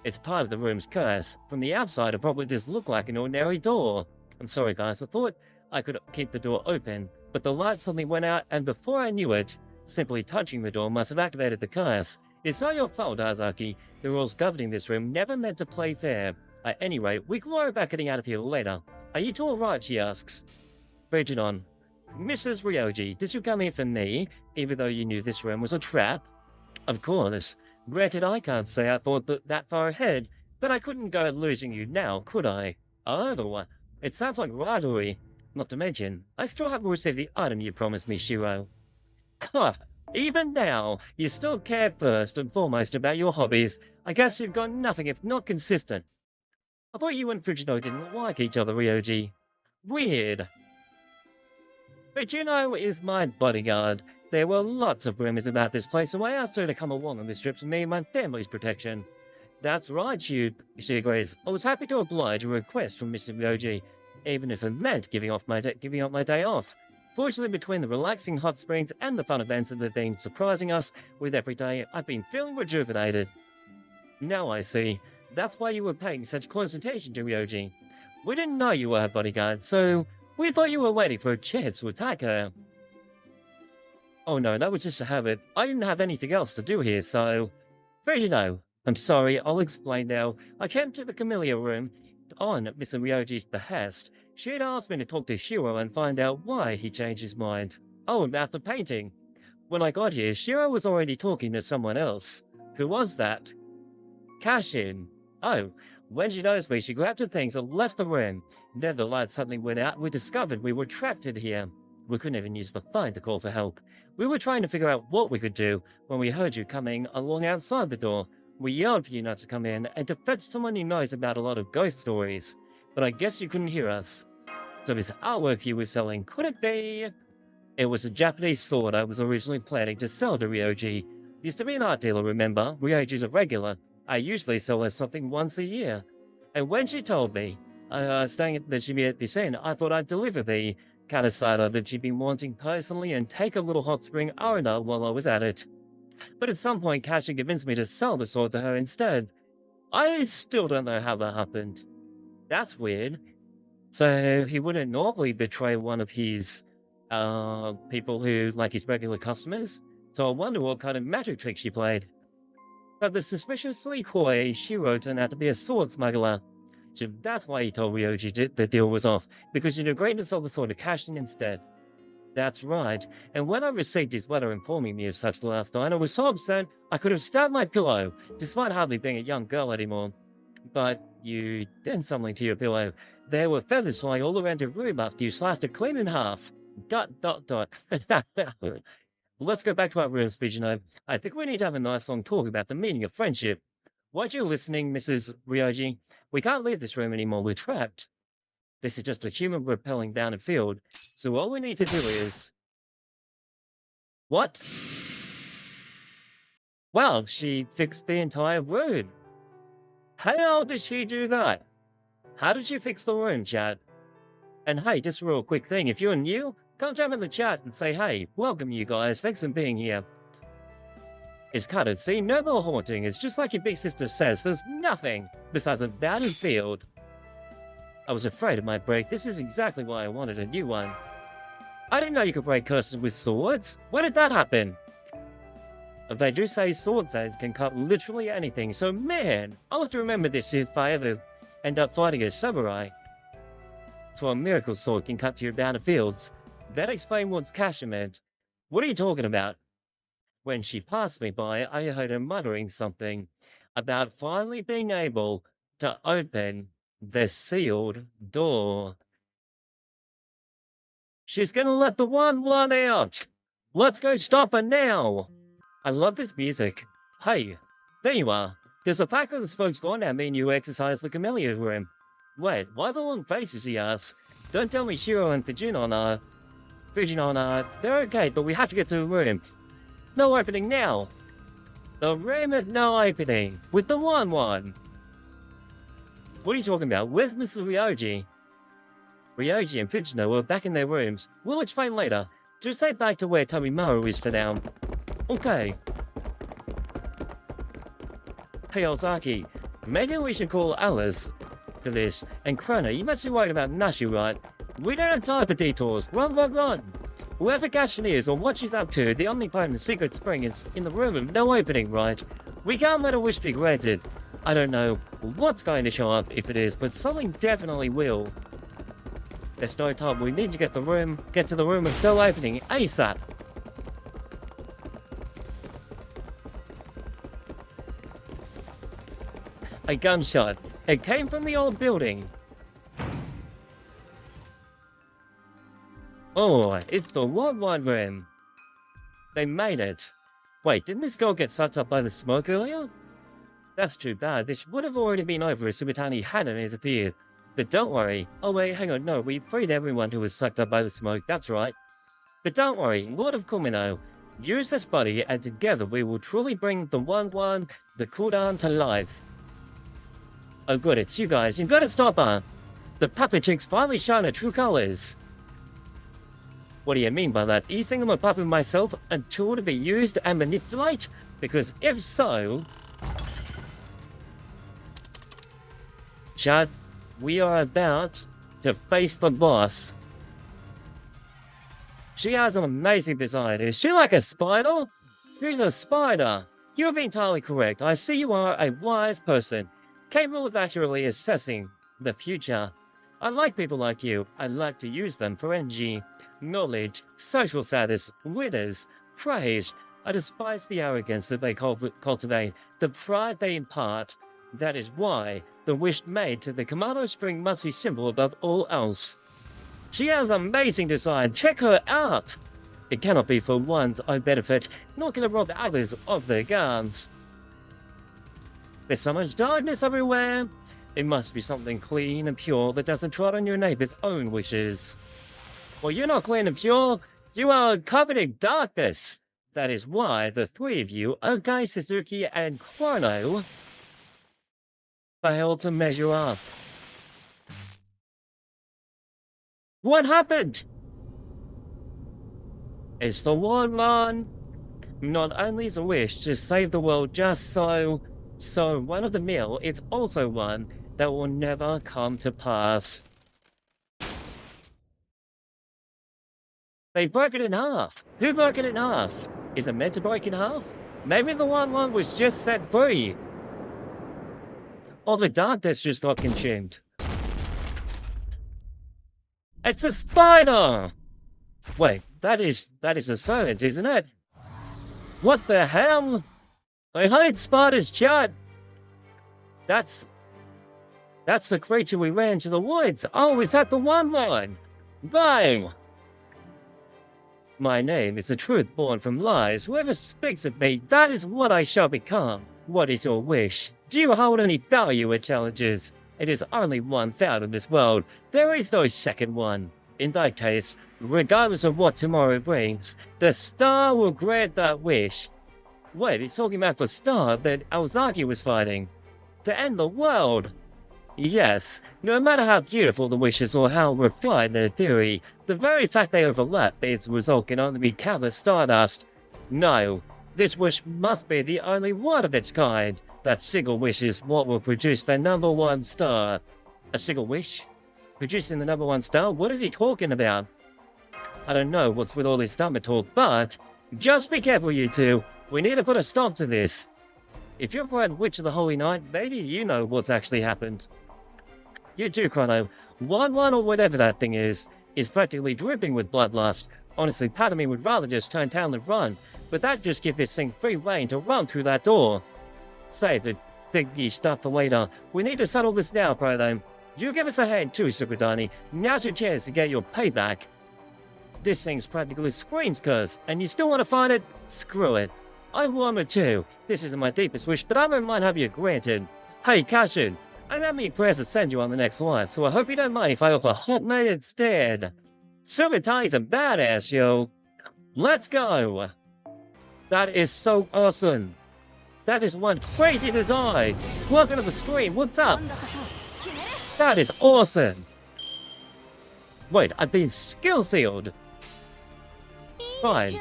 It's part of the room's curse. From the outside, it probably just looked like an ordinary door. I'm sorry, guys. I thought I could keep the door open, but the light suddenly went out, and before I knew it, simply touching the door must have activated the curse. It's not your fault, Aozaki. The rules governing this room never meant to play fair. At any rate, we can worry about getting out of here later. Are you two alright, she asks. Fujinon. Mrs. Ryoji, did you come here for me, even though you knew this room was a trap? Of course. Granted, I can't say I thought that far ahead, but I couldn't go losing you now, could I? However, it sounds like rivalry. Not to mention, I still haven't received the item you promised me, Shiro. Huh. Even now, you still care first and foremost about your hobbies. I guess you've got nothing if not consistent. I thought you and Fujino didn't like each other, Ryoji. Weird. Fujino is my bodyguard. There were lots of rumors about this place, so I asked her to come along on this trip for me and my family's protection. That's right, she agrees. I was happy to oblige a request from Mr. Ryoji, even if it meant giving up my day off. Fortunately, between the relaxing hot springs and the fun events that have been surprising us with every day, I've been feeling rejuvenated. Now I see. That's why you were paying such close attention to Ryoji. We didn't know you were her bodyguard, so we thought you were waiting for a chance to attack her. Oh no, that was just a habit. I didn't have anything else to do here, so... Fujino, I'm sorry, I'll explain now. I came to the Camellia Room on Mr. Ryoji's behest. She had asked me to talk to Shiro and find out why he changed his mind. Oh, about the painting. When I got here, Shiro was already talking to someone else. Who was that? Cashin. Oh, when she noticed me, she grabbed her things and left the room. Then the light suddenly went out and we discovered we were trapped in here. We couldn't even use the phone to call for help. We were trying to figure out what we could do when we heard you coming along outside the door. We yelled for you not to come in and to fetch someone who knows about a lot of ghost stories. But I guess you couldn't hear us. So this artwork you were selling, could it be? It was a Japanese sword I was originally planning to sell to Ryoji. Used to be an art dealer, remember? Ryoji's a regular. I usually sell her something once a year. And when she told me, staying that she'd be at this inn, I thought I'd deliver the Kind decided that she'd been wanting personally and take a little hot spring Arena while I was at it. But at some point, Kashi convinced me to sell the sword to her instead. I still don't know how that happened. That's weird. So he wouldn't normally betray one of his people who like his regular customers. So I wonder what kind of magic trick she played. But the suspiciously coy Shiro turned out to be a sword smuggler. So that's why he told Ryoji the deal was off, because she agreed to sell the sword to Kashin instead. That's right, and when I received his letter informing me of such last night, I was so upset I could have stabbed my pillow, despite hardly being a young girl anymore. But you did something to your pillow. There were feathers flying all around your room after you sliced it clean in half. ... Let's go back to our real speech now. I think we need to have a nice long talk about the meaning of friendship. Weren't you listening, Mrs. Ryoji? We can't leave this room anymore, we're trapped. This is just a human rappelling down a field, so all we need to do is... What? Well, she fixed the entire room. How did she do that? How did she fix the room, chat? And hey, just a real quick thing, if you're new, come jump in the chat and say, hey, welcome you guys, thanks for being here. It's cut and see, no more haunting, it's just like your big sister says, there's nothing besides a battlefield. I was afraid it might break, this is exactly why I wanted a new one. I didn't know you could break curses with swords. When did that happen? They do say sword blades can cut literally anything, so man, I'll have to remember this if I ever end up fighting a samurai. So a miracle sword can cut to your battlefields. That explains what Kasha meant. What are you talking about? When she passed me by, I heard her muttering something about finally being able to open the sealed door. She's gonna let the one out! Let's go stop her now! I love this music. Hey, there you are. There's a pack of the spokes going at me and you exercise the camellia room. Wait, why the long faces, he asks? Don't tell me Shiro and Fujinon are... they're okay, but we have to get to the room. No opening now! The room at no opening, with the one. What are you talking about? Where's Mrs. Ryoji? Ryoji and Fujinon were back in their rooms. We'll explain later. Just head back to where Tomimaru is for now. Okay. Hey Ozaki, maybe we should call Alice for this. And Krona, you must be worried about Nashi, right? We don't have time for detours. Run! Whoever Gashin is or what she's up to, the only permanent secret spring is in the room of no opening, right? We can't let her wish be granted. I don't know what's going to show up if it is, but something definitely will. There's no time. We need to get to the room of no opening ASAP. A gunshot. It came from the old building. Oh, it's the one room. They made it. Wait, didn't this girl get sucked up by the smoke earlier? That's too bad. This would have already been over if Sumitani hadn't interfered. But don't worry. Oh wait, hang on, no, we freed everyone who was sucked up by the smoke, that's right. But don't worry, Lord of Kumino, use this body and together we will truly bring the the Kudan to life. Oh good, it's you guys, you've got to stop her. The puppet chicks finally shine her true colors. What do you mean by that? Are you saying I'm a puppet myself, a tool to be used and manipulate? Because if so... Chad, we are about to face the boss. She has an amazing design. Is she like a spider? She's a spider. You're entirely correct. I see you are a wise person, capable of accurately assessing the future. I like people like you. I like to use them for energy, knowledge, social status, winners, praise. I despise the arrogance that they cultivate, the pride they impart. That is why the wish made to the Komodo Spring must be simple above all else. She has amazing design. Check her out. It cannot be for one's own benefit, nor can it rob others of their guns. There's so much darkness everywhere. It must be something clean and pure that doesn't trot on your neighbor's own wishes. Well, you're not clean and pure. You are covered in darkness. That is why the three of you, Okai, Suzuki, and Chrono, failed to measure up. What happened? It's the one. Not only is a wish to save the world just so one of the meal, it's also one that will never come to pass. They broke it in half. Who broke it in half? Is it meant to break in half? Maybe the one was just set free. Or the darkness just got consumed. It's a spider! Wait, that is a serpent, isn't it? What the hell? I hate spiders, chat! That's the creature we ran to the woods. Oh, is that the one line? Bang! My name is the truth born from lies. Whoever speaks of me, that is what I shall become. What is your wish? Do you hold any value in challenges? It is only one found in this world. There is no second one. In that case, regardless of what tomorrow brings, the star will grant that wish. Wait, he's talking about the star that Aozaki was fighting. To end the world! Yes, no matter how beautiful the wishes or how refined their theory, the very fact they overlap means the result can only be countless stardust. No, this wish must be the only one of its kind. That single wish is what will produce the number one star. A single wish? Producing the number one star? What is he talking about? I don't know what's with all this stomach talk, but just be careful, you two. We need to put a stop to this. If you've read Witch of the Holy Night, maybe you know what's actually happened. You too, Chrono. One or whatever that thing is practically dripping with bloodlust. Honestly, part of me would rather just turn down and run, but that'd just give this thing free rein to run through that door. Say the thingy stuff for later. We need to settle this now, Chrono. You give us a hand too, Sukudani. Now's your chance to get your payback. This thing's practically screams curse, and you still want to find it? Screw it. I want it too. This isn't my deepest wish, but I don't mind having it granted. Hey, Kashin. I got many prayers to send you on the next life, so I hope you don't mind if I offer hot mate instead. Sukutani's a badass, yo. Let's go. That is so awesome. That is one crazy design. Welcome to the stream. What's up? That is awesome. Wait, I've been skill sealed. Fine.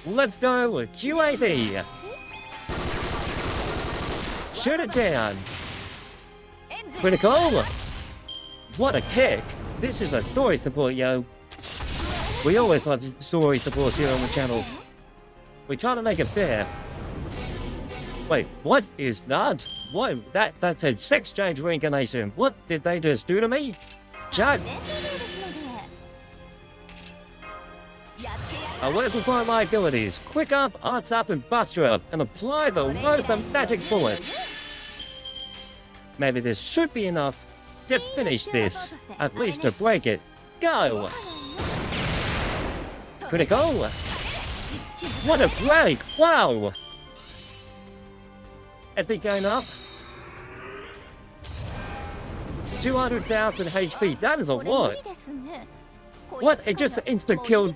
Let's go with QAD. Shoot it down. Critical. What a kick. This is a story support, yo. We always love story support here on the channel. We try to make it fair. Wait, what is that? What? That's a sex change reincarnation. What did they just do to me? Chad. I want to apply my abilities. Quick up, arts up, and buster up, and apply the load the magic bullet. Maybe this should be enough to finish this. At least to break it. Go! Critical! What a break! Wow! Epic going up. 200,000 HP. That is a lot. What? It just insta-killed.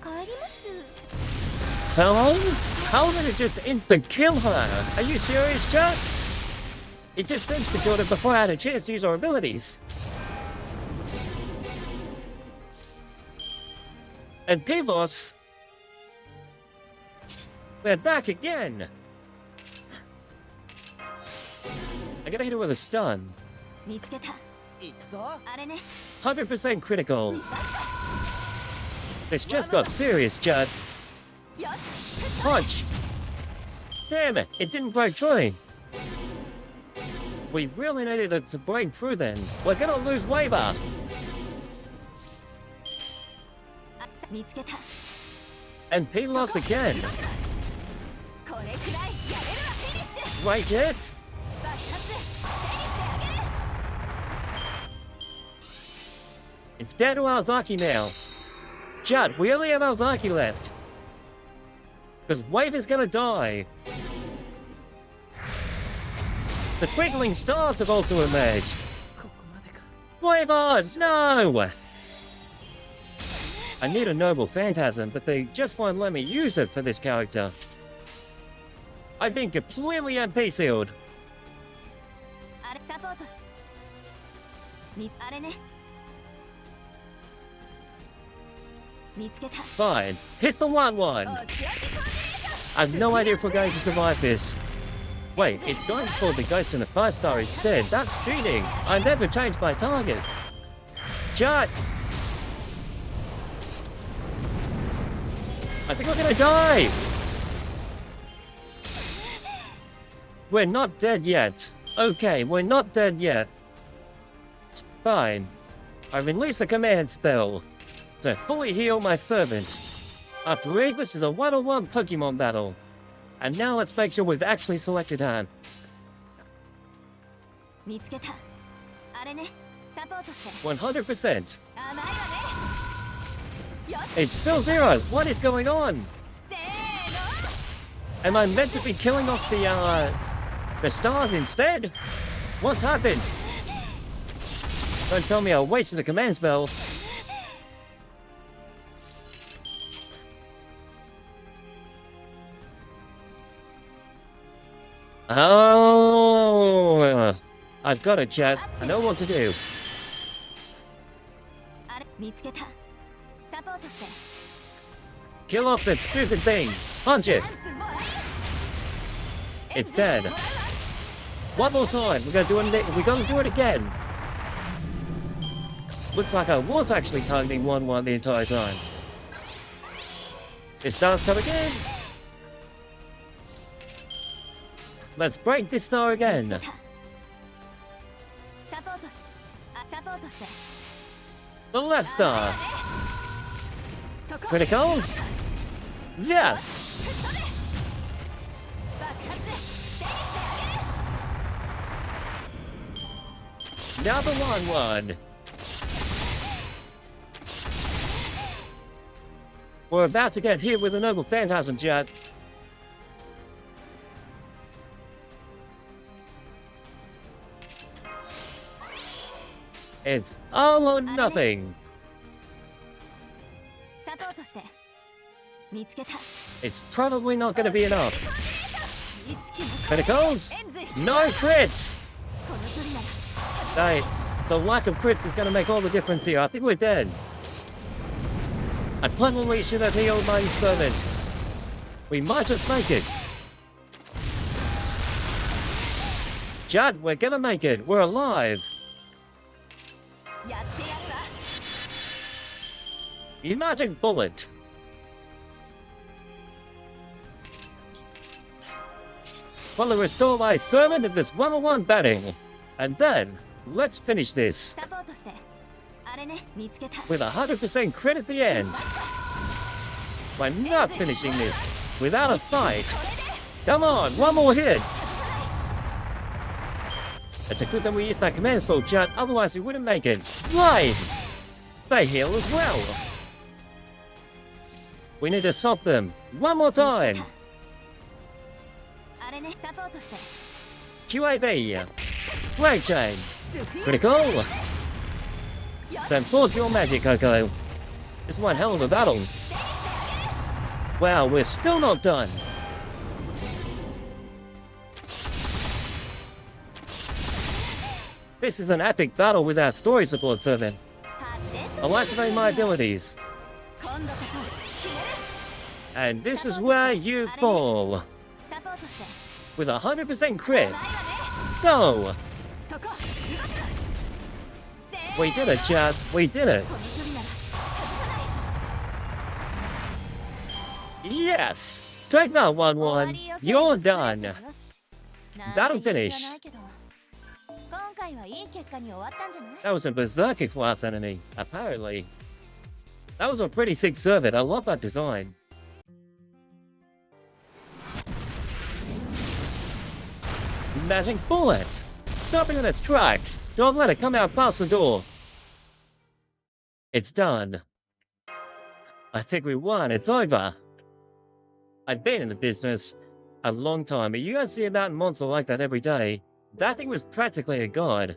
Hello? How did it just insta-kill her? Are you serious, chat? It just insta-killed her before I had a chance to use our abilities. And Pivos. We're back again. I gotta hit her with a stun. 100% critical. This just got serious, Judd. Punch! Damn it, it didn't break through. We really needed it to break through then. We're gonna lose Waver. And P lost again. Break it. It's down to Aozaki now. Judd, we only have Aozaki left. Because Wave is gonna die. The twinkling stars have also emerged. Wave on! No! I need a noble phantasm, but they just won't let me use it for this character. I've been completely MP sealed. Fine. Hit the 1-1. I have no idea if we're going to survive this. Wait, it's going for the ghost in the 5-star instead. That's cheating. I never changed my target. Shut. I think we're gonna die. We're not dead yet. Okay, we're not dead yet. Fine. I released the command spell to fully heal my servant. After all, this is a one-on-one Pokemon battle. And now let's make sure we've actually selected her. 100%. It's still 0. What is going on? Am I meant to be killing off the stars instead? What's happened? Don't tell me I wasted a command spell. Oh, I've got it, chat. I know what to do. Kill off this stupid thing. Punch it. It's dead. One more time. We're gonna do it again. Looks like I was actually targeting 1-1 the entire time. It starts coming in. Let's break this star again. The left star. Criticals? Yes! Now the 1-1. We're about to get hit with a noble phantasm jet. It's all or nothing. It's probably not going to be enough. Criticals? No crits! The lack of crits is going to make all the difference here. I think we're dead. I probably should have healed my servant. We might just make it. Judd, we're going to make it. We're alive. Magic bullet. Well, to restore my servant in this 1-on-1 batting. And then, let's finish this. With 100% crit at the end. We're not finishing this without a fight. Come on, one more hit. It's a good thing we used that command spell, chat, otherwise we wouldn't make it. Right! They heal as well. We need to stop them. One more time. QAB. Break chain. Critical. Send forth your magic, Coco. This is one hell of a battle. Wow, we're still not done. This is an epic battle with our story support servant. I'll activate my abilities. And this is where you fall. With 100% crit. Go! We did it, chat. We did it. Yes! Take that 1-1. You're done. That'll finish. That was a berserker class enemy, apparently. That was a pretty sick servant. I love that design. Magic bullet! Stop it in its tracks! Don't let it come out past the door! It's done. I think we won. It's over. I've been in the business a long time, but you guys see a mountain monster like that every day. That thing was practically a god.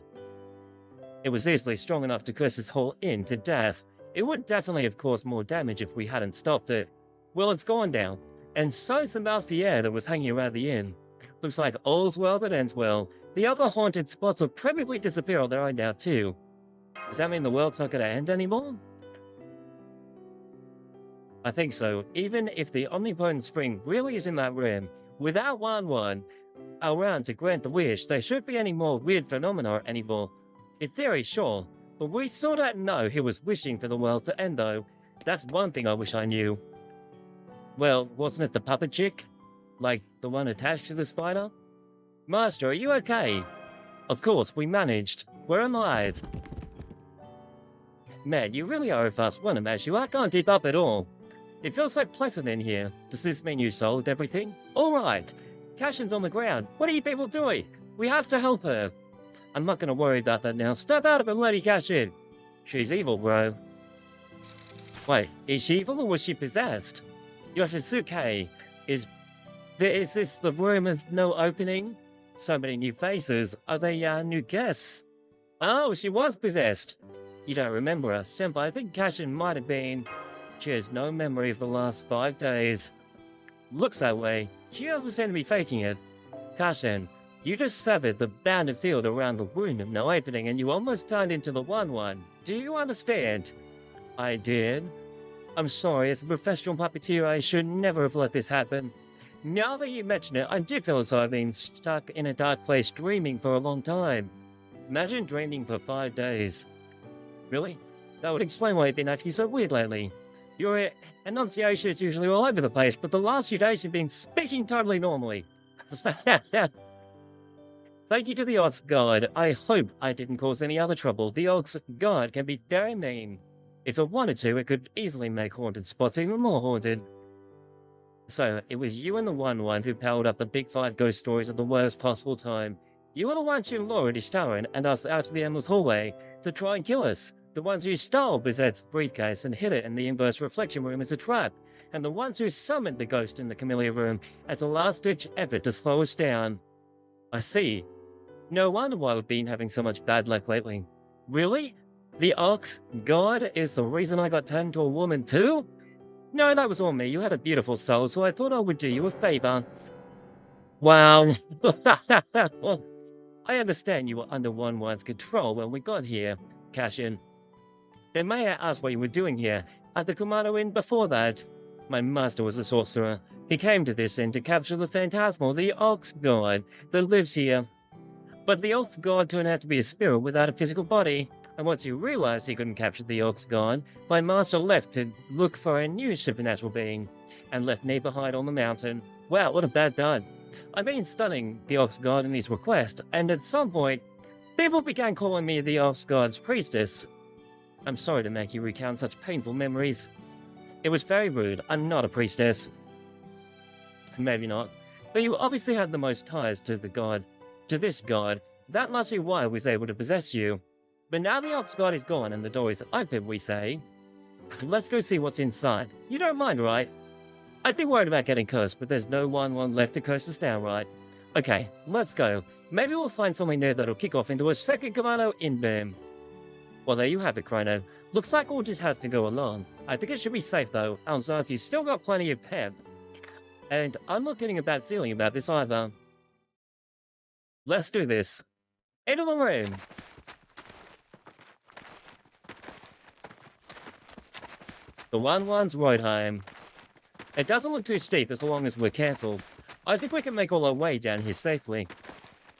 It was easily strong enough to curse this whole inn to death. It would definitely have caused more damage if we hadn't stopped it. Well, it's gone down. And so's the mousy air that was hanging around the inn. Looks like all's well that ends well. The other haunted spots will probably disappear on their own now too. Does that mean the world's not going to end anymore? I think so. Even if the omnipotent spring really is in that room, without one around to grant the wish, there shouldn't be any more weird phenomena anymore. In theory, sure, but we still don't know he was wishing for the world to end though. That's one thing I wish I knew. Well, wasn't it the puppet chick? Like, the one attached to the spider? Master, are you okay? Of course, we managed. We're alive. Man, you really are a fast runner, Mashu. I can't keep up at all. It feels so pleasant in here. Does this mean you solved everything? Alright. Cashin's on the ground. What are you people doing? We have to help her. I'm not gonna worry about that now. Step out of it and let Cashin. She's evil, bro. Wait, is she evil or was she possessed? Yoshisuke, is this the room with no opening? So many new faces. Are they new guests? Oh, she was possessed. You don't remember us, Senpai. I think Cashin might have been. She has no memory of the last 5 days. Looks that way. She doesn't seem to be faking it. Cashin, you just severed the bounded field around the room of no opening and you almost turned into the 1-1. Do you understand? I did. I'm sorry, as a professional puppeteer, I should never have let this happen. Now that you mention it, I do feel as though I've been stuck in a dark place dreaming for a long time. Imagine dreaming for 5 days. Really? That would explain why you've been acting so weird lately. Your enunciation is usually all over the place, but the last few days you've been speaking totally normally. Thank you to the Ox God. I hope I didn't cause any other trouble. The Ox God can be very mean. If it wanted to, it could easily make haunted spots even more haunted. So, it was you and the 1-1 who powered up the big 5 ghost stories at the worst possible time. You were the ones who lured Ishtaran and us out to the endless hallway to try and kill us. The ones who stole Bizet's briefcase and hid it in the inverse reflection room as a trap. And the ones who summoned the ghost in the camellia room as a last-ditch effort to slow us down. I see. No wonder why we've been having so much bad luck lately. Really? The Ox God is the reason I got turned into a woman too? No, that was all me. You had a beautiful soul, so I thought I would do you a favor. Wow. I understand you were under 1-1's control when we got here, Cashin. Then may I ask what you were doing here, at the Kumano Inn before that? My master was a sorcerer. He came to this inn to capture the phantasmal, the Ox God, that lives here. But the Ox God turned out to be a spirit without a physical body. And once he realized he couldn't capture the Ox God, my master left to look for a new supernatural being, and left me behind on the mountain. Wow, what a bad done. I've been studying the Ox God and his request, and at some point, people began calling me the Ox God's priestess. I'm sorry to make you recount such painful memories. It was very rude. I'm not a priestess. Maybe not. But you obviously had the most ties to the god. To this god. That must be why I was able to possess you. But now the Ox God is gone and the door is open, we say. Let's go see what's inside. You don't mind, right? I'd be worried about getting cursed, but there's no 1-1 left to curse us down, right? Okay, let's go. Maybe we'll find something new that'll kick off into a second Kumano Inn boom. Well, there you have it, Chrono. Looks like we'll just have to go along. I think it should be safe, though. Aozaki's still got plenty of pep. And I'm not getting a bad feeling about this either. Let's do this. Into the room. The 1-1's road home. It doesn't look too steep as long as we're careful. I think we can make all our way down here safely.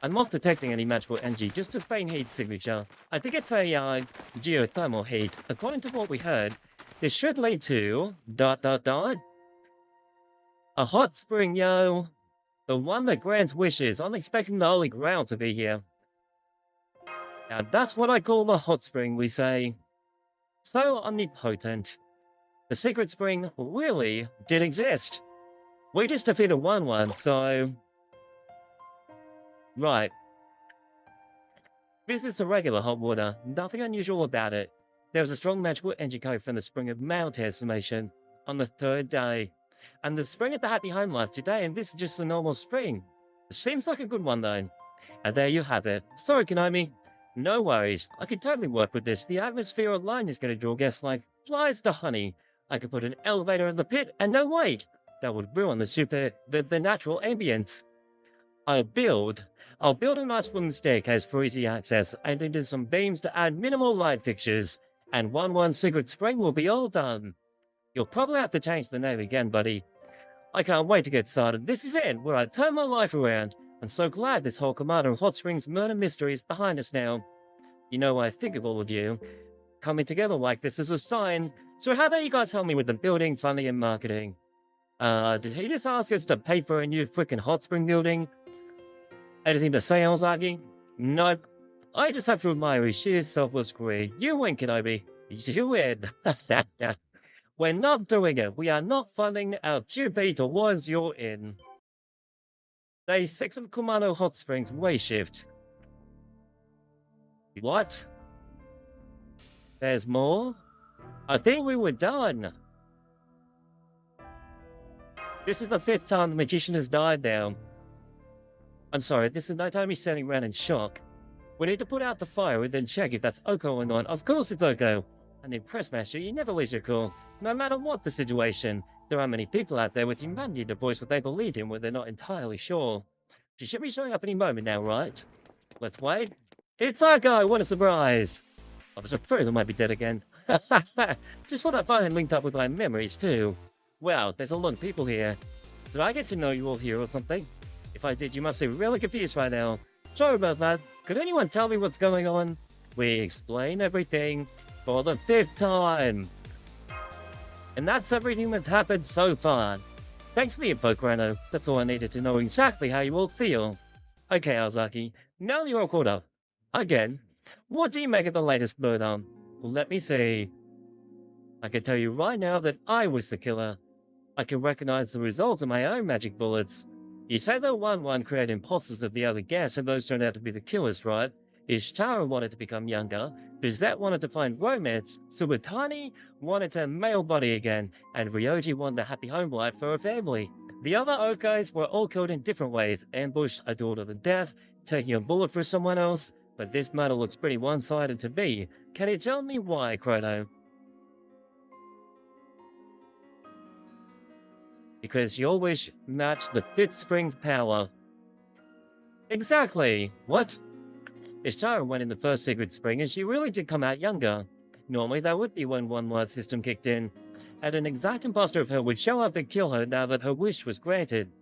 I'm not detecting any magical energy, just a faint heat signature. I think it's a geothermal heat. According to what we heard, this should lead to... A hot spring, yo. The one that grants wishes. I'm expecting the Holy Grail to be here. Now that's what I call the hot spring, we say. So omnipotent. The secret spring really did exist. We just defeated 1-1, so... Right. This is the regular hot water, nothing unusual about it. There was a strong magical energy code from the spring of male transformation on the 3rd day. And the spring of the happy home life today, and this is just a normal spring. Seems like a good one though. And there you have it. Sorry, Konami. No worries, I can totally work with this. The atmosphere alone is going to draw guests like flies to honey. I could put an elevator in the pit, and no wait! That would ruin the natural ambience. I'll build a nice wooden staircase for easy access, and into some beams to add minimal light fixtures, and 1-1 secret spring will be all done. You'll probably have to change the name again, buddy. I can't wait to get started. This is it, where I turn my life around. I'm so glad this whole Commander of Hot Springs murder mystery is behind us now. You know, I think of all of you. Coming together like this is a sign. So how about you guys help me with the building, funding, and marketing? Did he just ask us to pay for a new freaking hot spring building? Anything to say, Aozaki? Nope. I just have to admire his sheer selfless greed. You win, Kenobi. You win. We're not doing it. We are not funding our QP towards your inn. Day 6 of Kumano Hot Springs Way Shift. What? There's more? I think we were done. This is the 5th time the magician has died now. I'm sorry, this is Naotomi standing around in shock. We need to put out the fire and then check if that's Oko or not. Of course it's Oko. An impressed master, you never lose your cool. No matter what the situation, there are many people out there with humanity to voice what they believe in when they're not entirely sure. She should be showing up any moment now, right? Let's wait. It's Oko! What a surprise! I was afraid I might be dead again. Just what I finally linked up with my memories too. Wow, there's a lot of people here. Did I get to know you all here or something? If I did, you must be really confused right now. Sorry about that. Could anyone tell me what's going on? We explain everything for the 5th time. And that's everything that's happened so far. Thanks for the info, Chrono. That's all I needed to know exactly how you all feel. Okay, Aozaki, now that you're all caught up. Again, what do you make of the latest murder? Let me see. I can tell you right now that I was the killer. I can recognize the results of my own magic bullets. You say that 1-1 created imposters of the other guests and those turned out to be the killers, right? Ishitara wanted to become younger, Bizette wanted to find romance, Subatani wanted a male body again, and Ryoji wanted a happy home life for her family. The other Okais were all killed in different ways, ambushed, a duel to the death, taking a bullet for someone else, but this matter looks pretty one-sided to me. Can you tell me why, Chrono? Because your wish matched the 5th spring's power. Exactly! What? Ishitara went in the first secret spring and she really did come out younger. Normally that would be when one life system kicked in, and an exact imposter of her would show up and kill her now that her wish was granted.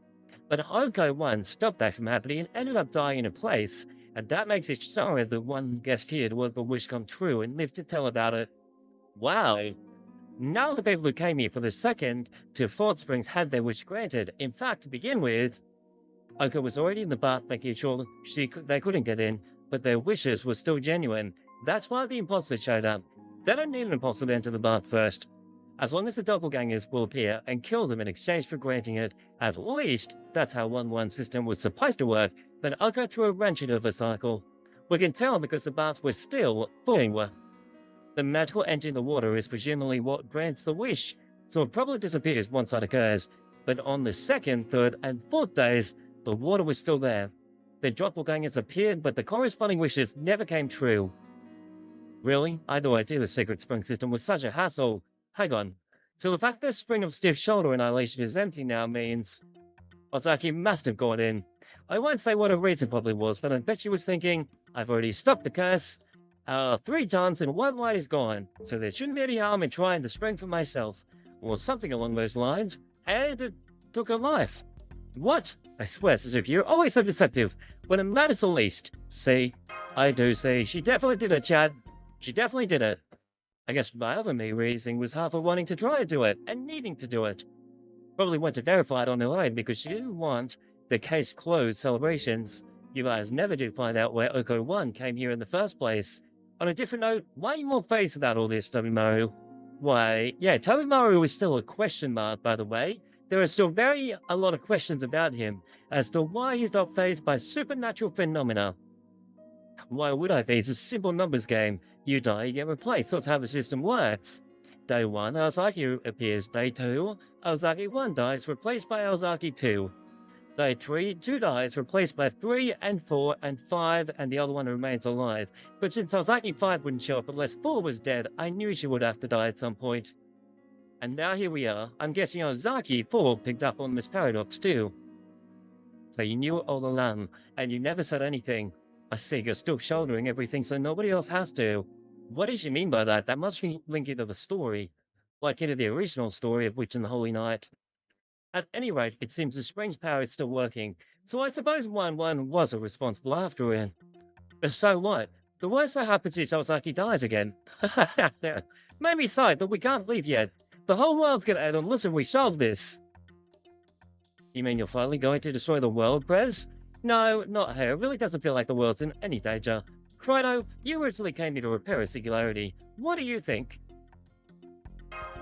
But Oko 1 stopped that from happening and ended up dying in her place, and that makes Ishitara the one guest here to have the wish come true and live to tell about it. Wow! Now the people who came here for the 2nd to 4th springs had their wish granted. In fact, to begin with, Oko was already in the bath making sure they couldn't get in, but their wishes were still genuine. That's why the imposter showed up. They don't need an imposter to enter the bath first. As long as the doppelgangers will appear and kill them in exchange for granting it, at least that's how 1-1 system was supposed to work, but Oko threw a wrench into the cycle. We can tell because the baths were still full. The magical engine in the water is presumably what grants the wish, so it probably disappears once that occurs. But on the 2nd, 3rd, and 4th days, the water was still there. The doppelgangers appeared, but the corresponding wishes never came true. Really? I had no idea the secret spring system was such a hassle. Hang on. So the fact this spring of stiff shoulder annihilation is empty now means Ozaki must have gone in. I won't say what her reason probably was, but I bet she was thinking, I've already stopped the curse. 3 times and 1 light is gone, so there shouldn't be any harm in trying the spring for myself, or something along those lines, and it took her life. What? I swear, Suzuki, you're always so deceptive. When it matters the least. See? I do see. She definitely did it, Chad. She definitely did it. I guess my other main reason was half of wanting to try to do it, and needing to do it. Probably went to verify it on her own because she didn't want the case closed celebrations. You guys never did find out where Oko 1 came here in the first place. On a different note, why are you more phased about all this, Tobimaru? Why, yeah, Tobimaru is still a question mark, by the way. There are still a lot of questions about him as to why he's not phased by supernatural phenomena. Why would I be? It's a simple numbers game. You die, you get replaced. That's how the system works. Day 1, Aozaki appears. Day 2, Aozaki 1 dies, replaced by Aozaki 2. Day 3, 2 dies, replaced by 3 and 4 and 5, and the other one remains alive. But since Aozaki 5 wouldn't show up unless 4 was dead, I knew she would have to die at some point. And now here we are. I'm guessing Aozaki 4 picked up on this paradox too. So you knew it all along, and you never said anything. I see you're still shouldering everything so nobody else has to. What does she mean by that? That must be linking to the story. like in the original story of Witch and the Holy Knight. At any rate, it seems the spring's power is still working, so I suppose 1-1 was a responsible after all. But so what? The worst that happens is Ozaki dies again. Maybe so, but we can't leave yet. The whole world's gonna end unless we solve this. You mean you're finally going to destroy the world, Prez? No, not her. It really doesn't feel like the world's in any danger. Crito, you originally came here to repair a singularity. What do you think?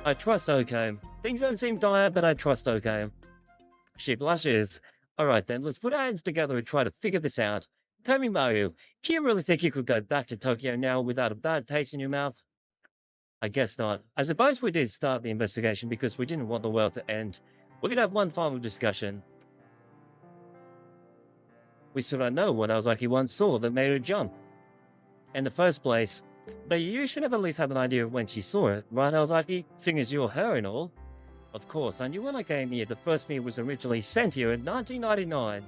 I trust Oko. Things don't seem dire, but I trust Oko. She blushes. Alright then, let's put our hands together and try to figure this out. Tell me, Mario, do you really think you could go back to Tokyo now without a bad taste in your mouth? I guess not. I suppose we did start the investigation because we didn't want the world to end. We could have one final discussion. We still don't know what Aozaki once saw that made her jump. In the first place, but you should have at least have an idea of when she saw it, right, Aozaki? Seeing as you're her and all. Of course, I knew when I came here the first meal was originally sent here in 1999.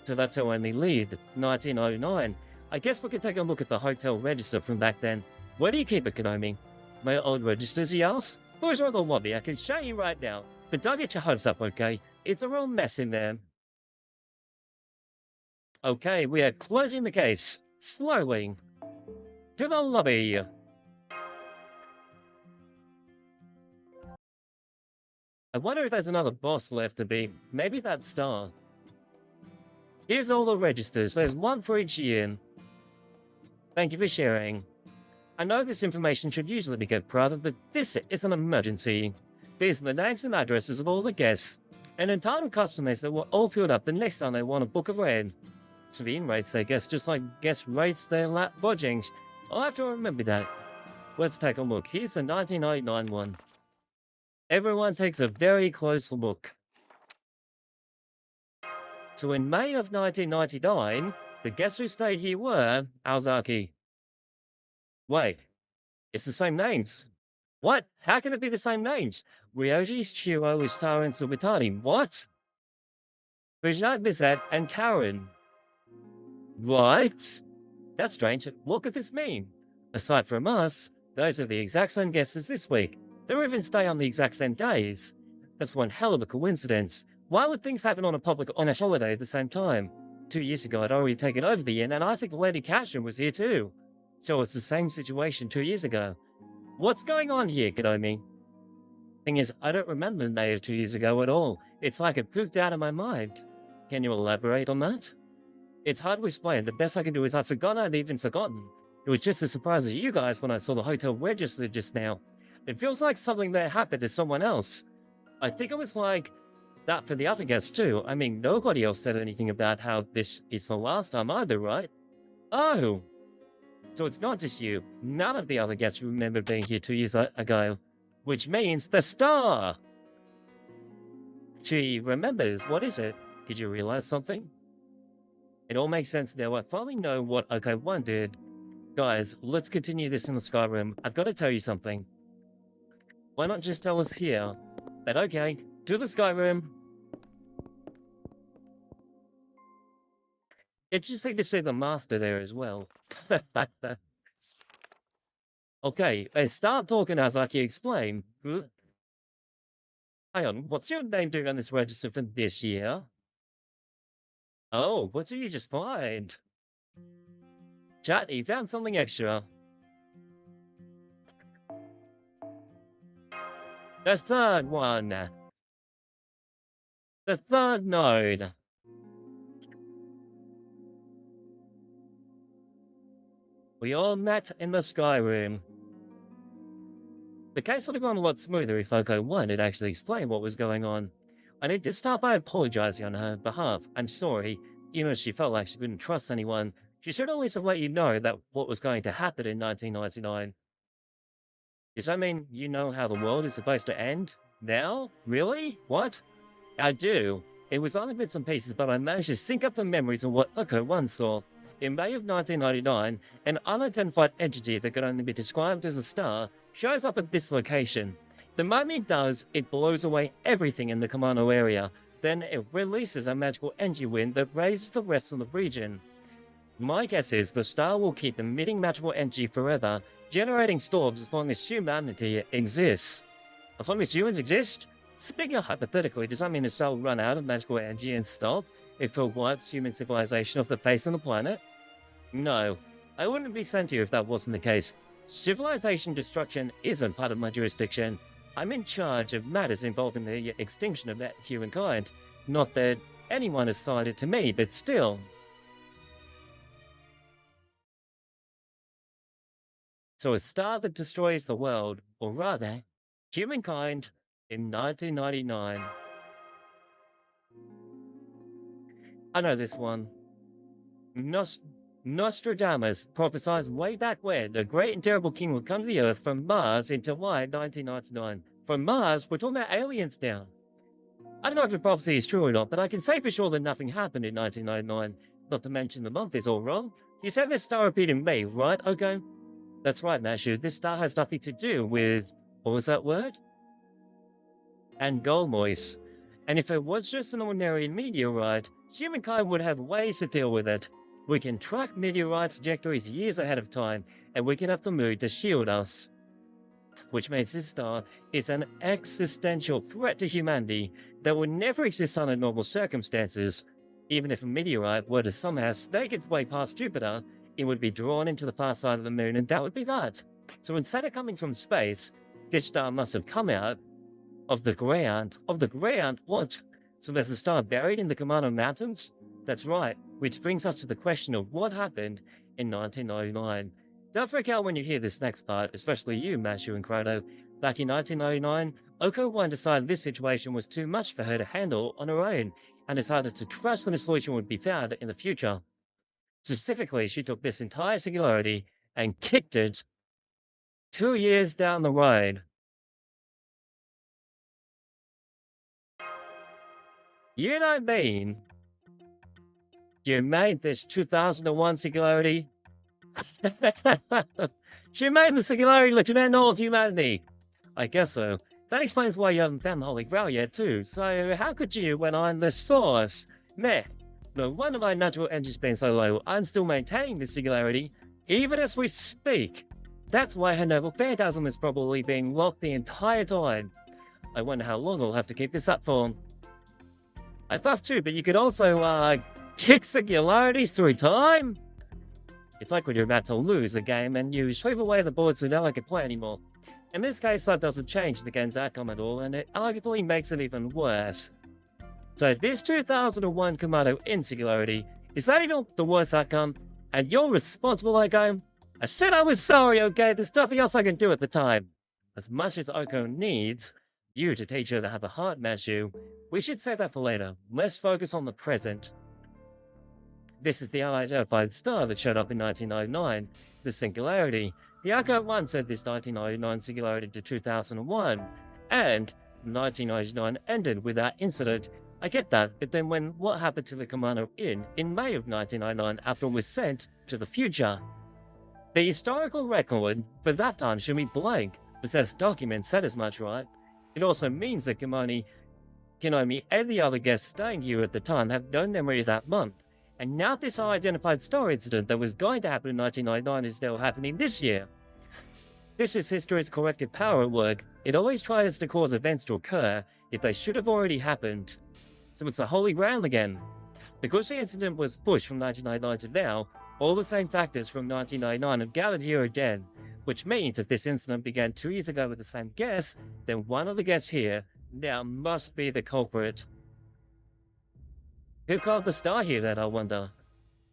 So that's our only lead, 1909. I guess we could take a look at the hotel register from back then. Where do you keep it, Konomi? My old registers, he asks? Who's on the lobby? I can show you right now. But don't get your hopes up, okay? It's a real mess in there. Okay, we are closing the case. Slowly. To the lobby. I wonder if there's another boss left to be. Maybe that star. Here's all the registers. There's one for each year. Thank you for sharing. I know this information should usually be kept private, but this is an emergency. These are the names and addresses of all the guests, and entitled customers that were all filled up the next time they want a book of raid. So the inmates, I guess, just like guest rates their lap lodgings. I'll have to remember that. Let's take a look. Here's the 1999 one. Everyone takes a very close look. So in May of 1999, the guests who stayed here were Aozaki. Wait, it's the same names. What? How can it be the same names? Ryoji, Shiro, Ustara, and Subitani. What? Vijay, Bizet, and Karen. What? That's strange. What could this mean? Aside from us, those are the exact same guests as this week. They even stay on the exact same days. That's one hell of a coincidence. Why would things happen on a holiday at the same time? 2 years ago, I'd already taken over the inn, and I think Lady Cashin was here too. So it's the same situation 2 years ago. What's going on here, Konomi? Thing is, I don't remember the day of 2 years ago at all. It's like it pooped out of my mind. Can you elaborate on that? It's hard to explain. The best I can do is I've forgotten I'd even forgotten. It was just as surprised as you guys when I saw the hotel register just now. It feels like something that happened to someone else. I think it was like that for the other guests too. I mean, nobody else said anything about how this is the last time either, right? Oh! So it's not just you. None of the other guests remember being here 2 years ago. Which means the star! She remembers. What is it? Did you realize something? It all makes sense now. I finally know what Aoko 1 did. Guys, let's continue this in the sky room. I've got to tell you something. Why not just tell us here? But okay, to the sky room. Interesting to see the master there as well. Okay, let's start talking as I can explain. Hang on, what's your name doing on this register for this year? Oh, what did you just find? Chat, he found something extra. The third one. The third node. We all met in the sky room. The case would have gone a lot smoother if Aoko 1 had actually explained what was going on. I need to start by apologizing on her behalf. I'm sorry, even if she felt like she couldn't trust anyone. She should always have let you know that what was going to happen in 1999. Does that mean you know how the world is supposed to end? Now? Really? What? I do. It was only bits and pieces, but I managed to sync up the memories of what Aoko 1 saw. In May of 1999, an unidentified entity that could only be described as a star shows up at this location. The moment it does, it blows away everything in the Kamano area. Then it releases a magical energy wind that raises the rest of the region. My guess is the star will keep emitting magical energy forever, generating storms as long as humanity exists. As long as humans exist? Speaking hypothetically, does that mean the cell will run out of magical energy and stop if it wipes human civilization off the face of the planet? No, I wouldn't be sent here if that wasn't the case. Civilization destruction isn't part of my jurisdiction. I'm in charge of matters involving the extinction of humankind. Not that anyone has sided to me, but still. So a star that destroys the world, or rather, humankind, in 1999. I know this one. Nostradamus prophesied way back when the great and terrible king would come to the Earth from Mars in July 1999. From Mars, we're talking about aliens now. I don't know if the prophecy is true or not, but I can say for sure that nothing happened in 1999. Not to mention the month is all wrong. You said this star appeared in May, right? Okay. That's right, Mashu. This star has nothing to do with... what was that word? Angolmois. And if it was just an ordinary meteorite, humankind would have ways to deal with it. We can track meteorite trajectories years ahead of time, and we can have the moon to shield us. Which means this star is an existential threat to humanity that would never exist under normal circumstances. Even if a meteorite were to somehow snake its way past Jupiter, it would be drawn into the far side of the moon, and that would be that. So instead of coming from space, this star must have come out of the ground. Of the ground? What? So there's a star buried in the Kumano Mountains? That's right, which brings us to the question of what happened in 1999. Don't freak out when you hear this next part, especially you, Mashu and Chrono. Back in 1999, Aoko Aozaki decided this situation was too much for her to handle on her own, and decided to trust that a solution would be found in the future. Specifically, she took this entire singularity and kicked it 2 years down the road. You don't mean you made this 2001 singularity? She made the singularity look to end all of humanity. I guess so. That explains why you haven't found the Holy Grail yet, too. So how could you when I'm the source? Meh. No wonder my natural energy's been so low. I'm still maintaining the singularity, even as we speak. That's why her noble phantasm is probably being locked the entire time. I wonder how long I'll have to keep this up for. I thought too, but you could also, kick singularities through time? It's like when you're about to lose a game and you shove away the board so no one can play anymore. In this case, that doesn't change the game's outcome at all, and it arguably makes it even worse. So this 2001 Kumano in singularity, is that even the worst outcome? And you're responsible, Aoko? I said I was sorry, okay? There's nothing else I can do at the time. As much as Aoko needs you to teach her to have a heart, Mashu, we should save that for later. Let's focus on the present. This is the unidentified star that showed up in 1999, the singularity. The Aoko 1 said this 1999 singularity to 2001, and 1999 ended with that incident. I get that, but then what happened to the Kumano in May of 1999 after it was sent to the future? The historical record for that time should be blank, but this document said as much, right? It also means that Kinomi and the other guests staying here at the time have no memory of that month. And now this unidentified star incident that was going to happen in 1999 is now happening this year. This is history's corrective power at work. It always tries to cause events to occur if they should have already happened. So it's the Holy Grail again. Because the incident was pushed from 1999 to now, all the same factors from 1999 have gathered here again. Which means if this incident began 2 years ago with the same guest, then one of the guests here now must be the culprit. Who called the star here then, I wonder?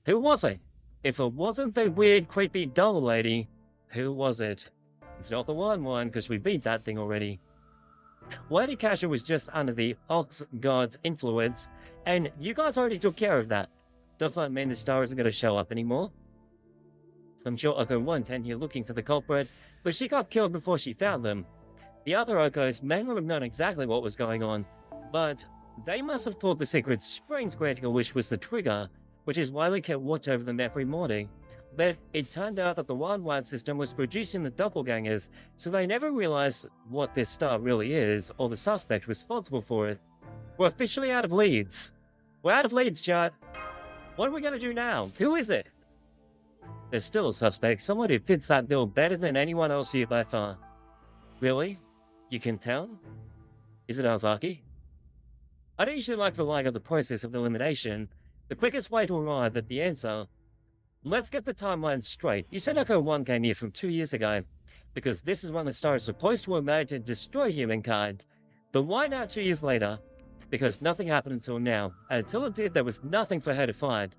Who was it? If it wasn't the weird, creepy doll lady, who was it? It's not the one, because we beat that thing already. Lady Kasha was just under the Ox God's influence, and you guys already took care of that. Does that mean the star isn't going to show up anymore? I'm sure Aoko 1 came here looking for the culprit, but she got killed before she found them. The other Okos may not have known exactly what was going on, but they must have thought the secret Springs granting a wish was the trigger, which is why they kept watch over them every morning. But it turned out that the Wild system was producing the doppelgangers, so they never realized what this star really is, or the suspect responsible for it. We're officially out of leads. We're out of leads, chat. What are we gonna do now? Who is it? There's still a suspect, someone who fits that bill better than anyone else here by far. Really? You can tell? Is it Aozaki? I don't usually like relying on the process of elimination. The quickest way to arrive at the answer. Let's get the timeline straight. You said Echo 1 came here from 2 years ago, because this is when the star is supposed to emerge and destroy humankind. But why now 2 years later? Because nothing happened until now, and until it did, there was nothing for her to find.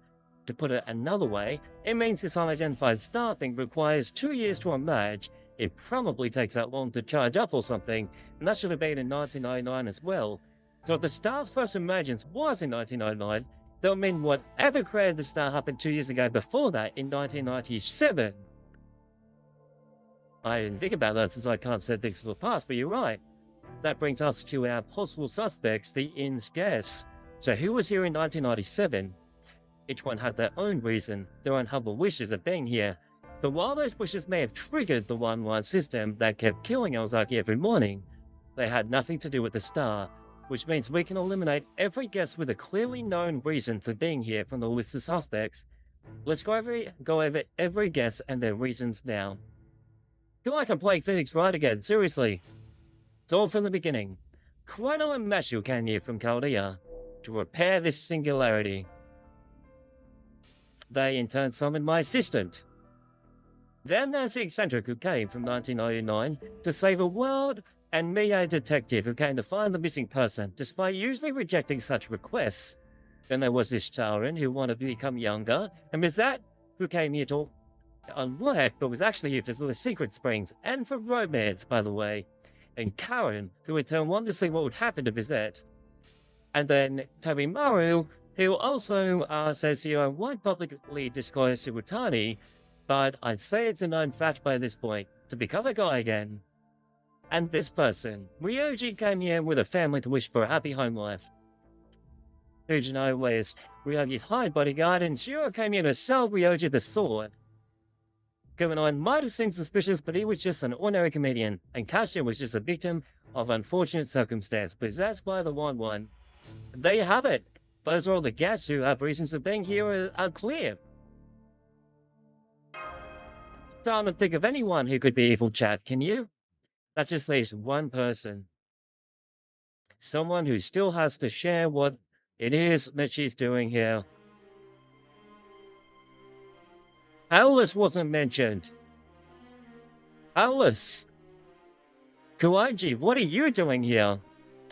To put it another way, it means this unidentified star thing requires 2 years to emerge. It probably takes that long to charge up or something, and that should have been in 1999 as well. So if the star's first emergence was in 1999, that would mean whatever created the star happened 2 years ago before that in 1997. I didn't think about that since I can't set things to the past, but you're right. That brings us to our possible suspects, the Inn's guess. So who was here in 1997? Each one had their own reason, their own humble wishes of being here. But while those wishes may have triggered the one-line system that kept killing Aozaki every morning, they had nothing to do with the star, which means we can eliminate every guess with a clearly known reason for being here from the list of suspects. Let's go over every guess and their reasons now. I feel like I'm playing Phoenix Wright again, seriously. It's all from the beginning. Chrono and Meshu came here from Chaldea to repair this singularity. They in turn summoned my assistant. Then there's the eccentric who came from 1999 to save a world, and me, a detective who came to find the missing person, despite usually rejecting such requests. Then there was this Taran who wanted to become younger, and Mizat, who came here to unwork, but was actually here for the secret springs, and for romance, by the way. And Karen, who in turn wanted to see what would happen to Bizet. And then Tabimaru, who also says he won't publicly disclose Subutani, but I'd say it's a known fact by this point, to become a guy again. And this person, Ryoji, came here with a family to wish for a happy home life. Fujino was Ryoji's hired bodyguard, and Shiro came here to sell Ryoji the sword. Kumanon might have seemed suspicious, but he was just an ordinary comedian, and Kasha was just a victim of unfortunate circumstance, possessed by the one. There you have it. Those are all the guests who have reasons for being here are clear. Can't think of anyone who could be evil, chat, can you? That just leaves one person. Someone who still has to share what it is that she's doing here. Alice wasn't mentioned. Alice! Kuonji, what are you doing here?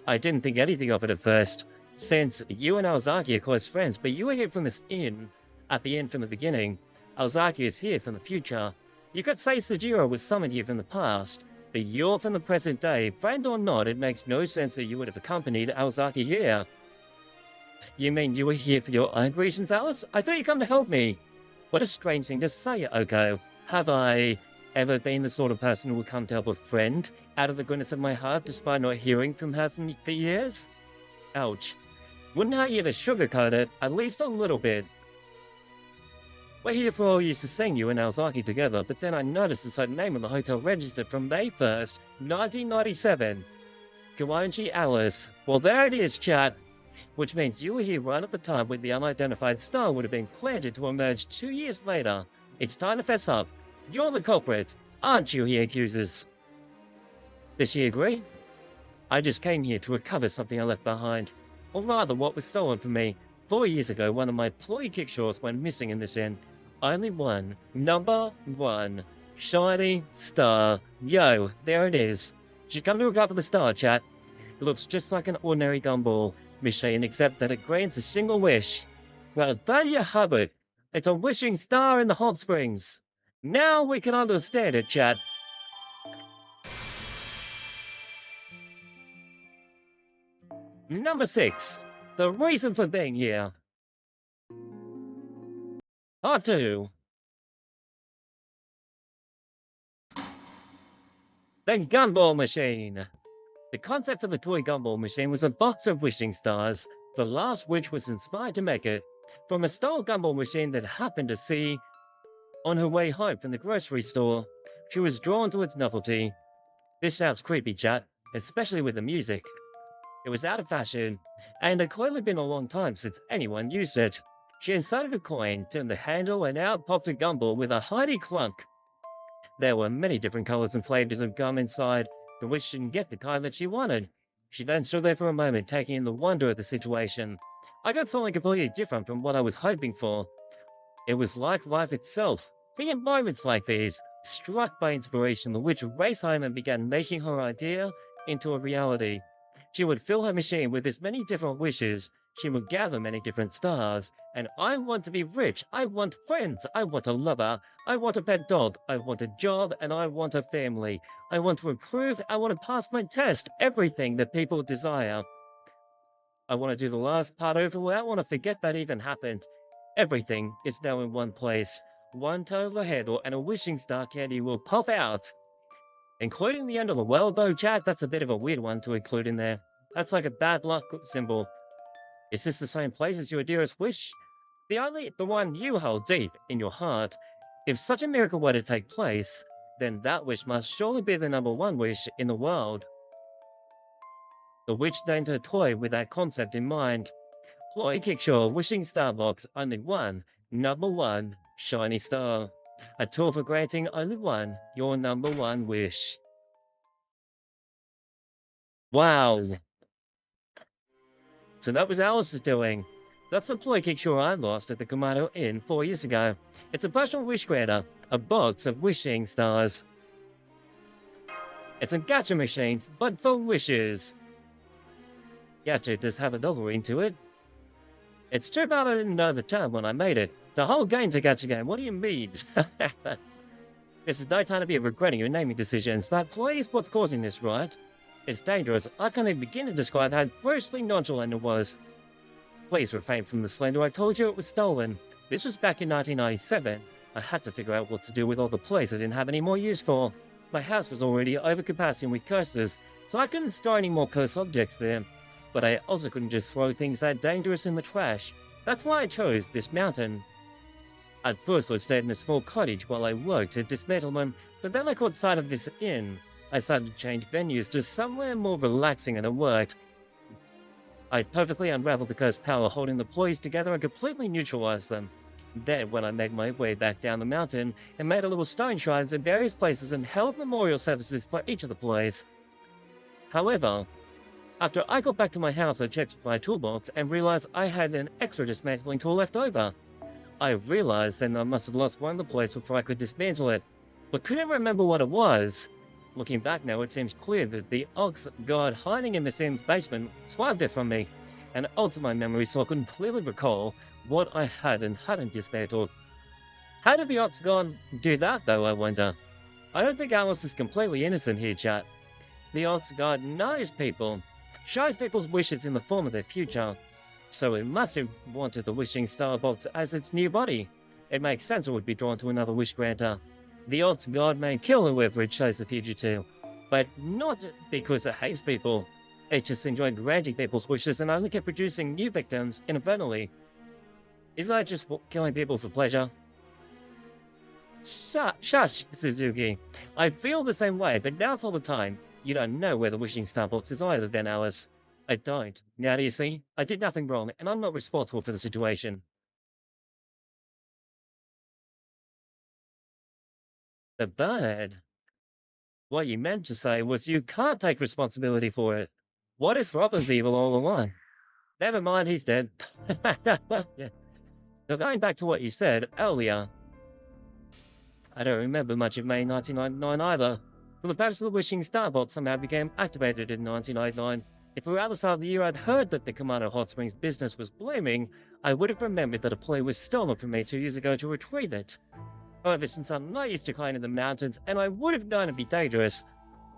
I didn't think anything of it at first, since you and Aozaki are close friends, but you were here from this inn, at the inn from the beginning. Aozaki is here from the future. You could say Soujuurou was summoned here from the past, but you're from the present day. Friend or not, it makes no sense that you would have accompanied Aozaki here. You mean you were here for your own reasons, Alice? I thought you'd come to help me. What a strange thing to say, Aoko. Have I ever been the sort of person who would come to help a friend out of the goodness of my heart despite not hearing from her for years? Ouch. Wouldn't hurt you to sugarcoat it, at least a little bit. We're here for all used to seeing you and Aozaki together, but then I noticed a certain name on the hotel register from May 1st, 1997. Kuonji Alice. Well, there it is, chat. Which means you were here right at the time when the unidentified star would have been planted to emerge 2 years later. It's time to fess up. You're the culprit, aren't you, he accuses. Does she agree? I just came here to recover something I left behind. Or rather, what was stolen from me. 4 years ago, one of my ploy kickshaws went missing in this inn. Only one. Number 1. Shiny star. Yo, there it is. She's come to recover the star, chat. It looks just like an ordinary gumball machine, except that it grants a single wish. Well, there you have it. It's a wishing star in the hot springs. Now we can understand it, chat. Number 6. The reason for being here. Part 2. The gumball machine. The concept for the toy gumball machine was a box of wishing stars, the last which was inspired to make it from a stole gumball machine that happened to see on her way home from the grocery store. She was drawn to its novelty. This sounds creepy, chat, especially with the music. It was out of fashion, and had clearly been a long time since anyone used it. She inserted a coin, turned the handle, and out popped a gumball with a hearty clunk. There were many different colors and flavors of gum inside, The wish didn't get the kind that she wanted. She then stood there for a moment, taking in the wonder of the situation. I got something completely different from what I was hoping for. It was like life itself. In moments like these, struck by inspiration, the witch raced home and began making her idea into a reality. She would fill her machine with as many different wishes. She would gather many different stars. And I want to be rich. I want friends. I want a lover. I want a pet dog. I want a job. And I want a family. I want to improve. I want to pass my test. Everything that people desire. I want to do the last part over without want to forget that even happened. Everything is now in one place. One turn of the handle and a wishing star candy will pop out. Including the end of the world though, chat, that's a bit of a weird one to include in there. That's like a bad luck symbol. Is this the same place as your dearest wish? The one you hold deep in your heart. If such a miracle were to take place, then that wish must surely be the number one wish in the world. The witch named her toy with that concept in mind. Chloe Kickshaw, wishing star box, only one, number one, shiny star. A tool for granting only one, your number one wish. Wow. So that was Alice's doing. That's a Chloe Kickshaw I lost at the Kamado Inn 4 years ago. It's a personal wish granter, a box of wishing stars. It's a gacha machine, but for wishes. Gacha does have another ring to it. It's too bad I didn't know the term when I made it. The whole game's a gacha game. What do you mean? This is no time to be regretting your naming decisions. That please what's causing this, right? It's dangerous. I can't even begin to describe how grossly nonchalant it was. Please refrain from the slander. I told you it was stolen. This was back in 1997. I had to figure out what to do with all the plays I didn't have any more use for. My house was already over capacity with curses, so I couldn't store any more cursed objects there. But I also couldn't just throw things that dangerous in the trash. That's why I chose this mountain. At first I stayed in a small cottage while I worked to dismantle them, but then I caught sight of this inn. I decided to change venues to somewhere more relaxing and it worked. I perfectly unraveled the cursed power holding the employees together and completely neutralized them. Then, when I made my way back down the mountain and made a little stone shrines in various places and held memorial services for each of the plays. However, after I got back to my house, I checked my toolbox and realized I had an extra dismantling tool left over. I realized then I must have lost one of the plays before I could dismantle it, but couldn't remember what it was. Looking back now, it seems clear that the Ox God hiding in the Sims basement swabbed it from me, and altered my memory so I couldn't clearly recall what I had and hadn't dismantled. How did the Ox God do that, though, I wonder? I don't think Alice is completely innocent here, chat. The Ox God knows people, shows people's wishes in the form of their future, so it must have wanted the wishing star box as its new body. It makes sense it would be drawn to another wish granter. The Ox God may kill whoever it chose the future to, but not because it hates people. It just enjoyed granting people's wishes and only kept producing new victims inadvertently. Is that just killing people for pleasure? Shush, Suzuki. I feel the same way, but now's all the time. You don't know where the wishing star box is either then, Alice. I don't. Now do you see? I did nothing wrong, and I'm not responsible for the situation. The bird? What you meant to say was you can't take responsibility for it. What if Rob was evil all along? Never mind, he's dead. So going back to what you said earlier, I don't remember much of May 1999 either. For the purpose of the wishing star box somehow became activated in 1999. If around the start of the year I'd heard that the Kamado Hot Springs business was blooming, I would have remembered that a play was stolen from me 2 years ago to retrieve it. However, since I'm not used to climbing the mountains, and I would have known it'd be dangerous,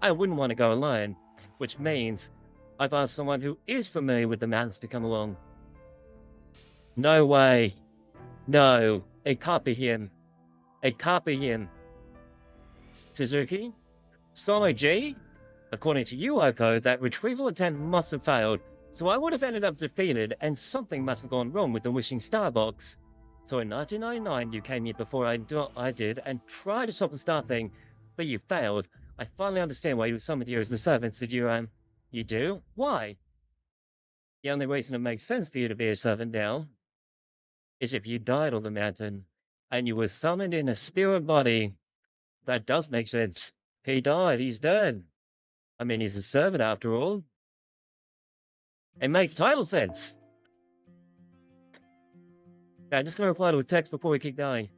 I wouldn't want to go alone, which means I've asked someone who is familiar with the mountains to come along. No way. No, it can't be him. It can't be him. Suzuki? Solo G? According to you, Oko, that retrieval attempt must have failed, so I would have ended up defeated and something must have gone wrong with the Wishing Star Box. So in 1999, you came here before I did and tried to stop the star thing, but you failed. I finally understand why you summoned here as the servant, Soujuurou. You do? Why? The only reason it makes sense for you to be a servant now is if you died on the mountain and you were summoned in a spirit body. That does make sense. He died, he's dead. I mean, he's a servant after all. It makes total sense. Okay, I'm just gonna reply to a text before we keep going.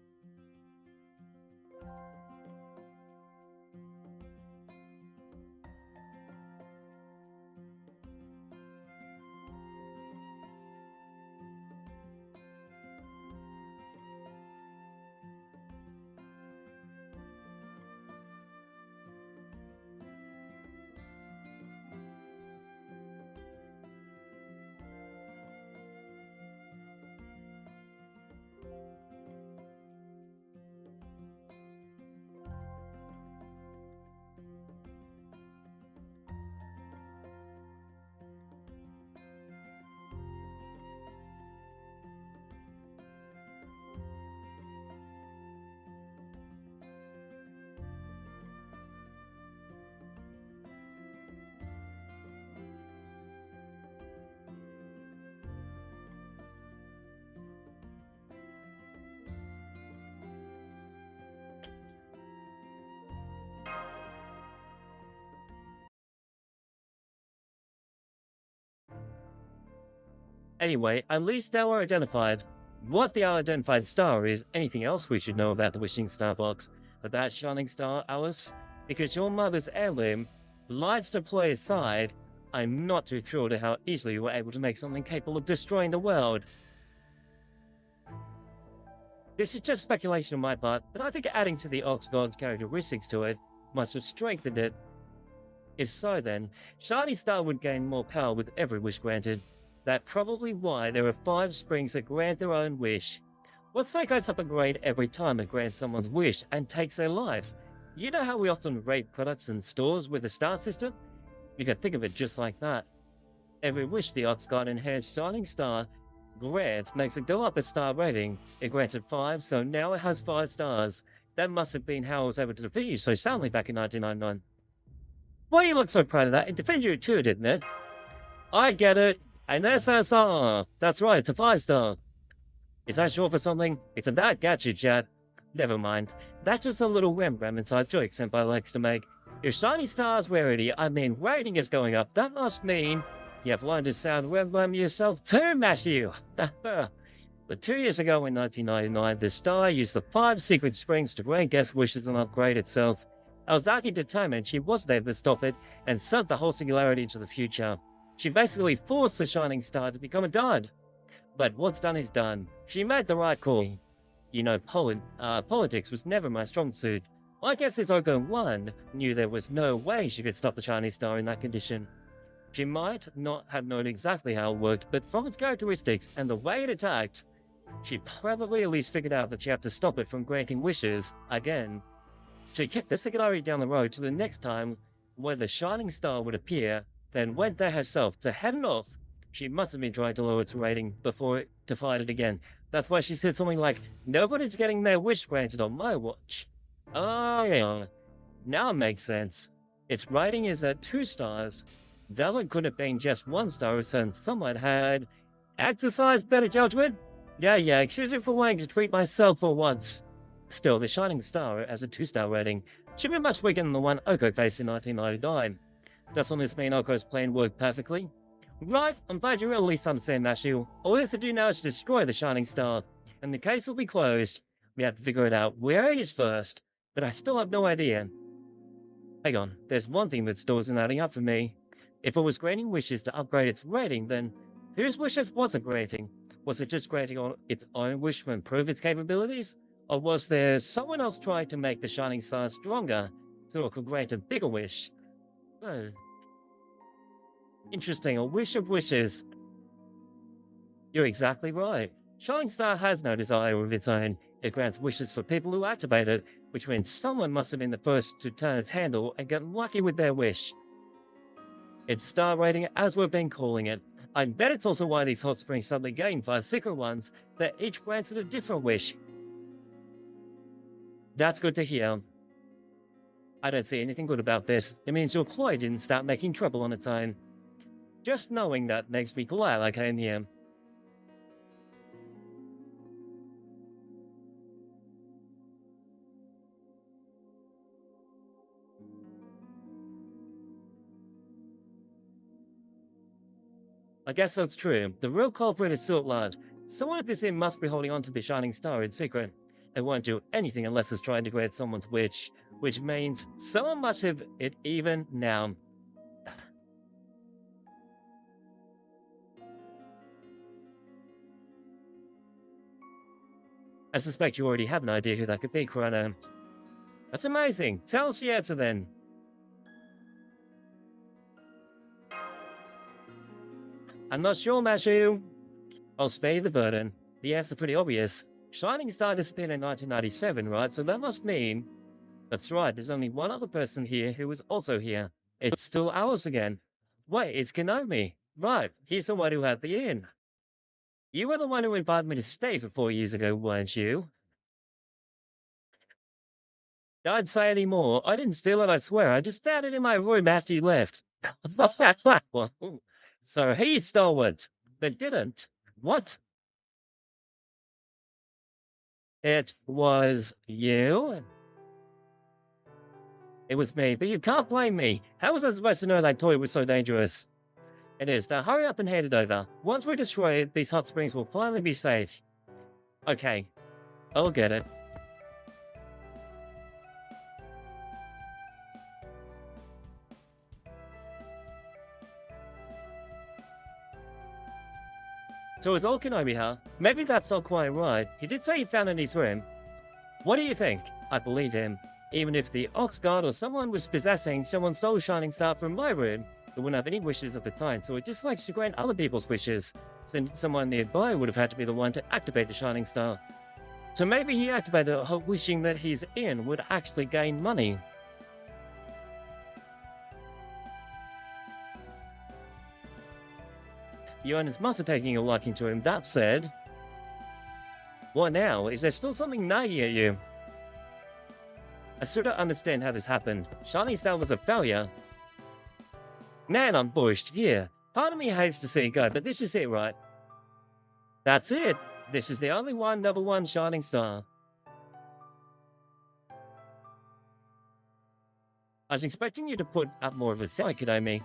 Anyway, at least now we're identified. What the unidentified star is, anything else we should know about the Wishing Star box? About Shining Star, Alice? Because your mother's heirloom lights to play aside, I'm not too thrilled at how easily you were able to make something capable of destroying the world. This is just speculation on my part, but I think adding to the Ox God's characteristics to it must have strengthened it. If so then, Shining Star would gain more power with every wish granted. That's probably why there are 5 springs that grant their own wish. What's that goes up a grade every time it grants someone's wish and takes their life? You know how we often rate products in stores with a star system? You can think of it just like that. Every wish the Ox God enhanced Shining Star grants makes it go up a star rating. It granted 5, so now it has 5 stars. That must have been how I was able to defeat you so soundly back in 1999. Why you look so proud of that? It defended you too, didn't it? I get it. An SSR. That's right, it's a 5-star. Is that short for something? It's a bad gadget, chat. Never mind. That's just a little Rembrandt inside joke Senpai likes to make. If Shiny Star's rarity, I mean rating is going up, that must mean you have learned to sound Rembrandt yourself too, Matthew. But 2 years ago in 1999, the star used the 5 secret springs to grant guest wishes and upgrade itself. Aozaki determined she wasn't able to stop it and sent the whole singularity into the future. She basically forced the Shining Star to become a dud. But what's done is done. She made the right call. You know, politics was never my strong suit. I guess this Oko 1 knew there was no way she could stop the Shining Star in that condition. She might not have known exactly how it worked, but from its characteristics and the way it attacked, she probably at least figured out that she had to stop it from granting wishes again. She kicked the singularity down the road to the next time where the Shining Star would appear, then went there herself to head north. She must have been trying to lower its rating before it defied it again. That's why she said something like, "Nobody's getting their wish granted on my watch." Oh yeah, now it makes sense. Its rating is at 2 stars. Though it could have been just 1 star since someone had exercised better judgment. Yeah, excuse me for wanting to treat myself for once. Still, the Shining Star has a 2-star rating. Should be much weaker than the one Oko faced in 1999. Doesn't this mean Oko's plan worked perfectly? Right, I'm glad you at least understand that issue. All we have to do now is destroy the Shining Star, and the case will be closed. We have to figure it out where it is first, but I still have no idea. Hang on, there's one thing that still isn't adding up for me. If it was granting wishes to upgrade its rating, then whose wishes was it granting? Was it just granting on its own wish to improve its capabilities? Or was there someone else trying to make the Shining Star stronger so it could grant a bigger wish? Oh. Interesting, a wish of wishes. You're exactly right. Shining Star has no desire of its own. It grants wishes for people who activate it, which means someone must have been the first to turn its handle and get lucky with their wish. Its star rating, as we've been calling it. I bet it's also why these hot springs suddenly gained 5 secret ones that each granted a different wish. That's good to hear. I don't see anything good about this. It means your ploy didn't start making trouble on its own. Just knowing that makes me glad I came here. I guess that's true. The real culprit is still at large. Someone at this inn must be holding on to the shining star in secret. It won't do anything unless it's trying to create someone's wish, which means someone must have it even now. I suspect you already have an idea who that could be, Chrono. That's amazing. Tell us the answer then. I'm not sure, Mashu. I'll spare you the burden. The answer's pretty obvious. Shining Star disappeared in 1997, right? So that must mean... That's right, there's only one other person here who was also here. It's still ours again. Wait, it's Konomi. Right, he's the one who had the inn. You were the one who invited me to stay for 4 years ago, weren't you? Don't say any more. I didn't steal it, I swear. I just found it in my room after you left. So he stole it, but didn't. What? It was you? It was me, but you can't blame me. How was I supposed to know that toy was so dangerous? It is. Now hurry up and hand it over. Once we destroy it, these hot springs will finally be safe. Okay, I'll get it. So it's all Konomi, huh? Maybe that's not quite right. He did say he found it in his room. What do you think? I believe him. Even if the Ox God or someone was possessing someone stole a shining star from my room, it wouldn't have any wishes of its own, so it just likes to grant other people's wishes. Then someone nearby would have had to be the one to activate the shining star. So maybe he activated it wishing that his inn would actually gain money. You and his must are taking a liking to him, that said. What now? Is there still something nagging at you? I still don't understand how this happened. Shining Star was a failure. Man, I'm bushed. Here. Part of me hates to see it go, but this is it, right? That's it. This is the only number one Shining Star. I was expecting you to put up more of a fight, Konomi.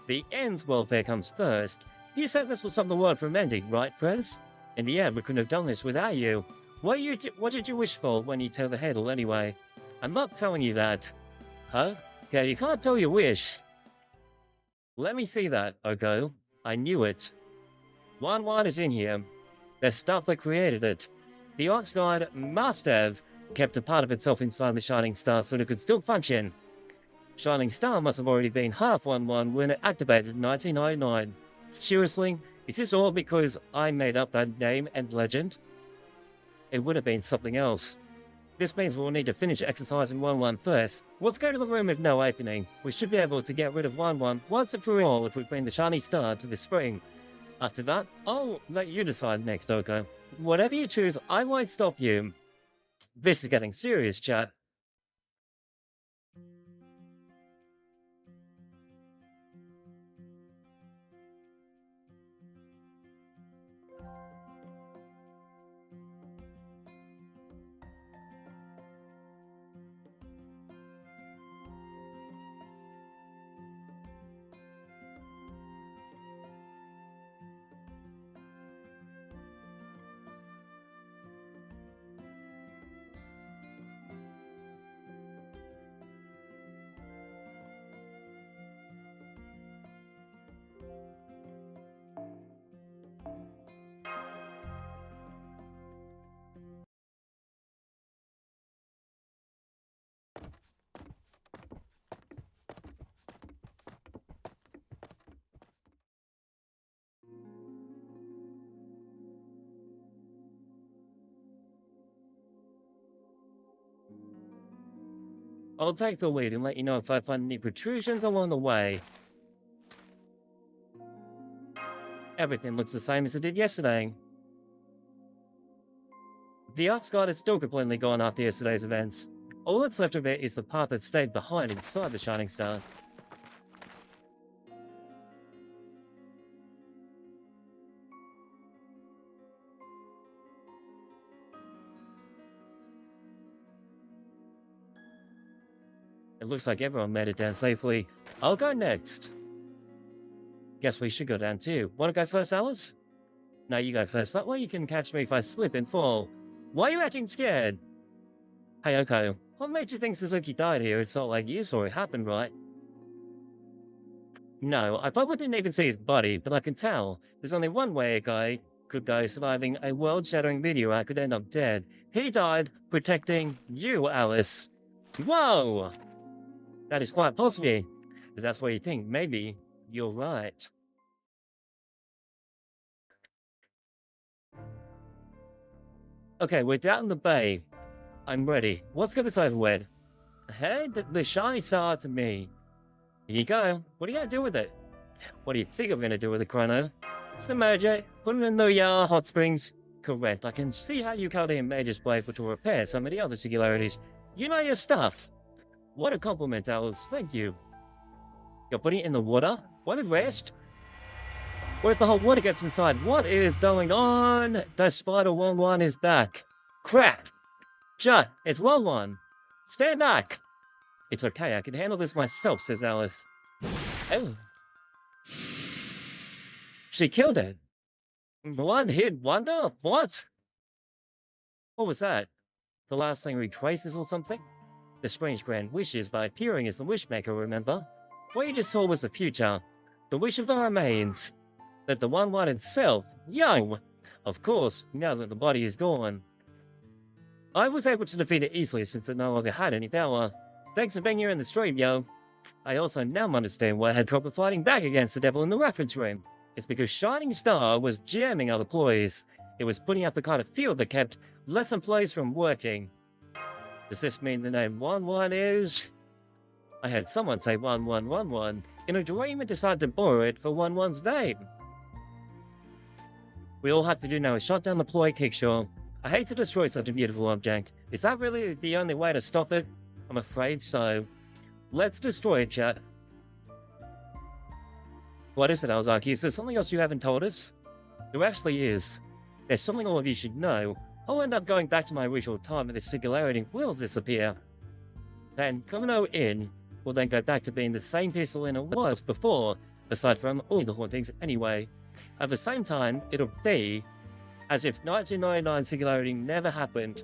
The end's welfare comes first. You said this was something word from ending, right, Prez? In the end, we couldn't have done this without you. What did you wish for when you tell the handle anyway? I'm not telling you that. Huh? Okay, you can't tell your wish. Let me see that, Oko. I knew it. One is in here. The stuff that created it. The Ox God must have kept a part of itself inside the Shining Star so it could still function. Shining Star must have already been half 1-1 when it activated in 1999. Seriously? Is this all because I made up that name and legend? It would have been something else. This means we'll need to finish exercising 1-1 first. Let's go to the room with no opening. We should be able to get rid of 1-1 once and for all if we bring the Shining Star to the spring. After that, I'll let you decide next, Oko. Whatever you choose, I won't stop you. This is getting serious, chat. I'll take the lead and let you know if I find any protrusions along the way. Everything looks the same as it did yesterday. The Ox God is still completely gone after yesterday's events. All that's left of it is the part that stayed behind inside the Shining Star. It looks like everyone made it down safely. I'll go next. Guess we should go down too. Want to go first, Alice? No, you go first. That way you can catch me if I slip and fall. Why are you acting scared? Hey, Aoko, what made you think Suzuki died here? It's not like you saw it happen, right? No, I probably didn't even see his body, but I can tell. There's only one way a guy could die surviving a world-shattering meteor could end up dead. He died protecting you, Alice. Whoa! That is quite possible. If that's what you think, maybe you're right. Okay, we're down in the bay. I'm ready. Let's get this over with. Hand the shiny star to me. Here you go. What are you gonna do with it? What do you think I'm gonna do with it, Chrono? Submerge it, put it in the hot springs. Correct. I can see how you cut in Mage's Blade to repair some of the other singularities. You know your stuff. What a compliment, Alice. Thank you. You're putting it in the water? What a rest? What if the whole water gets inside? What is going on? The spider 1-1 is back. Crap! Shut! It's 1-1. Stand back! It's okay, I can handle this myself, says Alice. Oh. She killed it. One-hit wonder? What? What was that? The last thing we traces or something? The strange grand wishes by appearing as the wishmaker, remember? What you just saw was the future. The wish of the remains. That the 1-1 itself, young! Of course, now that the body is gone. I was able to defeat it easily since it no longer had any power. Thanks for being here in the stream, yo. I also now understand why I had trouble fighting back against the devil in the reference room. It's because Shining Star was jamming other employees. It was putting up the kind of field that kept less employees from working. Does this mean the name 1-1 is? I had someone say 1111 in a dream and decided to borrow it for 1-1's name. We all have to do now is shut down the ploy kickshaw. I hate to destroy such a beautiful object. Is that really the only way to stop it? I'm afraid so. Let's destroy it, chat. What is it, Aozaki? Is there something else you haven't told us? There actually is. There's something all of you should know. I'll end up going back to my original time and the singularity will disappear. Then, Kumino Inn will then go back to being the same peaceful inn it was before, aside from all the hauntings anyway. At the same time, it'll be as if 1999 singularity never happened.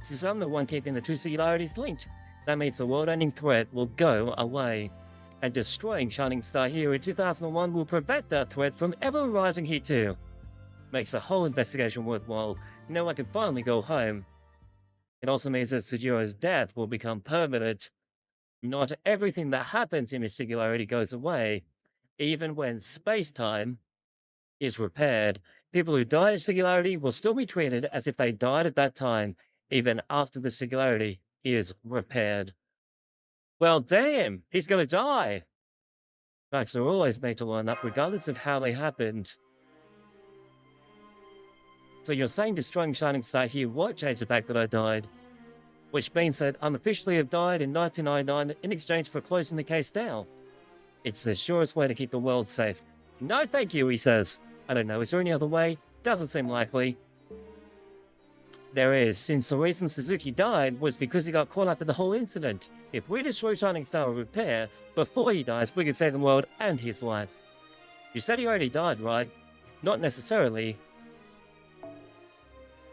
Since I'm the one keeping the two singularities linked, that means the world-ending threat will go away. And destroying Shining Star here in 2001 will prevent that threat from ever arising here too. Makes the whole investigation worthwhile. Now I can finally go home. It also means that Soujurou's death will become permanent. Not everything that happens in a singularity goes away. Even when space-time is repaired, people who die in singularity will still be treated as if they died at that time, even after the singularity is repaired. Well, damn, he's gonna die. Facts are always made to line up regardless of how they happened. So you're saying destroying Shining Star here won't change the fact that I died? Which means that I'm officially have died in 1999 in exchange for closing the case down. It's the surest way to keep the world safe. No thank you, he says. I don't know, is there any other way? Doesn't seem likely. There is, since the reason Suzuki died was because he got caught up in the whole incident. If we destroy Shining Star or repair, before he dies, we could save the world and his life. You said he already died, right? Not necessarily.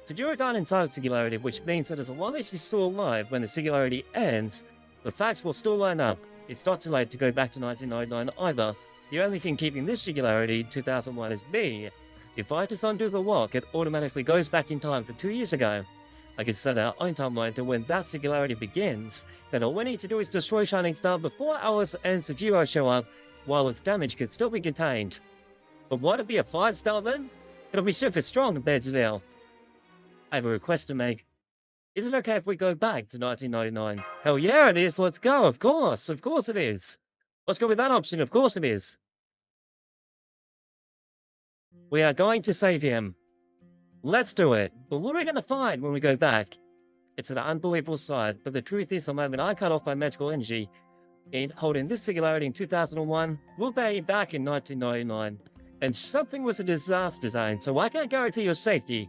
Soujuurou died inside of Singularity, which means that as long as she's still alive when the Singularity ends, the facts will still line up. It's not too late to go back to 1999 either. The only thing keeping this Singularity 2001 is me. If I just undo the lock, it automatically goes back in time for 2 years ago. I can set our own timeline to when that singularity begins, then all we need to do is destroy Shining Star before Alice and Soujuurou show up, while its damage can still be contained. But won't it be a 5-star then? It'll be super strong compared to now. I have a request to make. Is it okay if we go back to 1999? Hell yeah it is, let's go, of course it is. Let's go with that option, of course it is. We are going to save him. Let's do it. But what are we going to find when we go back? It's an unbelievable sight, but the truth is the moment I cut off my magical energy in holding this singularity in 2001, we'll be back in 1999. And something was a disaster zone, so I can't guarantee your safety.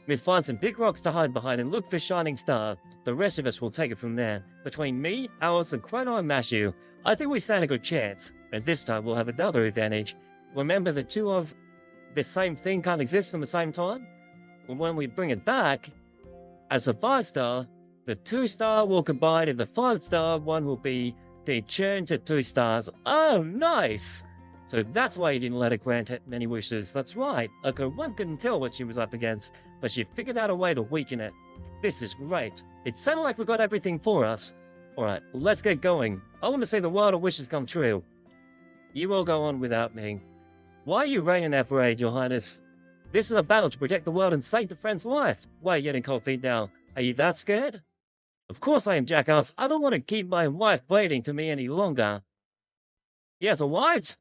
We'll find some big rocks to hide behind and look for Shining Star. The rest of us will take it from there. Between me, Alice, and Chrono and Mashu, I think we stand a good chance. And this time we'll have another advantage. Remember the two of the same thing can't exist at the same time? Well, when we bring it back, as a 5-star, the 2-star will combine and the 5-star one will be deturned to 2 stars. Oh, nice! So that's why you didn't let her grant many wishes. That's right. Okay, one couldn't tell what she was up against, but she figured out a way to weaken it. This is great. It sounded like we got everything for us. Alright, let's get going. I want to see the world of wishes come true. You will go on without me. Why are you raining that parade, Your Highness? This is a battle to protect the world and save the friend's wife. Why are you getting cold feet now? Are you that scared? Of course I am, jackass. I don't want to keep my wife waiting to me any longer. He has a wife?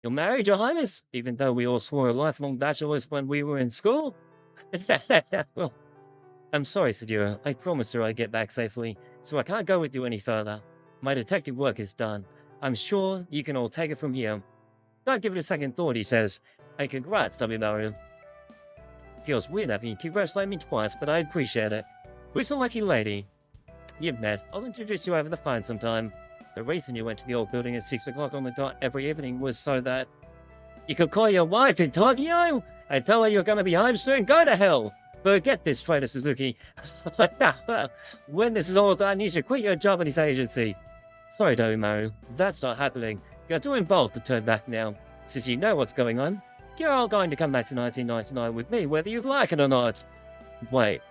You're married, Your Highness? Even though we all swore lifelong bachelors when we were in school? Well, I'm sorry, Soujuurou. I promised her I'd get back safely, so I can't go with you any further. My detective work is done. I'm sure you can all take it from here. Don't give it a second thought, he says. Hey, congrats, W. Feels weird having you congratulate me twice, but I appreciate it. Who's the lucky lady? You've met. I'll introduce you over the phone sometime. The reason you went to the old building at 6 o'clock on the dot every evening was so that you could call your wife in Tokyo and tell her you're going to be home soon. Go to hell! Forget this, traitor Suzuki. When this is all done, you should quit your job at his agency. Sorry, Doimaru. That's not happening. You're too involved to turn back now. Since you know what's going on, you're all going to come back to 1999 with me, whether you like it or not. Wait.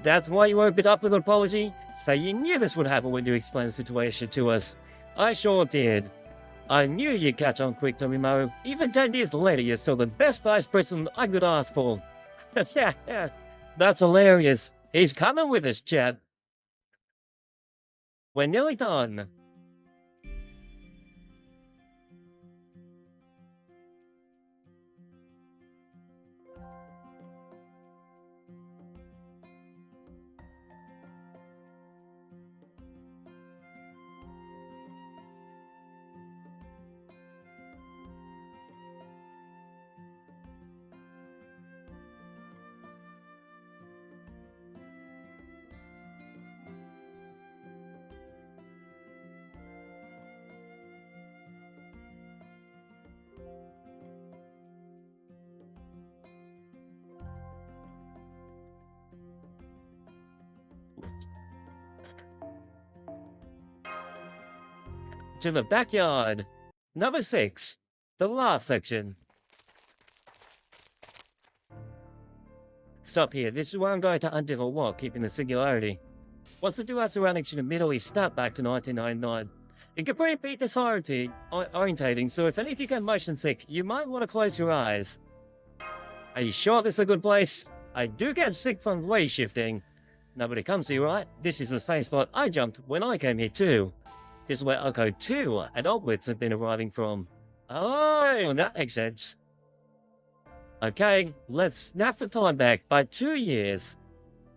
That's why you opened up with an apology? So you knew this would happen when you explained the situation to us. I sure did. I knew you'd catch on quick, Doimaru. Even 10 years later, you're still the best vice president I could ask for. That's hilarious. He's coming with us, chap. We're nearly done. To the backyard. Number 6. The last section. Stop here. This is where I'm going to undo a walk, keeping the singularity. Once the dual surroundings should immediately snap back to 1999. It can pretty be disorientating, so if any of you get motion sick, you might want to close your eyes. Are you sure this is a good place? I do get sick from way shifting. Nobody comes here, right? This is the same spot I jumped when I came here too. This is where Aoko 2 and onwards have been arriving from. Oh, that makes sense. Okay, let's snap the time back by 2 years.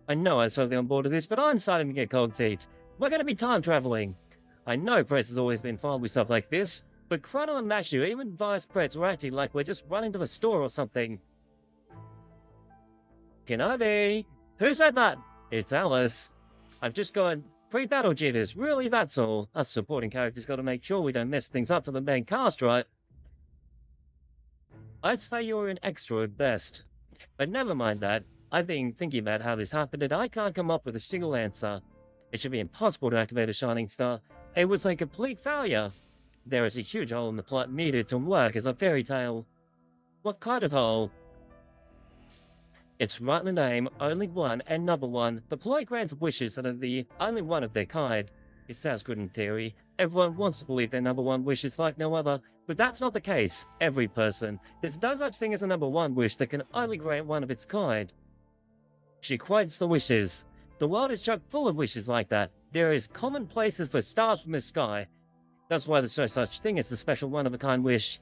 I know I was totally on board with this, but I'm starting to get cold feet. We're going to be time traveling. I know Press has always been fine with stuff like this, but Chrono and Mashu, even Vice Press, are acting like we're just running to the store or something. Kenobi! Who said that? It's Alice. I've just gone pre-battle jitters, really that's all. Us supporting characters gotta make sure we don't mess things up for the main cast, right? I'd say you're an extra at best. But never mind that. I've been thinking about how this happened and I can't come up with a single answer. It should be impossible to activate a shining star. It was a complete failure. There is a huge hole in the plot needed to work as a fairy tale. What kind of hole? It's right in the name, only one and number one. The plot grants wishes that are the only one of their kind. It sounds good in theory. Everyone wants to believe their number one wish is like no other, but that's not the case. Every person. There's no such thing as a number one wish that can only grant one of its kind. She quotes the wishes. The world is chock full of wishes like that. There is common places for stars from the sky. That's why there's no such thing as a special one-of-a-kind wish.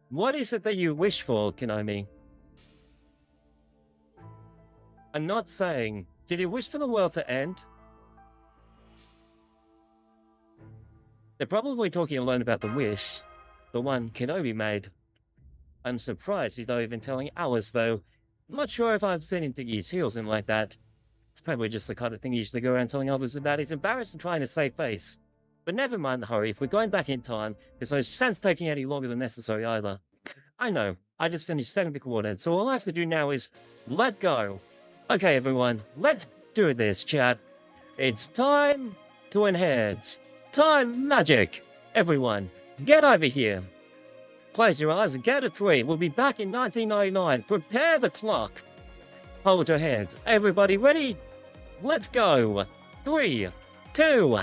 What is it that you wish for, Kenobi? I'm not saying, did you wish for the world to end? They're probably talking alone about the wish, the one Kenobi made. I'm surprised he's not even telling Alice, though. I'm not sure if I've seen him dig his heels in like that. It's probably just the kind of thing he usually go around telling others about. He's embarrassed and trying to save face. But never mind the hurry, if we're going back in time, there's no sense taking any longer than necessary either. I know, I just finished setting the coordinates, so all I have to do now is let go. Okay, everyone, let's do this, chat. It's time to enhance. Time magic! Everyone, get over here. Close your eyes and count to 3. We'll be back in 1999. Prepare the clock. Hold your hands. Everybody ready? Let's go. 3, 2,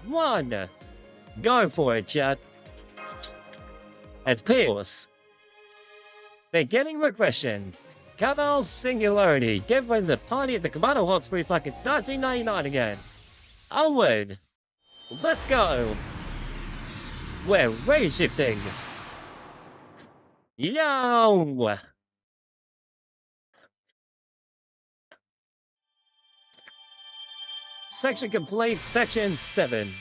1. Go for it, chat. It's Pierce. Beginning regression. Cabal's singularity. Get ready to party at the Kamado Hot Springs like it's 1999 again. Onward. Let's go. We're ray-shifting. Yo! Section complete, section 7.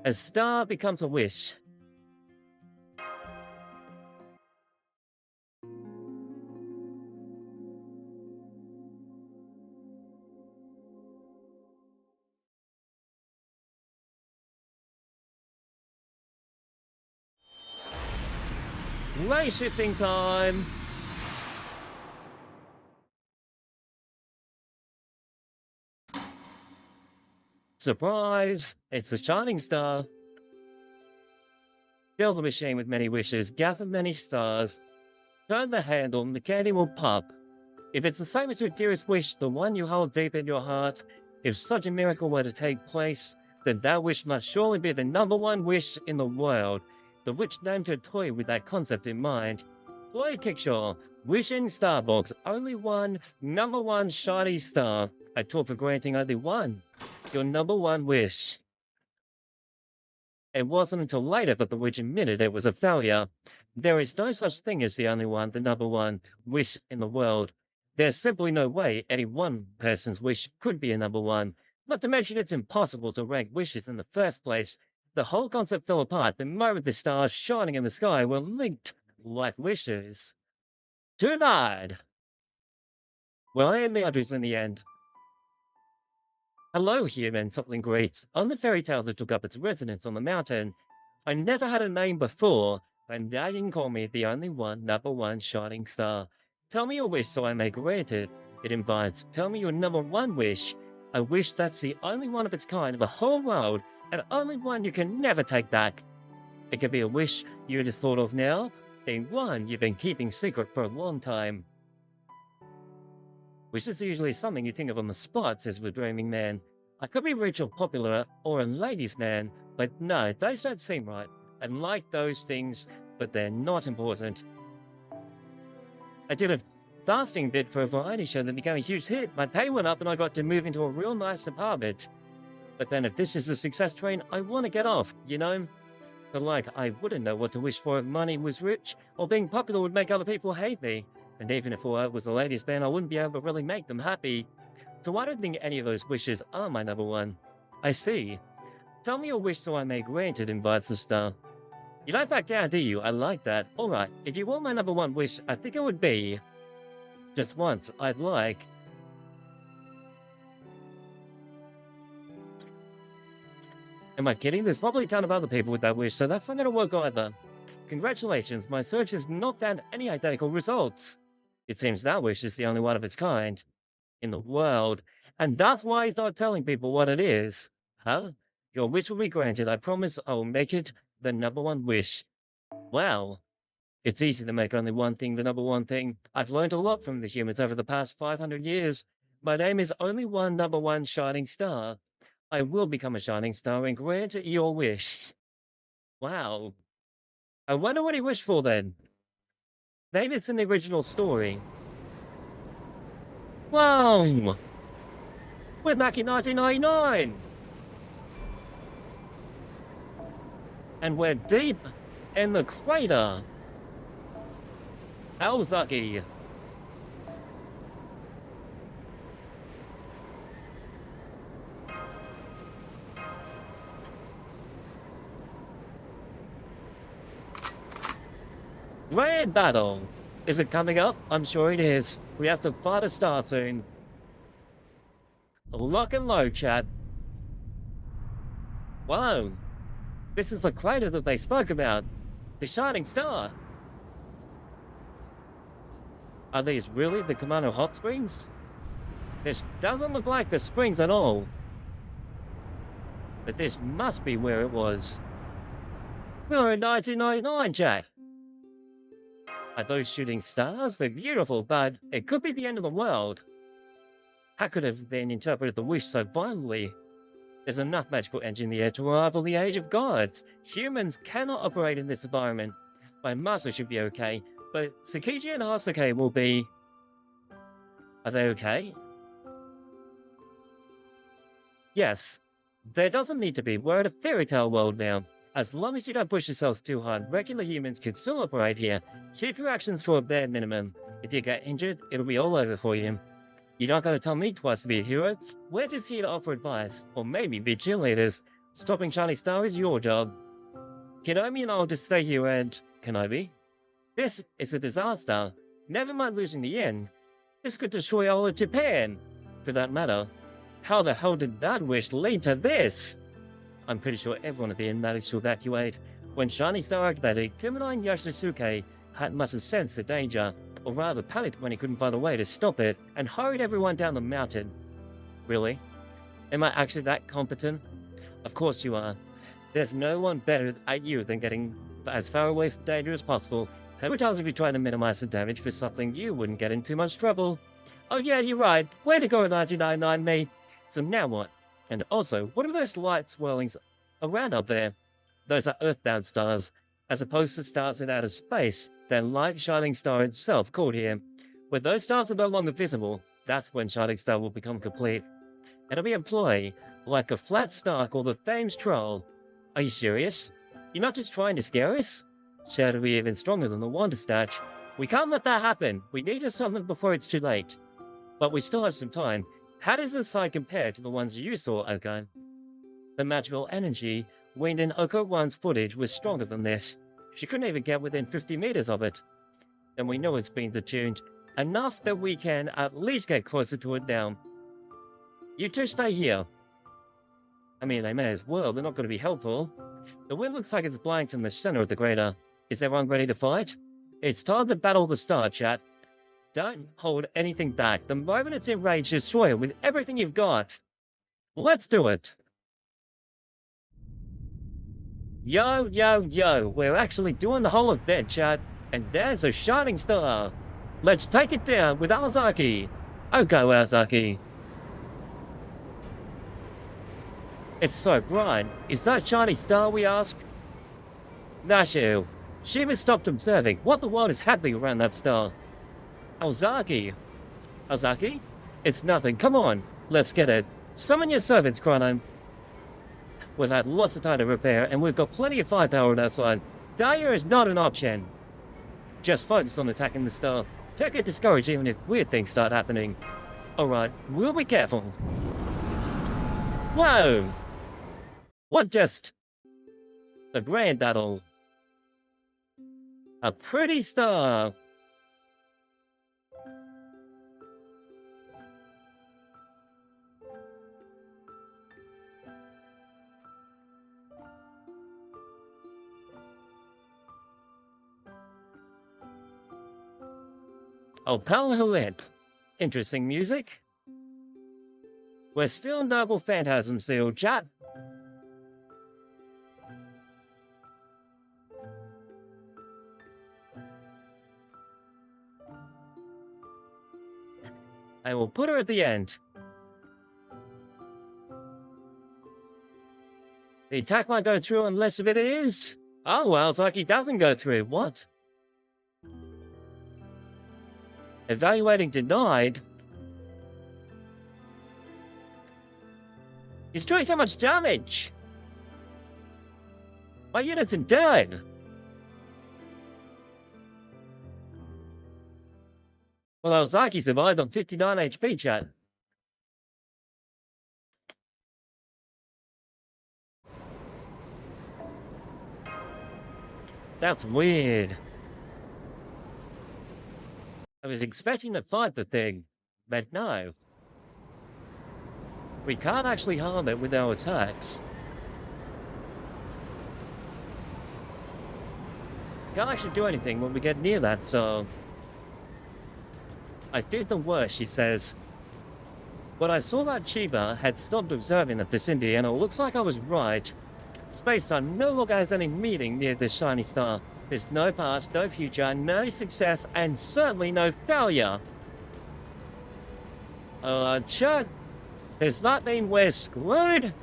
A star becomes a wish. Ray shifting time! Surprise! It's a shining star. Fill the machine with many wishes, gather many stars. Turn the handle and the candy will pop. If it's the same as your dearest wish, the one you hold deep in your heart, if such a miracle were to take place, then that wish must surely be the #1 wish in the world. The witch named her toy with that concept in mind. Toy picture, wishing starbox, only one, #1 shiny star. I took for granting only one. Your #1 wish. It wasn't until later that the witch admitted it was a failure. There is no such thing as the only one, the #1 wish in the world. There's simply no way any one person's wish could be a #1. Not to mention it's impossible to rank wishes in the first place. The whole concept fell apart the moment the stars shining in the sky were linked like wishes. Too bad. Well, I am the others in the end. Hello, human, something great. I'm the fairy tale that took up its residence on the mountain. I never had a name before, and now you can call me the only one, #1 shining star. Tell me your wish so I may grant it. It invites, tell me your #1 wish. A wish that's the only one of its kind in the whole world, and only one you can never take back. It could be a wish you just thought of now, then one you've been keeping secret for a long time. Wishes are usually something you think of on the spot, says the dreaming man. I could be rich or popular, or a ladies' man, but no, those don't seem right. I like those things, but they're not important. I did a fasting bit for a variety show that became a huge hit. My pay went up and I got to move into a real nice apartment. But then if this is a success train, I want to get off, you know? But like, I wouldn't know what to wish for if money was rich, or being popular would make other people hate me. And even if I was a ladies' man, I wouldn't be able to really make them happy. So I don't think any of those wishes are my #1. I see. Tell me your wish so I may grant it, invites the star. You don't back down, do you? I like that. Alright, if you want my #1 wish, I think it would be... just once, I'd like... Am I kidding? There's probably a ton of other people with that wish, so that's not going to work either. Congratulations, my search has not found any identical results. It seems that wish is the only one of its kind in the world, and that's why he's not telling people what it is. Huh? Your wish will be granted. I promise I will make it the #1 wish. Wow. It's easy to make only one thing the #1 thing. I've learned a lot from the humans over the past 500 years. My name is only one #1 shining star. I will become a shining star and grant your wish. Wow. I wonder what he wished for then. Maybe it's in the original story. Whoa! We're back in 1999! And we're deep in the crater. Aozaki. Grand battle! Is it coming up? I'm sure it is. We have to fight a star soon. Lock and load, chat. Whoa. This is the crater that they spoke about. The shining star. Are these really the Kamano hot springs? This doesn't look like the springs at all. But this must be where it was. We're in 1999, Jack. Are those shooting stars? They're beautiful, but it could be the end of the world. How could have been interpreted the wish so violently? There's enough magical energy in the air to rival the age of gods. Humans cannot operate in this environment. My master should be okay, but Tsukiji and Hasuke will be... Are they okay? Yes. There doesn't need to be. We're in a fairy tale world now. As long as you don't push yourselves too hard, regular humans can still operate here. Keep your actions to a bare minimum. If you get injured, it'll be all over for you. You're not going to tell me twice to be a hero. We're just here to offer advice, or maybe be cheerleaders. Stopping Shiny Star is your job. Kenobi and I'll just stay here and... Kenobi? This is a disaster. Never mind losing the yen. This could destroy all of Japan. For that matter, how the hell did that wish lead to this? I'm pretty sure everyone at the inn managed to evacuate. When Shiny Star activated, Kumonai and Yoshisuke must have sensed the danger, or rather panicked when he couldn't find a way to stop it, and hurried everyone down the mountain. Really? Am I actually that competent? Of course you are. There's no one better at you than getting as far away from danger as possible. How many times have you tried to minimize the damage for something you wouldn't get in too much trouble? Oh yeah, you're right. Way to go, 1999 me. So now what? And also, what are those light swirlings around up there? Those are earthbound stars, as opposed to stars in outer space. They're light shining star itself called here. When those stars are no longer visible, that's when Shining Star will become complete. It'll be employed like a flat star called the Thames Troll. Are you serious? You're not just trying to scare us? Sure to be even stronger than the Wonder Statue. We can't let that happen. We need to stop them before it's too late. But we still have some time. How does this side compare to the ones you saw, Oko? The magical energy wind in Oko 1's footage was stronger than this. She couldn't even get within 50 meters of it. And we know it's been detuned. Enough that we can at least get closer to it now. You two stay here. I mean, they may as well. They're not going to be helpful. The wind looks like it's blowing from the center of the crater. Is everyone ready to fight? It's time to battle the star, chat. Don't hold anything back. The moment it's enraged, destroy it with everything you've got. Let's do it. Yo, yo, yo. We're actually doing the whole event, chat. And there's a shining star. Let's take it down with Aozaki. Aoko Aozaki. It's so bright. Is that shiny star, we ask? Nashu. Shiva stopped observing what the world is happening around that star. Aozaki. Aozaki? It's nothing. Come on. Let's get it. Summon your servants, Chrono. We've had lots of time to repair, and we've got plenty of firepower on our side. Failure is not an option. Just focus on attacking the star. Don't get discouraged even if weird things start happening. Alright, we'll be careful. Whoa! What just... a grand battle. A pretty star. Oh, Palahulip. Interesting music. We're still Noble Phantasm Seal, chat. I will put her at the end. The attack might go through unless if it is. Oh, well, it's like he doesn't go through. What? Evaluating denied. He's doing so much damage. My units are dead. Well, Aozaki survived on 59 HP, chat. That's weird. I was expecting to fight the thing, but no. We can't actually harm it with our attacks. Can't actually do anything when we get near that star. I feared the worst, she says. When I saw that Chiba had stopped observing the vicinity, and it looks like I was right. Space-time no longer has any meaning near this shiny star. There's no past, no future, no success, and certainly no failure. Chud, does that mean we're screwed?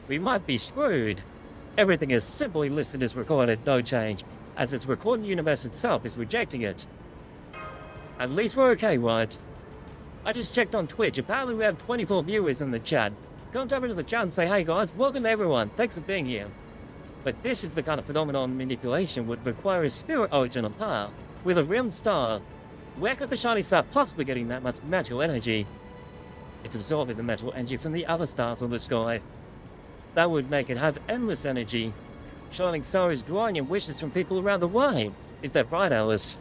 We might be screwed. Everything is simply listed as recorded, no change, as its recording universe itself is rejecting it. At least we're okay, right? I just checked on Twitch. Apparently we have 24 viewers in the chat. Come over to the chat and say, hey guys, welcome to everyone. Thanks for being here. But this is the kind of phenomenon manipulation would require a spirit origin of power. With a real star, where could the shiny star possibly getting that much magical energy? It's absorbing the metal energy from the other stars of the sky. That would make it have endless energy. Shining star is drawing in wishes from people around the world. Is that right, Alice?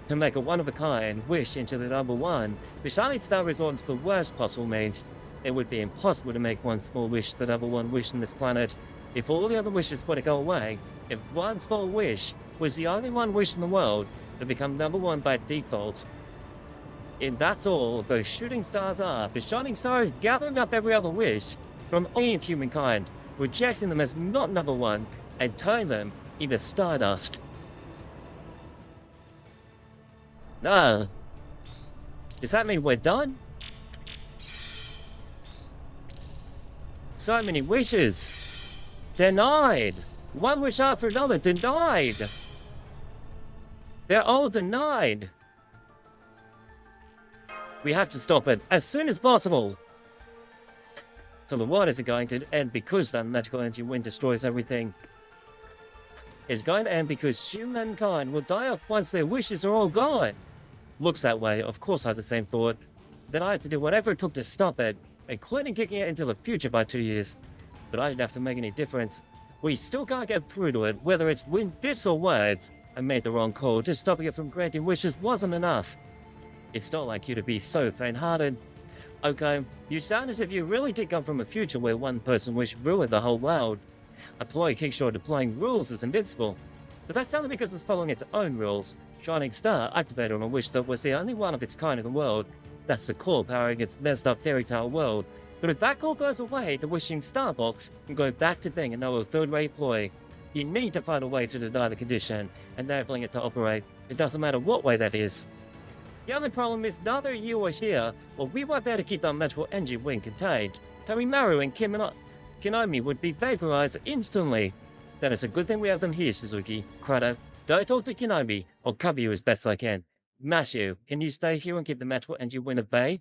To make a one-of-a-kind wish into the number one, the shining star resorted to the worst possible means. It would be impossible to make one small wish the number one wish on this planet. If all the other wishes were to go away, if one small wish was the only one wish in the world, it would become number one by default. And that's all those shooting stars are. The shining star is gathering up every other wish from all of humankind, rejecting them as not number one, and turning them into stardust. No. Does that mean we're done? So many wishes. Denied. One wish after another denied. They're all denied. We have to stop it as soon as possible. So the world isn't going to end because that magical energy wind destroys everything. It's going to end because humankind will die off once their wishes are all gone. Looks that way. Of course I had the same thought. Then I had to do whatever it took to stop it, including kicking it into the future by 2 years. But I didn't have to make any difference. We still can't get through to it, whether it's with this or words. I made the wrong call. Just stopping it from granting wishes wasn't enough. It's not like you to be so faint-hearted. Okay, you sound as if you really did come from a future where one person wish ruined the whole world. A ploy kicks short deploying rules is invincible. But that's only because it's following its own rules. Shining Star activated on a wish that was the only one of its kind in the world. That's the core powering its messed up fairy tale world. But if that core goes away, the Wishing Star Box can go back to being another third-rate ploy. You need to find a way to deny the condition, enabling it to operate. It doesn't matter what way that is. The only problem is neither you or here, or we won't be able to keep that magical energy wing contained. Tomimaru and Kinomi would be vaporized instantly. Then it's a good thing we have them here, Shizuki. Crado, don't talk to Kinomi. I'll cover you as best I can. Mashu, can you stay here and keep the magical energy wing at bay?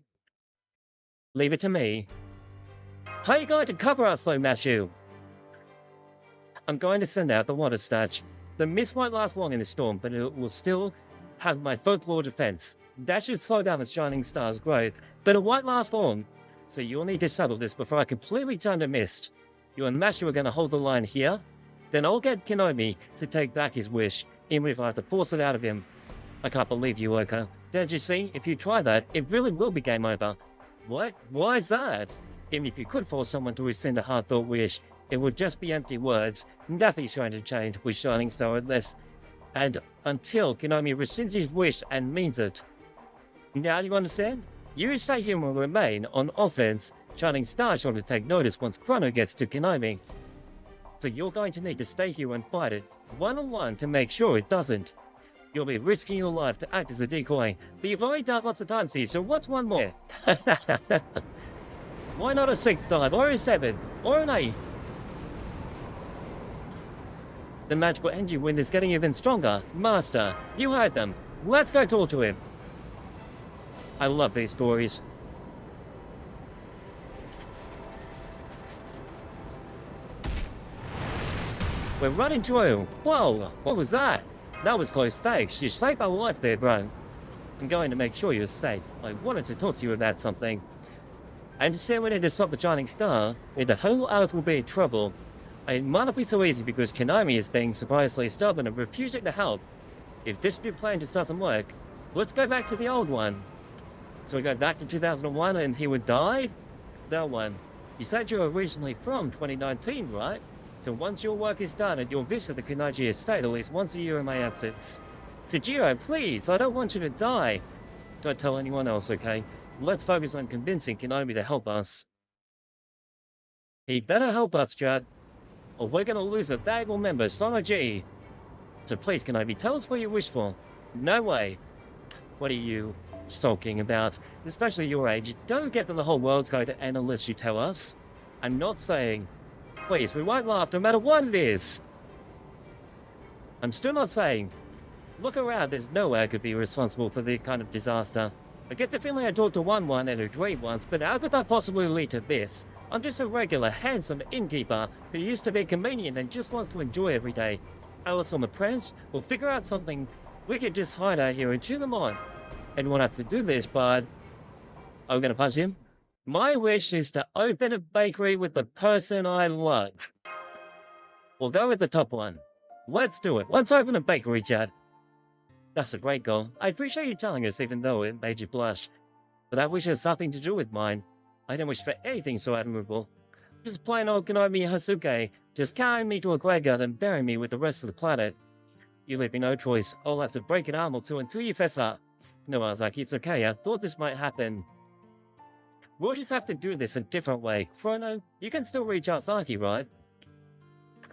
Leave it to me. How are you going to cover us though, Mashu? I'm going to send out the water statue. The mist won't last long in the storm, but it will still have my folklore defense. That should slow down the Shining Star's growth, but it won't last long. So you'll need to settle this before I completely turn to mist. You and Mashu are going to hold the line here. Then I'll get Kinomi to take back his wish, even if I have to force it out of him. I can't believe you, Oko. Don't you see? If you try that, it really will be game over. What? Why is that? Even if you could force someone to rescind a hard-thought wish, it would just be empty words. Nothing's going to change with Shining Star unless and until Kinomi rescinds his wish and means it. Now you understand? You stay here and will remain on offense. Shining Star is going to take notice once Chrono gets to Kinomi. So you're going to need to stay here and fight it, one-on-one, to make sure it doesn't. You'll be risking your life to act as a decoy, but you've already done lots of times here, so what's one more? Why not a 6th time, or a 7th, or an 8th? The magical energy wind is getting even stronger. Master, you heard them. Let's go talk to him. I love these stories. We're running through. Whoa, what was that? That was close. Thanks. You saved my life there, bro. I'm going to make sure you're safe. I wanted to talk to you about something. I understand we need to stop the Shining Star, and the whole Earth will be in trouble. It might not be so easy because Kinomi is being surprisingly stubborn and refusing to help. If this new plan just doesn't work, let's go back to the old one. So we go back to 2001 and he would die? that one. You said you were originally from 2019, right? So once your work is done, you'll visit the Kunoji estate at least once a year in my absence. Soujuurou, please, I don't want you to die. Don't tell anyone else, okay? Let's focus on convincing Kenobi to help us. He better help us, Judd, or we're gonna lose a valuable member, Sonoji. So please, Kenobi, tell us what you wish for. No way. What are you sulking about? Especially your age. Don't get that the whole world's going to end unless you tell us. I'm not saying. Please, we won't laugh no matter what it is. I'm still not saying. Look around, there's no way I could be responsible for the kind of disaster. I get the feeling I talked to one and a dream once, but how could that possibly lead to this? I'm just a regular, handsome innkeeper who used to be a comedian and just wants to enjoy every day. Alice on the press, we'll figure out something. We could just hide out here and cheer them on. And we'll have to do this, but... Are we gonna punch him? My wish is to open a bakery with the person I love. We'll go with the top one. Let's do it. Let's open a bakery, Chad. That's a great goal. I appreciate you telling us, even though it made you blush. But that wish has nothing to do with mine. I don't wish for anything so admirable. Just plain old Konomi Hasuke, just carrying me to a graveyard and burying me with the rest of the planet. You leave me no choice. I'll have to break an arm or two until you fess up. No, Aozaki, it's okay. I thought this might happen. We'll just have to do this a different way. Chrono, you can still reach Aozaki, right?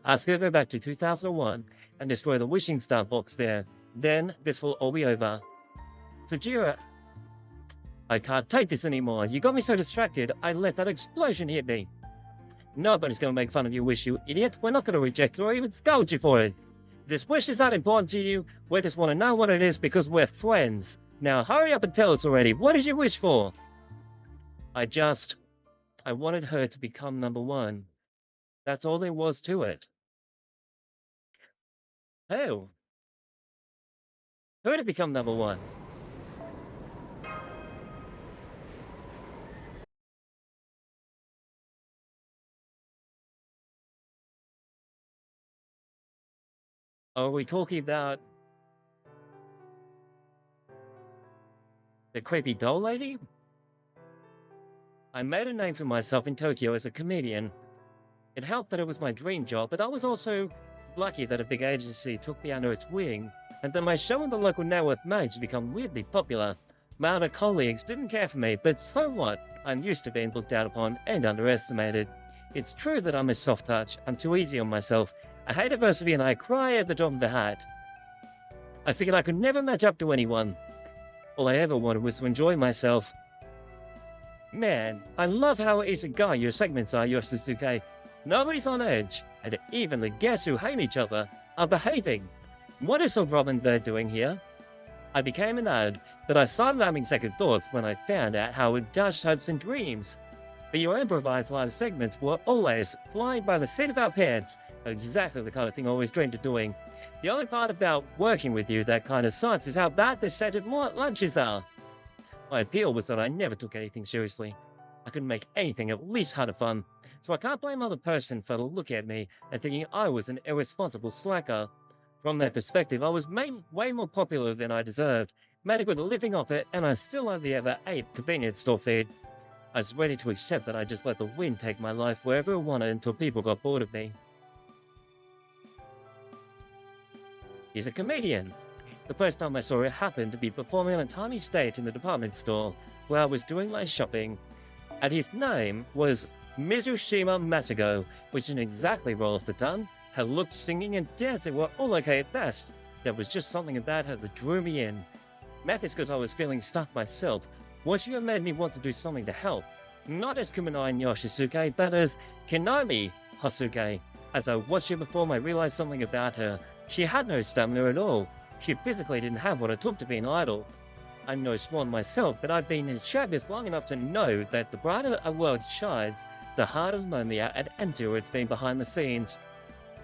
Ask her to go back to 2001 and destroy the wishing star box there. Then, this will all be over. Soujuurou, I can't take this anymore. You got me so distracted, I let that explosion hit me. Nobody's gonna make fun of your wish, you idiot. We're not gonna reject it or even scold you for it. This wish is not important to you. We just want to know what it is because we're friends. Now hurry up and tell us already. What did you wish for? I wanted her to become number one. That's all there was to it. Who? Who to become number one? Are we talking about the creepy doll lady? I made a name for myself in Tokyo as a comedian. It helped that it was my dream job, but I was also lucky that a big agency took me under its wing, and that my show on the local network managed to become weirdly popular. My other colleagues didn't care for me, but so what? I'm used to being looked down upon and underestimated. It's true that I'm a soft touch. I'm too easy on myself. I hate adversity and I cry at the drop of the hat. I figured I could never match up to anyone. All I ever wanted was to enjoy myself. Man, I love how easygoing your segments are, Yoshisuke. Nobody's on edge, and even the guests who hate each other are behaving. What is old Robin Bird doing here? I became an ad, but I started having second thoughts when I found out how it dashed hopes and dreams. But your improvised live segments were always flying by the seat of our pants, exactly the kind of thing I always dreamed of doing. The only part about working with you that kind of sucks is how bad the set of lunches are. My appeal was that I never took anything seriously. I couldn't make anything at least kind of fun, so I can't blame other person for looking at me and thinking I was an irresponsible slacker. From their perspective, I was way more popular than I deserved, made a good living off it, and I still only ever ate convenience store feed. I was ready to accept that I just let the wind take my life wherever it wanted until people got bored of me. He's a comedian. The first time I saw it happened to be performing on a tiny stage in the department store where I was doing my shopping. And his name was Mizushima Masago, which didn't exactly roll off the tongue. Her looks, singing, and dancing were all okay at best. There was just something about her that drew me in. Maybe it's because I was feeling stuck myself. What you made me want to do something to help. Not as Kuminai Yoshisuke, but as Kinomi Hasuke. As I watched her perform, I realized something about her. She had no stamina at all. She physically didn't have what it took to be an idol. I'm no swan myself, but I've been in showbiz long enough to know that the brighter a world shines, the harder and lonelier and emptier it's been behind the scenes.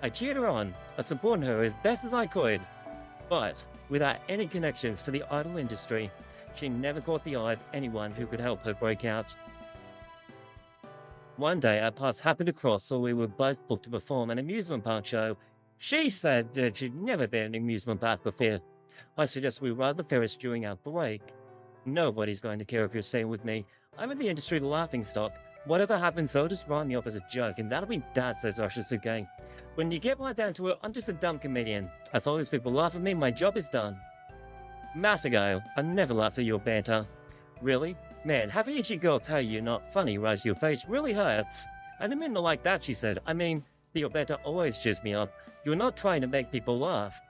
I cheered her on, I supported her as best as I could, but without any connections to the idol industry, she never caught the eye of anyone who could help her break out. One day our paths happened to cross, so we were both booked to perform an amusement park show. She said that she'd never been in an amusement park before. I suggest we ride the Ferris during our break. Nobody's going to care if you're staying with me. I'm in the industry laughing stock. Whatever happens, they'll just write me off as a joke, and that'll be that, says Shizuki. When you get right down to it, I'm just a dumb comedian. As long as people laugh at me, my job is done. Masuko, I never laughed at your banter. Really? Man, having a girl tell you you're not funny right to your face really hurts. I didn't mean to like that, she said. I mean, your banter always cheers me up. You're not trying to make people laugh.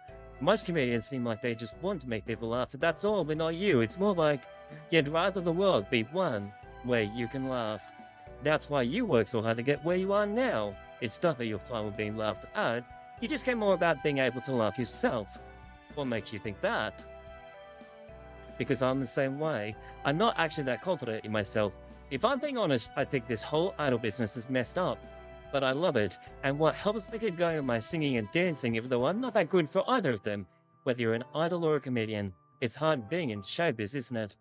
Most comedians seem like they just want to make people laugh, but that's all, but not you. It's more like, you'd rather the world be one where you can laugh. That's why you work so hard to get where you are now. It's not that you're fine with being laughed at. You just care more about being able to laugh yourself. What makes you think that? Because I'm the same way. I'm not actually that confident in myself. If I'm being honest, I think this whole idol business is messed up. But I love it, and what helps me get going with my singing and dancing, even though I'm not that good for either of them. Whether you're an idol or a comedian, it's hard being in showbiz, isn't it?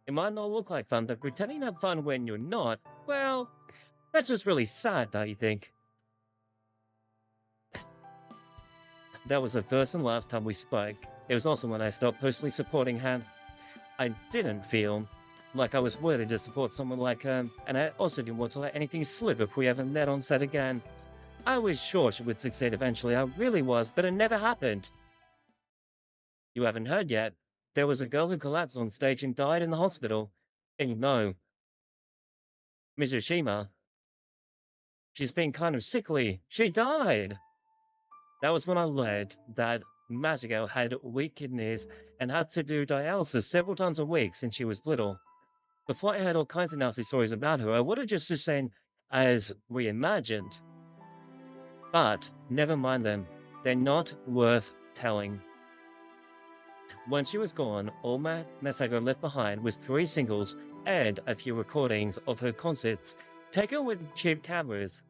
It might not look like fun, but pretending to have fun when you're not, well, that's just really sad, don't you think? That was the first and last time we spoke. It was also when I stopped personally supporting her. I didn't feel like I was worthy to support someone like her, and I also didn't want to let anything slip if we ever met on set again. I was sure she would succeed eventually, I really was, but it never happened. You haven't heard yet. There was a girl who collapsed on stage and died in the hospital. And no, Mizushima. She's been kind of sickly. She died! That was when I learned that Masuko had weak kidneys and had to do dialysis several times a week since she was little. Before I heard all kinds of nasty stories about her, I would have just assumed as reimagined. But never mind them. They're not worth telling. When she was gone, all Masuko left behind was 3 singles and a few recordings of her concerts, taken with cheap cameras.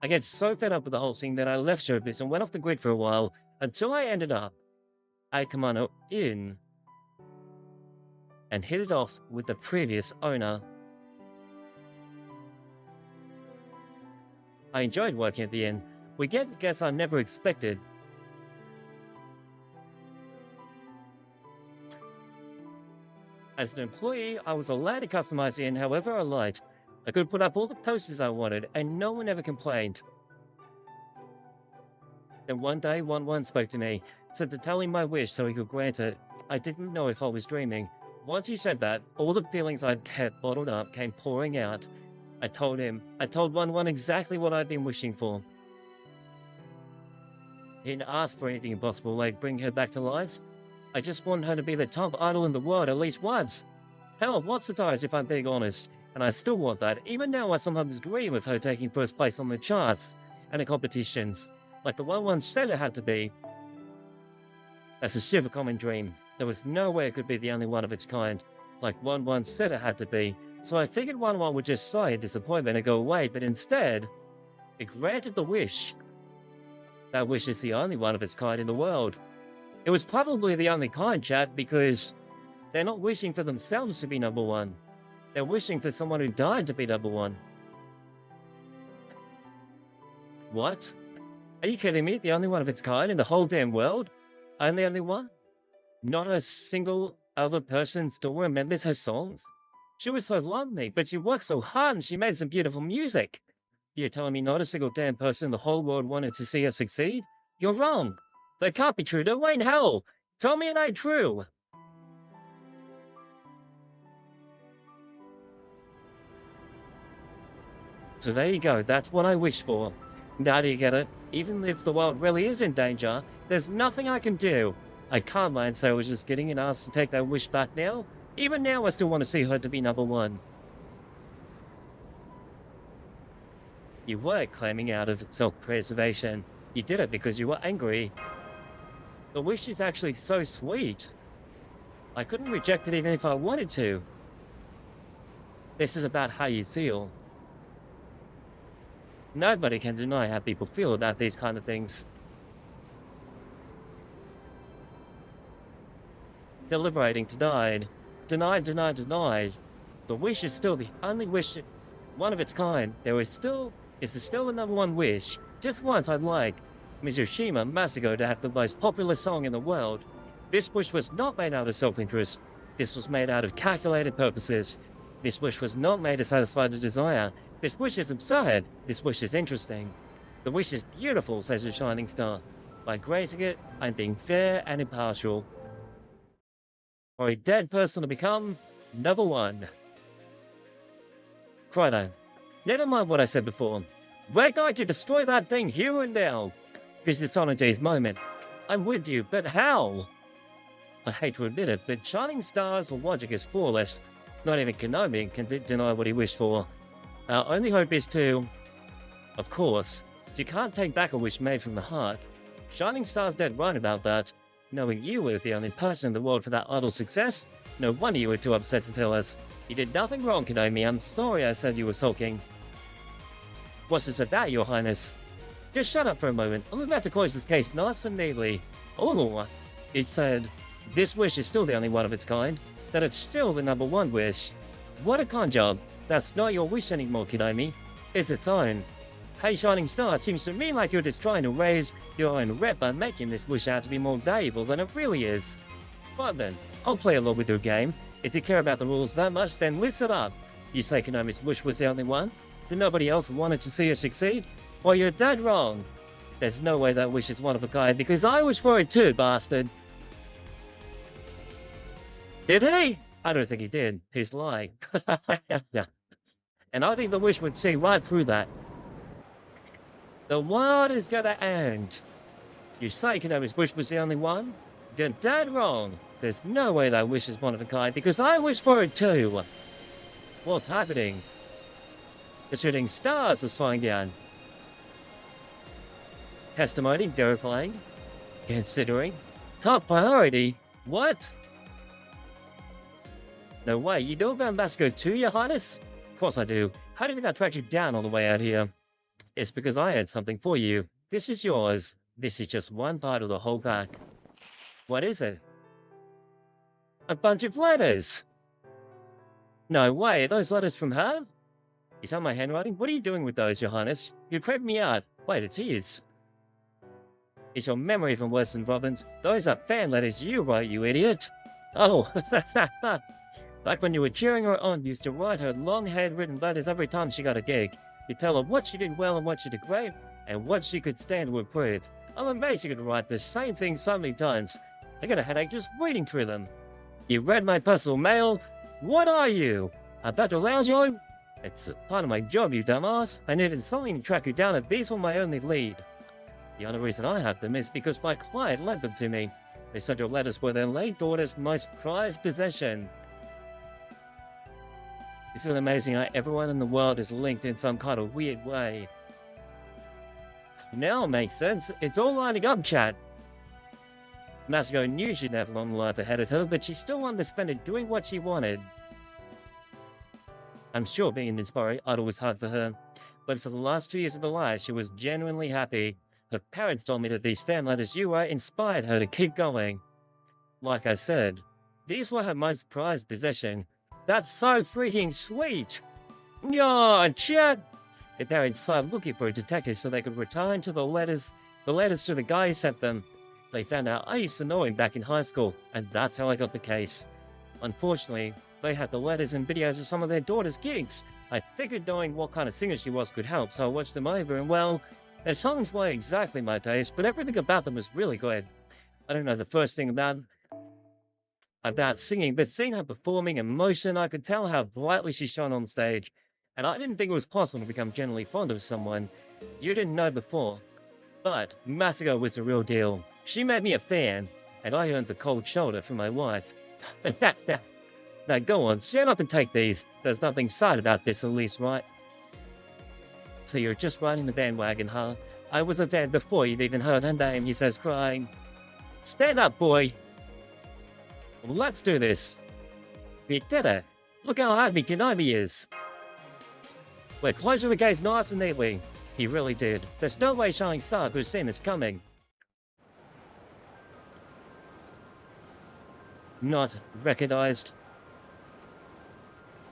I get so fed up with the whole thing that I left showbiz and went off the grid for a while, until I ended up at Kumano Inn and hit it off with the previous owner. I enjoyed working at the inn. We get guests I never expected. As an employee, I was allowed to customize the inn however I liked. I could put up all the posters I wanted, and no one ever complained. Then one day, One spoke to me, said to tell him my wish so he could grant it. I didn't know if I was dreaming. Once he said that, all the feelings I'd kept bottled up came pouring out. I told One exactly what I'd been wishing for. He didn't ask for anything impossible like bring her back to life. I just want her to be the top idol in the world at least once. Hell, what's the ties if I'm being honest? And I still want that. Even now I sometimes dream of her taking first place on the charts and the competitions, like the One said it had to be. That's a super common dream. There was no way it could be the only one of its kind, like One said it had to be. So I figured One would just sigh in disappointment and go away, but instead, it granted the wish. That wish is the only one of its kind in the world. It was probably the only kind, chat, because they're not wishing for themselves to be number 1. They're wishing for someone who died to be number 1. What? Are you kidding me? The only one of its kind in the whole damn world? I'm the only one? Not a single other person still remembers her songs? She was so lonely, but she worked so hard and she made some beautiful music. You're telling me not a single damn person in the whole world wanted to see her succeed? You're wrong. That can't be true. No way in hell. Tell me it ain't true. So there you go. That's what I wish for. Now do you get it? Even if the world really is in danger, there's nothing I can do. I can't lie and say I was just getting an ass to take that wish back now. Even now I still want to see her to be number 1. You were claiming out of self-preservation. You did it because you were angry. The wish is actually so sweet. I couldn't reject it even if I wanted to. This is about how you feel. Nobody can deny how people feel about these kind of things. Deliberating, denied. Denied. The wish is still the only wish, one of its kind. Is still the number 1 wish. Just once I'd like Mizushima Masuko to have the most popular song in the world. This wish was not made out of self-interest. This was made out of calculated purposes. This wish was not made to satisfy the desire. This wish is absurd. This wish is interesting. The wish is beautiful, says the shining star. By granting it, I'm being fair and impartial. For a dead person to become number one. Crito, never mind what I said before. We're going to destroy that thing here and now. This is Sonoji's moment. I'm with you, but how? I hate to admit it, but Shining Star's logic is flawless. Not even Konomi can deny what he wished for. Our only hope is to... Of course, you can't take back a wish made from the heart. Shining Star's dead right about that. Knowing you were the only person in the world for that idol success, no wonder you were too upset to tell us. You did nothing wrong, Konomi. I'm sorry I said you were sulking. What's this about, Your Highness? Just shut up for a moment. I'm about to close this case nice and neatly. Oh, it said, this wish is still the only one of its kind. That it's still the number one wish. What a con job. That's not your wish anymore, Konomi. It's its own. Hey, Shining Star, it seems to me like you're just trying to raise your own rep by making this wish out to be more valuable than it really is. Fine then, I'll play along with your game. If you care about the rules that much, then listen up. You say Konomi's wish was the only one? Did nobody else wanted to see her succeed? Well, you're dead wrong. There's no way that wish is one of a kind, because I wish for it too, bastard. Did he? I don't think he did. He's lying. And I think the wish would see right through that. The world is gonna end. You say Konomi's wish was the only one? You're dead wrong. There's no way that wish is one of a kind, because I wish for it too. What's happening? The shooting stars is flying down. Testimony verifying. Considering. Top priority? What? No way, you know about Masco too, Your Highness? Of course I do. How do you think I tracked you down on the way out here? It's because I had something for you. This is yours. This is just one part of the whole pack. What is it? A bunch of letters! No way, are those letters from her? Is that my handwriting? What are you doing with those, Your Highness? You creeped me out. Wait, it's his. Is your memory even worse than Robin's? Those are fan letters you wrote, you idiot! Oh, back when you were cheering her on, you used to write her long handwritten letters every time she got a gig. You tell her what she did well and what she did great, and what she could stand to improve. I'm amazed you could write the same thing so many times. I got a headache just reading through them. You read my personal mail? What are you? A battle lounge you? It's part of my job, you dumbass. I needed something to track you down, and these were my only lead. The only reason I have them is because my client lent them to me. They said your letters were their late daughter's most prized possession. Isn't it amazing how everyone in the world is linked in some kind of weird way? Now it makes sense. It's all lining up, chat. Masako knew she'd have a long life ahead of her, but she still wanted to spend it doing what she wanted. I'm sure being an inspiring idol was hard for her, but for the last 2 years of her life, she was genuinely happy. Her parents told me that these fan letters you wrote inspired her to keep going. Like I said, these were her most prized possession. That's so freaking sweet! Yeah, chat! Her parents started looking for a detective so they could return to the letters to the guy who sent them. They found out I used to know him back in high school, and that's how I got the case. Unfortunately, they had the letters and videos of some of their daughter's gigs. I figured knowing what kind of singer she was could help, so I watched them over, and well, their songs weren't exactly my taste, but everything about them was really good. I don't know the first thing about singing, but seeing her performing in motion, I could tell how brightly she shone on stage. And I didn't think it was possible to become genuinely fond of someone you didn't know before. But Masako was the real deal. She made me a fan, and I earned the cold shoulder from my wife. Now go on, stand up and take these. There's nothing sad about this, at least, right? So you're just riding the bandwagon, huh? I was a fan before you'd even heard her name, he says, crying. Stand up, boy! Let's do this. We did it. Look how happy Konomi is. We're closing the gates nice and neatly. He really did. There's no way Shining Star could have seen this coming. Not recognized.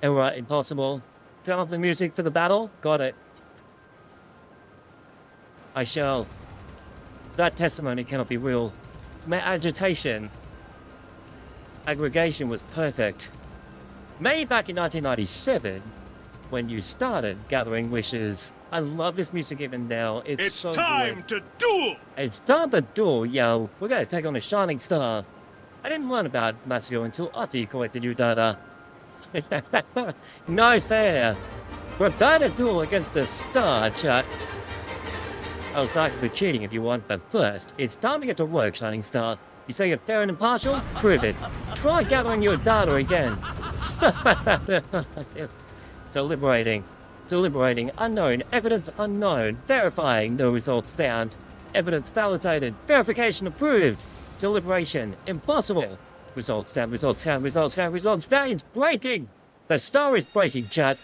Alright, impossible. Turn off the music for the battle? Got it. I shall. That testimony cannot be real. My agitation. Aggregation was perfect. Made back in 1997. when you started gathering wishes. I love this music even now. It's so
time
good.
to duel!
It's time to duel, yo. We're gonna take on a shining star. I didn't learn about Masako until after you collected your data. No fair. Prepare to duel against a star, chat. I'll start with cheating if you want, but first, it's time to get to work, Shining Star. You say you're fair and impartial? Prove it. Try gathering your data again. Deliberating. Deliberating. Unknown. Evidence unknown. Verifying. No results found. Evidence validated. Verification approved. Deliberation. Impossible. Results found. Results found. Results found. Results found. It's breaking. The star is breaking, chat.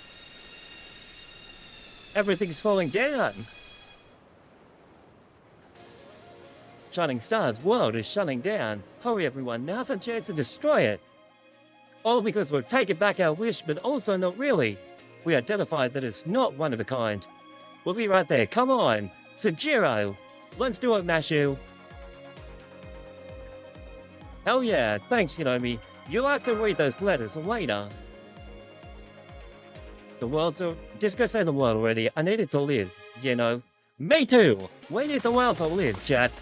Everything's falling down. Shining Star's world is shutting down. Hurry everyone, now's our chance to destroy it. All because we've taken back our wish, but also not really. We identified that it's not one of a kind. We'll be right there, come on! Soujuurou! Let's do it, Mashu! Hell yeah, thanks Hinomi. You'll have to read those letters later. The world's just go say the world already, I need it to live, you know. Me too! We need the world to live, chat.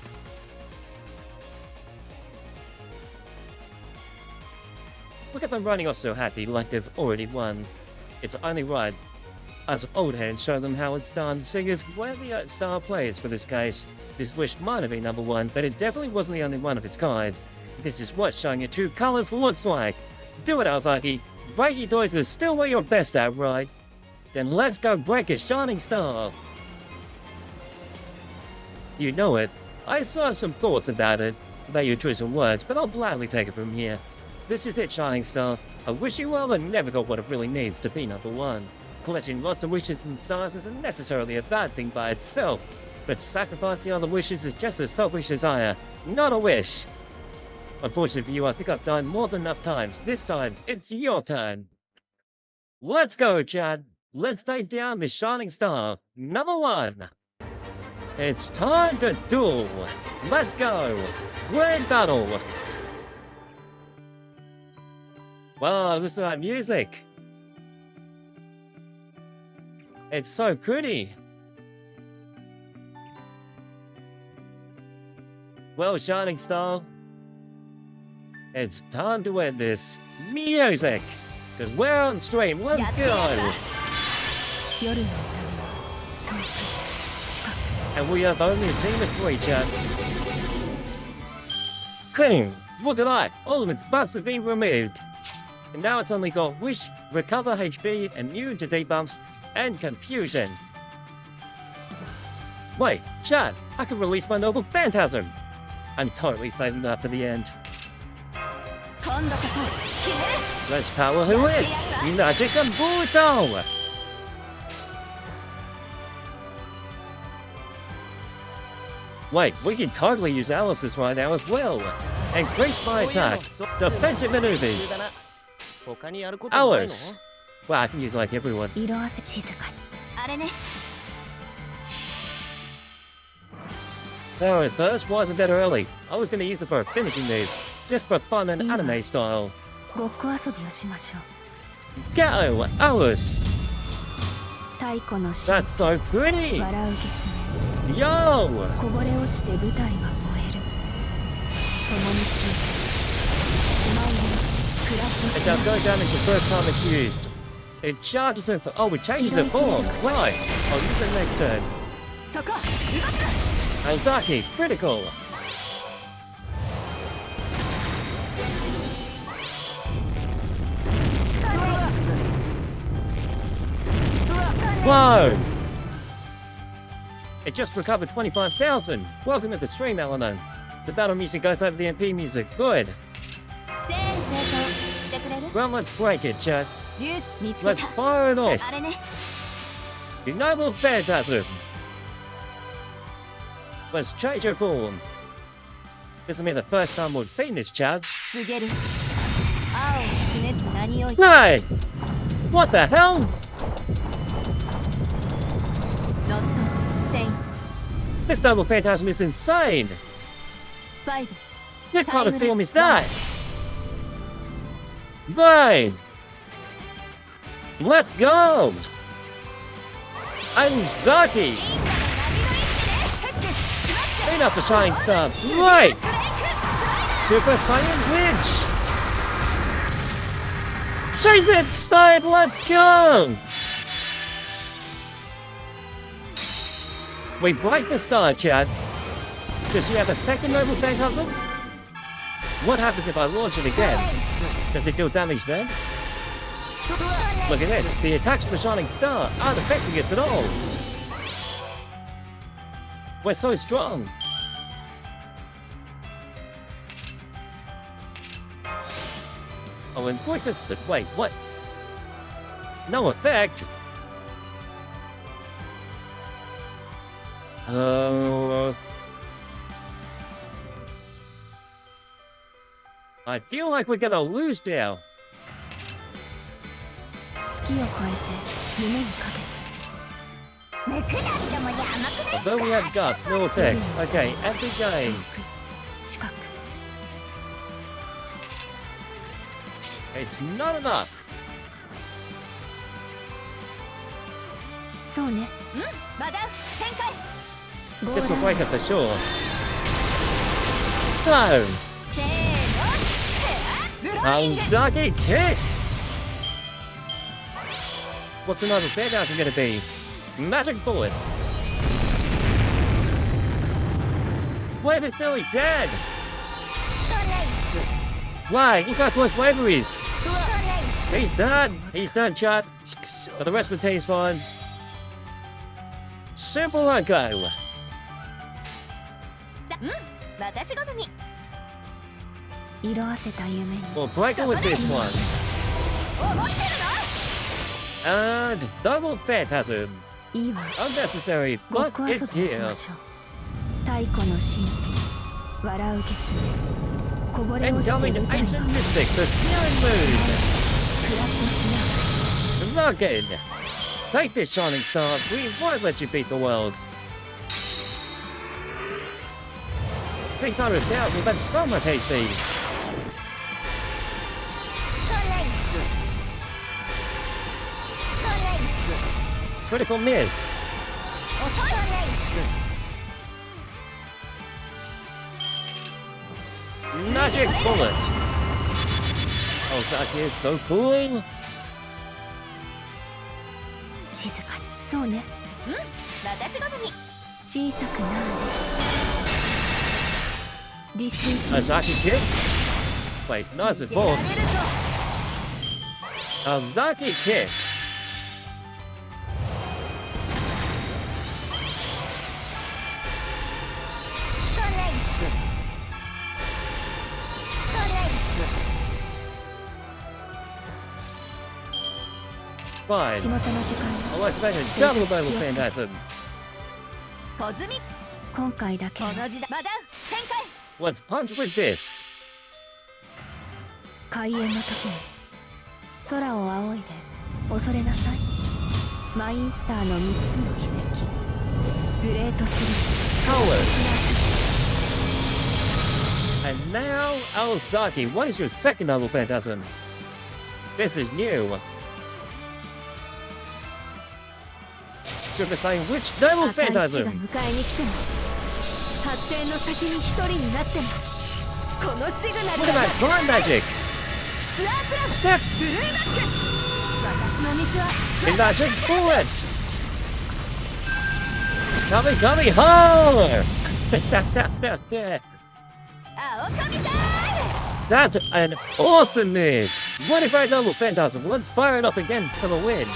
Look at them running off so happy, like they've already won. It's only right. Us old hands show them how it's done, seeing as we're the star players for this case. This wish might have been number one, but it definitely wasn't the only one of its kind. This is what showing your true colors looks like. Do it, Aozaki. Breaking toys is still what you're best at, right? Then let's go break a shining star. You know it. I still have some thoughts about your choice of words, but I'll gladly take it from here. This is it, Shining Star. I wish you well and never got what it really needs to be number one. Collecting lots of wishes and stars isn't necessarily a bad thing by itself, but sacrificing other wishes is just a selfish desire, not a wish. Unfortunately for you, I think I've died more than enough times. This time, it's your turn. Let's go, Chad. Let's take down the Shining Star, number one. It's time to duel. Let's go. Grand battle. Wow, listen to that music. It's so pretty. Well, Shining Star, it's time to end this music. Because we're on stream. Let's go. And we have only a team of 3, chat. Clean. Look at that. All of its buffs have been removed. And now it's only got Wish, Recover HP, Immune to debuffs, and Confusion. Wait, chat, I can release my Noble Phantasm! I'm totally saving that for the end. Let's power who is! Magic and Buto! Wait, we can totally use Alice's right now as well! Increase my attack! Defensive maneuvers! Alice! Well, I can use like everyone. Power at first wasn't better early. I was gonna use it for a finishing move, just for fun and anime style. Go, Alice! That's so pretty! Yo! It does go damage the first time it's used. It charges it for. Oh, it changes it form. Right. I'll use it next turn. Aozaki, critical. Whoa! It just recovered 25,000. Welcome to the stream, Eleanor. The battle music goes over the MP music. Good. Well, let's break it, chat. Let's fire it off. The Noble Phantasm. Let's change her form. This will be the first time we've seen this, chat. Hey! What the hell? This Noble Phantasm is insane! What kind of form is that? Right! Let's go! Aozaki! Clean up the Shining Star. Right! Super Saiyan Glitch! Chase it, side! Let's go! We break the star, chat. Does she have a second noble phantasm? What happens if I launch it again? Does it deal damage then? Look at this, the attacks of the Shining Star aren't affecting us at all. We're so strong. Oh, inflict us. Wait, what? No effect? I feel like we're gonna lose now. Although we have guts, no effect. Okay, epic game. It's not enough. This will break up for sure. So, Aozaki kick. What's another phantasm gonna be? Magic bullet. Wave is nearly dead. Why? Look how close Waver is. He's done. He's done, chat. But the rest of the team's fine. Simple Uncle. We'll break it with this one. And double phantasm. Unnecessary, but it's here. Incoming ancient mystic, the Sneering Moon. Rugged. Take this Shining Star. We won't let you beat the world. 600,000, that's so much HP. Critical miss. Magic bullet. Aozaki is so cool. Aozaki kick. Wait, nice advance. Aozaki kick. Fine. I'll activate a double battle phantasm. Let's punch with this. Coward. And now, Aozaki, what is your second double phantasm? This is new. Super Saiyan which double phantasm? What about blind magic? Step! Magic bullet! Kami ho! That's an awesome move! 25 double phantasm, let's fire it up again for the win!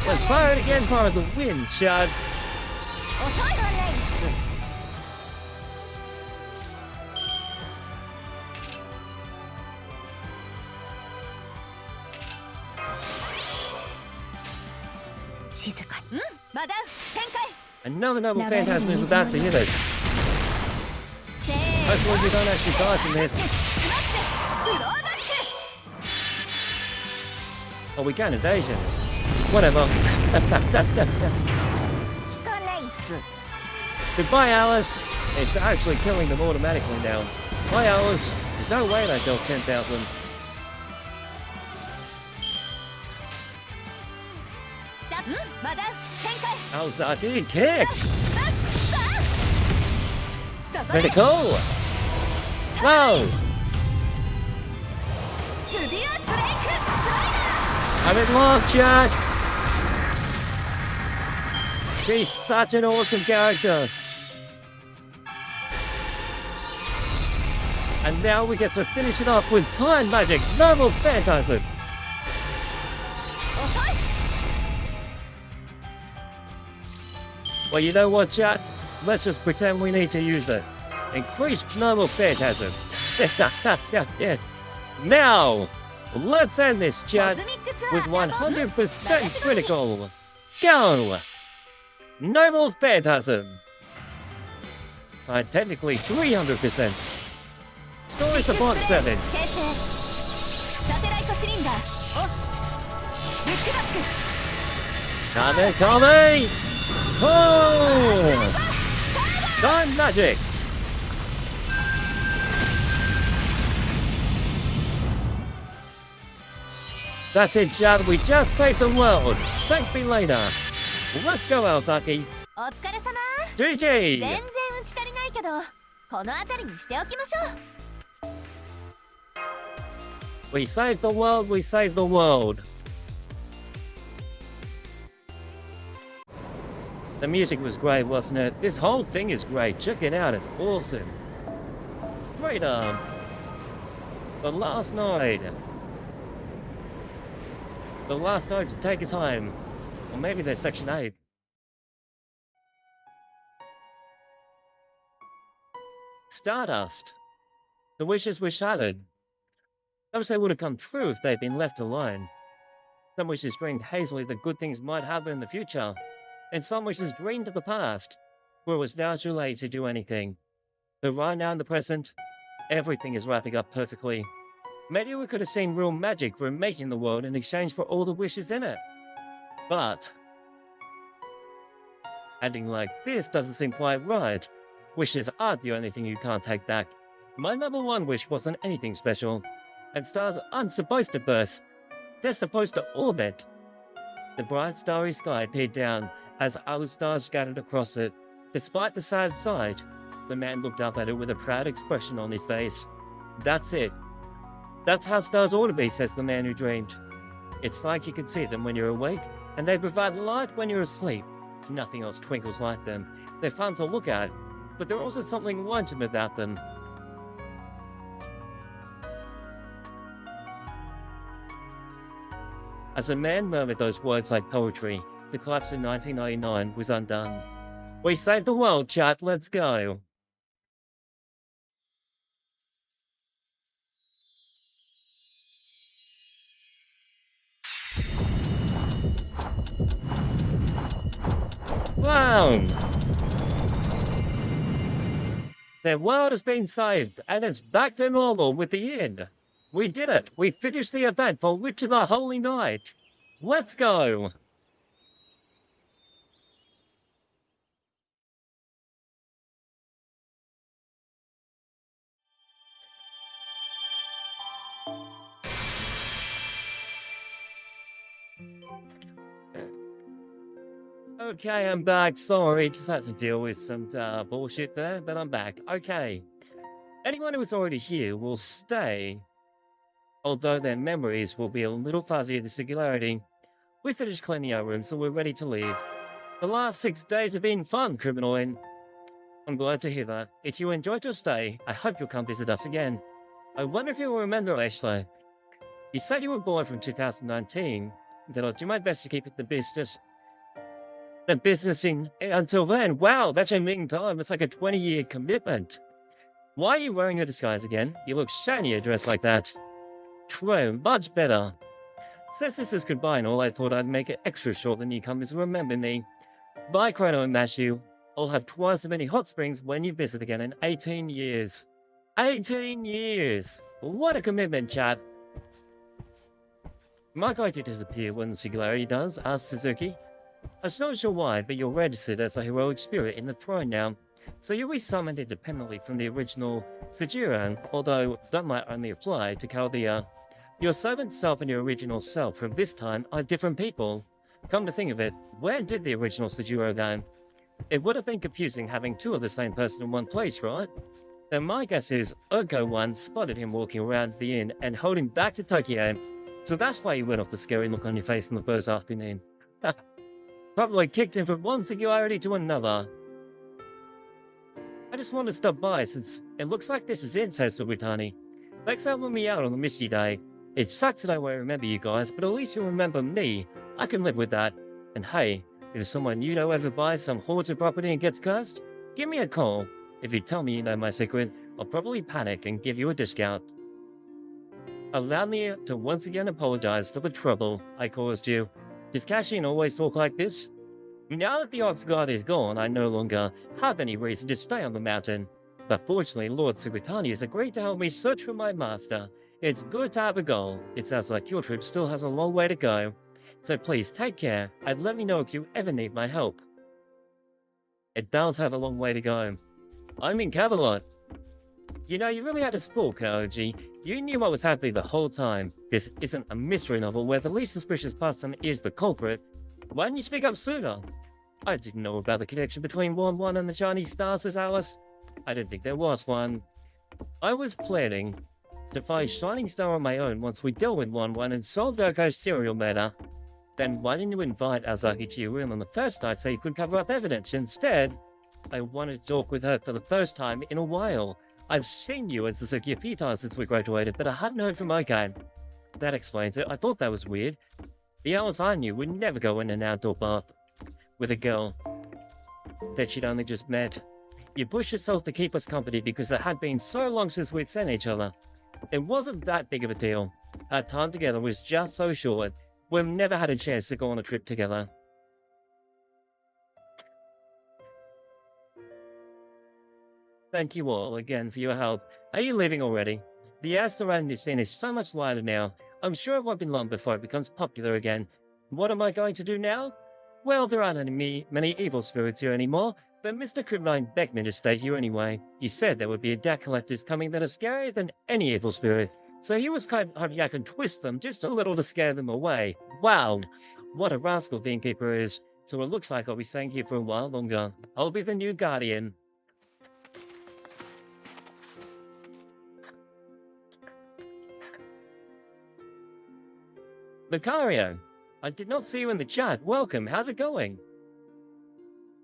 Let's fire it again for the win, Chad. Another noble phantasm is about to hit us. Hopefully we don't actually die from this. Oh, we got invasion. Whatever. Goodbye, Alice. It's actually killing them automatically now. Bye, Alice. There's no way they dealt 10,000. Aozaki kick! Critical! No! I'm in love, chat! She's such an awesome character! And now we get to finish it off with Time Magic Noble Phantasm! Well, you know what, chat? Let's just pretend we need to use it. Increased Noble Phantasm. Yeah. Now, let's end this, chat, with 100% critical. Go! Noble Phantasm. Technically 300%. Story support 7. Kame! Oh! Time Magic! That's it, chat. We just saved the world. Thank me later. Let's go, Aozaki. GG! We saved the world, we saved the world. The music was great, wasn't it? This whole thing is great. Check it out, it's awesome. Great, the last night. The last note to take us home. Or maybe there's section 8. Stardust. The wishes were shattered. Those they would have come true if they'd been left alone. Some wishes dreamed hazily that good things might happen in the future, and some wishes dreamed of the past, where it was now too late to do anything. But right now in the present, everything is wrapping up perfectly. Maybe we could have seen real magic from making the world in exchange for all the wishes in it. But ending like this doesn't seem quite right. Wishes aren't the only thing you can't take back. My number one wish wasn't anything special. And stars aren't supposed to burst. They're supposed to orbit. The bright starry sky appeared down as other stars scattered across it. Despite the sad sight, the man looked up at it with a proud expression on his face. That's it. That's how stars ought to be, says the man who dreamed. It's like you can see them when you're awake, and they provide light when you're asleep. Nothing else twinkles like them. They're fun to look at, but there's also something wanton about them. As a man murmured those words like poetry, the collapse in 1999 was undone. We saved the world, chat, let's go! Wow! Their world has been saved, and it's back to normal with the end. We did it! We finished the event for Witch of the Holy Night! Let's go! Okay, I'm back. Sorry, just had to deal with some bullshit there, but I'm back. Okay. Anyone who is already here will stay, although their memories will be a little fuzzy at the singularity. We finished cleaning our room, so we're ready to leave. The last 6 days have been fun, criminal, and I'm glad to hear that. If you enjoyed your stay, I hope you'll come visit us again. I wonder if you'll remember, Ashley. You said you were born from 2019, that I'll do my best to keep it the businessing until then. Wow, that's a mean time. It's like a 20-year commitment. Why are you wearing your disguise again? You look shinier dressed like that. True, much better. Since this is goodbye and all, I thought I'd make it extra short than newcomers remember me. Bye, Chrono and Mashu. I'll have twice as many hot springs when you visit again in 18 years. 18 years! What a commitment, chat. Am I going to disappear when the singularity does? Asked Suzuki. I'm not sure why, but you're registered as a heroic spirit in the throne now, so you'll be summoned independently from the original Soujuurou, although that might only apply to Chaldea. Your servant self and your original self from this time are different people. Come to think of it, where did the original Soujuurou go? It would have been confusing having two of the same person in one place, right? Then my guess is Aoko-1 spotted him walking around the inn and held him back to Tokyo. So that's why he went off the scary look on your face in the first afternoon. Probably kicked him from one singularity to another. I just wanted to stop by since it looks like this is it, says Subutani. Thanks for helping me out on the misty day. It sucks that I won't remember you guys, but at least you'll remember me. I can live with that. And hey, if someone you know ever buys some haunted property and gets cursed, give me a call. If you tell me you know my secret, I'll probably panic and give you a discount. Allow me to once again apologize for the trouble I caused you. Does Cashin always talk like this? Now that the Ox God is gone, I no longer have any reason to stay on the mountain. But fortunately, Lord Subutani has agreed to help me search for my master. It's good to have a goal. It sounds like your trip still has a long way to go. So please take care and let me know if you ever need my help. It does have a long way to go. I'm in Camelot. You know, you really had a spool, Kaoji. You knew what was happening the whole time. This isn't a mystery novel where the least suspicious person is the culprit. Why didn't you speak up sooner? I didn't know about the connection between 1-1 and the Chinese stars, says Alice. I didn't think there was one. I was planning to find Shining Star on my own once we dealt with 1-1 and solved Oko's serial murder. Then why didn't you invite Aozaki to your room on the first night so you could cover up evidence? Instead, I wanted to talk with her for the first time in a while. I've seen you and Suzuki a few times since we graduated, but I hadn't heard from Oka. That explains it. I thought that was weird. The hours I knew would never go in an outdoor bath with a girl that she'd only just met. You pushed yourself to keep us company because it had been so long since we'd seen each other. It wasn't that big of a deal. Our time together was just so short. We've never had a chance to go on a trip together. Thank you all again for your help. Are you leaving already? The air surrounding this scene is so much lighter now. I'm sure it won't be long before it becomes popular again. What am I going to do now? Well, there aren't many evil spirits here anymore, but Mr. Kribline begged me to stay here anyway. He said there would be deck collectors coming that are scarier than any evil spirit, so he was kind of hoping I could twist them just a little to scare them away. Wow, what a rascal the innkeeper is. So it looks like I'll be staying here for a while longer. I'll be the new guardian. Lucario, I did not see you in the chat. Welcome, how's it going?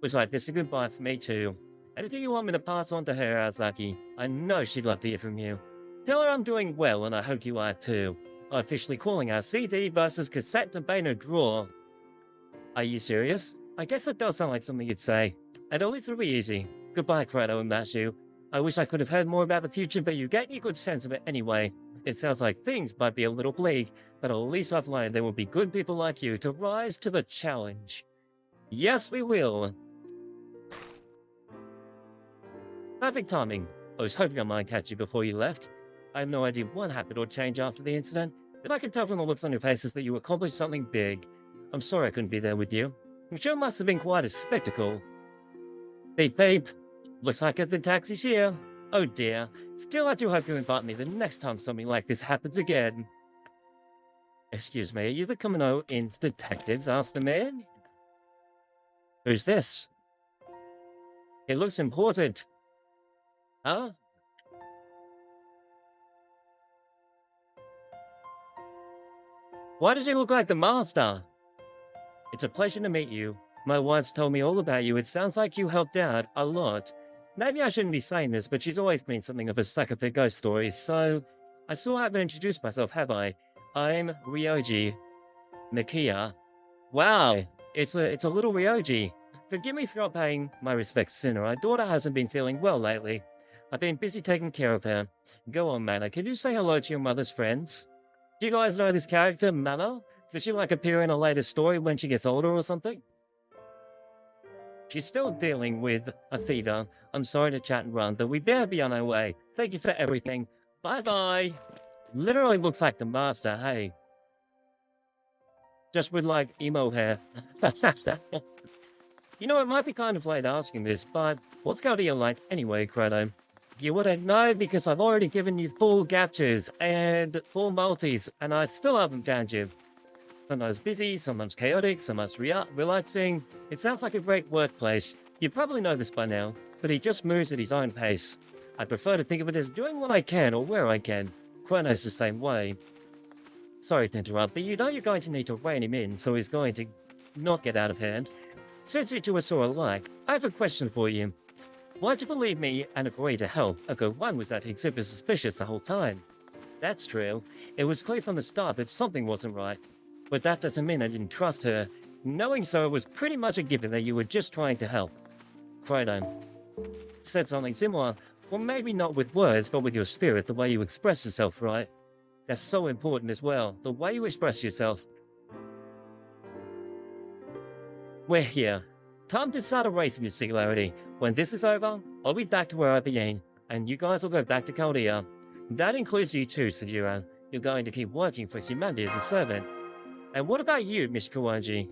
Looks like this is a goodbye for me too. Anything you want me to pass on to her, Aozaki? I know she'd love to hear from you. Tell her I'm doing well and I hope you are too. I'm officially calling our CD versus cassette debate a draw. Are you serious? I guess that does sound like something you'd say. And at least it'll be easy. Goodbye, Credo and Mashu. I wish I could have heard more about the future, but you get a good sense of it anyway. It sounds like things might be a little bleak, but at least I've learned there will be good people like you to rise to the challenge. Yes, we will. Perfect timing. I was hoping I might catch you before you left. I have no idea what happened or changed after the incident, but I can tell from the looks on your faces that you accomplished something big. I'm sorry I couldn't be there with you. I'm sure it must have been quite a spectacle. Beep beep. Looks like the taxi's here. Oh dear. Still, I do hope you invite me the next time something like this happens again. Excuse me, are you the Kamino Inn's detectives? Asked the man. Who's this? It looks important. Huh? Why does he look like the master? It's a pleasure to meet you. My wife's told me all about you. It sounds like you helped out a lot. Maybe I shouldn't be saying this, but she's always been something of a sucker for ghost stories, so I still haven't introduced myself, have I? I'm Ryoji Mikia. Wow, it's a little Ryoji. Forgive me for not paying my respects sooner. Our daughter hasn't been feeling well lately. I've been busy taking care of her. Go on, Mana. Can you say hello to your mother's friends? Do you guys know this character, Mana? Does she like appear in a later story when she gets older or something? She's still dealing with a fever. I'm sorry to chat and run, but we better be on our way. Thank you for everything. Bye-bye. Literally looks like the master, hey. Just with, like, emo hair. You know, it might be kind of late asking this, but what's going to your light anyway, Credo? You wouldn't know because I've already given you full captures and full multis, and I still haven't found you. Sometimes busy, sometimes chaotic, sometimes relaxing. It sounds like a great workplace. You probably know this by now, but he just moves at his own pace. I prefer to think of it as doing what I can or where I can. Chrono's the same way. Sorry to interrupt, but you know you're going to need to rein him in, so he's going to not get out of hand. Since you two are so alike, I have a question for you. Why'd you believe me and agree to help? Aoko 1 was acting super suspicious the whole time. That's true. It was clear from the start that something wasn't right. But that doesn't mean I didn't trust her. Knowing so, it was pretty much a given that you were just trying to help. Chrono said something similar. Well, maybe not with words, but with your spirit, the way you express yourself, right? That's so important as well, the way you express yourself. We're here. Time to start erasing your singularity. When this is over, I'll be back to where I began, and you guys will go back to Chaldea. That includes you too, Soujuurou. You're going to keep working for humanity as a servant. And what about you, Miss Kuonji?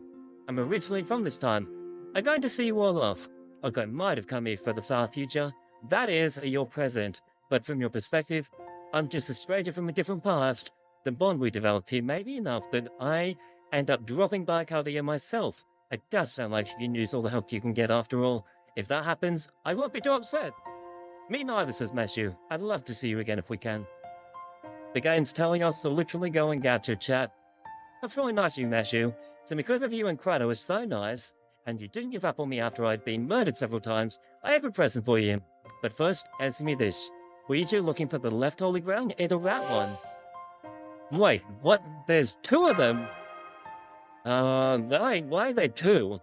I'm originally from this time. I'm going to see you all off. Aoko might have come here for the far future. That is, your present. But from your perspective, I'm just a stranger from a different past. The bond we developed here may be enough that I end up dropping by Chaldea myself. It does sound like you can use all the help you can get after all. If that happens, I won't be too upset. Me neither, says Mashu. I'd love to see you again if we can. The game's telling us to literally go and get your chat. That's really nice of you, Mashu. So because of you and Chrono was so nice, and you didn't give up on me after I'd been murdered several times, I have a present for you. But first, answer me this. Were you two looking for the left holy ground or the right one? Wait, what? There's two of them? Why are there two?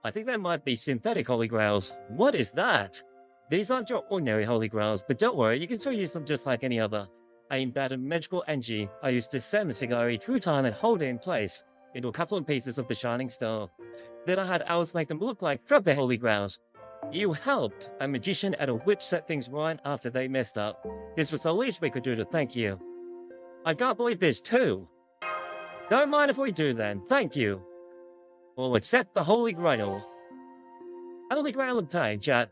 I think there might be synthetic holy grails. What is that? These aren't your ordinary holy grails, but don't worry, you can still use them just like any other. I embedded magical energy. I used to send the Sigari through time and hold it in place into a couple of pieces of the shining star. Then I had Alice make them look like proper holy grails. You helped. A magician and a witch set things right after they messed up. This was the least we could do to thank you. I can't believe there's two. Don't mind if we do then, thank you. We'll accept the Holy Grail. Holy Grail obtained, chat.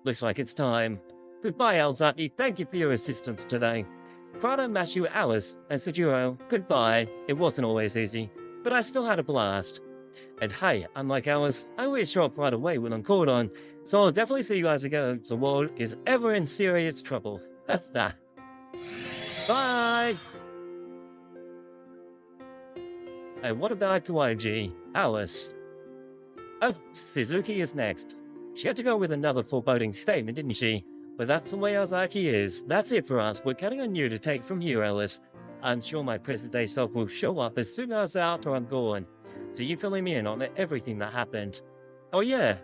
Looks like it's time. Goodbye, Aozaki. Thank you for your assistance today. Chrono, Mashu, Alice, and Soujuurou, goodbye. It wasn't always easy, but I still had a blast. And hey, unlike Alice, I always show up right away when I'm called on, so I'll definitely see you guys again. The world is ever in serious trouble. Bye! And what about Kuonji? Alice? Oh, Shizuki is next. She had to go with another foreboding statement, didn't she? But that's the way Aozaki is. That's it for us. We're counting on you to take from here, Alice. I'm sure my present-day self will show up as soon as after I'm gone. So you filling me in on everything that happened. Oh yeah,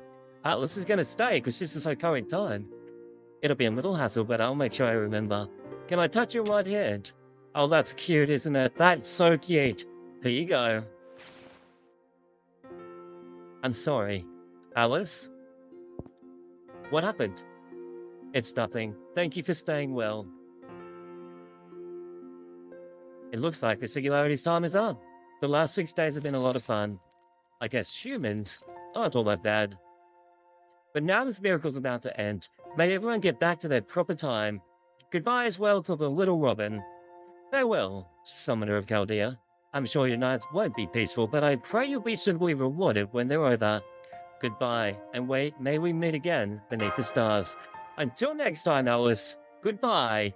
Alice is going to stay because this is her current time. It'll be a little hassle, but I'll make sure I remember. Can I touch your right hand? Oh, that's cute, isn't it? That's so cute. Here you go. I'm sorry. Alice? What happened? It's nothing. Thank you for staying well. It looks like the Singularity's time is up. The last 6 days have been a lot of fun. I guess humans aren't all that bad. But now this miracle's about to end. May everyone get back to their proper time. Goodbye as well to the little Robin. Farewell, Summoner of Chaldea. I'm sure your nights won't be peaceful, but I pray you'll be suitably rewarded when they're over. Goodbye, and wait, may we meet again beneath the stars. Until next time, Alice. Goodbye.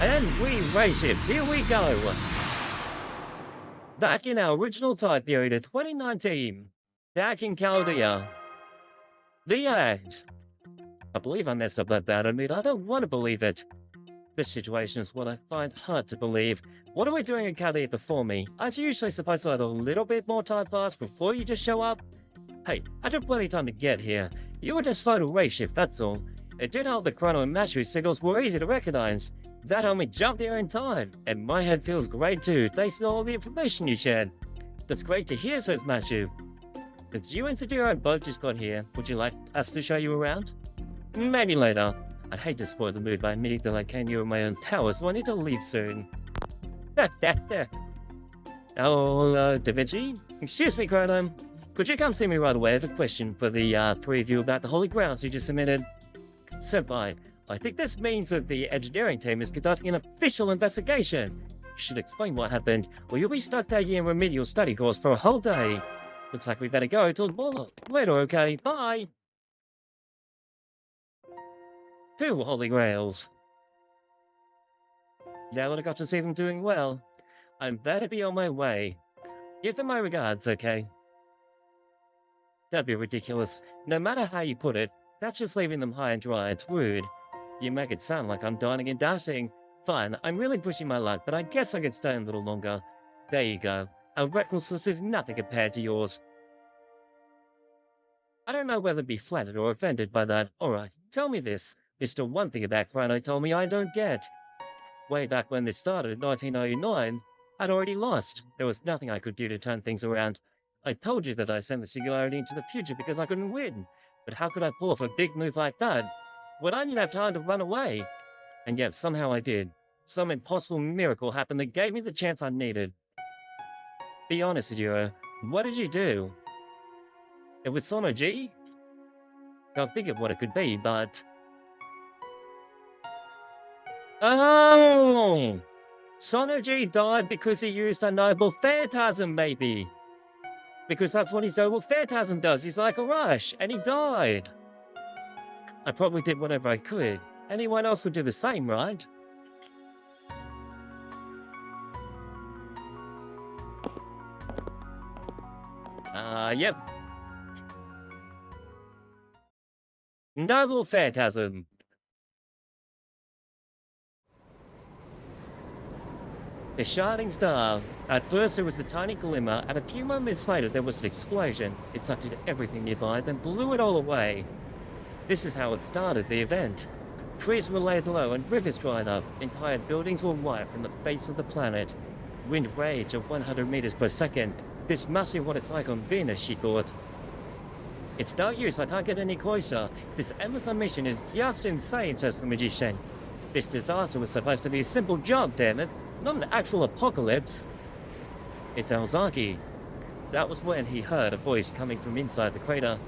And we race it. Here we go. Back in our original time period of 2019. Back in Chaldea. The end. I believe I messed up that bad. I mean, I don't want to believe it. This situation is what I find hard to believe. What are we doing in Chaldea before me? Aren't you usually supposed to let a little bit more time pass before you just show up? Hey, I took plenty of time to get here. You were just slow to race shift, that's all. It did help that Chrono and Mashu signals were easy to recognize. That helped me jump there in time, and my head feels great too, thanks to all the information you shared. That's great to hear, says Mashu. Since you and Soujuurou both just got here, would you like us to show you around? Maybe later. I'd hate to spoil the mood by admitting that I came here in my own tower, so I need to leave soon. Oh, Da Vinci? Excuse me, Chrono. Could you come see me right away? I have a question for the three of you about the holy grounds you just submitted. Senpai, I think this means that the engineering team is conducting an official investigation. You should explain what happened, or you'll be stuck taking a remedial study course for a whole day. Looks like we better go till later, okay? Bye! 2 Holy Grails. Now that I got to see them doing well, I'm better be on my way. Give them my regards, okay? That'd be ridiculous. No matter how you put it, that's just leaving them high and dry. It's rude. You make it sound like I'm dining and dashing. Fine, I'm really pushing my luck, but I guess I could stay a little longer. There you go. Our recklessness is nothing compared to yours. I don't know whether to be flattered or offended by that. Alright, tell me this. There's still one thing about Chrono told me I don't get. Way back when this started in 1909, I'd already lost. There was nothing I could do to turn things around. I told you that I sent the singularity into the future because I couldn't win. But how could I pull off a big move like that? When I didn't have time to run away. And yet, somehow I did. Some impossible miracle happened that gave me the chance I needed. Be honest, Sajiro. What did you do? It was Sonoji? Can't think of what it could be, but... Oh! Sonoji died because he used a noble phantasm, maybe. Because that's what his noble phantasm does. He's like a rush, and he died. I probably did whatever I could. Anyone else would do the same, right? Yep. Noble phantasm. The shining star. At first there was a tiny glimmer, and a few moments later there was an explosion. It sucked into everything nearby, then blew it all away. This is how it started, the event. Trees were laid low and rivers dried up. Entire buildings were wiped from the face of the planet. Wind raged at 100 meters per second. This must be what it's like on Venus, she thought. It's no use, I can't get any closer. This Amazon mission is just insane, says the magician. This disaster was supposed to be a simple job, damn it. Not an actual apocalypse. It's Aozaki. That was when he heard a voice coming from inside the crater.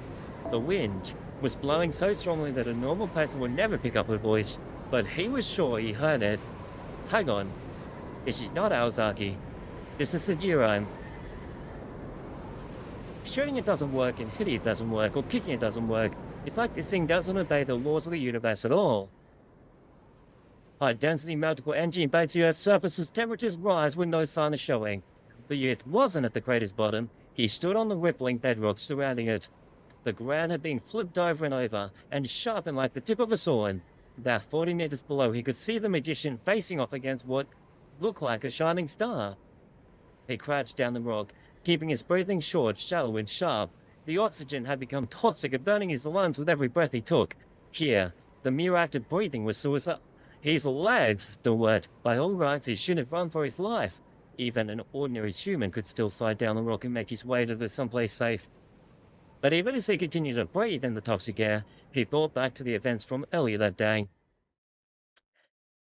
The wind was blowing so strongly that a normal person would never pick up her voice, but he was sure he heard it. Hang on. This is not Aozaki. This is Sajiro. Shooting it doesn't work, and hitting it doesn't work, or kicking it doesn't work. It's like this thing doesn't obey the laws of the universe at all. High-density multiple energy invades the Earth's surface as temperatures rise with no sign of showing. The Earth wasn't at the crater's bottom. He stood on the rippling bedrock surrounding it. The ground had been flipped over and over, and sharpened like the tip of a sword. About 40 meters below, he could see the magician facing off against what looked like a shining star. He crouched down the rock, keeping his breathing short, shallow, and sharp. The oxygen had become toxic and burning his lungs with every breath he took. Here, the mere act of breathing was suicide. His legs still wet. By all rights, he shouldn't have run for his life. Even an ordinary human could still slide down the rock and make his way to someplace safe. But even as he continued to breathe in the toxic air, he thought back to the events from earlier that day.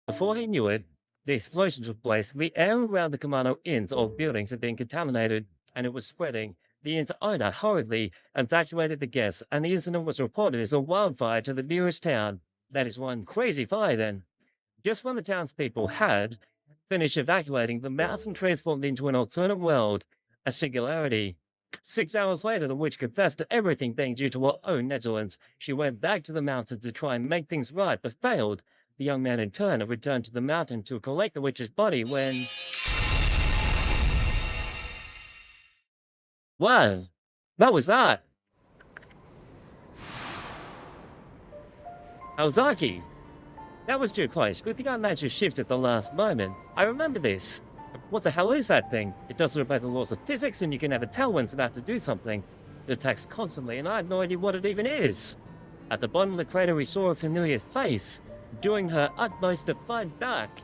Before he knew it, the explosion took place. The air around the Kumano Inn's old buildings had been contaminated, and it was spreading. The inn's owner hurriedly evacuated the guests, and the incident was reported as a wildfire to the nearest town. That is one crazy fire, then. Just when the townspeople had finished evacuating, the mountain transformed into an alternate world, a singularity. 6 hours later, the witch confessed to everything being due to her own negligence. She went back to the mountain to try and make things right, but failed. The young man in turn had returned to the mountain to collect the witch's body when... Wow! What was that? Aozaki! That was too close. Good thing I managed to shift at the last moment. I remember this. What the hell is that thing? It doesn't obey the laws of physics, and you can never tell when it's about to do something. It attacks constantly, and I have no idea what it even is. At the bottom of the crater, we saw a familiar face, doing her utmost to fight back.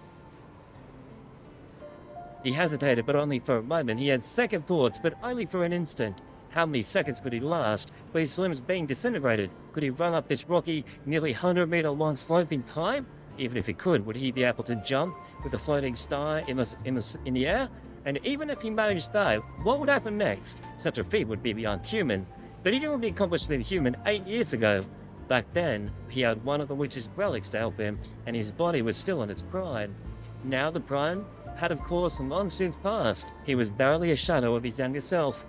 He hesitated, but only for a moment. He had second thoughts, but only for an instant. How many seconds could he last? Were his limbs being disintegrated? Could he run up this rocky, nearly 100-meter long slope in time? Even if he could, would he be able to jump with a floating star in the air? And even if he managed that, what would happen next? Such a feat would be beyond human. But it would be accomplished in human 8 years ago. Back then, he had one of the witch's relics to help him, and his body was still in its prime. Now the prime had of course long since passed. He was barely a shadow of his younger self.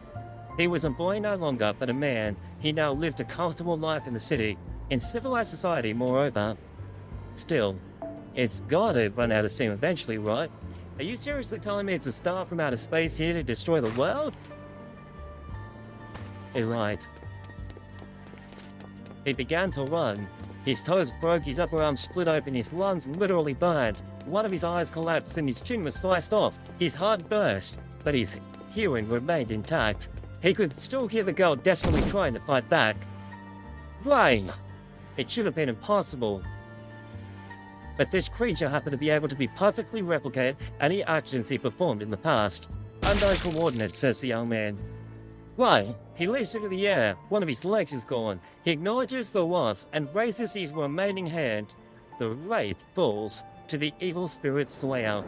He was a boy no longer, but a man. He now lived a comfortable life in the city, in civilized society moreover. Still, it's gotta run out of steam eventually, right? Are you seriously telling me it's a star from outer space here to destroy the world? He lied. He began to run. His toes broke, his upper arm split open, his lungs literally burned. One of his eyes collapsed and his chin was sliced off. His heart burst, but his hearing remained intact. He could still hear the girl desperately trying to fight back. Rain! It should have been impossible. But this creature happened to be able to be perfectly replicate any actions he performed in the past. Unknown coordinates, says the young man. Right, he leaps into the air. One of his legs is gone. He acknowledges the loss and raises his remaining hand. The wraith falls to the evil spirit slayer.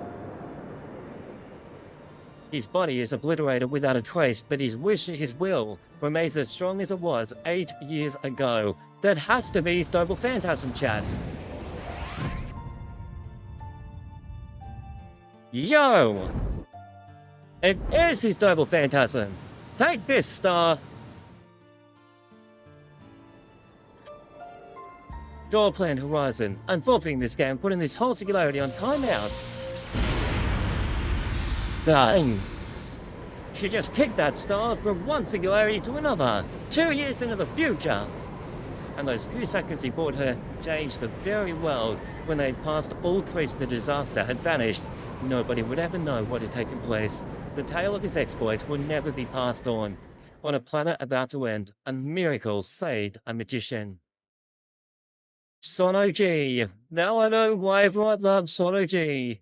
His body is obliterated without a trace, but his will, remains as strong as it was 8 years ago. That has to be his double phantasm, chat. Yo! It is his double phantasm! Take this, Star! Door Plan Horizon. Unfortunately this game, putting this whole singularity on timeout. Dang. She just kicked that star from one singularity to another, 2 years into the future. And those few seconds he brought her changed the very world. When they had passed, all trace of the disaster had vanished. Nobody would ever know what had taken place. The tale of his exploits would never be passed on. On a planet about to end, a miracle saved a magician. Soujuurou. Now I know why everyone loves Soujuurou.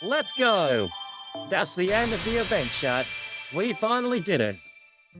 Let's go! That's the end of the event, chat. We finally did it.